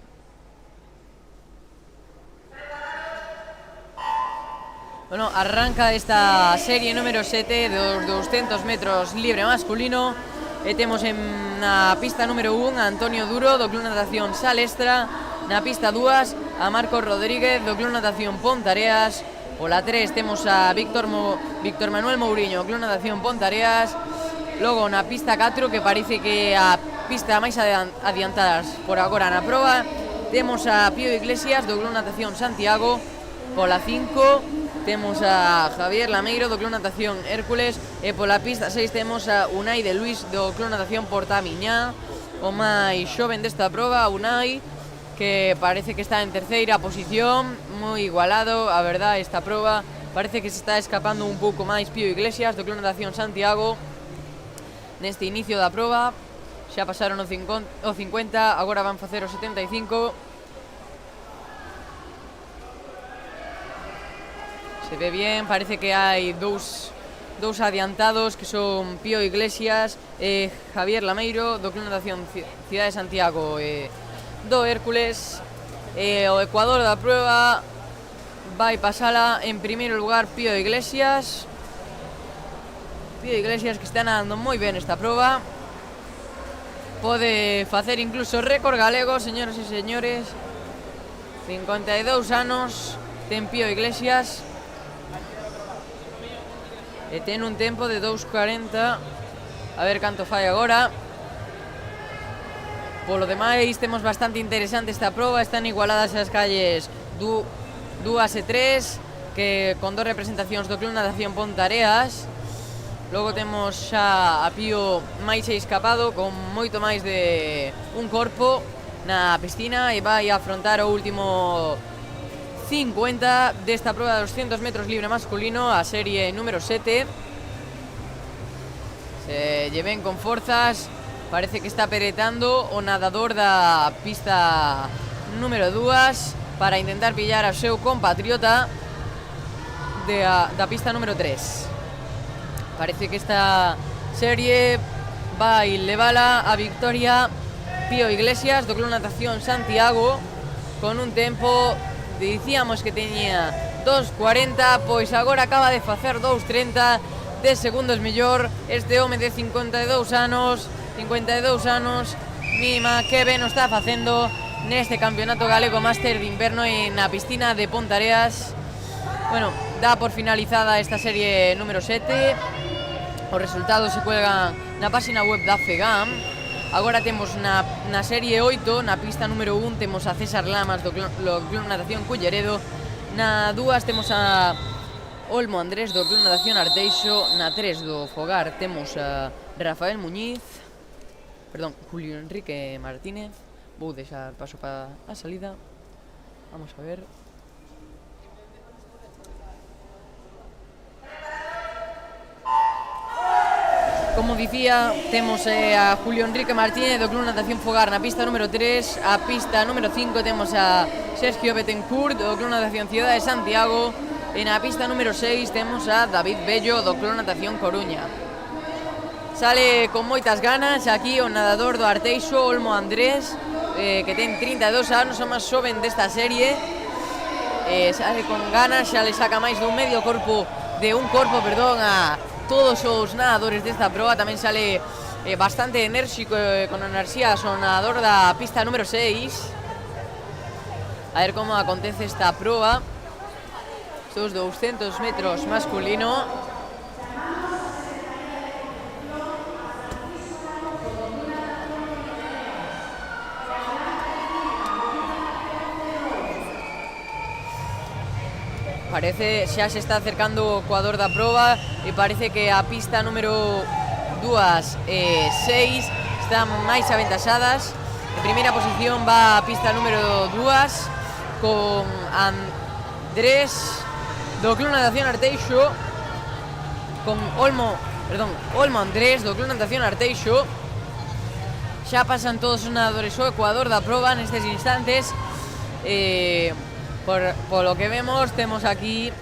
[SPEAKER 5] Bueno, arranca esta serie número 7 dos 200 metros libre masculino. E temos na pista número 1 a Antonio Duro do Club Natación Salestra. Na pista 2 a Marcos Rodríguez do Club Natación Pontareas. Pola 3 temos a Víctor Manuel Mouriño do Club Natación Pontareas. Logo na pista 4, que parece que a pista máis adiantadas por agora na proba, temos a Pío Iglesias do Club Natación Santiago. Pola 5 temos a Javier Lameiro do Club Natación Hércules, e pola pista 6 temos a Unai de Luis do Club Natación Portamiñá, o máis xoven desta proba, Unai, que parece que está en terceira posición, moi igualado, a verdade, esta proba parece que se está escapando un pouco máis Pío Iglesias do Club Natación Santiago neste inicio da proba. Xa pasaron o 50, agora van facer o 75. Se ve bien, parece que hai dous adiantados, que son Pío Iglesias e Javier Lameiro do Club Natación Cidade de Santiago e do Hércules. E o ecuador da prueba vai pasala en primeiro lugar Pío Iglesias, que está nadando moi ben esta proba. Pode facer incluso récord galego, señoras e señores. 52 anos ten Pío Iglesias e ten un tempo de 2:40. A ver canto fai agora. Polo demais, temos bastante interesante esta proba. Están igualadas as calles 2 e 3, que con 2 representacións do Club Natación Pontareas. Logo temos xa a Pío máis escapado, con moito máis de un corpo na piscina, e vai a afrontar o último 50 desta proba de 200 metros libre masculino, a serie número 7. Se lle ven con forzas, parece que está peretando o nadador da pista número 2 para intentar pillar ao seu compatriota da pista número 3. Parece que esta serie vai levala a victoria Pío Iglesias do Club Natación Santiago con un tempo, dicíamos que teñía 2.40, pois agora acaba de facer 2.30, 10 segundos mellor. Este home de 52 anos, mima que ben o está facendo neste campeonato galego máster de inverno na piscina de Pontareas. Bueno, dá por finalizada esta serie número 7. Os resultados se cuelgan na página web da FEGAM. Agora temos na serie 8, na pista número 1, temos a César Lamas do Club Natación Culleredo. Na 2 temos a Olmo Andrés do Club Natación Arteixo. Na 3 do Fogar temos a Rafael Muñiz, Julio Enrique Martínez. Vou deixar paso para a salida. Vamos a ver. Como dicía, temos a Julio Enrique Martínez do Club Natación Fogar na pista número 3. A pista número 5 temos a Sergio Betancourt do Club Natación Ciudad de Santiago. E na pista número 6 temos a David Bello do Club Natación Coruña. Sale con moitas ganas aquí o nadador do Arteixo, Olmo Andrés, que ten 32 anos, o máis xoven desta serie. Sale con ganas, xa le saca máis de un corpo a todos os nadadores desta proba. Tamén sale bastante enérxico, con enerxía, o nadador da pista número 6. A ver como acontece esta proba. Estos 200 metros masculino. Parece xa se está acercando o coador da proba e parece que a pista número 2 e 6 están máis aventaxadas. En primeira posición va a pista número 2 con Andrés do Club Natación Arteixo, con Olmo Andrés do Club Natación Arteixo. Xa pasan todos os nadadores o ecuador da proba nestes instantes. Por lo que vemos, temos aquí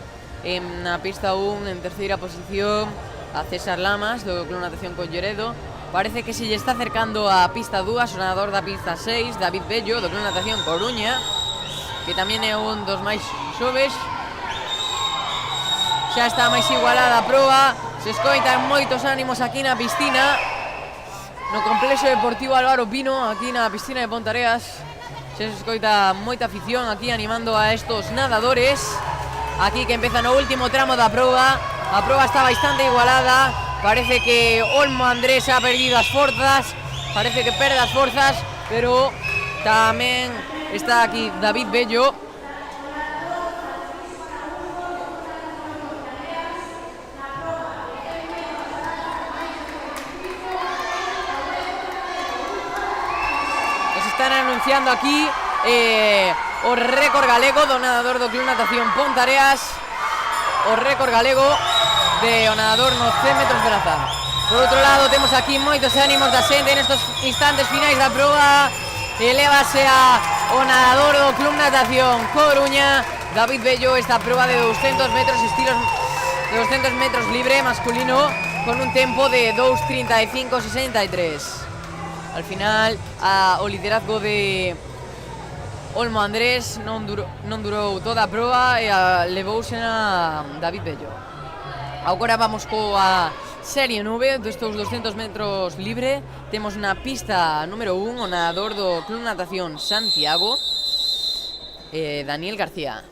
[SPEAKER 5] na pista 1 en terceira posición a César Lamas do Club Natación Culleredo. Parece que se lle está acercando a pista 2 o nadador da pista 6, David Bello do Club Natación Coruña, que tamén é un dos máis xoves. Xa está máis igualada a proba, se escoitan moitos ánimos aquí na piscina, no complexo deportivo Álvaro Pino, aquí na piscina de Pontareas. Se escoita moita afición aquí animando a estos nadadores. Aquí que empeza no último tramo da proba. A proba está bastante igualada. Parece que Olmo Andrés ha perdido as forzas. Parece que perde as forzas, pero tamén está aquí David Bello. Están anunciando aquí o récord galego do nadador do Club Natación Pontareas, o récord galego de o nadador nos 100 metros de braza. Por outro lado, temos aquí moitos ánimos da xente nestos instantes finais da proba. Elévase o nadador do Club Natación Coruña, David Bello, esta proba de 200 metros estilos de 200 metros libre masculino con un tempo de 2:35:63. Al final, o liderazgo de Olmo Andrés non durou toda a proba e levouse a David Bello. Agora vamos coa serie 9 destos 200 metros libre. Temos na pista número 1 o nadador do Club Natación Santiago, Daniel García.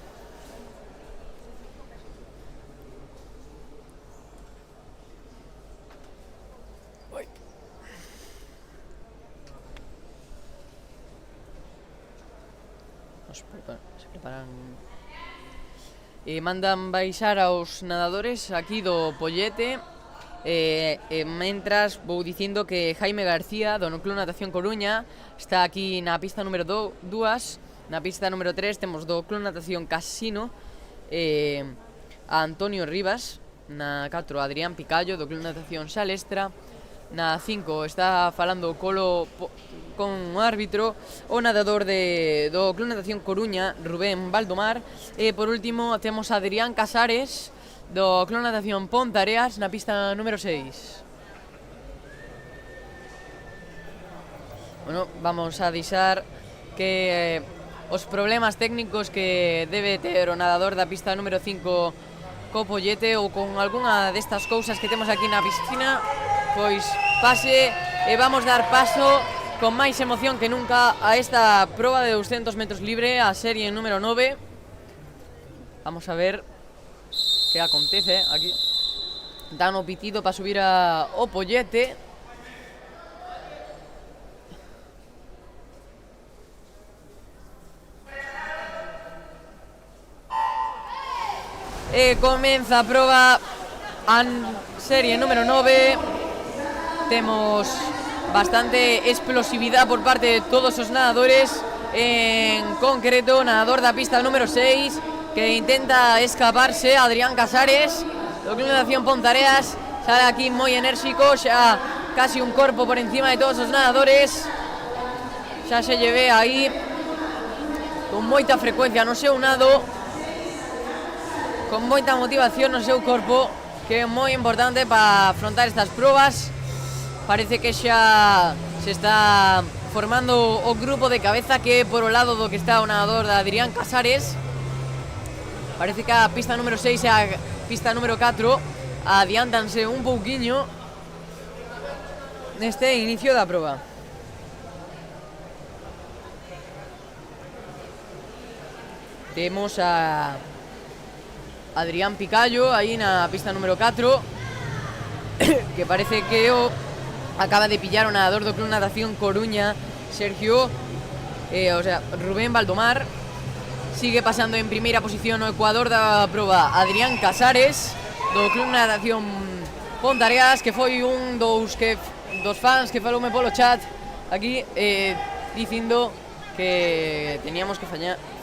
[SPEAKER 5] Se preparan mandan baixar aos nadadores aquí do Pollete. Mentras vou dicindo que Jaime García do Club Natación Coruña está aquí na pista número 2. Na pista número 3 temos do Club Natación Casino a Antonio Rivas. Na 4 Adrián Picallo do Club Natación Salestra. Na 5 está falando con un árbitro o nadador do Club Natación Coruña, Rubén Baldomar. E por último temos a Adrián Casares do Club Natación Pontareas na pista número 6. Bueno, vamos a avisar que os problemas técnicos que debe ter o nadador da pista número 5 co pollete ou con algunha destas cousas que temos aquí na piscina, pois pase e vamos dar paso con máis emoción que nunca a esta proba de 200 metros libre, a serie número 9. Vamos a ver que acontece aquí. Dan o pitido para subir o pollete. Comeza a proba a serie número 9. Temos bastante explosividade por parte de todos os nadadores. En concreto, o nadador da pista número 6 que intenta escaparse, Adrián Casares, do Club Natación Pontareas, sale aquí moi enérxico, xa casi un corpo por encima de todos os nadadores. Xa se lle ve aí con moita frecuencia no seu nado, con moita motivación no seu corpo, que é moi importante para afrontar estas probas. Parece que xa se está formando o grupo de cabeza, que por o lado do que está o nadador de Adrián Casares. Parece que a pista número 6 e a pista número 4 adiántanse un pouquiño neste inicio da proba. Temos a Adrián Picallo aí na pista número 4, que parece que acaba de pillar o nadador do Club Natación Coruña, Sergio, Rubén Baldomar. Sigue pasando en primeira posición o ecuador da proba, Adrián Casares, do Club Natación Pontareas, que foi un dos fans que faloume polo chat aquí, dicindo que teníamos que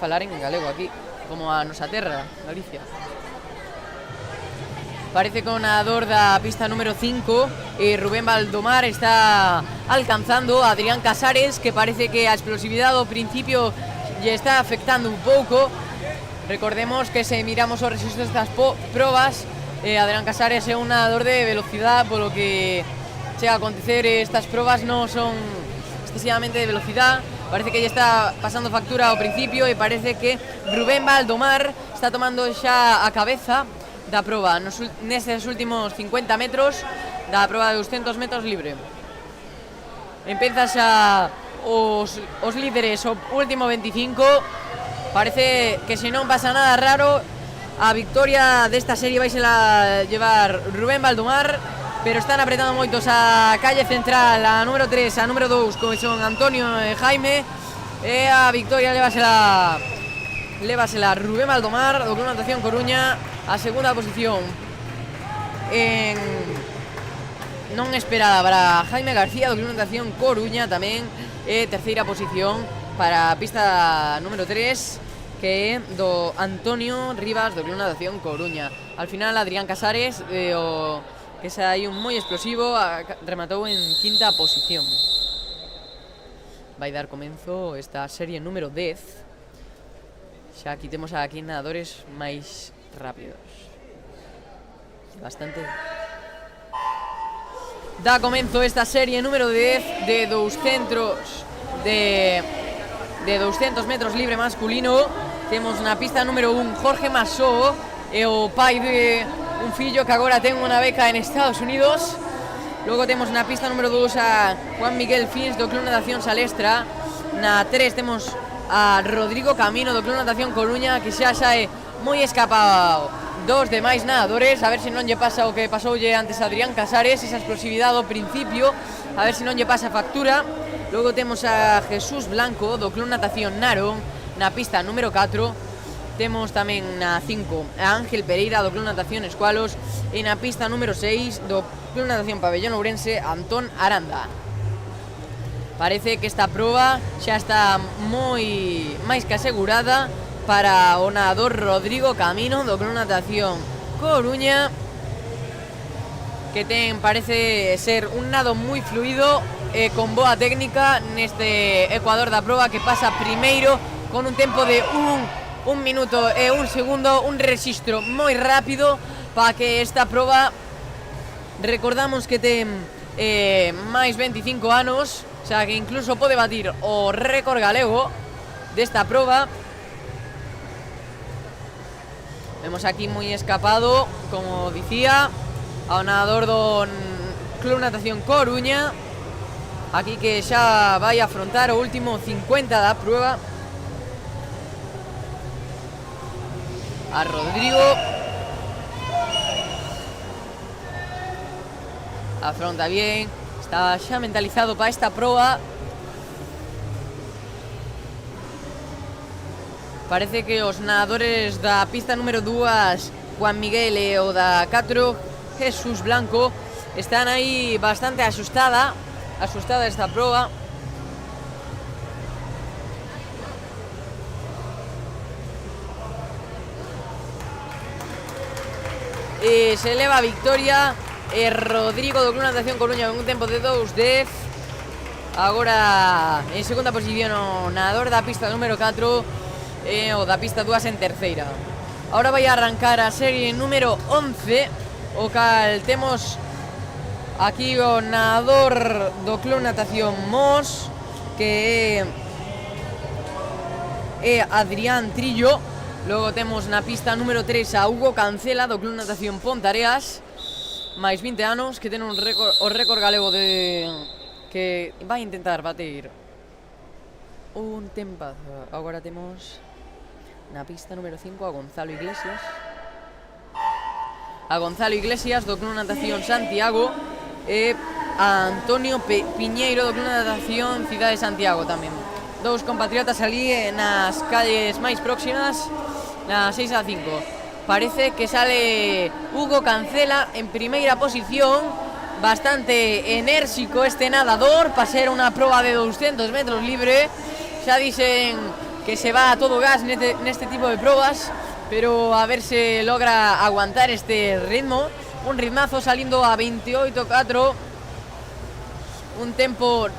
[SPEAKER 5] falar en galego aquí, como a nosa terra, Galicia. Parece que o nadador da pista número 5, Rubén Baldomar, está alcanzando a Adrián Casares, que parece que a explosividade ao principio lle está afectando un pouco. Recordemos que se miramos os registros destas probas, Adrián Casares é un nadador de velocidade, polo que chega a acontecer estas probas non son excesivamente de velocidade. Parece que lle está pasando factura ao principio e parece que Rubén Baldomar está tomando xa a cabeza da proba nestes últimos 50 metros da proba de 200 metros libre. Empeza xa os líderes o último 25. Parece que se non pasa nada raro, a victoria desta serie vai a llevar Rubén Baldomar, pero están apretando moitos a calle central, a número 3, a número 2, como son Antonio e Jaime, e a victoria levasela Rubén Baldomar do Club Natación Coruña. A segunda posición non esperada para Jaime García do Club Natación Coruña tamén, e terceira posición para a pista número 3, que é do Antonio Rivas do Club Natación Coruña. Al final Adrián Casares, que xa hai un moi explosivo, rematou en quinta posición. Vai dar comenzo esta serie número 10. Xa aquí temos aquí nadadores máis rápidos. Bastante. Da comenzo esta serie número 10 de 200 metros libre masculino. Temos na pista número 1 Jorge Masó, e o pai de un fillo que agora ten unha beca en Estados Unidos. Logo temos na pista número 2 a Juan Miguel Fins do Club Natación Salestra. Na 3 temos a Rodrigo Camino do Club Natación Coruña, que xa é moi escapado dos demais nadadores. A ver se non lle pasa o que pasoulle antes a Adrián Casares, esa explosividade ao principio, a ver se non lle pasa factura. Logo temos a Jesús Blanco do Club Natación Narón na pista número 4. Temos tamén na 5 a Ángel Pereira do Club Natación Escualos, e na pista número 6 do Club Natación Pabellón Ourense, Antón Aranda. Parece que esta proba xa está moi máis que asegurada para o nadador Rodrigo Camino do Club Natación Coruña, que parece ser un nado moi fluido e con boa técnica neste ecuador da proba, que pasa primeiro con un tempo de un minuto e un segundo, un rexistro moi rápido para que esta proba, recordamos que ten máis 25 anos, sea que incluso puede batir o récord galego de esta prueba. Vemos aquí muy escapado, como decía, ao nadador do Club Natación Coruña. Aquí que xa vai a afrontar o último 50 da prueba. A Rodrigo. Afronta bien. Está xa mentalizado para esta proba. Parece que os nadadores da pista número 2, Juan Miguel, e o da 4, Jesús Blanco, están aí bastante asustada esta proba. E se eleva a victoria Rodrigo do Club Natación Coruña con un tempo de 2:10. Agora en segunda posición o nadador da pista número 4 e o da pista 2 en terceira. Ahora vai a arrancar a serie número 11, o cal temos aquí o nadador do Club Natación Mos, que é Adrián Trillo. Logo temos na pista número 3 a Hugo Cancela do Club Natación Pontareas, máis 20 anos, que ten o récord galego de que vai intentar bater un tempazo. Agora temos na pista número 5 a Gonzalo Iglesias. A Gonzalo Iglesias do Club Natación Santiago e a Antonio Piñeiro do Club Natación Cidade Santiago tamén. Dous compatriotas ali nas calles máis próximas, na 6 a 5. Parece que sale Hugo Cancela en primeira posición. Bastante enérxico este nadador para ser unha proba de 200 metros libre. Xa dicen que se va a todo gas neste tipo de probas, pero a ver se logra aguantar este ritmo. Un ritmazo salindo a 28:4. Un tempo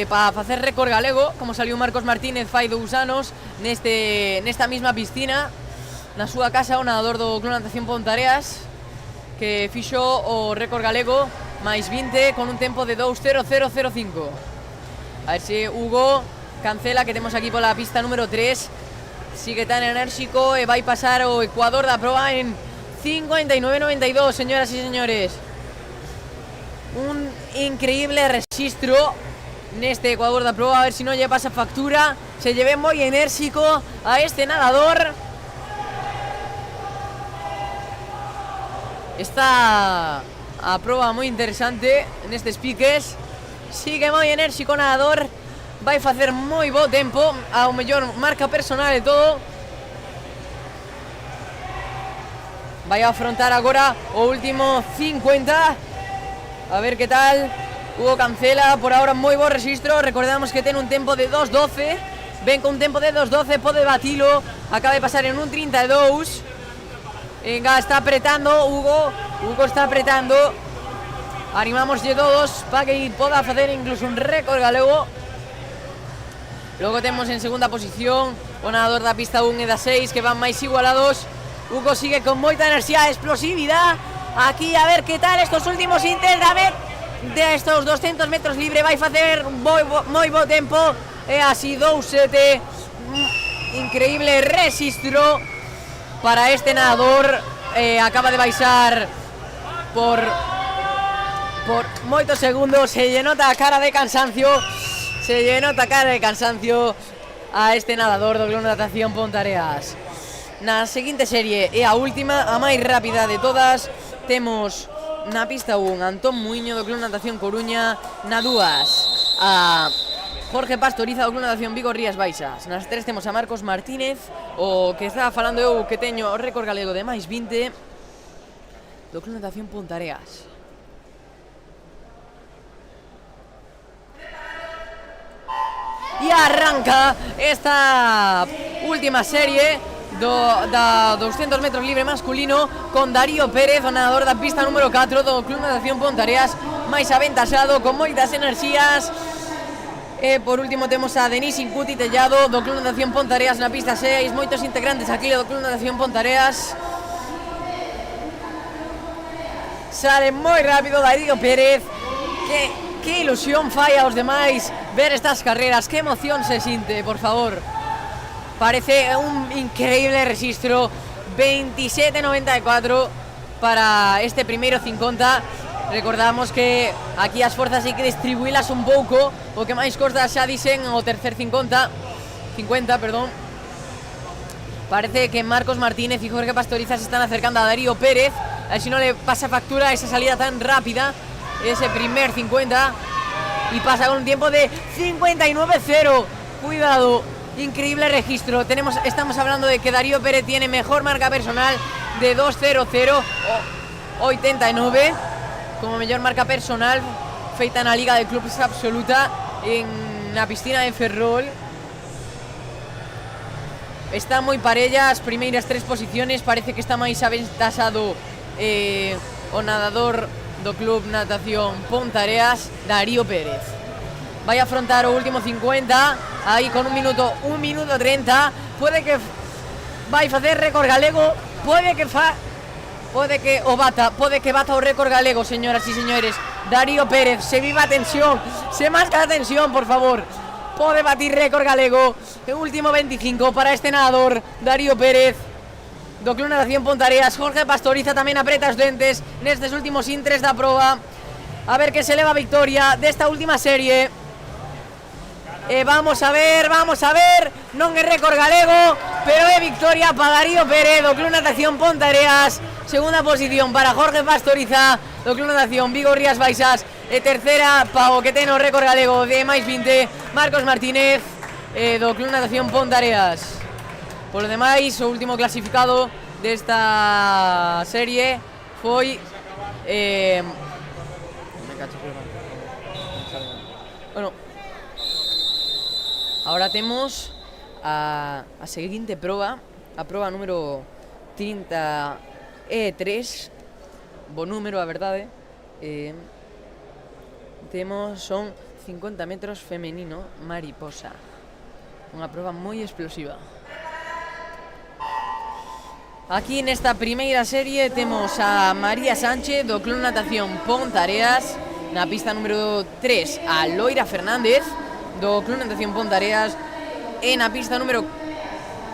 [SPEAKER 5] para facer récord galego, como saliu Marcos Martínez fai 2 anos nesta mesma piscina, na súa casa, o nadador do Club Natación Pontareas, que fixo o récord galego máis 20 con un tempo de 2:00:05. A ver se Hugo Cancela, que temos aquí pola pista número 3, sigue tan enérxico e vai pasar o ecuador da proba en 59:92, señoras e señores. Un increíble rexistro neste ecuador da proba. A ver se non lle pasa factura. Se lle ve moi enérxico a este nadador. Está a proba moi interesante nestes piques. Sigue moi enérxico o nadador. Vai facer moi bo tempo, ao mellor marca personal e todo. Vai a afrontar agora o último 50. A ver que tal. Hugo Cancela, por ahora moi bo rexistro. Recordamos que ten un tempo de 2:12. Ven con un tempo de 2:12, pode batilo. Acaba de pasar en 1:32. Venga, está apretando Hugo. Hugo está apretando. Animámoslle todos para que poda facer incluso un récord galego. Logo temos en segunda posición o nadador da pista 1 e da 6, que van máis igualados. Hugo sigue con moita enerxía e explosividade. Aquí a ver que tal estos últimos intes de estos 200 metros libre. Vai facer moi bo tempo. E así 2:07. Increíble rexistro para este nadador. Acaba de baixar por moitos segundos. Se lle nota a cara de cansancio. A este nadador do Club Natación Pontareas. Na seguinte serie e a última, a máis rápida de todas, temos na pista 1 Antón Muiño do Club Natación Coruña, na 2 a Jorge Pastoriza do Club Natación Vigo Rías Baixas, nas 3 temos a Marcos Martínez, o que estaba falando eu, que teño o récord galego de máis 20 do Club Natación Pontareas. E arranca esta última serie da 200 metros libre masculino con Darío Pérez, o nadador da pista número 4 do Club Natación Pontareas, máis aventaxado, con moitas enerxías. E por último temos a Denis Incuti Tellado do Club Natación Pontareas na pista 6, moitos integrantes aquí do Club Natación Pontareas. Sale moi rápido Darío Pérez, qué ilusión fai aos demais ver estas carreras, qué emoción se siente, por favor. Parece un increíble registro, 27.94 para este primeiro 50. Recordamos que aquí as forzas hai que distribuílas un pouco, o que máis costa xa dixen o tercer 50, perdón. Parece que Marcos Martínez y Jorge Pastoriza se están acercando a Darío Pérez, a ver si no le pasa factura esa salida tan rápida, ese primer 50, y pasa con un tiempo de 59.0. Cuidado, increíble registro. Estamos hablando de que Darío Pérez tiene mejor marca personal de 2.00.89 como mellor marca personal feita na Liga de Clubes Absoluta en na piscina de Ferrol. Está moi parella as primeiras tres posiciones, parece que está máis aventasado o nadador do Club Natación Pontareas, Darío Pérez. Vai afrontar o último 50, aí con 1 minuto 30, pode que vai facer récord galego, pode que bata o récord galego, señoras e señores. Darío Pérez, se viva a tensión, se masca a tensión, por favor. Pode batir récord galego. El último 25 para este nadador, Darío Pérez do Club Natación Pontareas. Jorge Pastoriza tamén apreta os dentes nestes últimos intres da proba. A ver que se leva a victoria desta última serie. Vamos a ver, non é récord galego, pero é victoria para Darío Pérez do Club Natación Pontareas. Segunda posición para Jorge Pastoriza do Club Natación Vigo Rías Baixas. E terceira pa o que ten o récord galego de máis 20, Marcos Martínez do Club Natación Pontareas. Por lo demais, o último clasificado desta serie foi bueno, ahora temos a seguinte proba, a proba número 33, bo número, a verdade. Son 50 metros femenino mariposa, unha proba moi explosiva. Aquí nesta primeira serie temos a María Sánchez do Club Natación Pontareas, na pista número 3 a Loira Fernández do Club Natación Pontareas, e na pista número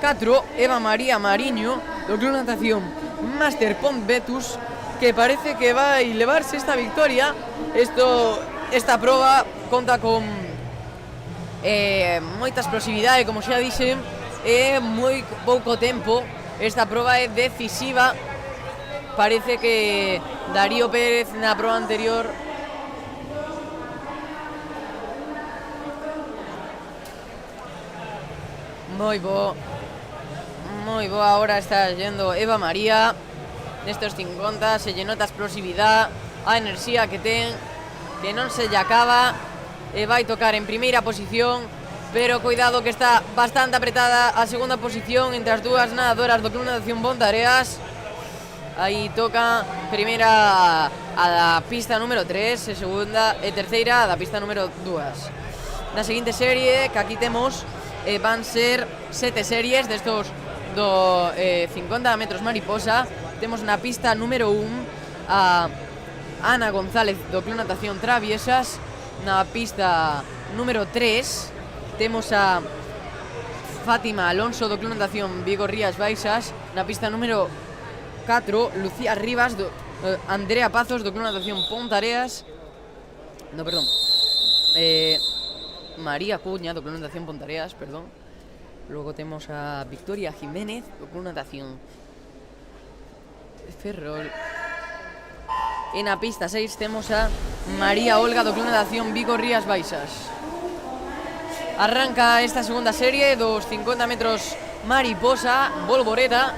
[SPEAKER 5] 4 Eva María Mariño do Club Natación Master Pont Betus, que parece que vai levarse esta victoria. Esta proba conta con moita explosividade, como xa dixen, e moi pouco tempo. Esta proba é decisiva. Parece que Darío Pérez na proba anterior moi bo, ahora está yendo Eva María nestes 50, se lle nota a explosividade, a enerxía que ten, que non se lle acaba, e vai tocar en primeira posición, pero cuidado que está bastante apretada a segunda posición entre as dúas nadadoras do Club Natación Pontareas. Aí toca primeira a da pista número 3 e segunda e terceira a da pista número 2. Na seguinte serie, que aquí temos, van ser 7 series destos do 50 metros mariposa. Temos na pista número 1 a Ana González do Club Natación Traviesas. Na pista número 3 temos a Fátima Alonso do Club Natación Vigo Rías Baixas. Na pista número 4 Lucía Rivas Andrea Pazos do Club Natación Pontareas. María Cuña do Club Natación Pontareas, perdón. Logo temos a Victoria Jiménez do Club Natación Ferrol. E na pista 6 temos a María Olga do Club Natación Vigo Rías Baixas. Arranca esta segunda serie dos 50 metros mariposa, Volvoreta.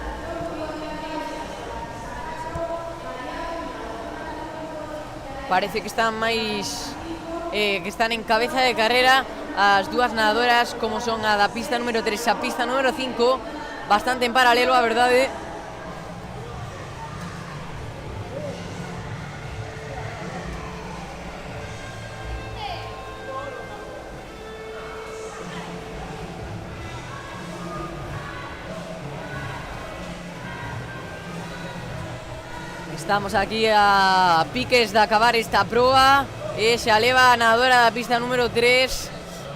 [SPEAKER 5] Parece que están máis que están en cabeza de carrera as dúas nadadoras, como son a da pista número 3 e a pista número 5, bastante en paralelo, a verdade. Estamos aquí a piques de acabar esta proba. Se eleva a nadadora da pista número 3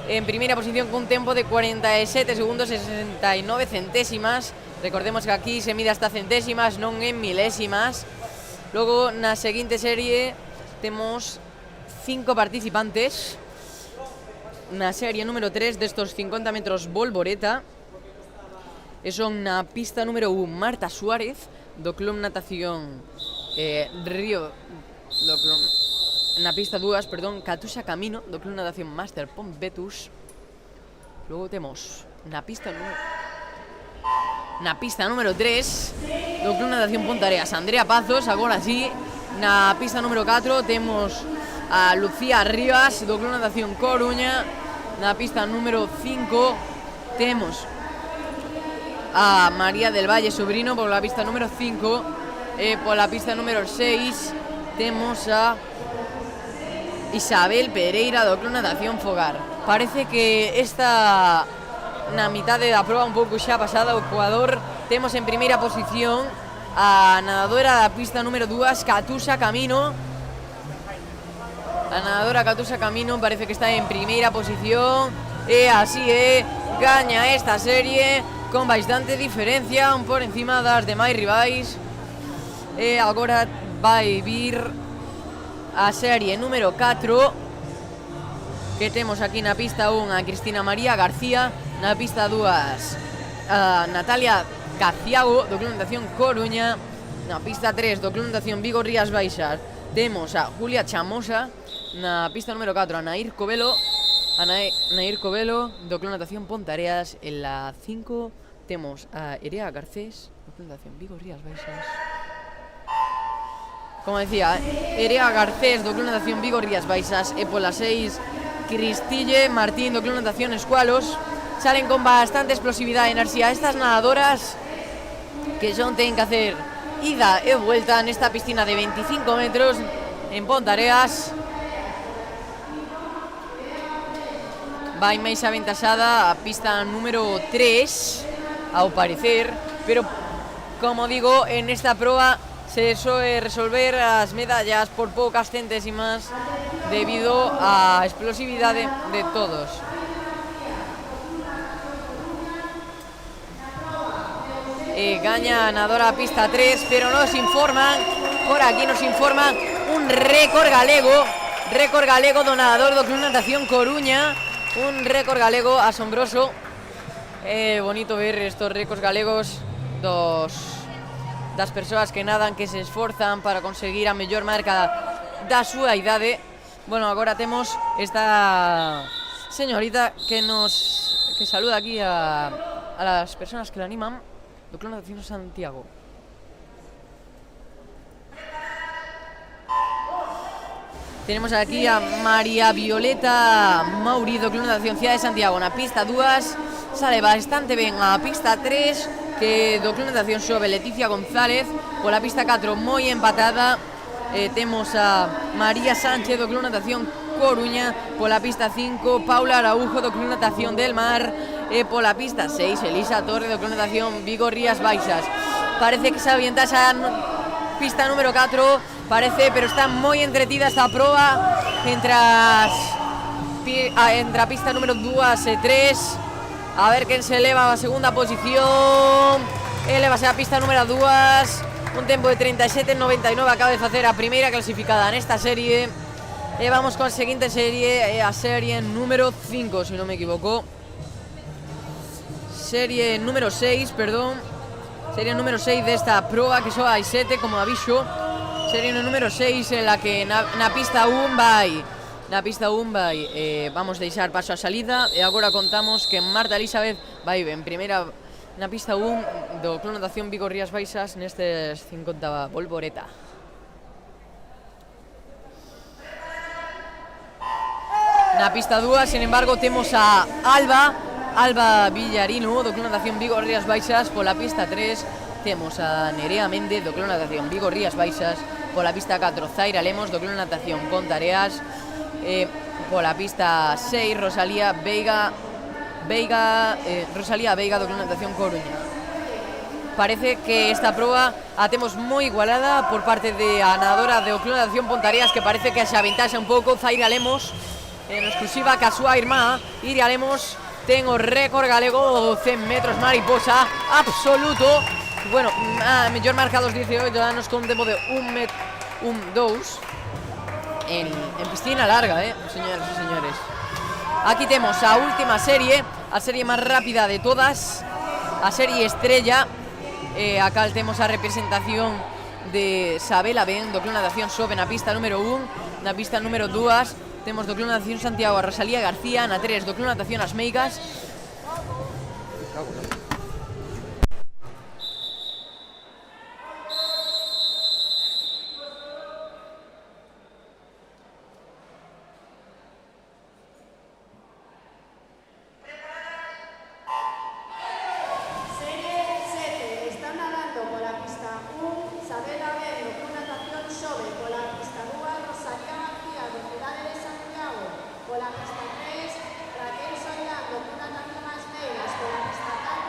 [SPEAKER 5] en primeira posición cun tempo de 47 segundos e 69 centésimas. Recordemos que aquí se mide hasta centésimas, non en milésimas. Logo, na seguinte serie, temos 5 participantes. Na serie número 3 destos 50 metros volvoreta. E son na pista número 1 Marta Suárez, do Club Natación Río, do Club... Na pista 2, perdón, Catuxa Camino, do Club Natación Máster Pontbetus. Logo temos na pista número 3 do Club Natación Pontareas Andrea Pazos. Agora sí, na pista número 4 temos a Lucía Rivas do Club Natación Coruña. Na pista número 5 temos a María del Valle Sobrino pola pista número 5. E pola pista número 6 temos a Isabel Pereira do Club Natación Fogar. Parece que esta na mitade da proba un pouco xa pasada o Ecuador. Temos en primeira posición a nadadora da pista número 2 Catuxa Camino. A nadadora Catuxa Camino parece que está en primeira posición. E así gaña esta serie con bastante diferencia, un por encima das demais rivais. E agora vai vir a serie número 4, que temos aquí na pista 1 a Cristina María García, na pista 2 a Natalia Caciago do Club Natación Coruña, na pista 3 do Club Natación Vigo Rías Baixas temos a Julia Chamosa, na pista número 4 a Nair Covelo do Club Natación Pontareas. En la 5 temos a Erea Garcés do Club Natación Vigo Rías Baixas. Como decía, Erea Garcés do Club Natación Vigo Rías Baixas. E pola 6 Cristille Martín do Club Natación Escualos. Salen con bastante explosividade e enerxía estas nadadoras, que son ten que hacer ida e vuelta nesta piscina de 25 metros en Pontareas. Vai máis aventaxada a pista número 3, ao parecer, pero como digo, en esta proba se soe resolver as medallas por poucas centésimas debido á explosividade de todos. Gaña a nadadora a pista 3, pero nos informan, por aquí nos informan, un récord galego do nadador do Club Natación Coruña, un récord galego asombroso. Bonito ver estos récords galegos das persoas que nadan, que se esforzan para conseguir a mellor marca da súa idade. Bueno, agora temos esta señorita que saluda aquí a las personas que la animan do Club Natación Santiago. Tenemos aquí a María Violeta Mauri do Club Natación Cidade de Santiago na pista 2. Sale bastante ben a pista 3 que do Club Natación Xove Leticia González. Pola pista 4 moi empatada temos a María Sánchez do Club Natación Coruña. Pola pista 5 Paula Araujo do Club Natación del Mar. E pola pista 6 Elisa Torre do Club Natación Vigo Rías Baixas. Parece que se avienta esa pista número 4, parece, pero está moi entretida esta proba entre a pista número 2 e 3. A ver quen se eleva a segunda posición. Elevase a pista número 2, un tempo de 37,99 acaba de facer a primeira clasificada nesta serie. E vamos con a seguinte serie, a serie número 5, se non me equivoco. Serie número 6, perdón. Serie número 6 desta proba, que só hai 7, como aviso. Serie número 6 en la que na pista 1 vai vamos deixar paso a salida. E agora contamos que Marta Elizabeth vai en primeira na pista 1 do Club Natación Vigo Rías Baixas nestes 50 volvoreta. Na pista 2, sin embargo, temos a Alba Villarino do Club Natación Vigo Rías Baixas. Pola pista 3 temos a Nerea Méndez do Club Natación Vigo Rías Baixas. Pola pista 4 Zaira Lemos do Club Natación Pontareas. Pola pista 6 Rosalía Veiga do Club Natación Coruña. parece que esta proba a temos moi igualada por parte de a nadadora de Club Natación Ponteareas, que parece que se aventaxa un pouco. Zaira Lemos en exclusiva ca súa irmá. Iria Lemos ten o récord galego 100 metros mariposa absoluto. Bueno, a mellor marca dos 18 anos con tempo de 1,2 en piscina larga, señoras e señores. Aquí temos a última serie, a serie máis rápida de todas, a serie estrella. A cal temos a representación de Sabela Ben do Club Natación Sobe na pista número 1. Na pista número 2 temos do Club Natación Santiago a Rosalía García. Na 3 do Club Natación As Meigas.
[SPEAKER 8] Por la pista 3, Raquel Soldán, do Club Natación As Meigas, por la pista 4,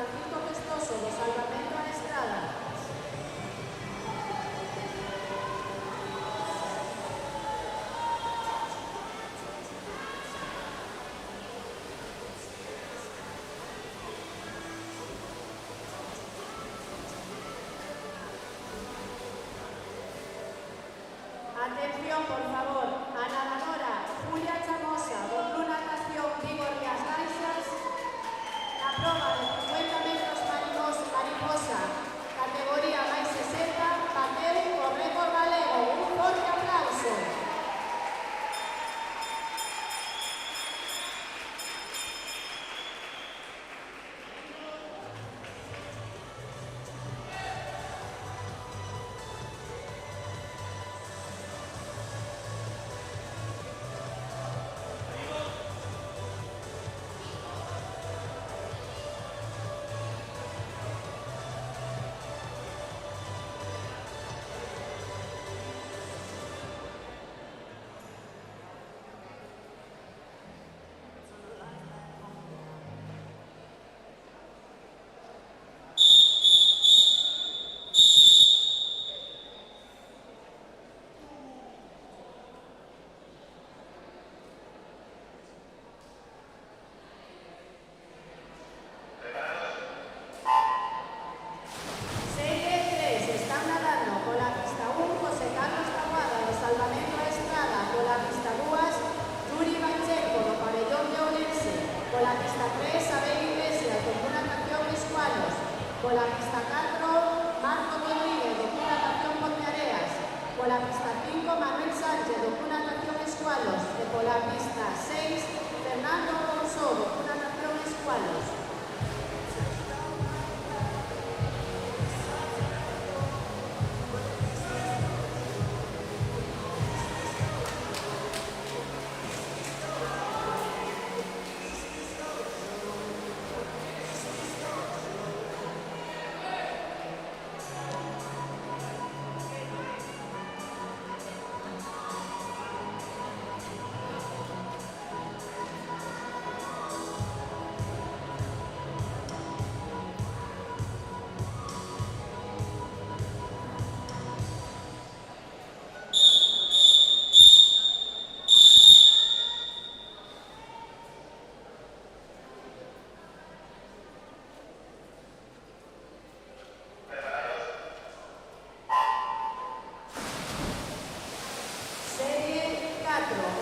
[SPEAKER 8] Francisco Festoso do Salvamento á Estrada. Atención, por favor, a nadadora Julia Chamosa do Club Natación Vigo Rías Baixas, na proba de 50 metros mariposa, categoría máis 60, bateu o récord galego. Un forte aplauso. Pola pista 4, Marco Rodríguez do Club Natación Ponteareas. Pola pista 5, Manuel Sánchez do Club Natación Escualos. E pola pista 6, Fernando Alonso do Club Natación Escualos.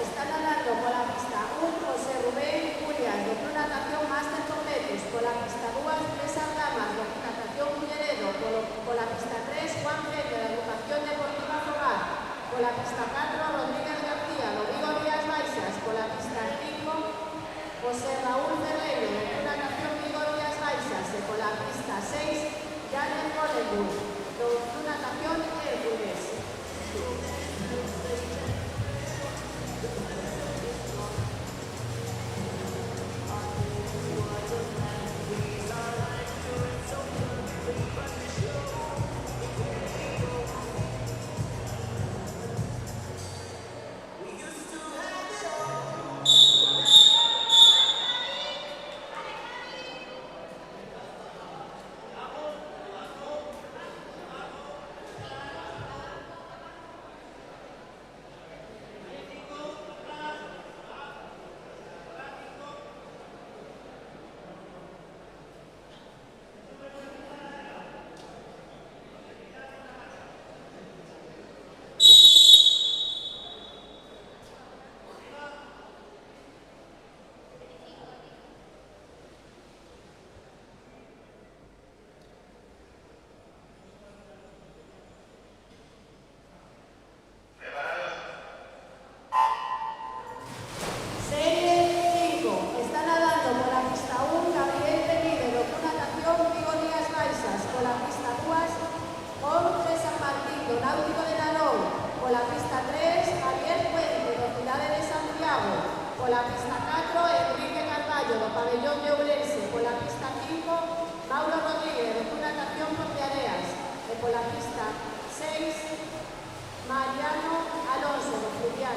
[SPEAKER 8] Está nadando pola pista 1 José Rubén Julias do Club Natación Máster Competus, pola pista 2 César Damas do Club Natación Culleredo, pola pista 3 Juan Gete da Agrupación Deportiva Fogar, pola pista 4 Rodríguez García do Vigo Rías Baixas, pola pista 5 José Raúl Ferreiro do Club Natación Vigo Rías Baixas e pola pista 6 Janet Goldenburg do Club Natación Hércules. Pola pista 4, Enrique Carballo do Pabellón de Ourense. Pola pista 5, Mauro Rodríguez do Club Natación Ponteareas. E pola pista 6, Mariano Alonso do Fluvial.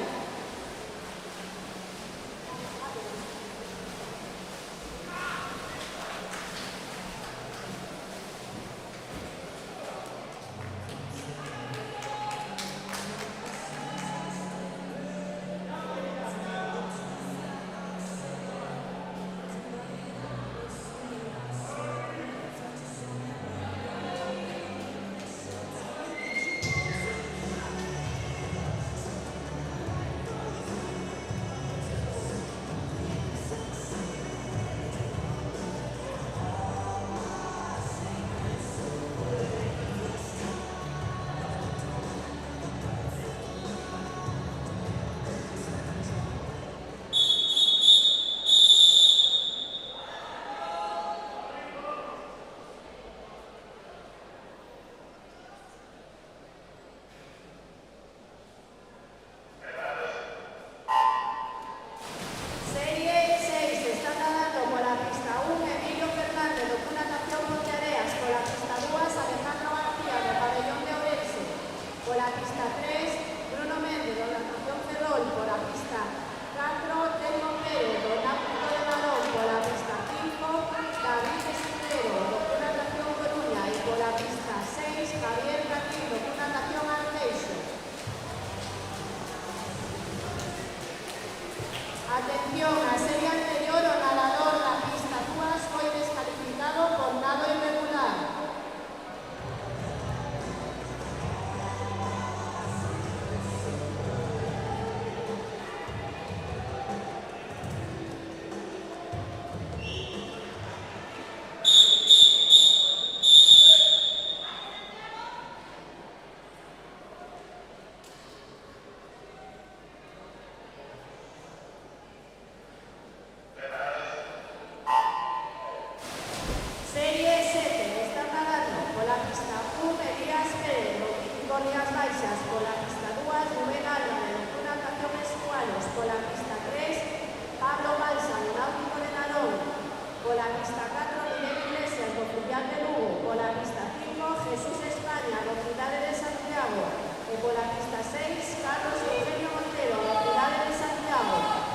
[SPEAKER 8] Baixas, pola pista 2, Rubén Álvarez, doctor natación escualos, pola pista 3, Pablo Balsa, náutico de Narón, pola pista 4, Miguel Iglesias, do filial de Lugo, pola pista 5, Jesús España, do Cidade de Santiago, e pola pista 6, Carlos Eugenio Montero, do Cidade de Santiago.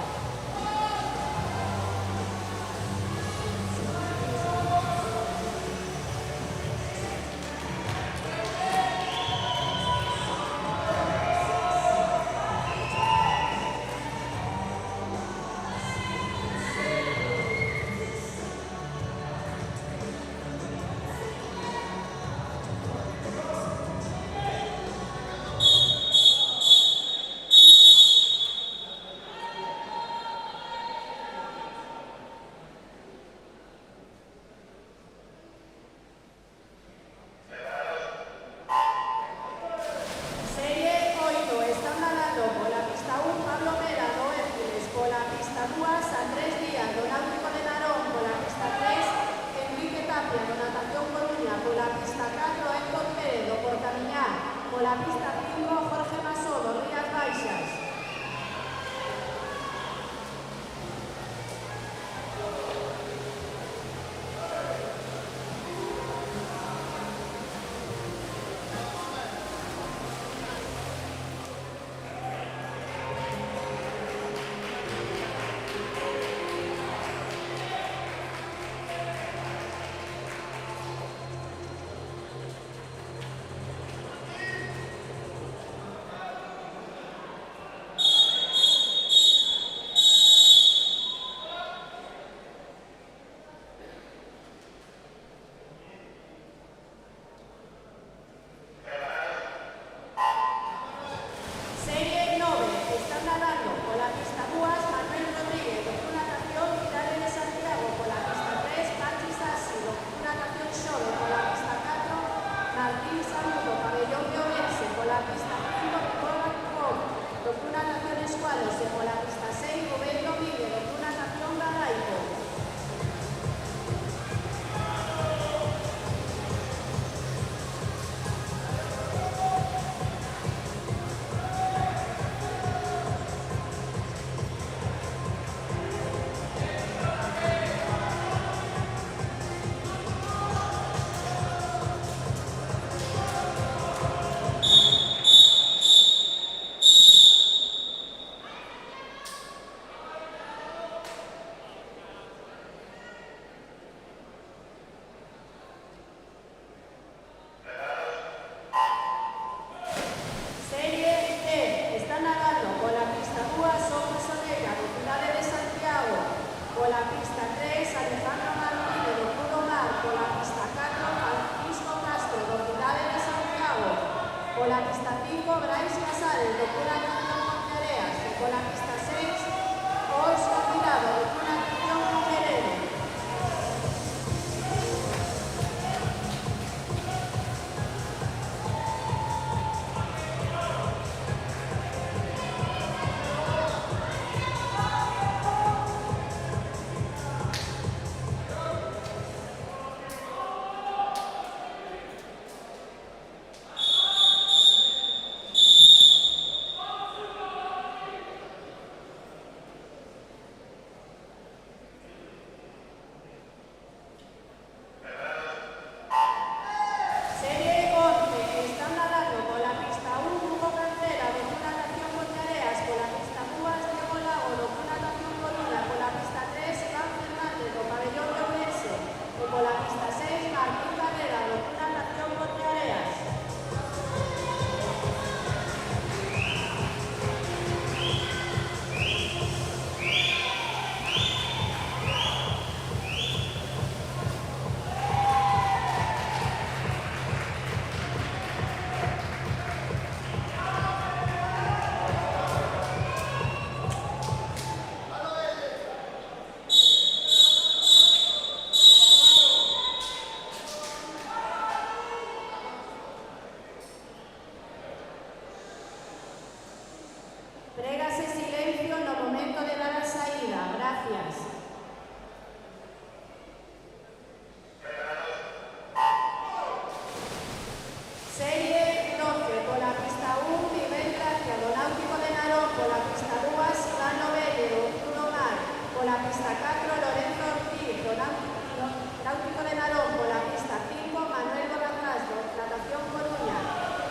[SPEAKER 8] Narón pola pista 2, Iván Novelle do Club Mar, pola pista 4, Lorenzo Ortiz do Náutico de Narón, pola pista 5, Manuel Borrazás do Natación Coruña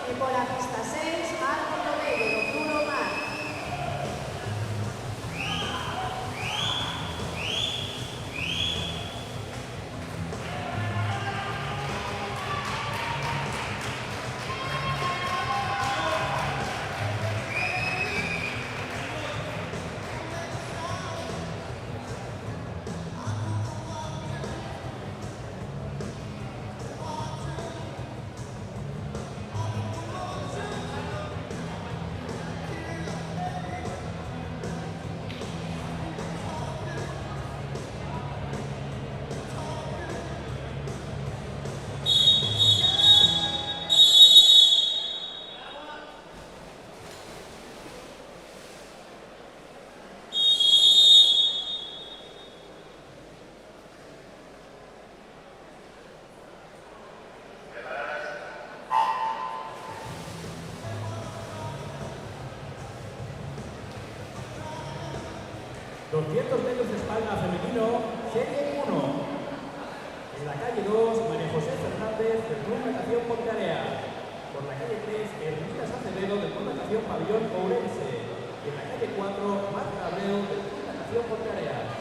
[SPEAKER 8] e pola pista 6, Marcos Novelle do Club Mar.
[SPEAKER 2] metros de espalda femenino, serie 1. En la calle 2, María José Fernández del Club Natación Pontearea. Por la calle 3, Ermitas Acevedo del Club Natación Pabellón Ourense. Y en la calle 4, Marta Abreu del Club Natación Pontearea.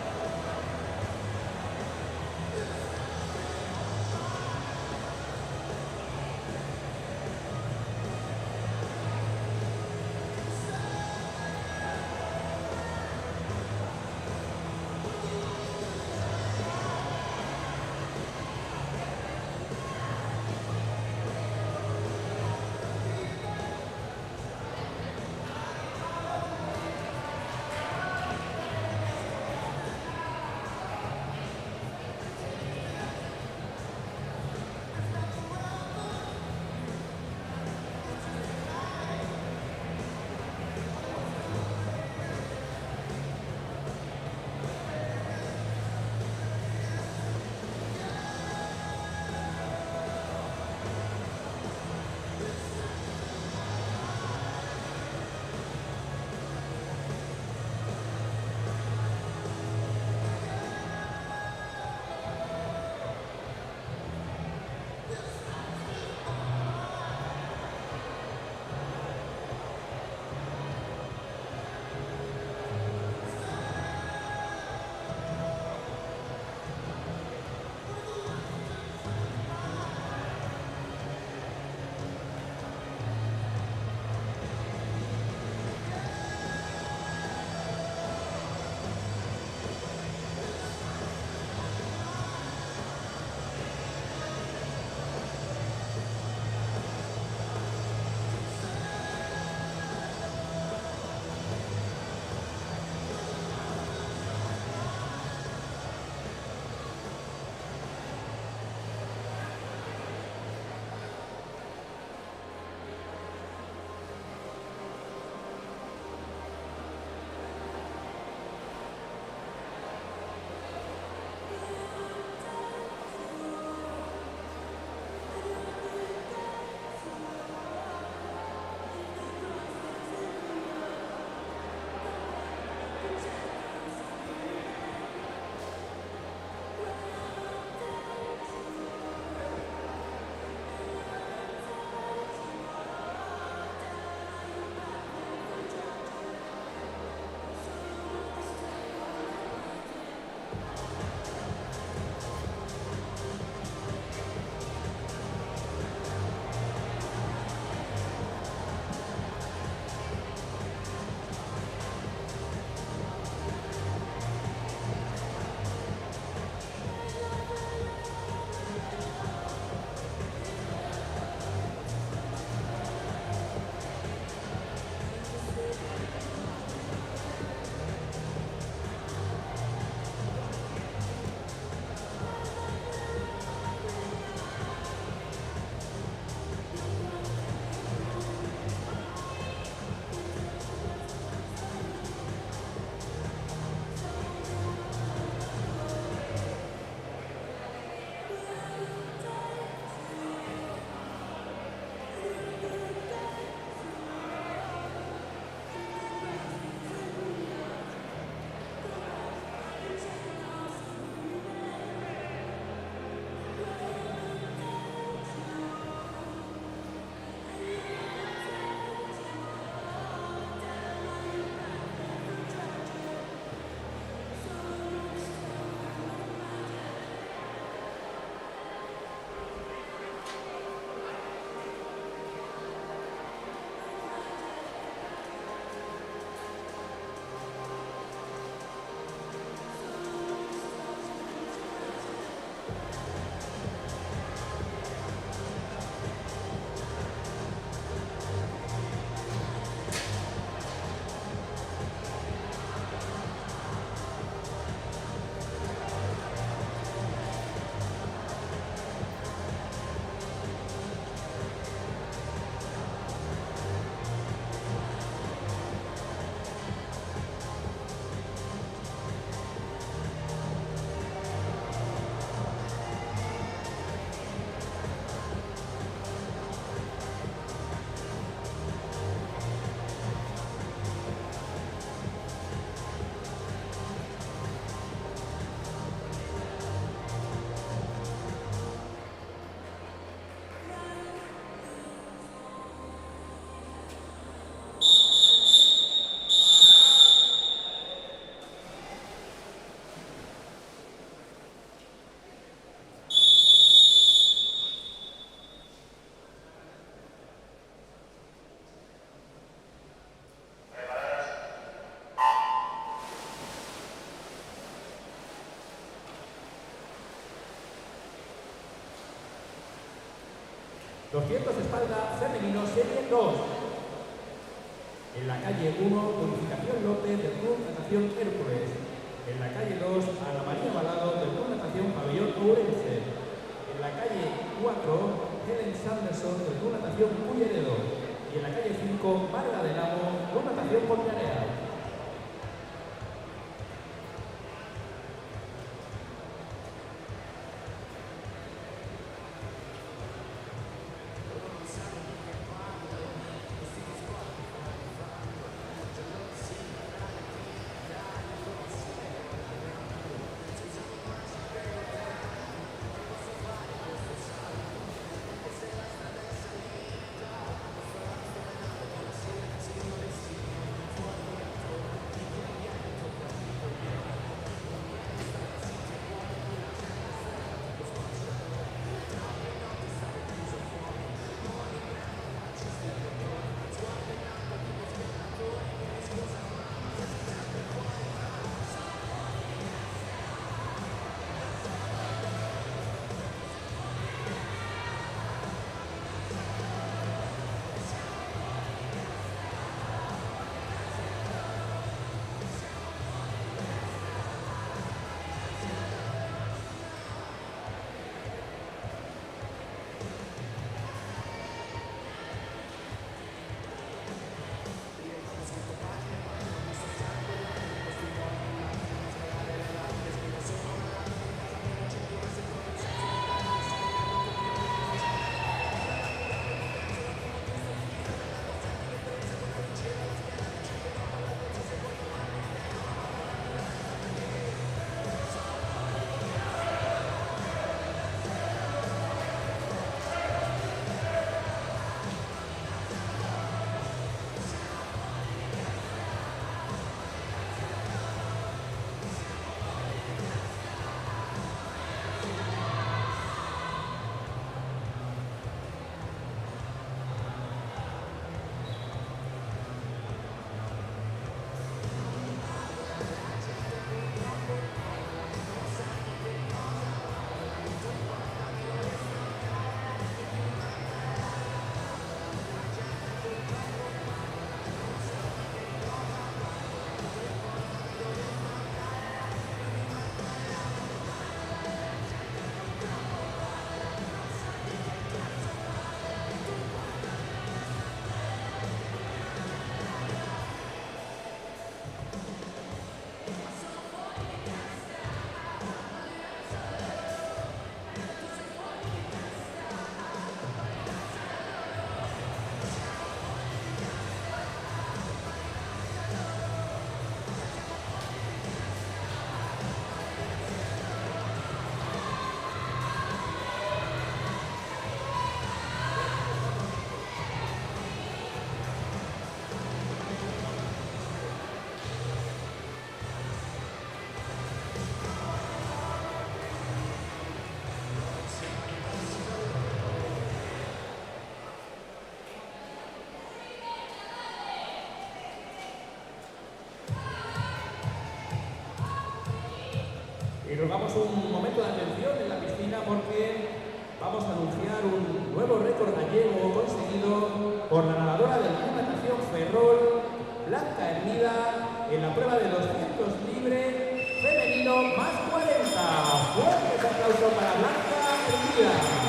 [SPEAKER 2] 200 espalda femenino serie 2. En la calle 1, Purificación López del Club Natación Hércules. En la calle 2, Ana María Balado del Club Natación Pabellón Ourense. En la calle 4, Helen Sanderson del Club Natación Culleredo. Y en la calle 5, Marga de Namo, Club Natación Ponteareas. Y rogamos un momento de atención en la piscina porque vamos a anunciar un nuevo récord gallego conseguido por la nadadora del Club Natación Ferrol, Blanca Hermida, en la prueba de 200 libre femenino más 40. Fuertes aplausos para Blanca Hermida.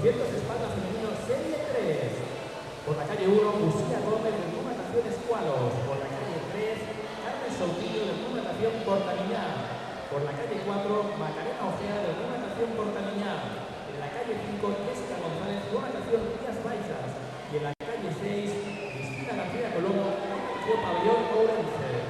[SPEAKER 2] 200 espalda femenino serie 3. Por la calle 1, Lucía Gómez de Club Natación Escualos. Por la calle 3, Carmen Soutillo de Club Natación Portamiñá. Por la calle 4, Macarena Ojea de Club Natación Portamiñá. En la calle 5, Jessica González de Club Natación Rías Baixas. Y en la calle 6, Cristina García Colombo de Pabellón Ourense.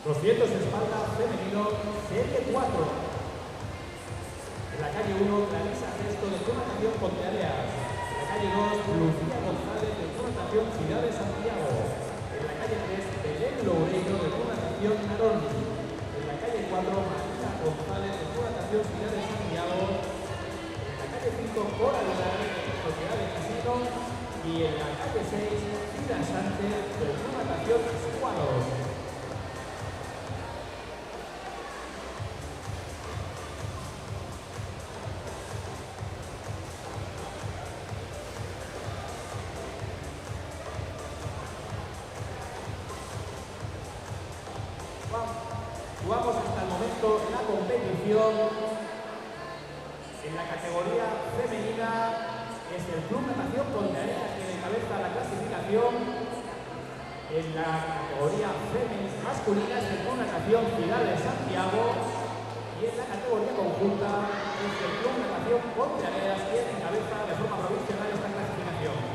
[SPEAKER 2] ...200 espalda femenino, serie 4. En la calle 1, Clarisa Gesto de Club Natación Ponteareas. En la calle 2, Lucía González de Club Natación Ciudad de Santiago. En la calle 3, Belén Loureiro de Club Natación Narón. En la calle 4, Marina González de Club Natación Ciudad de Santiago. En la Y en la calle 6, Frida Sánchez del Club Natación Escuadros. Jugamos hasta el momento la competición en la categoría femenina. Es el Club Natación Ponteareas quien encabeza la clasificación. En la categoría masculina es el Club Natación Ciudad de Santiago. Y en la categoría conjunta es el Club Natación Ponteareas quien encabeza de forma provisional esta clasificación.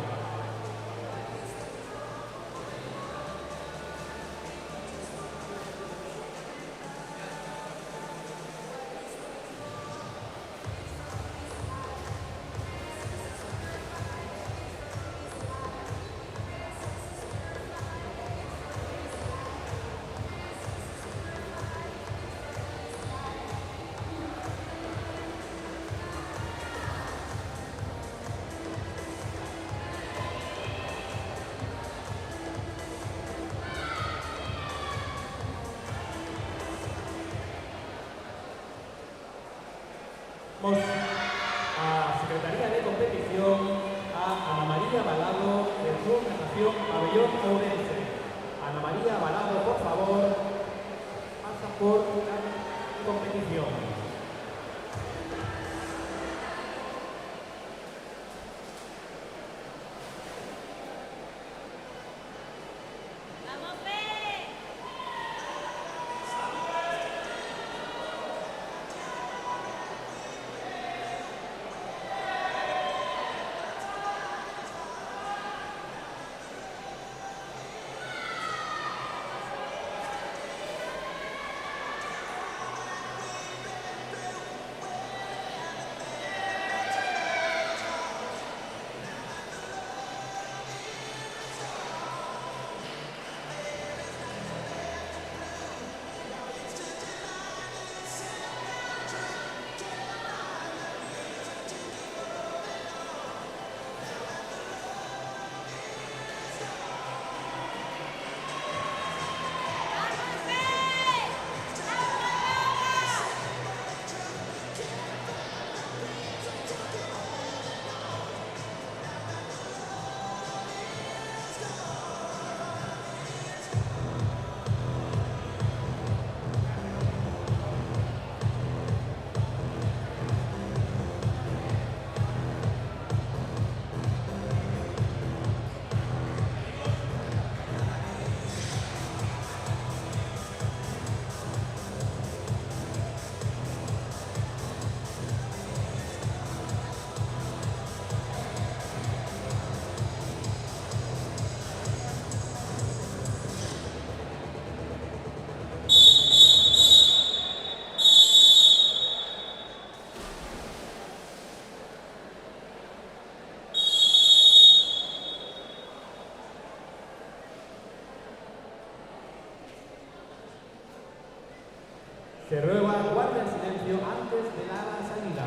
[SPEAKER 2] Vamos a Secretaría de Competición, a Ana María Balado del Club Natación Pabellón Ourense. Ana María Balado, por favor, pasa por la competición. Se ruega guardia el silencio antes de la salida.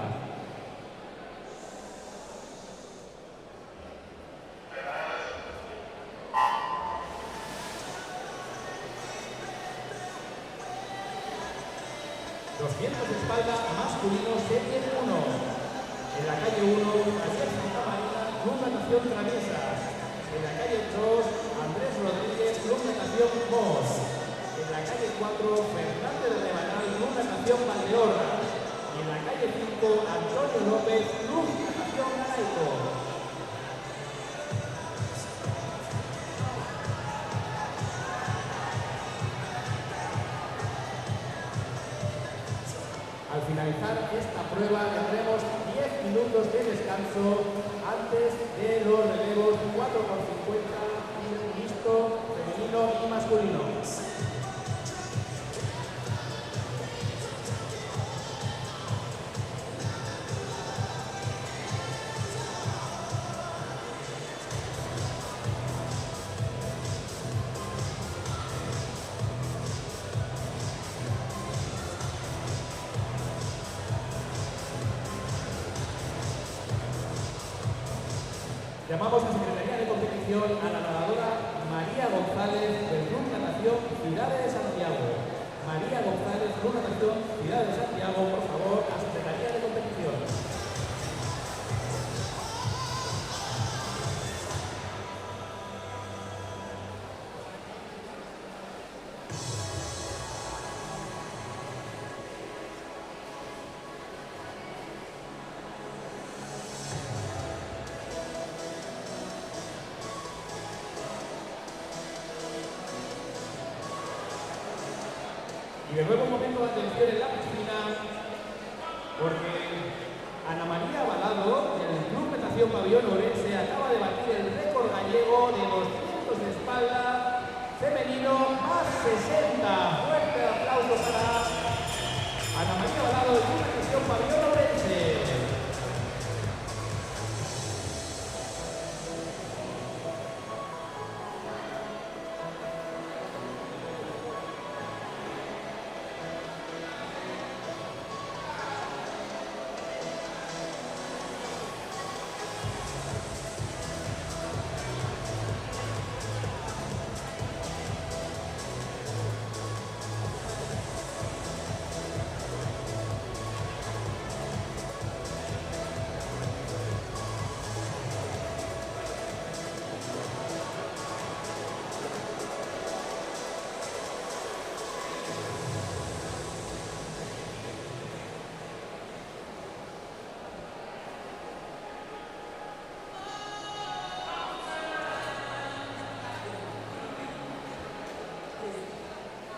[SPEAKER 2] ...200 de espalda masculino serie 1. En la calle 1, Taller Santa Marina, Club Natación Traviesas. En la calle 2, Andrés Rodríguez, Club Natación Mos. En la calle 4, Fernández de Rebanal, Club Natación Valdeorras. Y en la calle 5, Antonio López, Club Natación Galaico. Al finalizar esta prueba tendremos 10 minutos de descanso antes de los relevos 4x50 mixto, femenino y masculino. Llamamos a Secretaría de competición a la nadadora María González del Club Natación Ciudad de Santiago. María González, Club Natación Ciudad de Santiago, por favor, a Secretaría de Competición. Y de nuevo un momento de atención en la piscina, porque Ana María Balado, del Club Natación Pabellón Orense, acaba de batir el récord gallego de 200 de espalda femenino más 60. Fuerte aplauso para Ana María Balado, del Club Natación Pabellón Orense.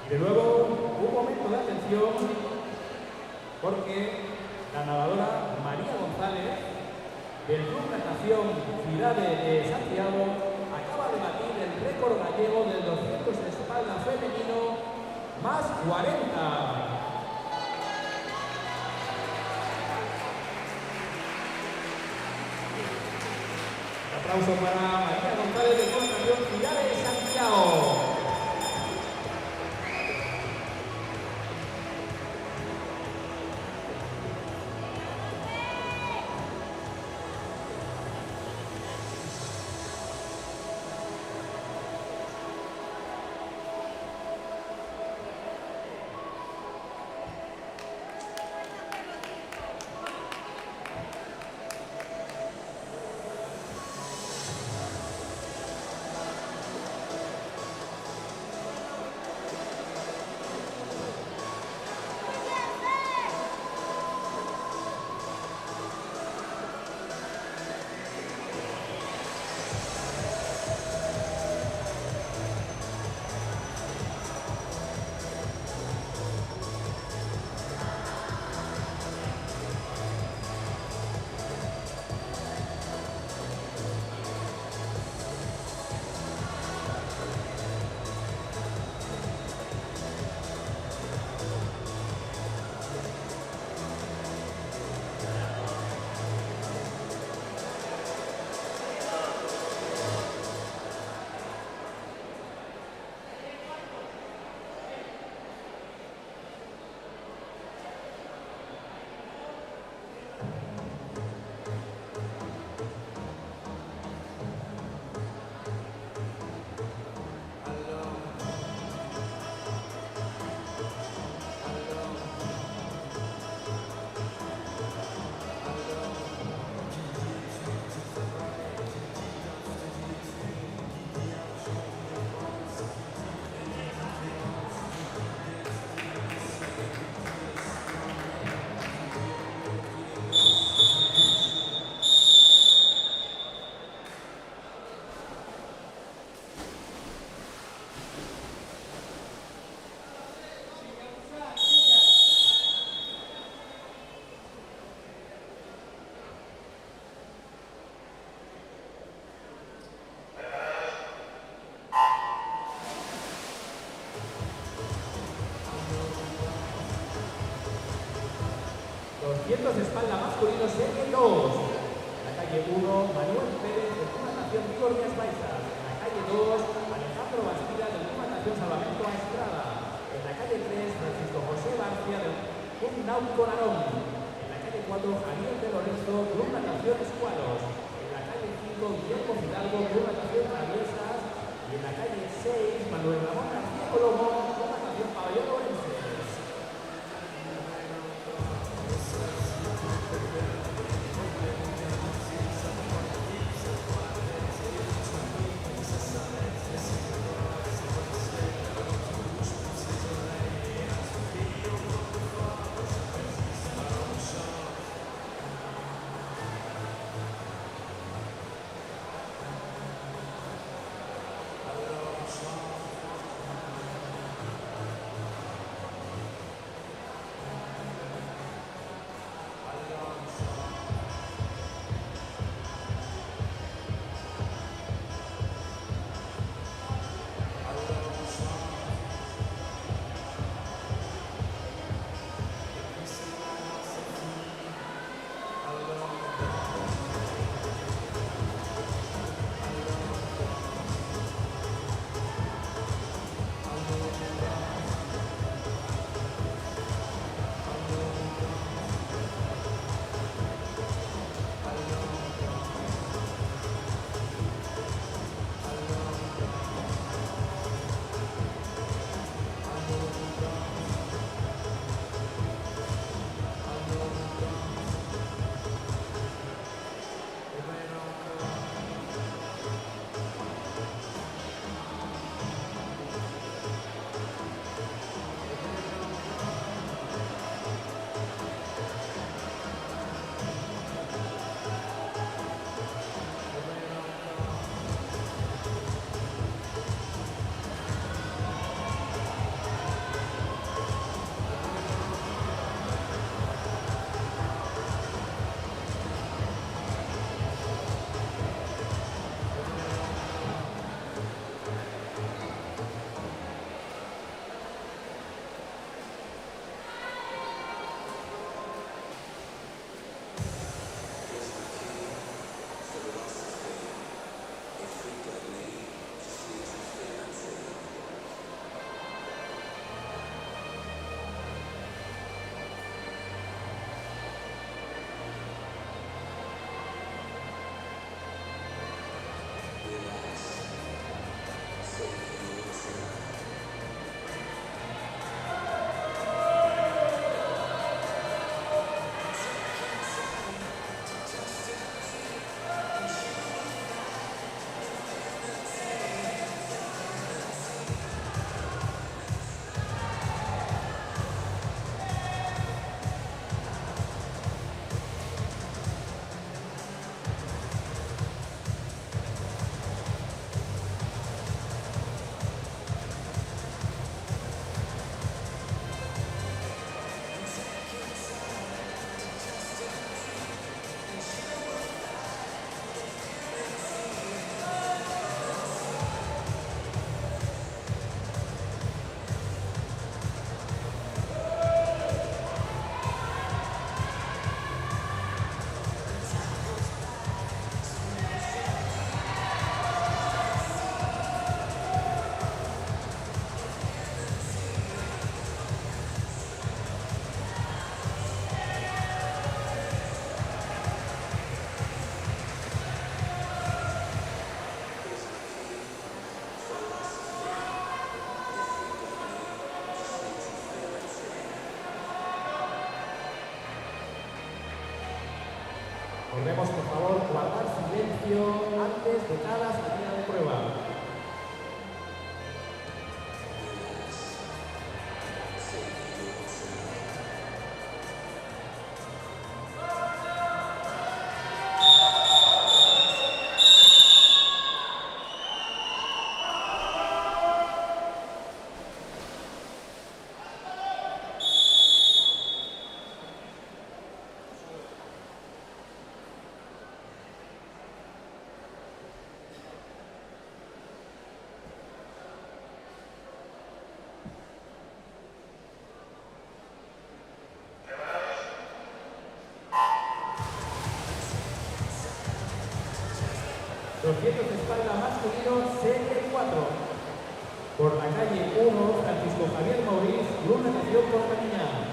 [SPEAKER 2] Y de nuevo, un momento de atención, porque la nadadora María González, del Club Natación Ciudad de Santiago, acaba de batir el récord gallego del 200 de espalda femenino más 40. Un aplauso para María González, del Club Natación Ciudad de Santiago. de espalda masculino, serie 2. En la calle 1, Manuel Pérez, de Club Natación Vigorrias Baixas. En la calle 2, Alejandro Bastida, del Club Natación Salvamento a Estrada. En la calle 3, Francisco José Barcia, del Club Náutico Narón. En la calle 4, Javier de Lorenzo, Club Natación Escualos. En la calle 5, 5, Guillermo Fidalgo, Club Natación Traviesas. Y en la calle 6, Manuel Ramón García Colomo, Club Natación Pabellón Orense. Volvemos, por favor, guardar silencio antes de cada salida de prueba. Los 200 de espalda masculino, serie 4. Por la calle 1, Francisco Javier Mauriz, Club Natación Portaña.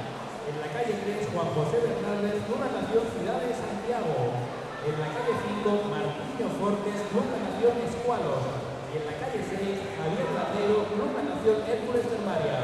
[SPEAKER 2] En la calle 3, Juan José Fernández, Club Natación Ciudad de Santiago. En la calle 5, Martiño Fortes, Club Natación Escualos. Y en la calle 6, Javier Latero, Club Natación Hércules del Maria.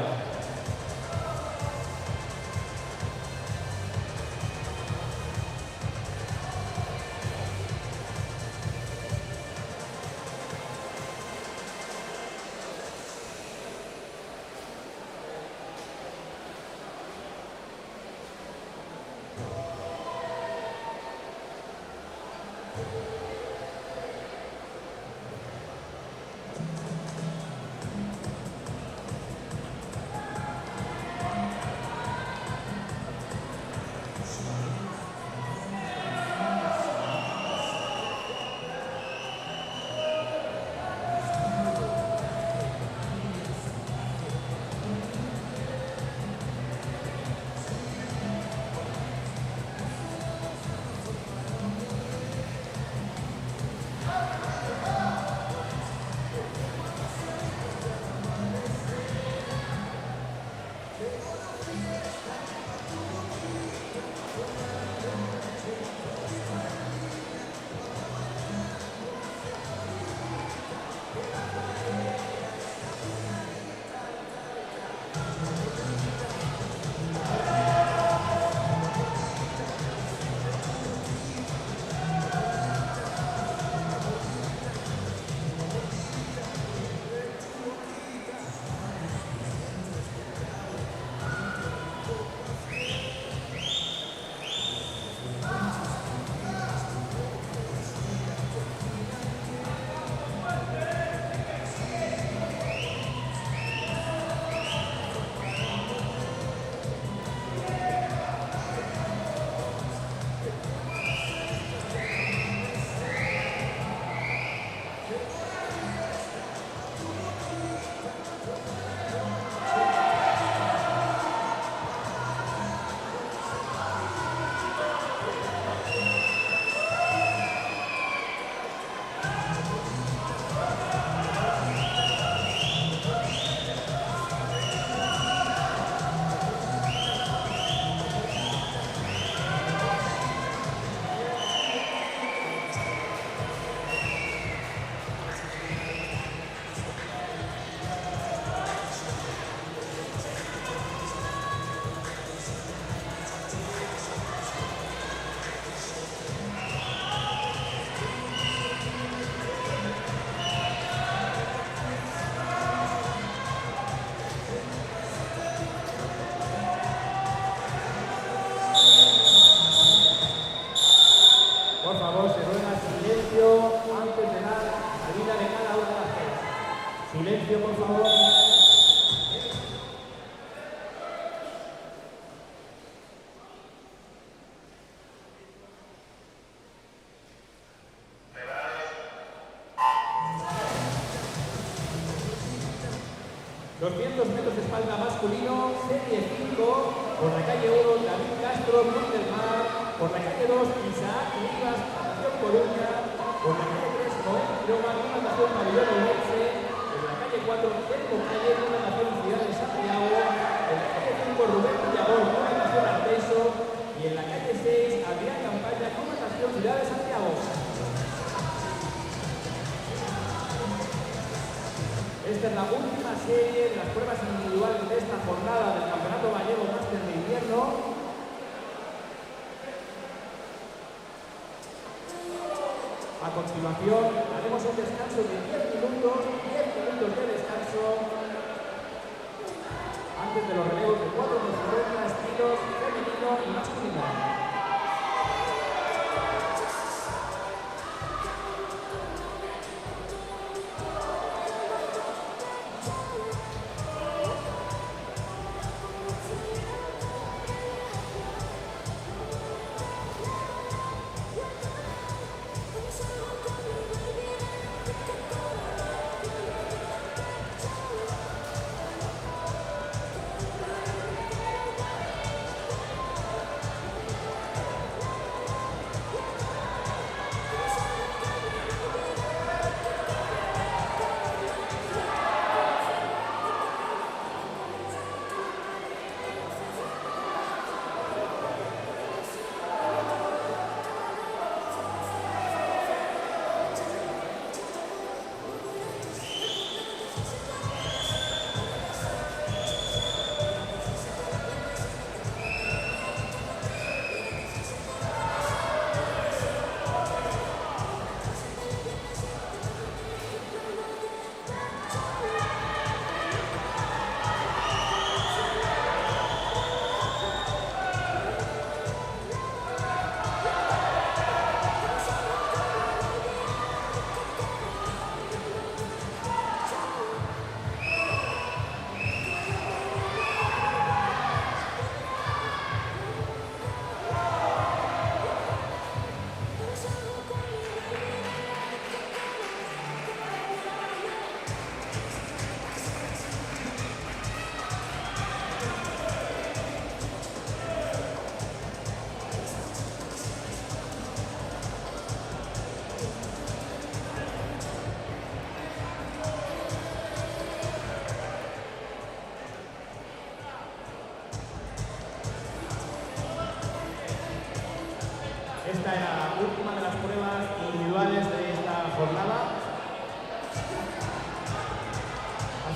[SPEAKER 2] Silencio, por favor. Metros de espalda masculino, serie 5, por la calle 1, David Castro, Cruz del Mar, por la calle 2, Isaac Rivas, Natación Coruña, por la calle 3, Noel Quiroga, Natación Pabellón Ourense, en la calle 4, Cerco Calle, Natación Ciudad de Santiago, en la calle 5, Rubén Villagón, Natación Arteso, y en la calle 6, Adrián Campaña, Natación Ciudad de Santiago. Esta es la última serie de las pruebas individuales de esta jornada del Campeonato Gallego Máster de Invierno. A continuación haremos un descanso de 10 minutos de descanso antes de los relevos de 4 estilos femenino y masculino.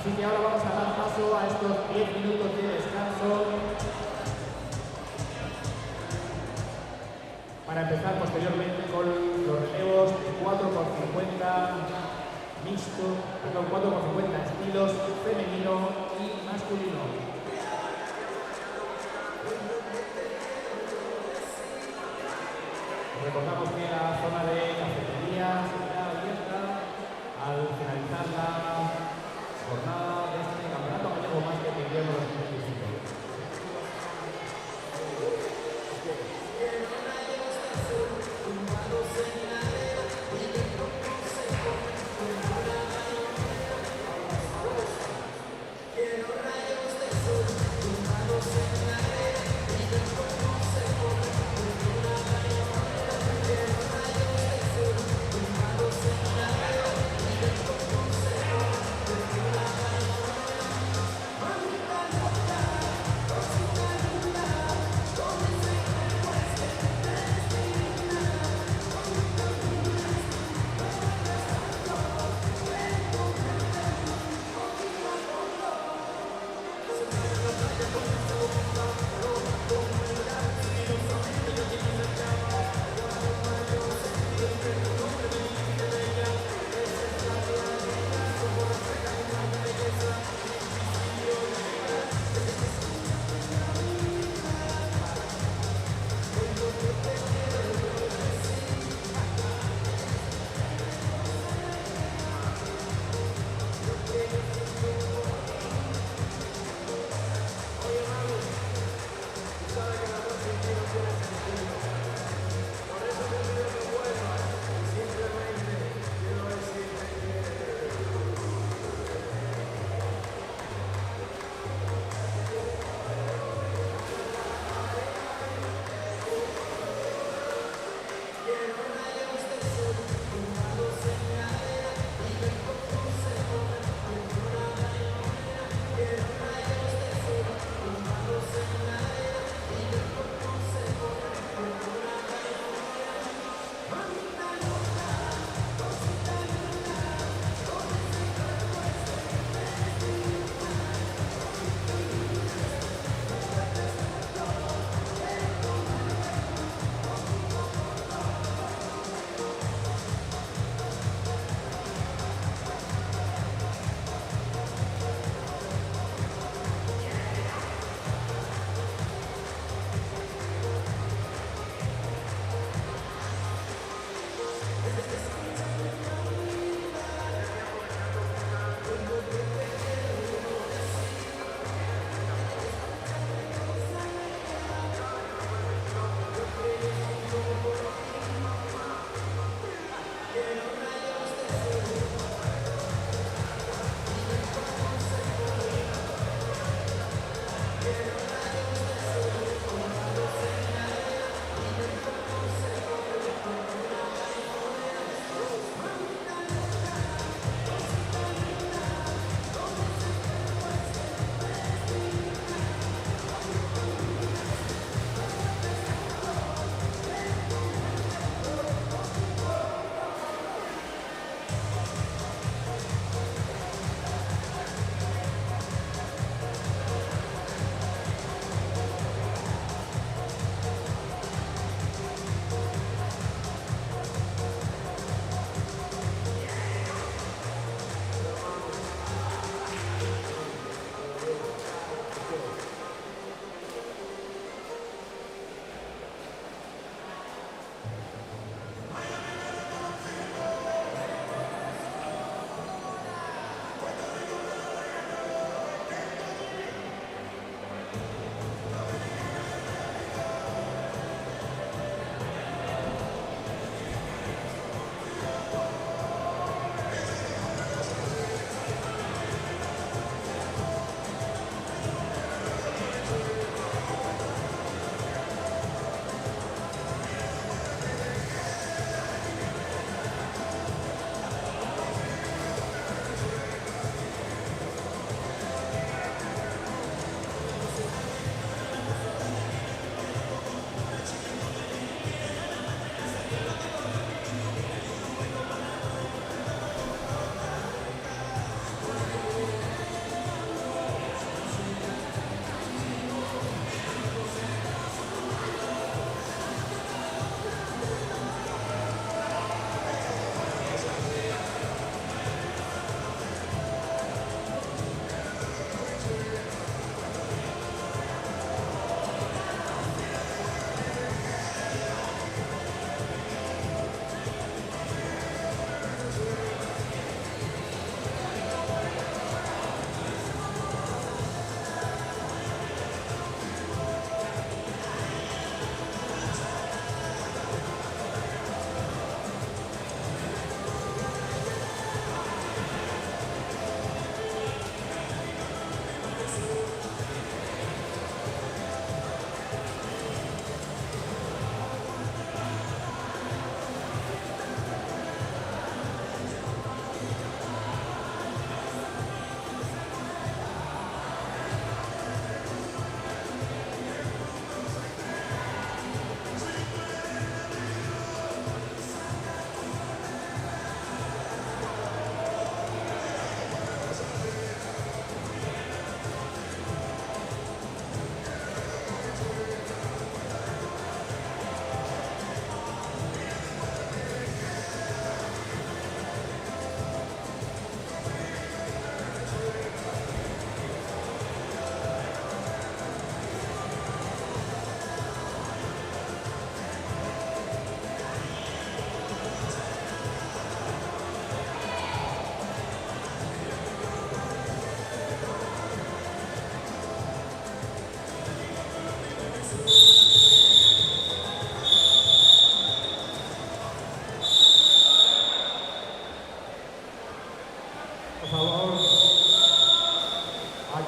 [SPEAKER 2] Así que ahora vamos a dar paso a estos 10 minutos de descanso para empezar posteriormente con los relevos de 4x50 mixto, perdón, 4x50 estilos femenino y masculino. Recordamos que la zona de cafetería será abierta al finalizar la jornada de este campeonato gallego más que invierno 2025.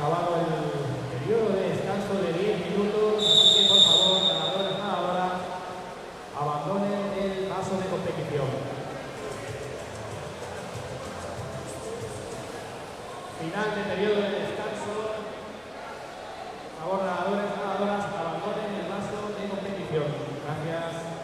[SPEAKER 2] acabado el periodo de descanso de 10 minutos, así que por favor, nadadores, nadadoras, abandonen el paso de competición. Final de periodo de descanso. Por favor, nadadores, nadadoras, abandonen el paso de competición. Gracias.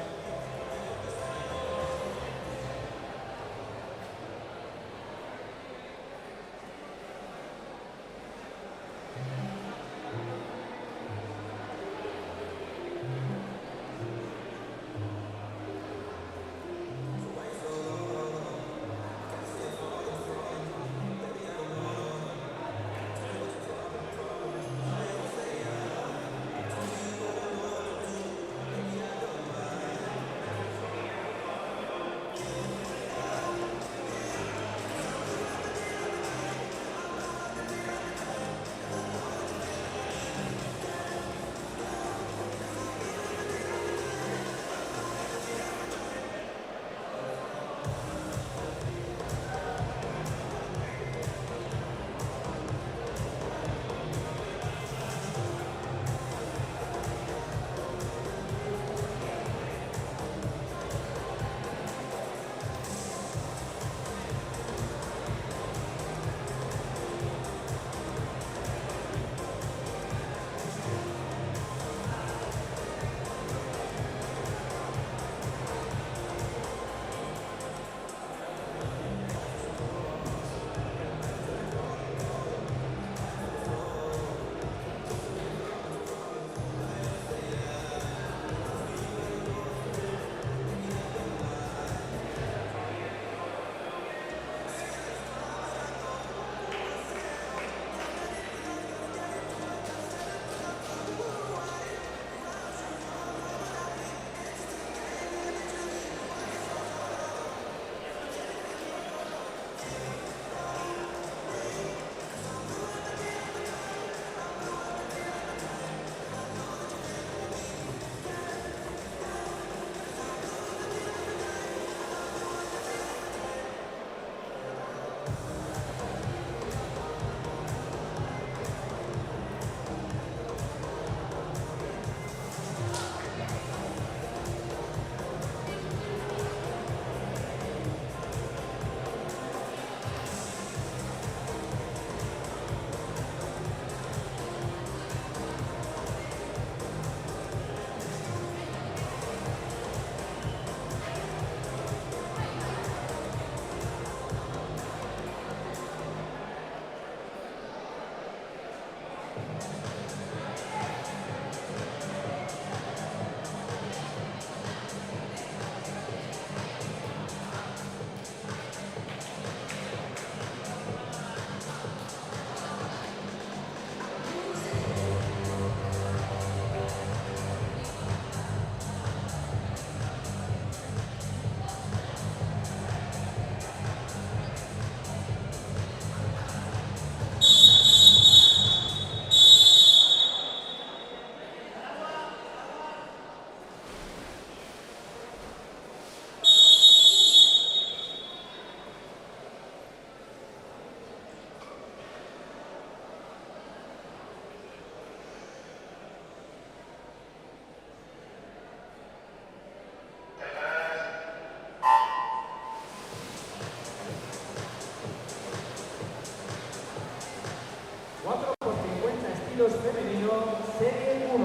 [SPEAKER 2] Femenino, serie 1.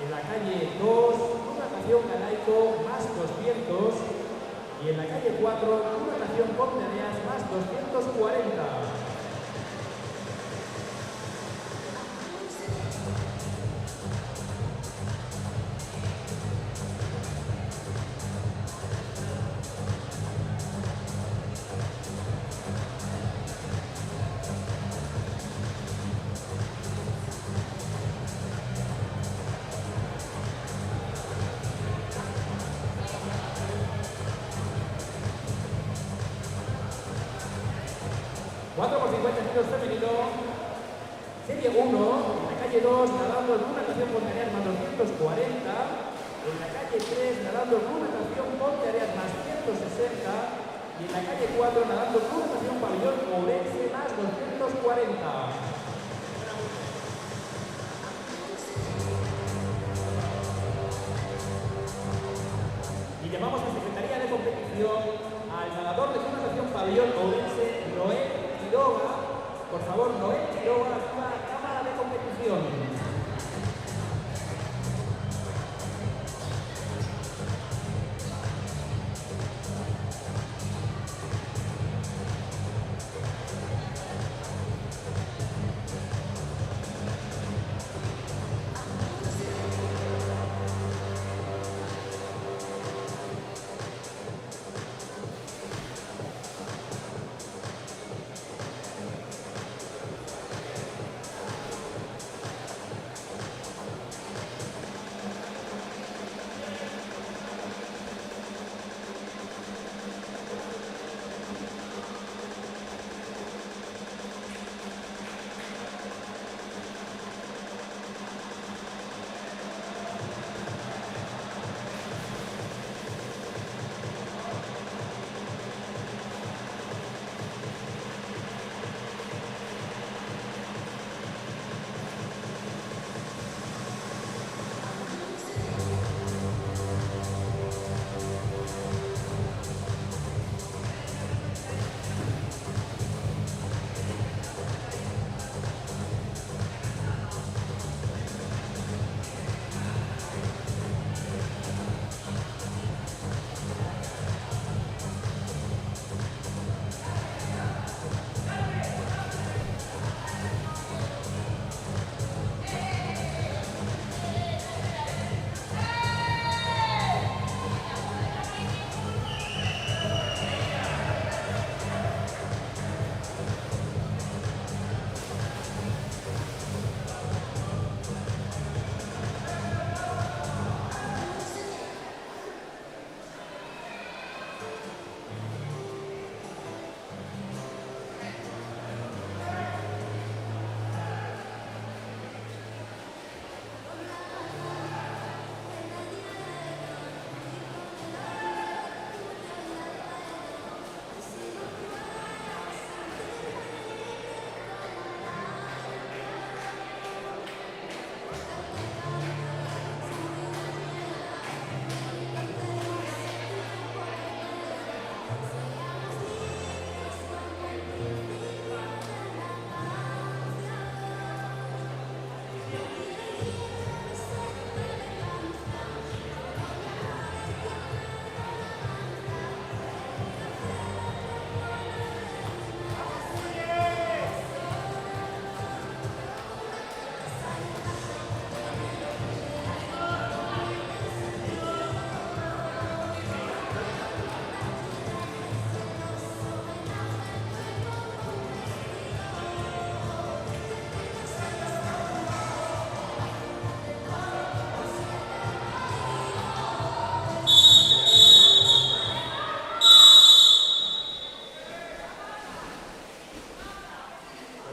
[SPEAKER 2] En la calle 2, natación galaico más 200. Y en la calle 4, natación con tareas más 240. Femenino, serie 1, en la calle 2, nadando en natación con tareas más 240, en la calle 3, nadando en natación con tareas más 160, y en la calle 4, nadando en natación pabellón Ourense más 240. Y llamamos a Secretaría de Competición al nadador de natación pabellón ourense, Noel Quiroga. Por favor, Noel Quiroga, a la cámara de competición.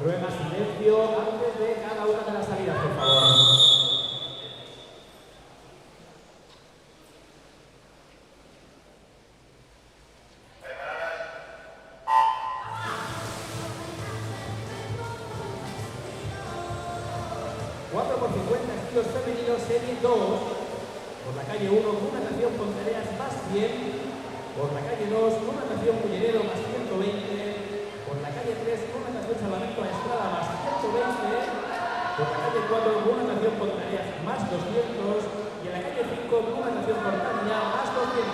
[SPEAKER 2] Ruega silencio antes de cada una de las salidas, por favor. Cuatro por 50 kilos femeninos, serie 2. Por la calle 1, con natación Pontereas más 100. Por la calle 2, con natación Cullerero más 120. Por la calle 3, con natación Salvamento a Estrada más 120. Por la calle 4, con natación Pontereas más 200. Y en la calle 5, con natación Cortania más 200.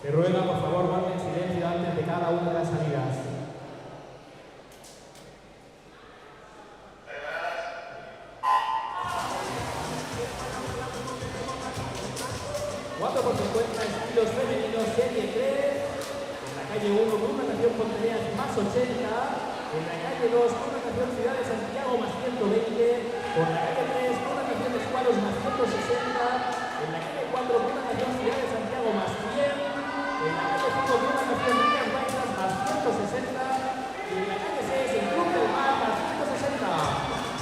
[SPEAKER 2] Se ruega, por favor, guarden silencio antes de cada una de las salidas. 4 por 50 estilos femeninos, serie 3. En la calle 1, con una natación Pontereas más 80. En la calle 2, con una natación Ciudad de Santiago más 120. Por la calle 3, con una natación Escuadros más 160. En la calle 4, con una natación Ciudad de Santiago más 100. En la calle 5, con una natación Rías Baixas más 160. Y en la calle 6, el Club del Mar más 160.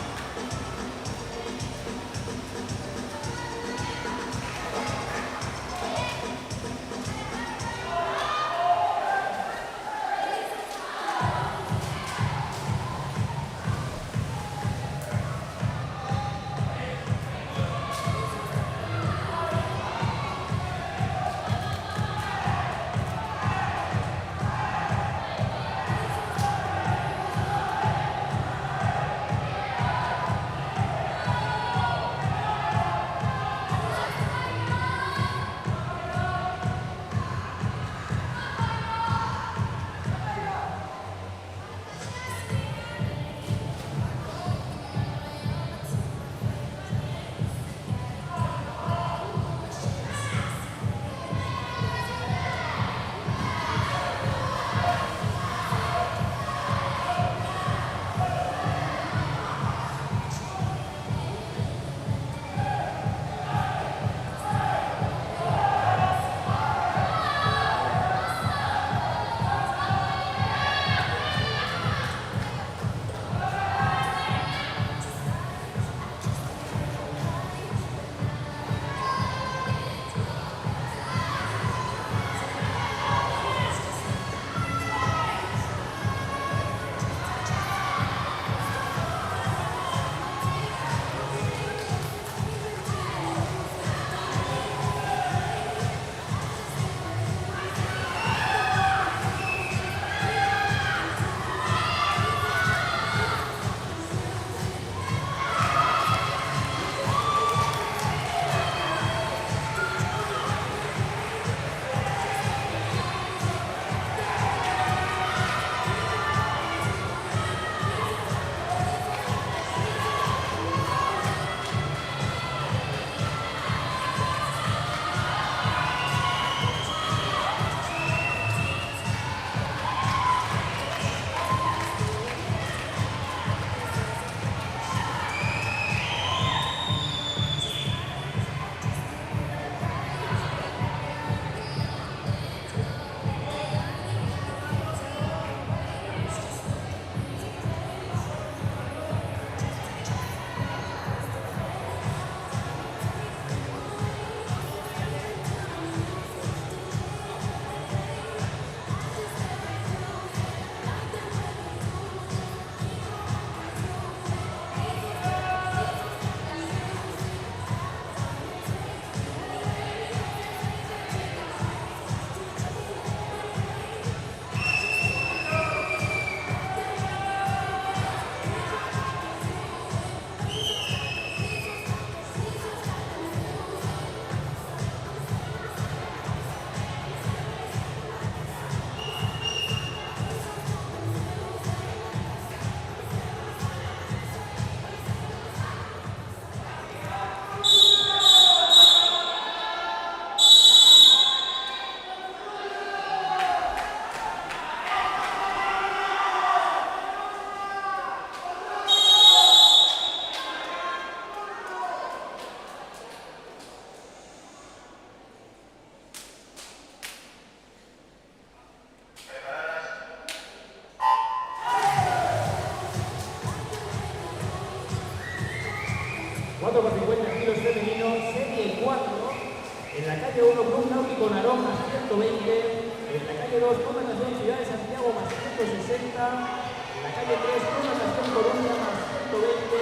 [SPEAKER 2] En la calle 1, Club Náutico Narón más 120. En la calle 2, Club Natación Ciudad de Santiago más 160. En la calle 3, Club Natación Colombia más 120.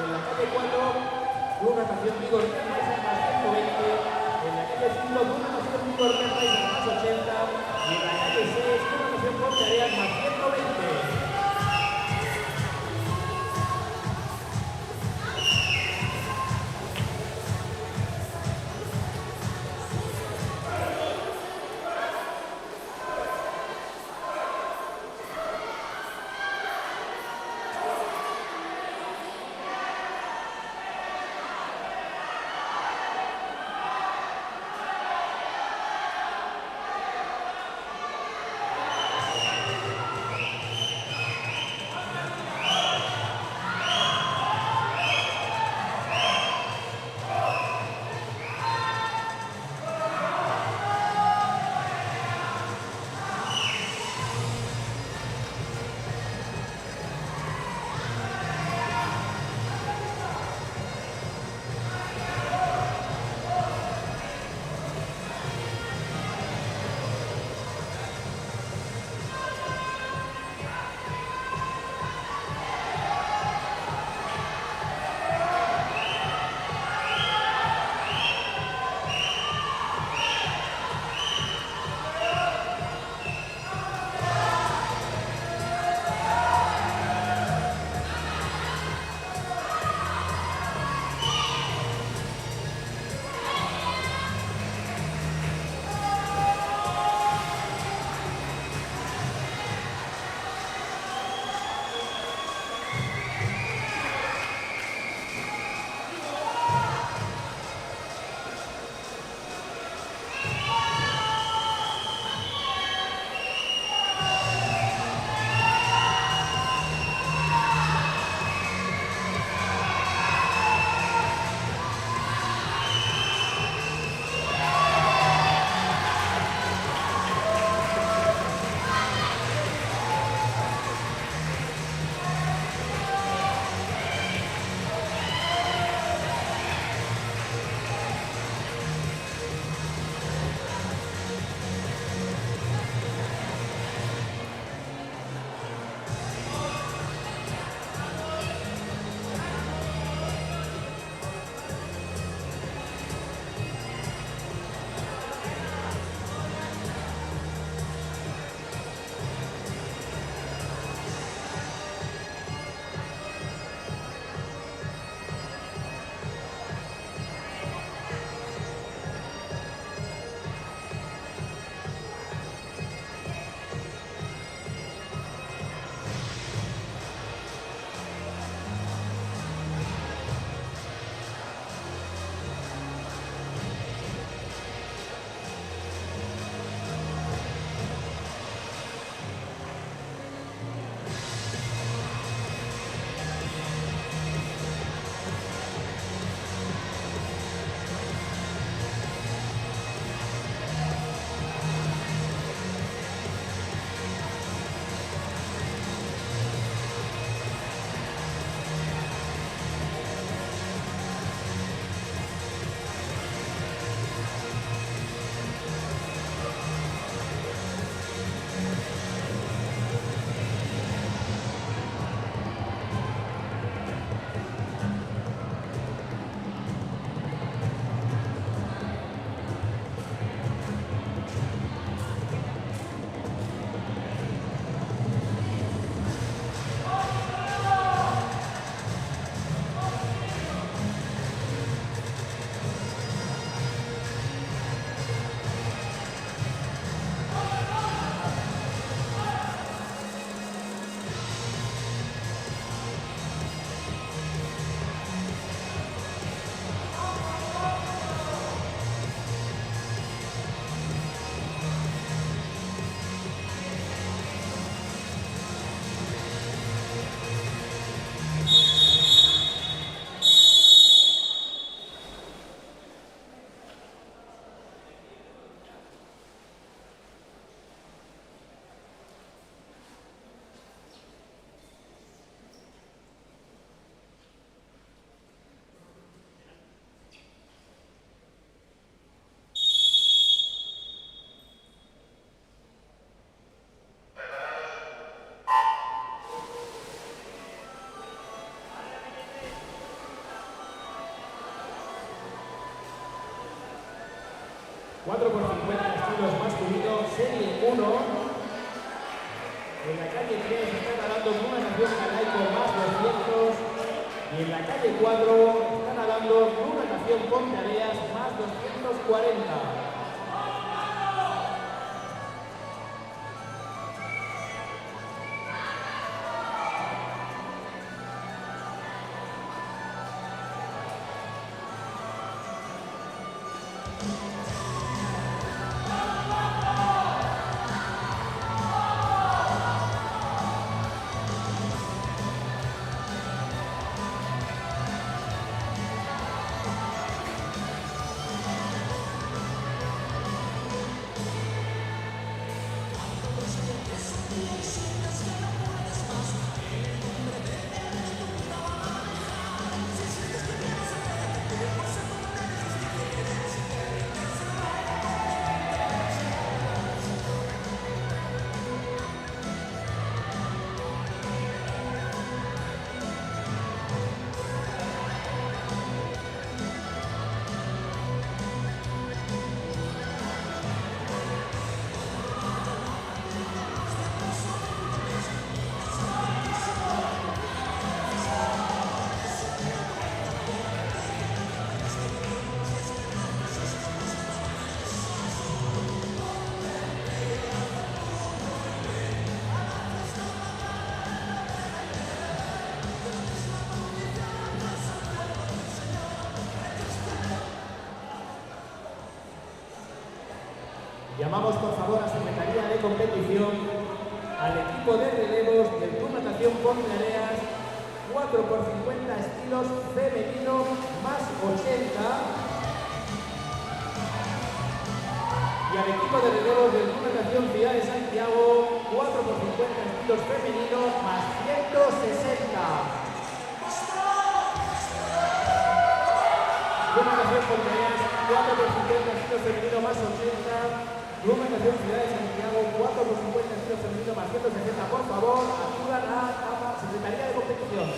[SPEAKER 2] En la calle 4, Club Natación Vigo Rías Baixas más 120. En la calle 5, Club Natación Vigo Rías Baixas más 80. Y en la calle 6, Club Natación Pontereas más 120. 4 por 50 estilos masculino, serie 1. En la calle 3 está nadando con una natación Calaico más 200. Y en la calle 4 está nadando con una natación Ponteareas más 240. Llamamos por favor a Secretaría de Competición al equipo de relevos del Club Natación Ponteareas 4 por 50 estilos femenino más 80 y al equipo de relevos del Club Natación Ciudad de Santiago 4 por 50 estilos femenino más 160. Club Natación Ponteareas 4 por 50 estilos femenino más 80. Club Natación Ciudad de Santiago 4 por 50 estilos femenino más 160. Por favor, acudan a la Secretaría de Competición.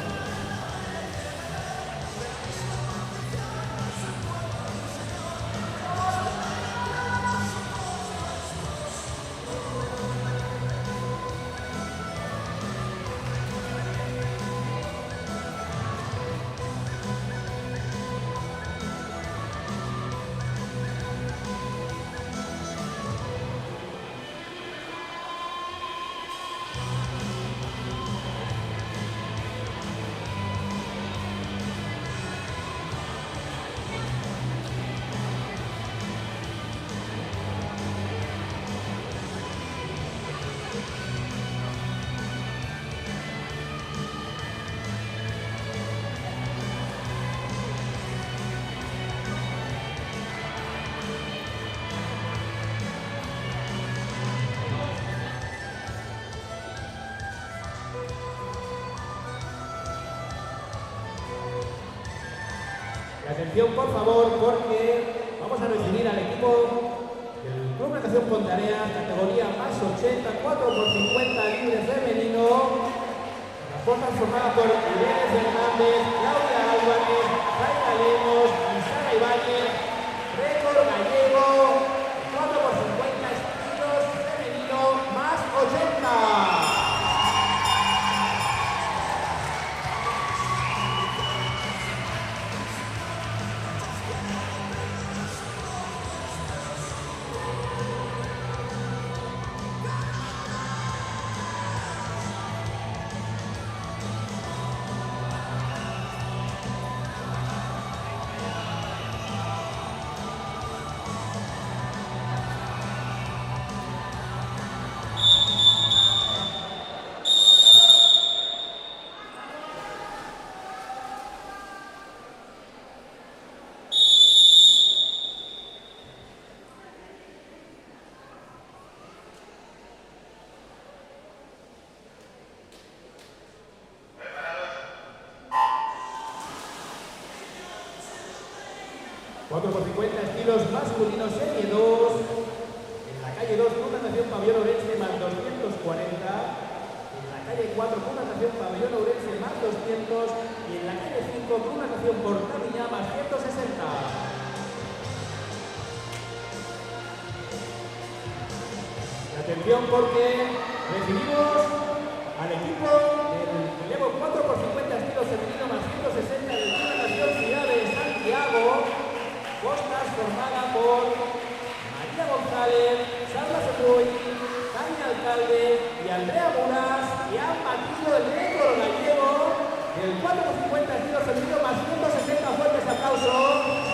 [SPEAKER 2] Atención por favor, porque vamos a recibir al equipo del Club Natación Ponteareas, categoría más 80, 4 por 50 libre femenino. La fuerza formada por Irene Fernández, Claudia Álvarez, Zaira Lemos y Sara Ibáñez, récord gallego, 4 por 50 estilos femenino más 80. Estilos masculinos serie 2, en la calle 2 Club Natación Pabellón Ourense más 240, en la calle 4 Club Natación Pabellón Ourense más 200 y en la calle 5 Club Natación Portavilla más 160. Atención porque recibimos al equipo del relevo 4 por 50 estilos femenino más 160 del Club Natación Ciudad de Santiago. Costas formada por María González, Sandra Sepuy, Tania Alcalde y Andrea Muras, y han batido el récord gallego del 4 por 50 estilos femenino más 160. Fuertes aplausos.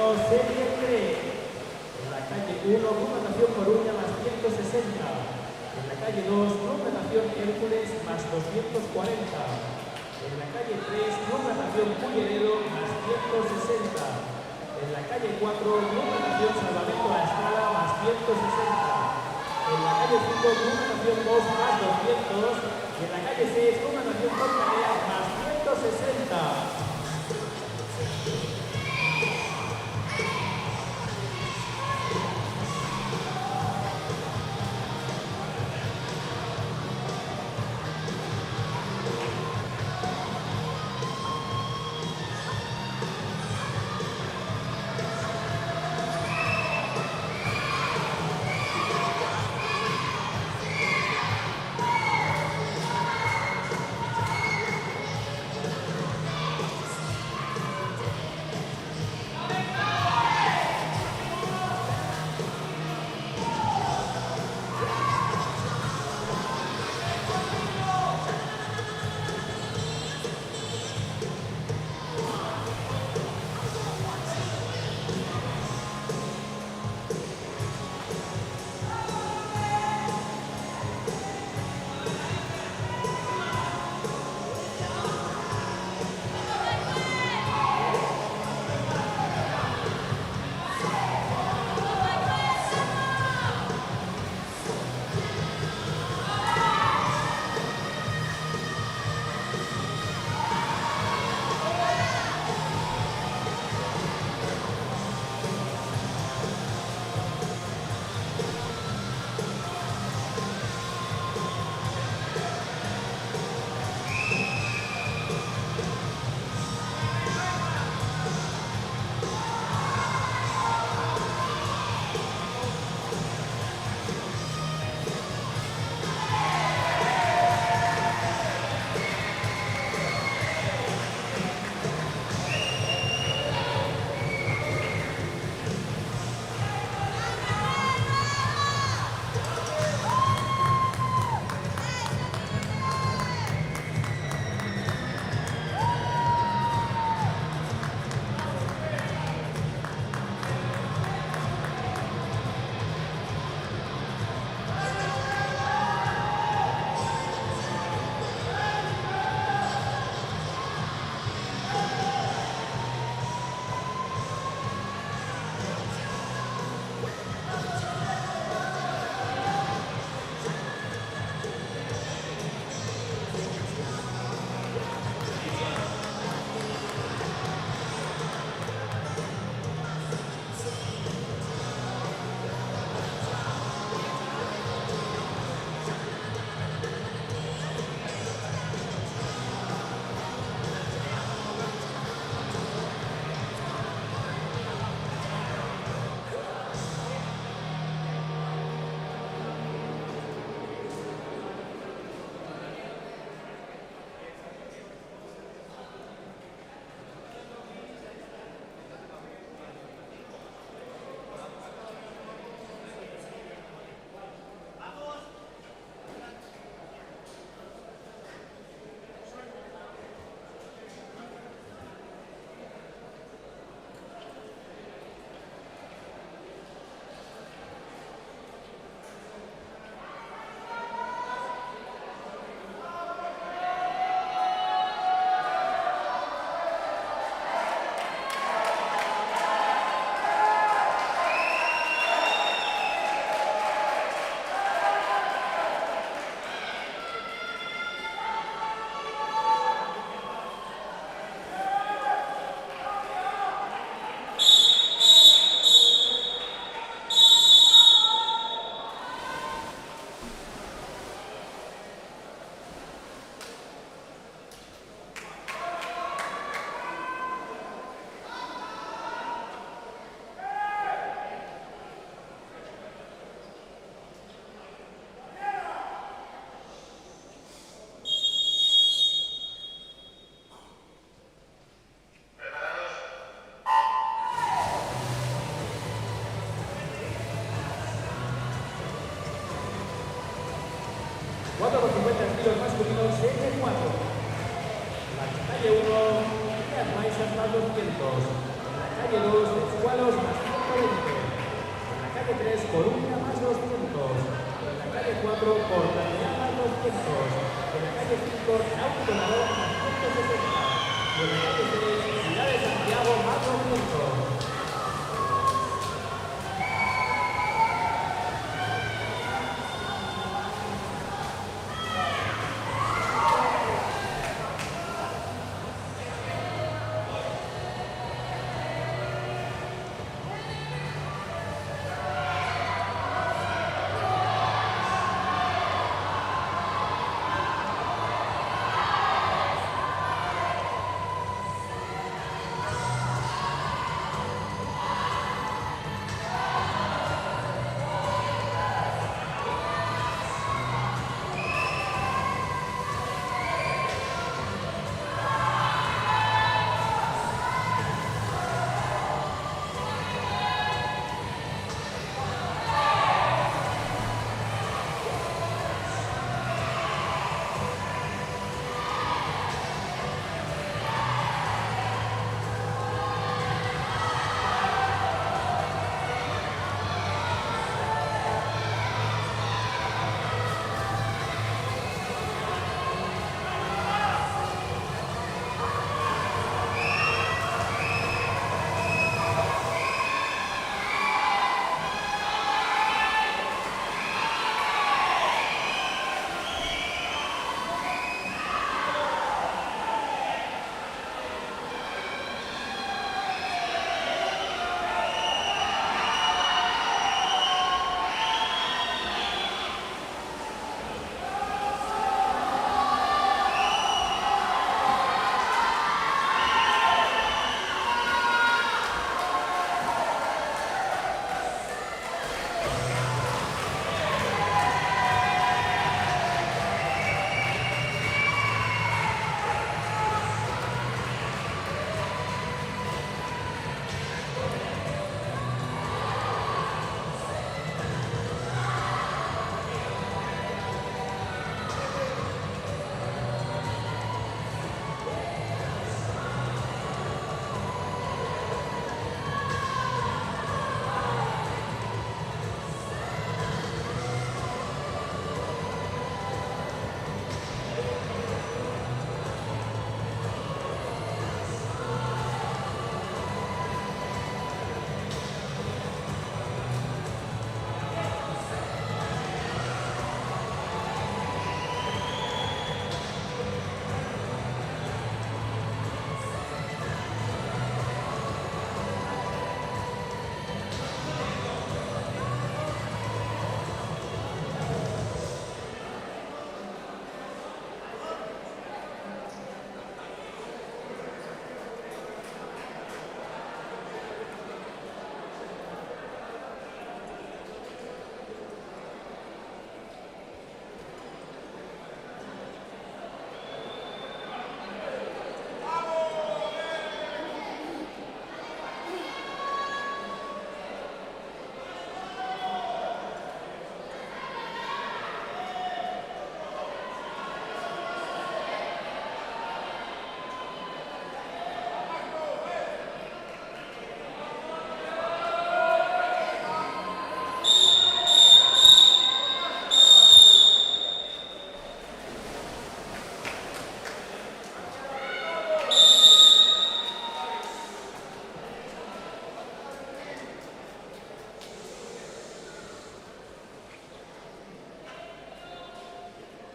[SPEAKER 2] Serie 3. En la calle 1, Club Natación Coruña más 160. En la calle 2, Club Natación Hércules más 240. En la calle 3, Club Natación Culleredo más 160. En la calle 4, Club Natación Salvamento La Escala más 160. En la calle 5, Club Natación 2 más 200. Y en la calle 6, Club Natación Porcalea más 160. 4,50 kilos masculinos, serie 4. En la calle 1, Rías Baixas más 200. En la calle 2, Escualos más 120. En la calle 3, Coruña más 200. En la calle 4, Portaña más 200. En la calle 5, Náutico Nadal más 160. Y en la calle 6, Ciudad de Santiago más 200.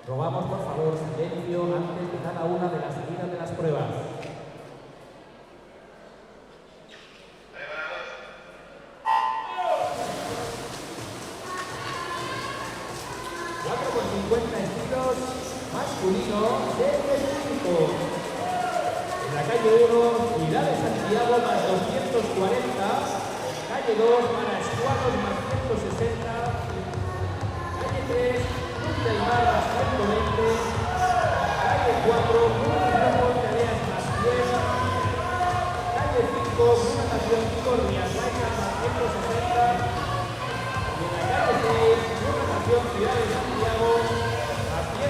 [SPEAKER 2] Rogamos por favor silencio antes de cada una de las salidas de las pruebas. Estilos masculino serie 5. En la calle 1, Ciudad de Santiago más 240. Calle 2, para Escualos más 160. Calle 3, Cruz del Mar más 120. Calle 4, Cruz de Tareas más 10. Calle 5, Natación Rías Baixas más 160. Y en la calle 6, Natación Ciudad de Santiago más 100.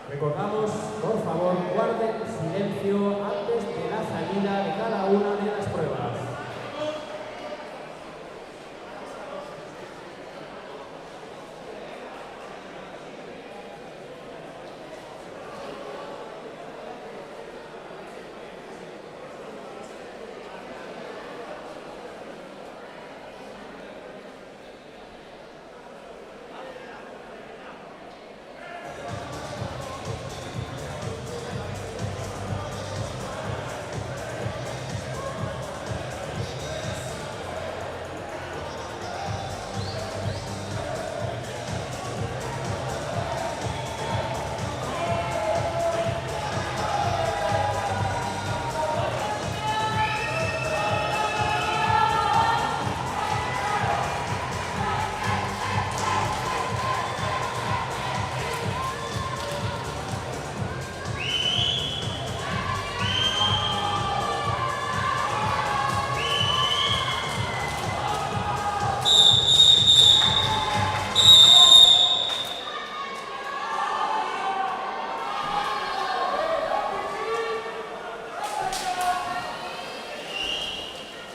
[SPEAKER 2] Recordamos, por favor, guarden silencio antes de la salida de cada una de las pruebas.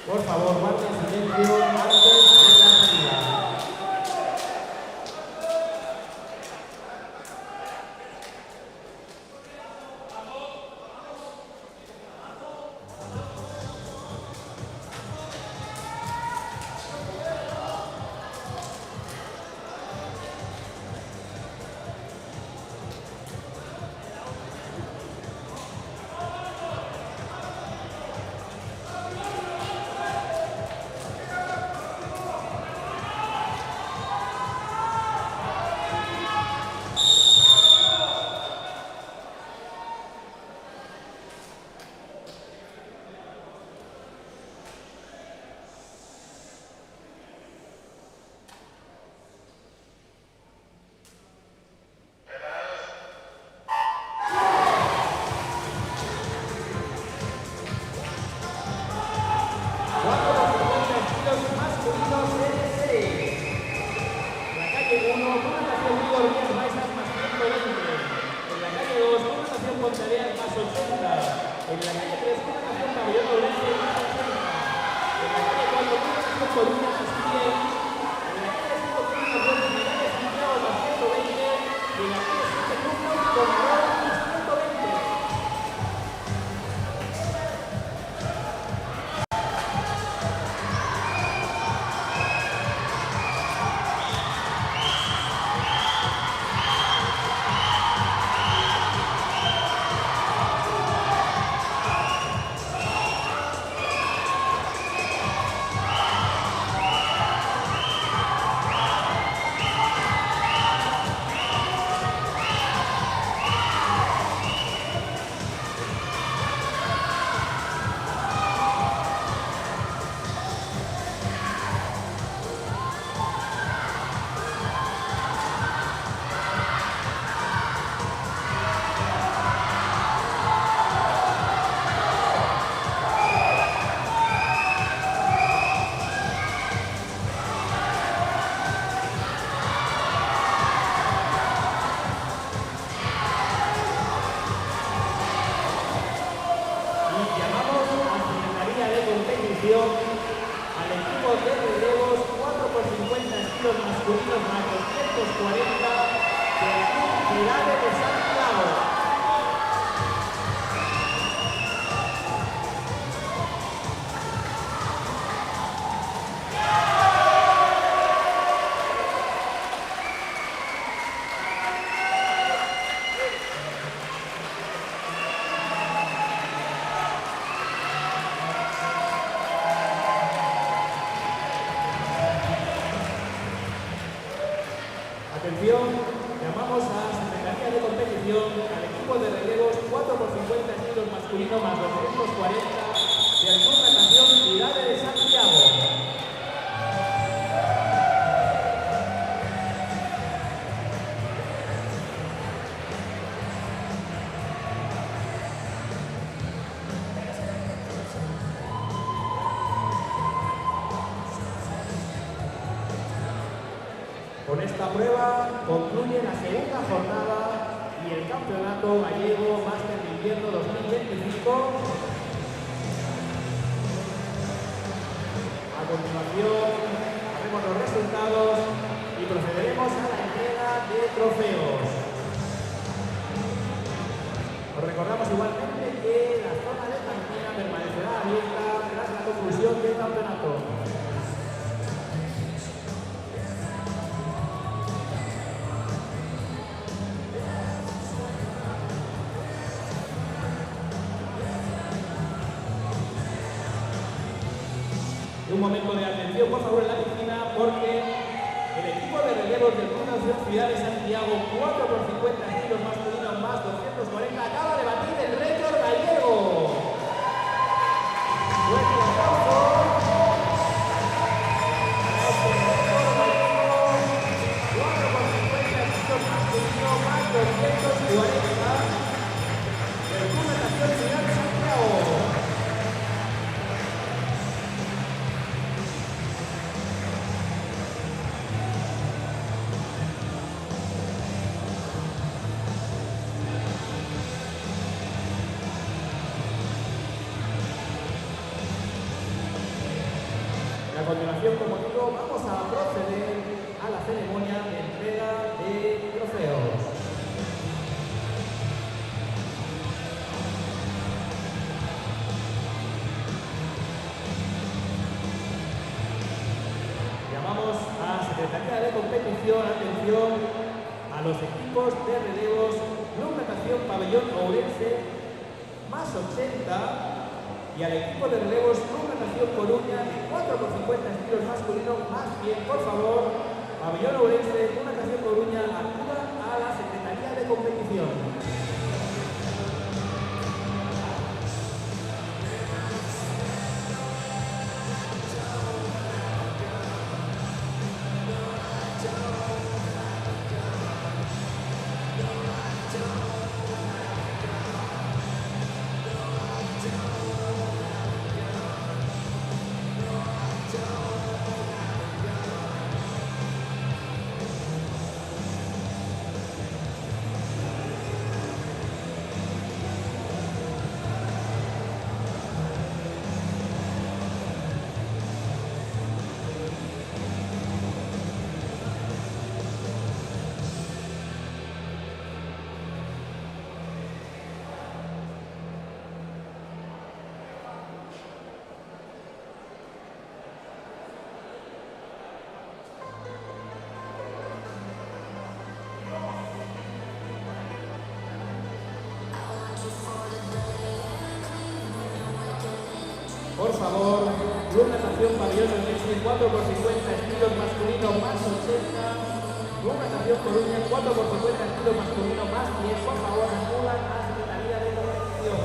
[SPEAKER 2] Por favor, guarden silencio antes de la salida. Al equipo de relevos 4x50 estilos masculinos más 240 del Club Pilares de Santiago. Atención, llamamos a la Secretaría de Competición al equipo de relevos 4x50 estilos masculino más 240 del Club Natación Pilares de Santiago. Con esta prueba concluye la segunda jornada y el Campeonato Gallego Máster de Invierno 2025. A continuación, haremos los resultados y procederemos a la entrega de trofeos. Os recordamos igualmente que la zona de cantina permanecerá abierta tras la conclusión del campeonato. Un momento de atención, por favor, en la piscina, porque el equipo de relevos del Club Nación Ciudad de Santiago, 4 por 50 estilos masculinos más 240, acaba de batir el récord gallego. Fuerte el aplauso. Récord gallego, 4 por 50 estilos masculinos más 240 del Club Nación Ciudad de Santiago. A continuación, como digo, vamos a proceder a la ceremonia de entrega de trofeos. Llamamos a Secretaría de Competición, atención a los equipos de relevos Club Natación Pabellón Ourense más 80 y al equipo de relevos Club Natación Coruña de 4 por 50 estilos masculinos más 100, por favor, Pabellón Ourense, Club Natación Coruña, acuda a la Secretaría de Competición. Por favor, Club Natación Pabellón Ourense, 4 por 50 estilos masculinos más 80. Club Natación Coruña, 4 por 50 estilos masculinos más 10. Por favor, acudan a la Secretaría de Competición.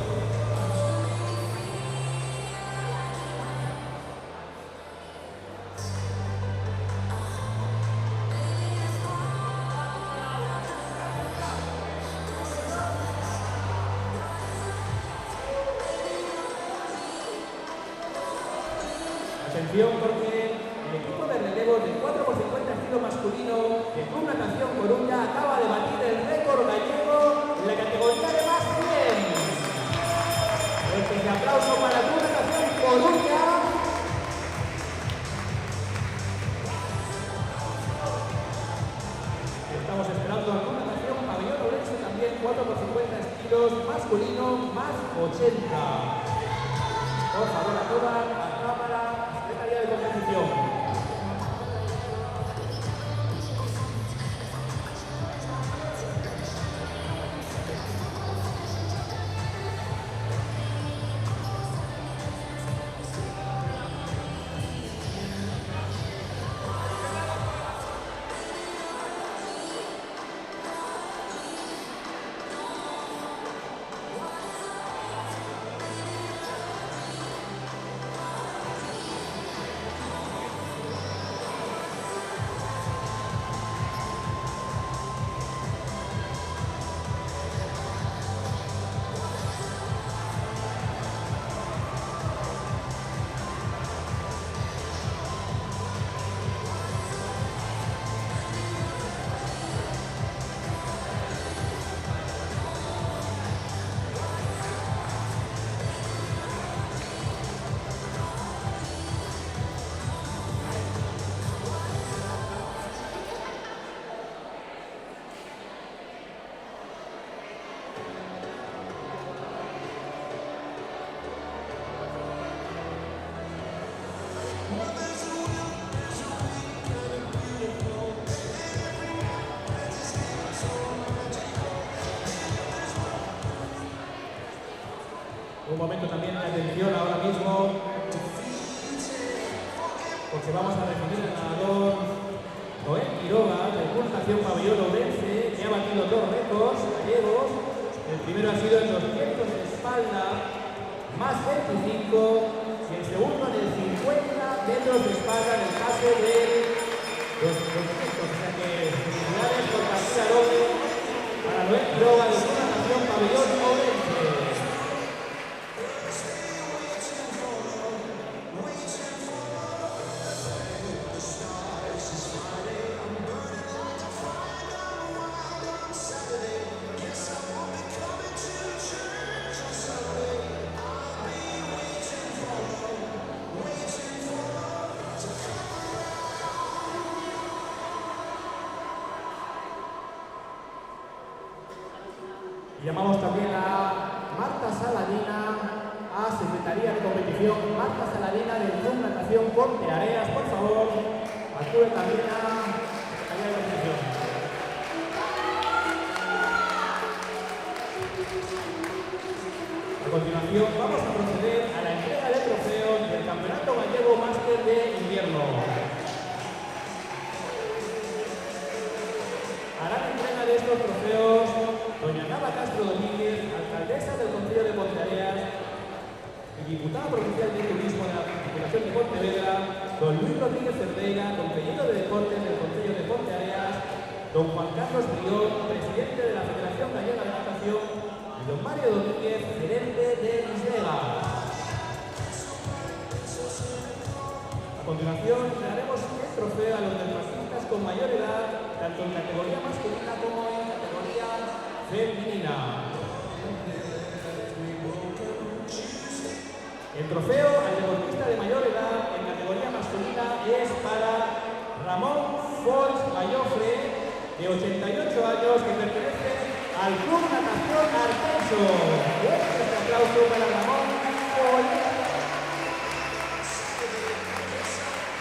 [SPEAKER 2] Atención, porque el equipo de relevos del 4 por 50 estilo masculino de Club Natación Coruña acaba de batir el récord gallego en la categoría de más 100. Este aplauso para Club Natación Coruña. Estamos esperando a Club Natación Pabellón Ourense, también 4 por 50 estilos masculino más 80. Por favor, acudan a la cámara, Secretaría de Competición. momento también de atención ahora mismo, porque vamos a recibir al ganador Noel Quiroga, del Club Natación Pabellón Ourense, que ha batido 2 récords gallegos. El primero ha sido en 200 de espalda, más 25, y el segundo en el 50 metros de espalda en el pase de los 200. O sea que felicidades por partida doble para Noel Quiroga, del Club Natación Pabellón Ourense. Llamamos también a Marta Saladina, a Secretaría de Competición. Marta Saladina del Club Natación Ponteareas, por favor, actúe también a Secretaría de Competición. A continuación vamos a proceder a la entrega de trofeos del Campeonato Gallego Máster de Invierno. Harán entrega de estos trofeos doña Nava Castro Domínguez, alcaldesa del Concello de Ponteareas y diputada provincial de Turismo de la Diputación de Pontevedra, don Luis Rodríguez Cerdeira, consejero de Deportes del Concello de Ponteareas, don Juan Carlos Brión, presidente de la Federación Gallega de Natación, y don Mario Domínguez, gerente de Islega. A continuación, daremos el trofeo a los deportistas con mayor edad, tanto en categoría masculina como en categoría femenina. El trofeo al deportista de mayor edad en categoría masculina es para Ramón Fols Bayofre, de 88 años, que pertenece al Club Natación Artenso. Este aplauso para Ramón Fols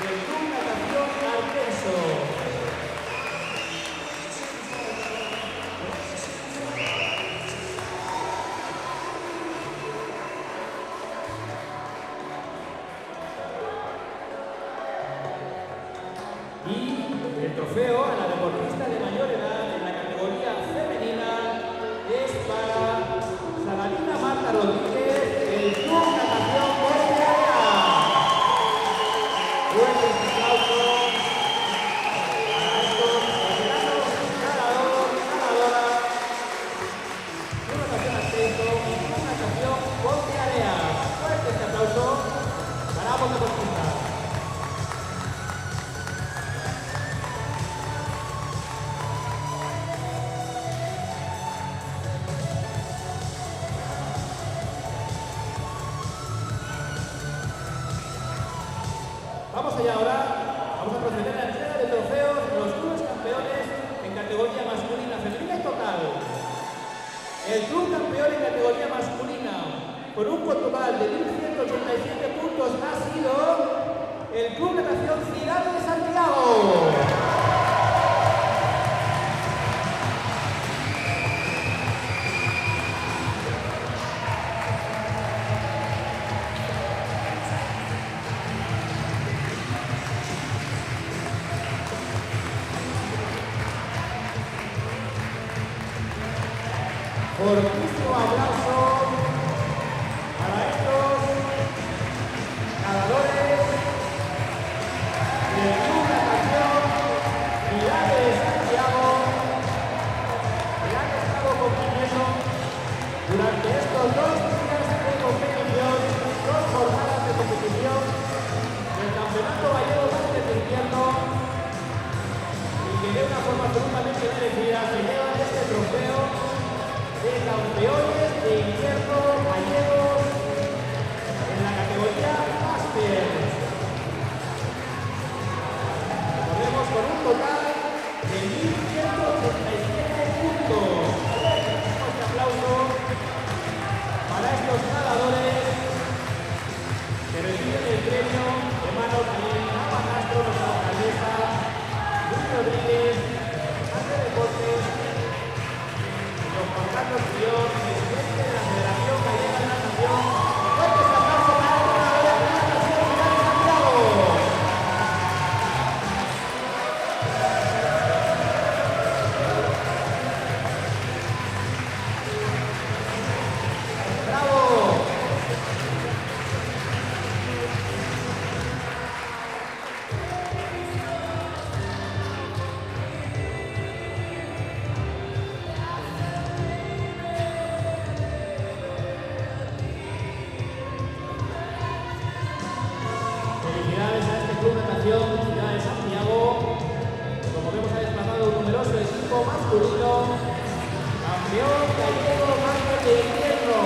[SPEAKER 2] del Club Natación Artenso. El trofeo a la deportista de mayor edad en la categoría femenina es para Saladina Marta Rodríguez, del Club Natación Ponteareas. Fuertes aplausos a estos veteranos ganadoras, Club Natación Artenso y Club Natación Ponteareas. Fuertes aplausos para ambos deportistas. Vamos allá ahora, vamos a proceder a la entrega de trofeos a los clubes campeones en categoría masculina, femenina y total. El club campeón en categoría masculina, con un total de 1.187 puntos, ha sido el Club Natación Ciudad de Santiago. Fortísimo aplauso para estos nadadores del Club Natación Ciudad de Santiago, que han estado compitiendo durante estos 2 días de competición, 2 jornadas de competición del Campeonato Gallego Máster de Invierno, y que de una forma absolutamente merecida se llevan este trofeo de campeones de invierno masculino, campeón gallego máster de invierno.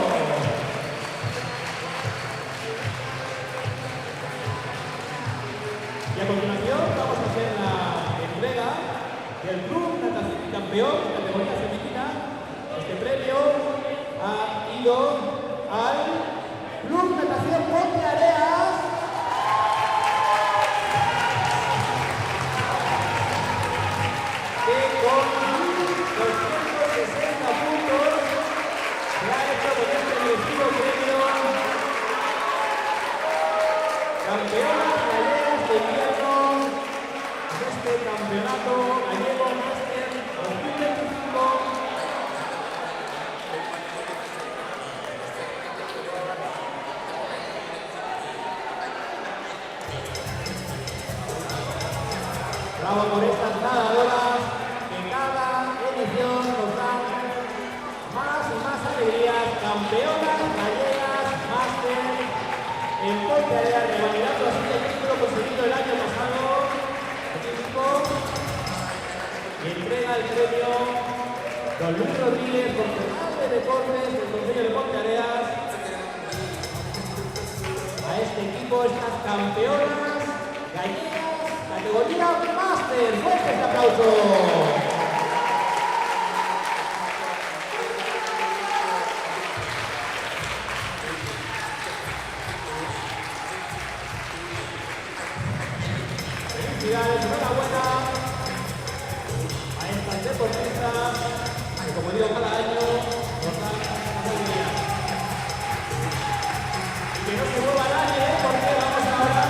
[SPEAKER 2] Y a continuación vamos a hacer la entrega del Club Natación Campeón categoría femenina. Este premio ha ido al Club Natación Ponteareas, que con 260 puntos se ha hecho con este merecido premio campeonas gallegas de invierno de este campeonato gallego Máster 2025. Bravo por estas nadadoras que cada edición nos dan más y más alegrías. Campeonas gallegas máster en Ponteareas, revalidando así el título conseguido el año pasado. Y entrega el premio don Luis Rodríguez, concejal de deportes del Concello de Ponteareas, a este equipo, estas campeonas gallegas categoría máster. ¡Fuertes aplausos! Felicidades, enhorabuena a estas deportistas que, como digo, cada año nos dan más alegría. Y que no se mueva nadie, porque vamos ahora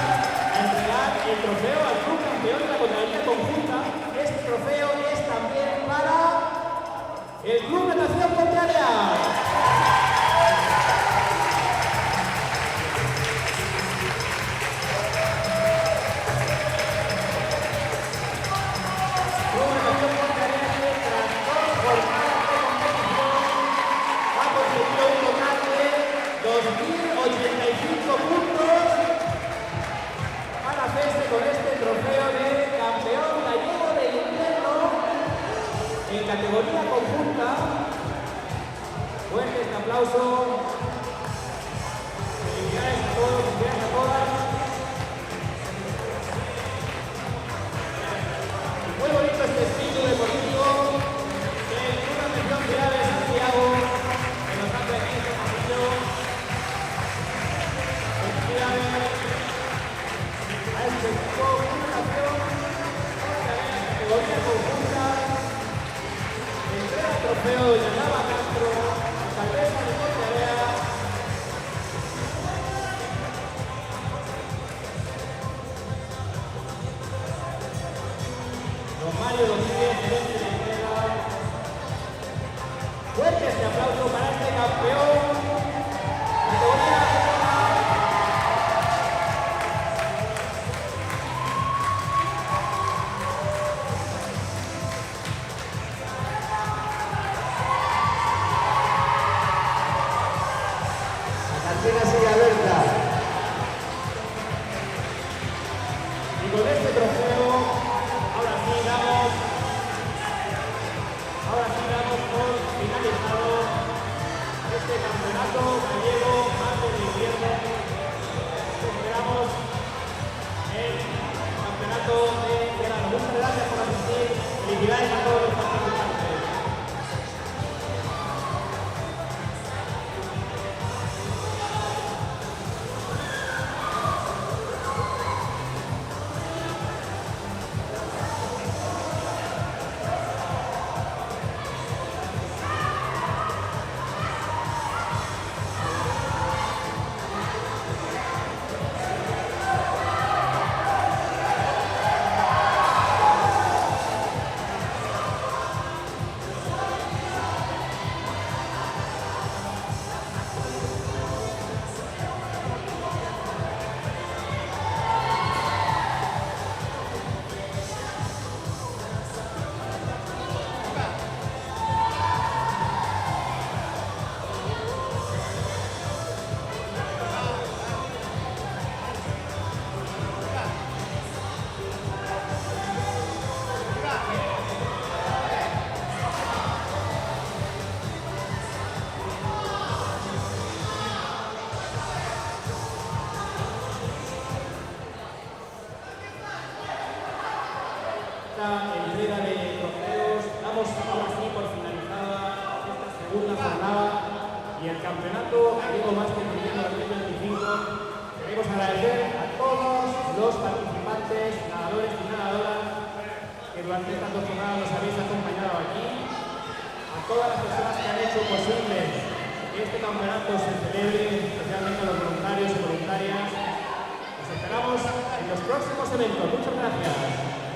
[SPEAKER 2] a entregar el trofeo al club campeón de la categoría conjunta. Este trofeo es también para el Club Natación Ponteareas. Con este trofeo de campeón gallego de invierno en categoría conjunta. Fuerte este aplauso. Felicidades a todos, felicidades a todas. Y muy bonito este estilo deportivo del Club Natación Ciudad de Santiago, que nos hace aquí este pasillo. Felicidades a este equipo, una nación, categoría conjunta, entrega el trofeo de Nava Castro, alcaldesa de Ponteareas. Don Mario Domínguez, gerente de entrega. Fuerte este aplauso para este campeón, categoría y el Campeonato Gallego Máster Femenino 2025. Queremos agradecer a todos los participantes, nadadores y nadadoras que durante estas 2 jornadas nos habéis acompañado aquí, a todas las personas que han hecho posible que este campeonato se celebre, especialmente a los voluntarios y voluntarias. Nos esperamos en los próximos eventos. Muchas gracias.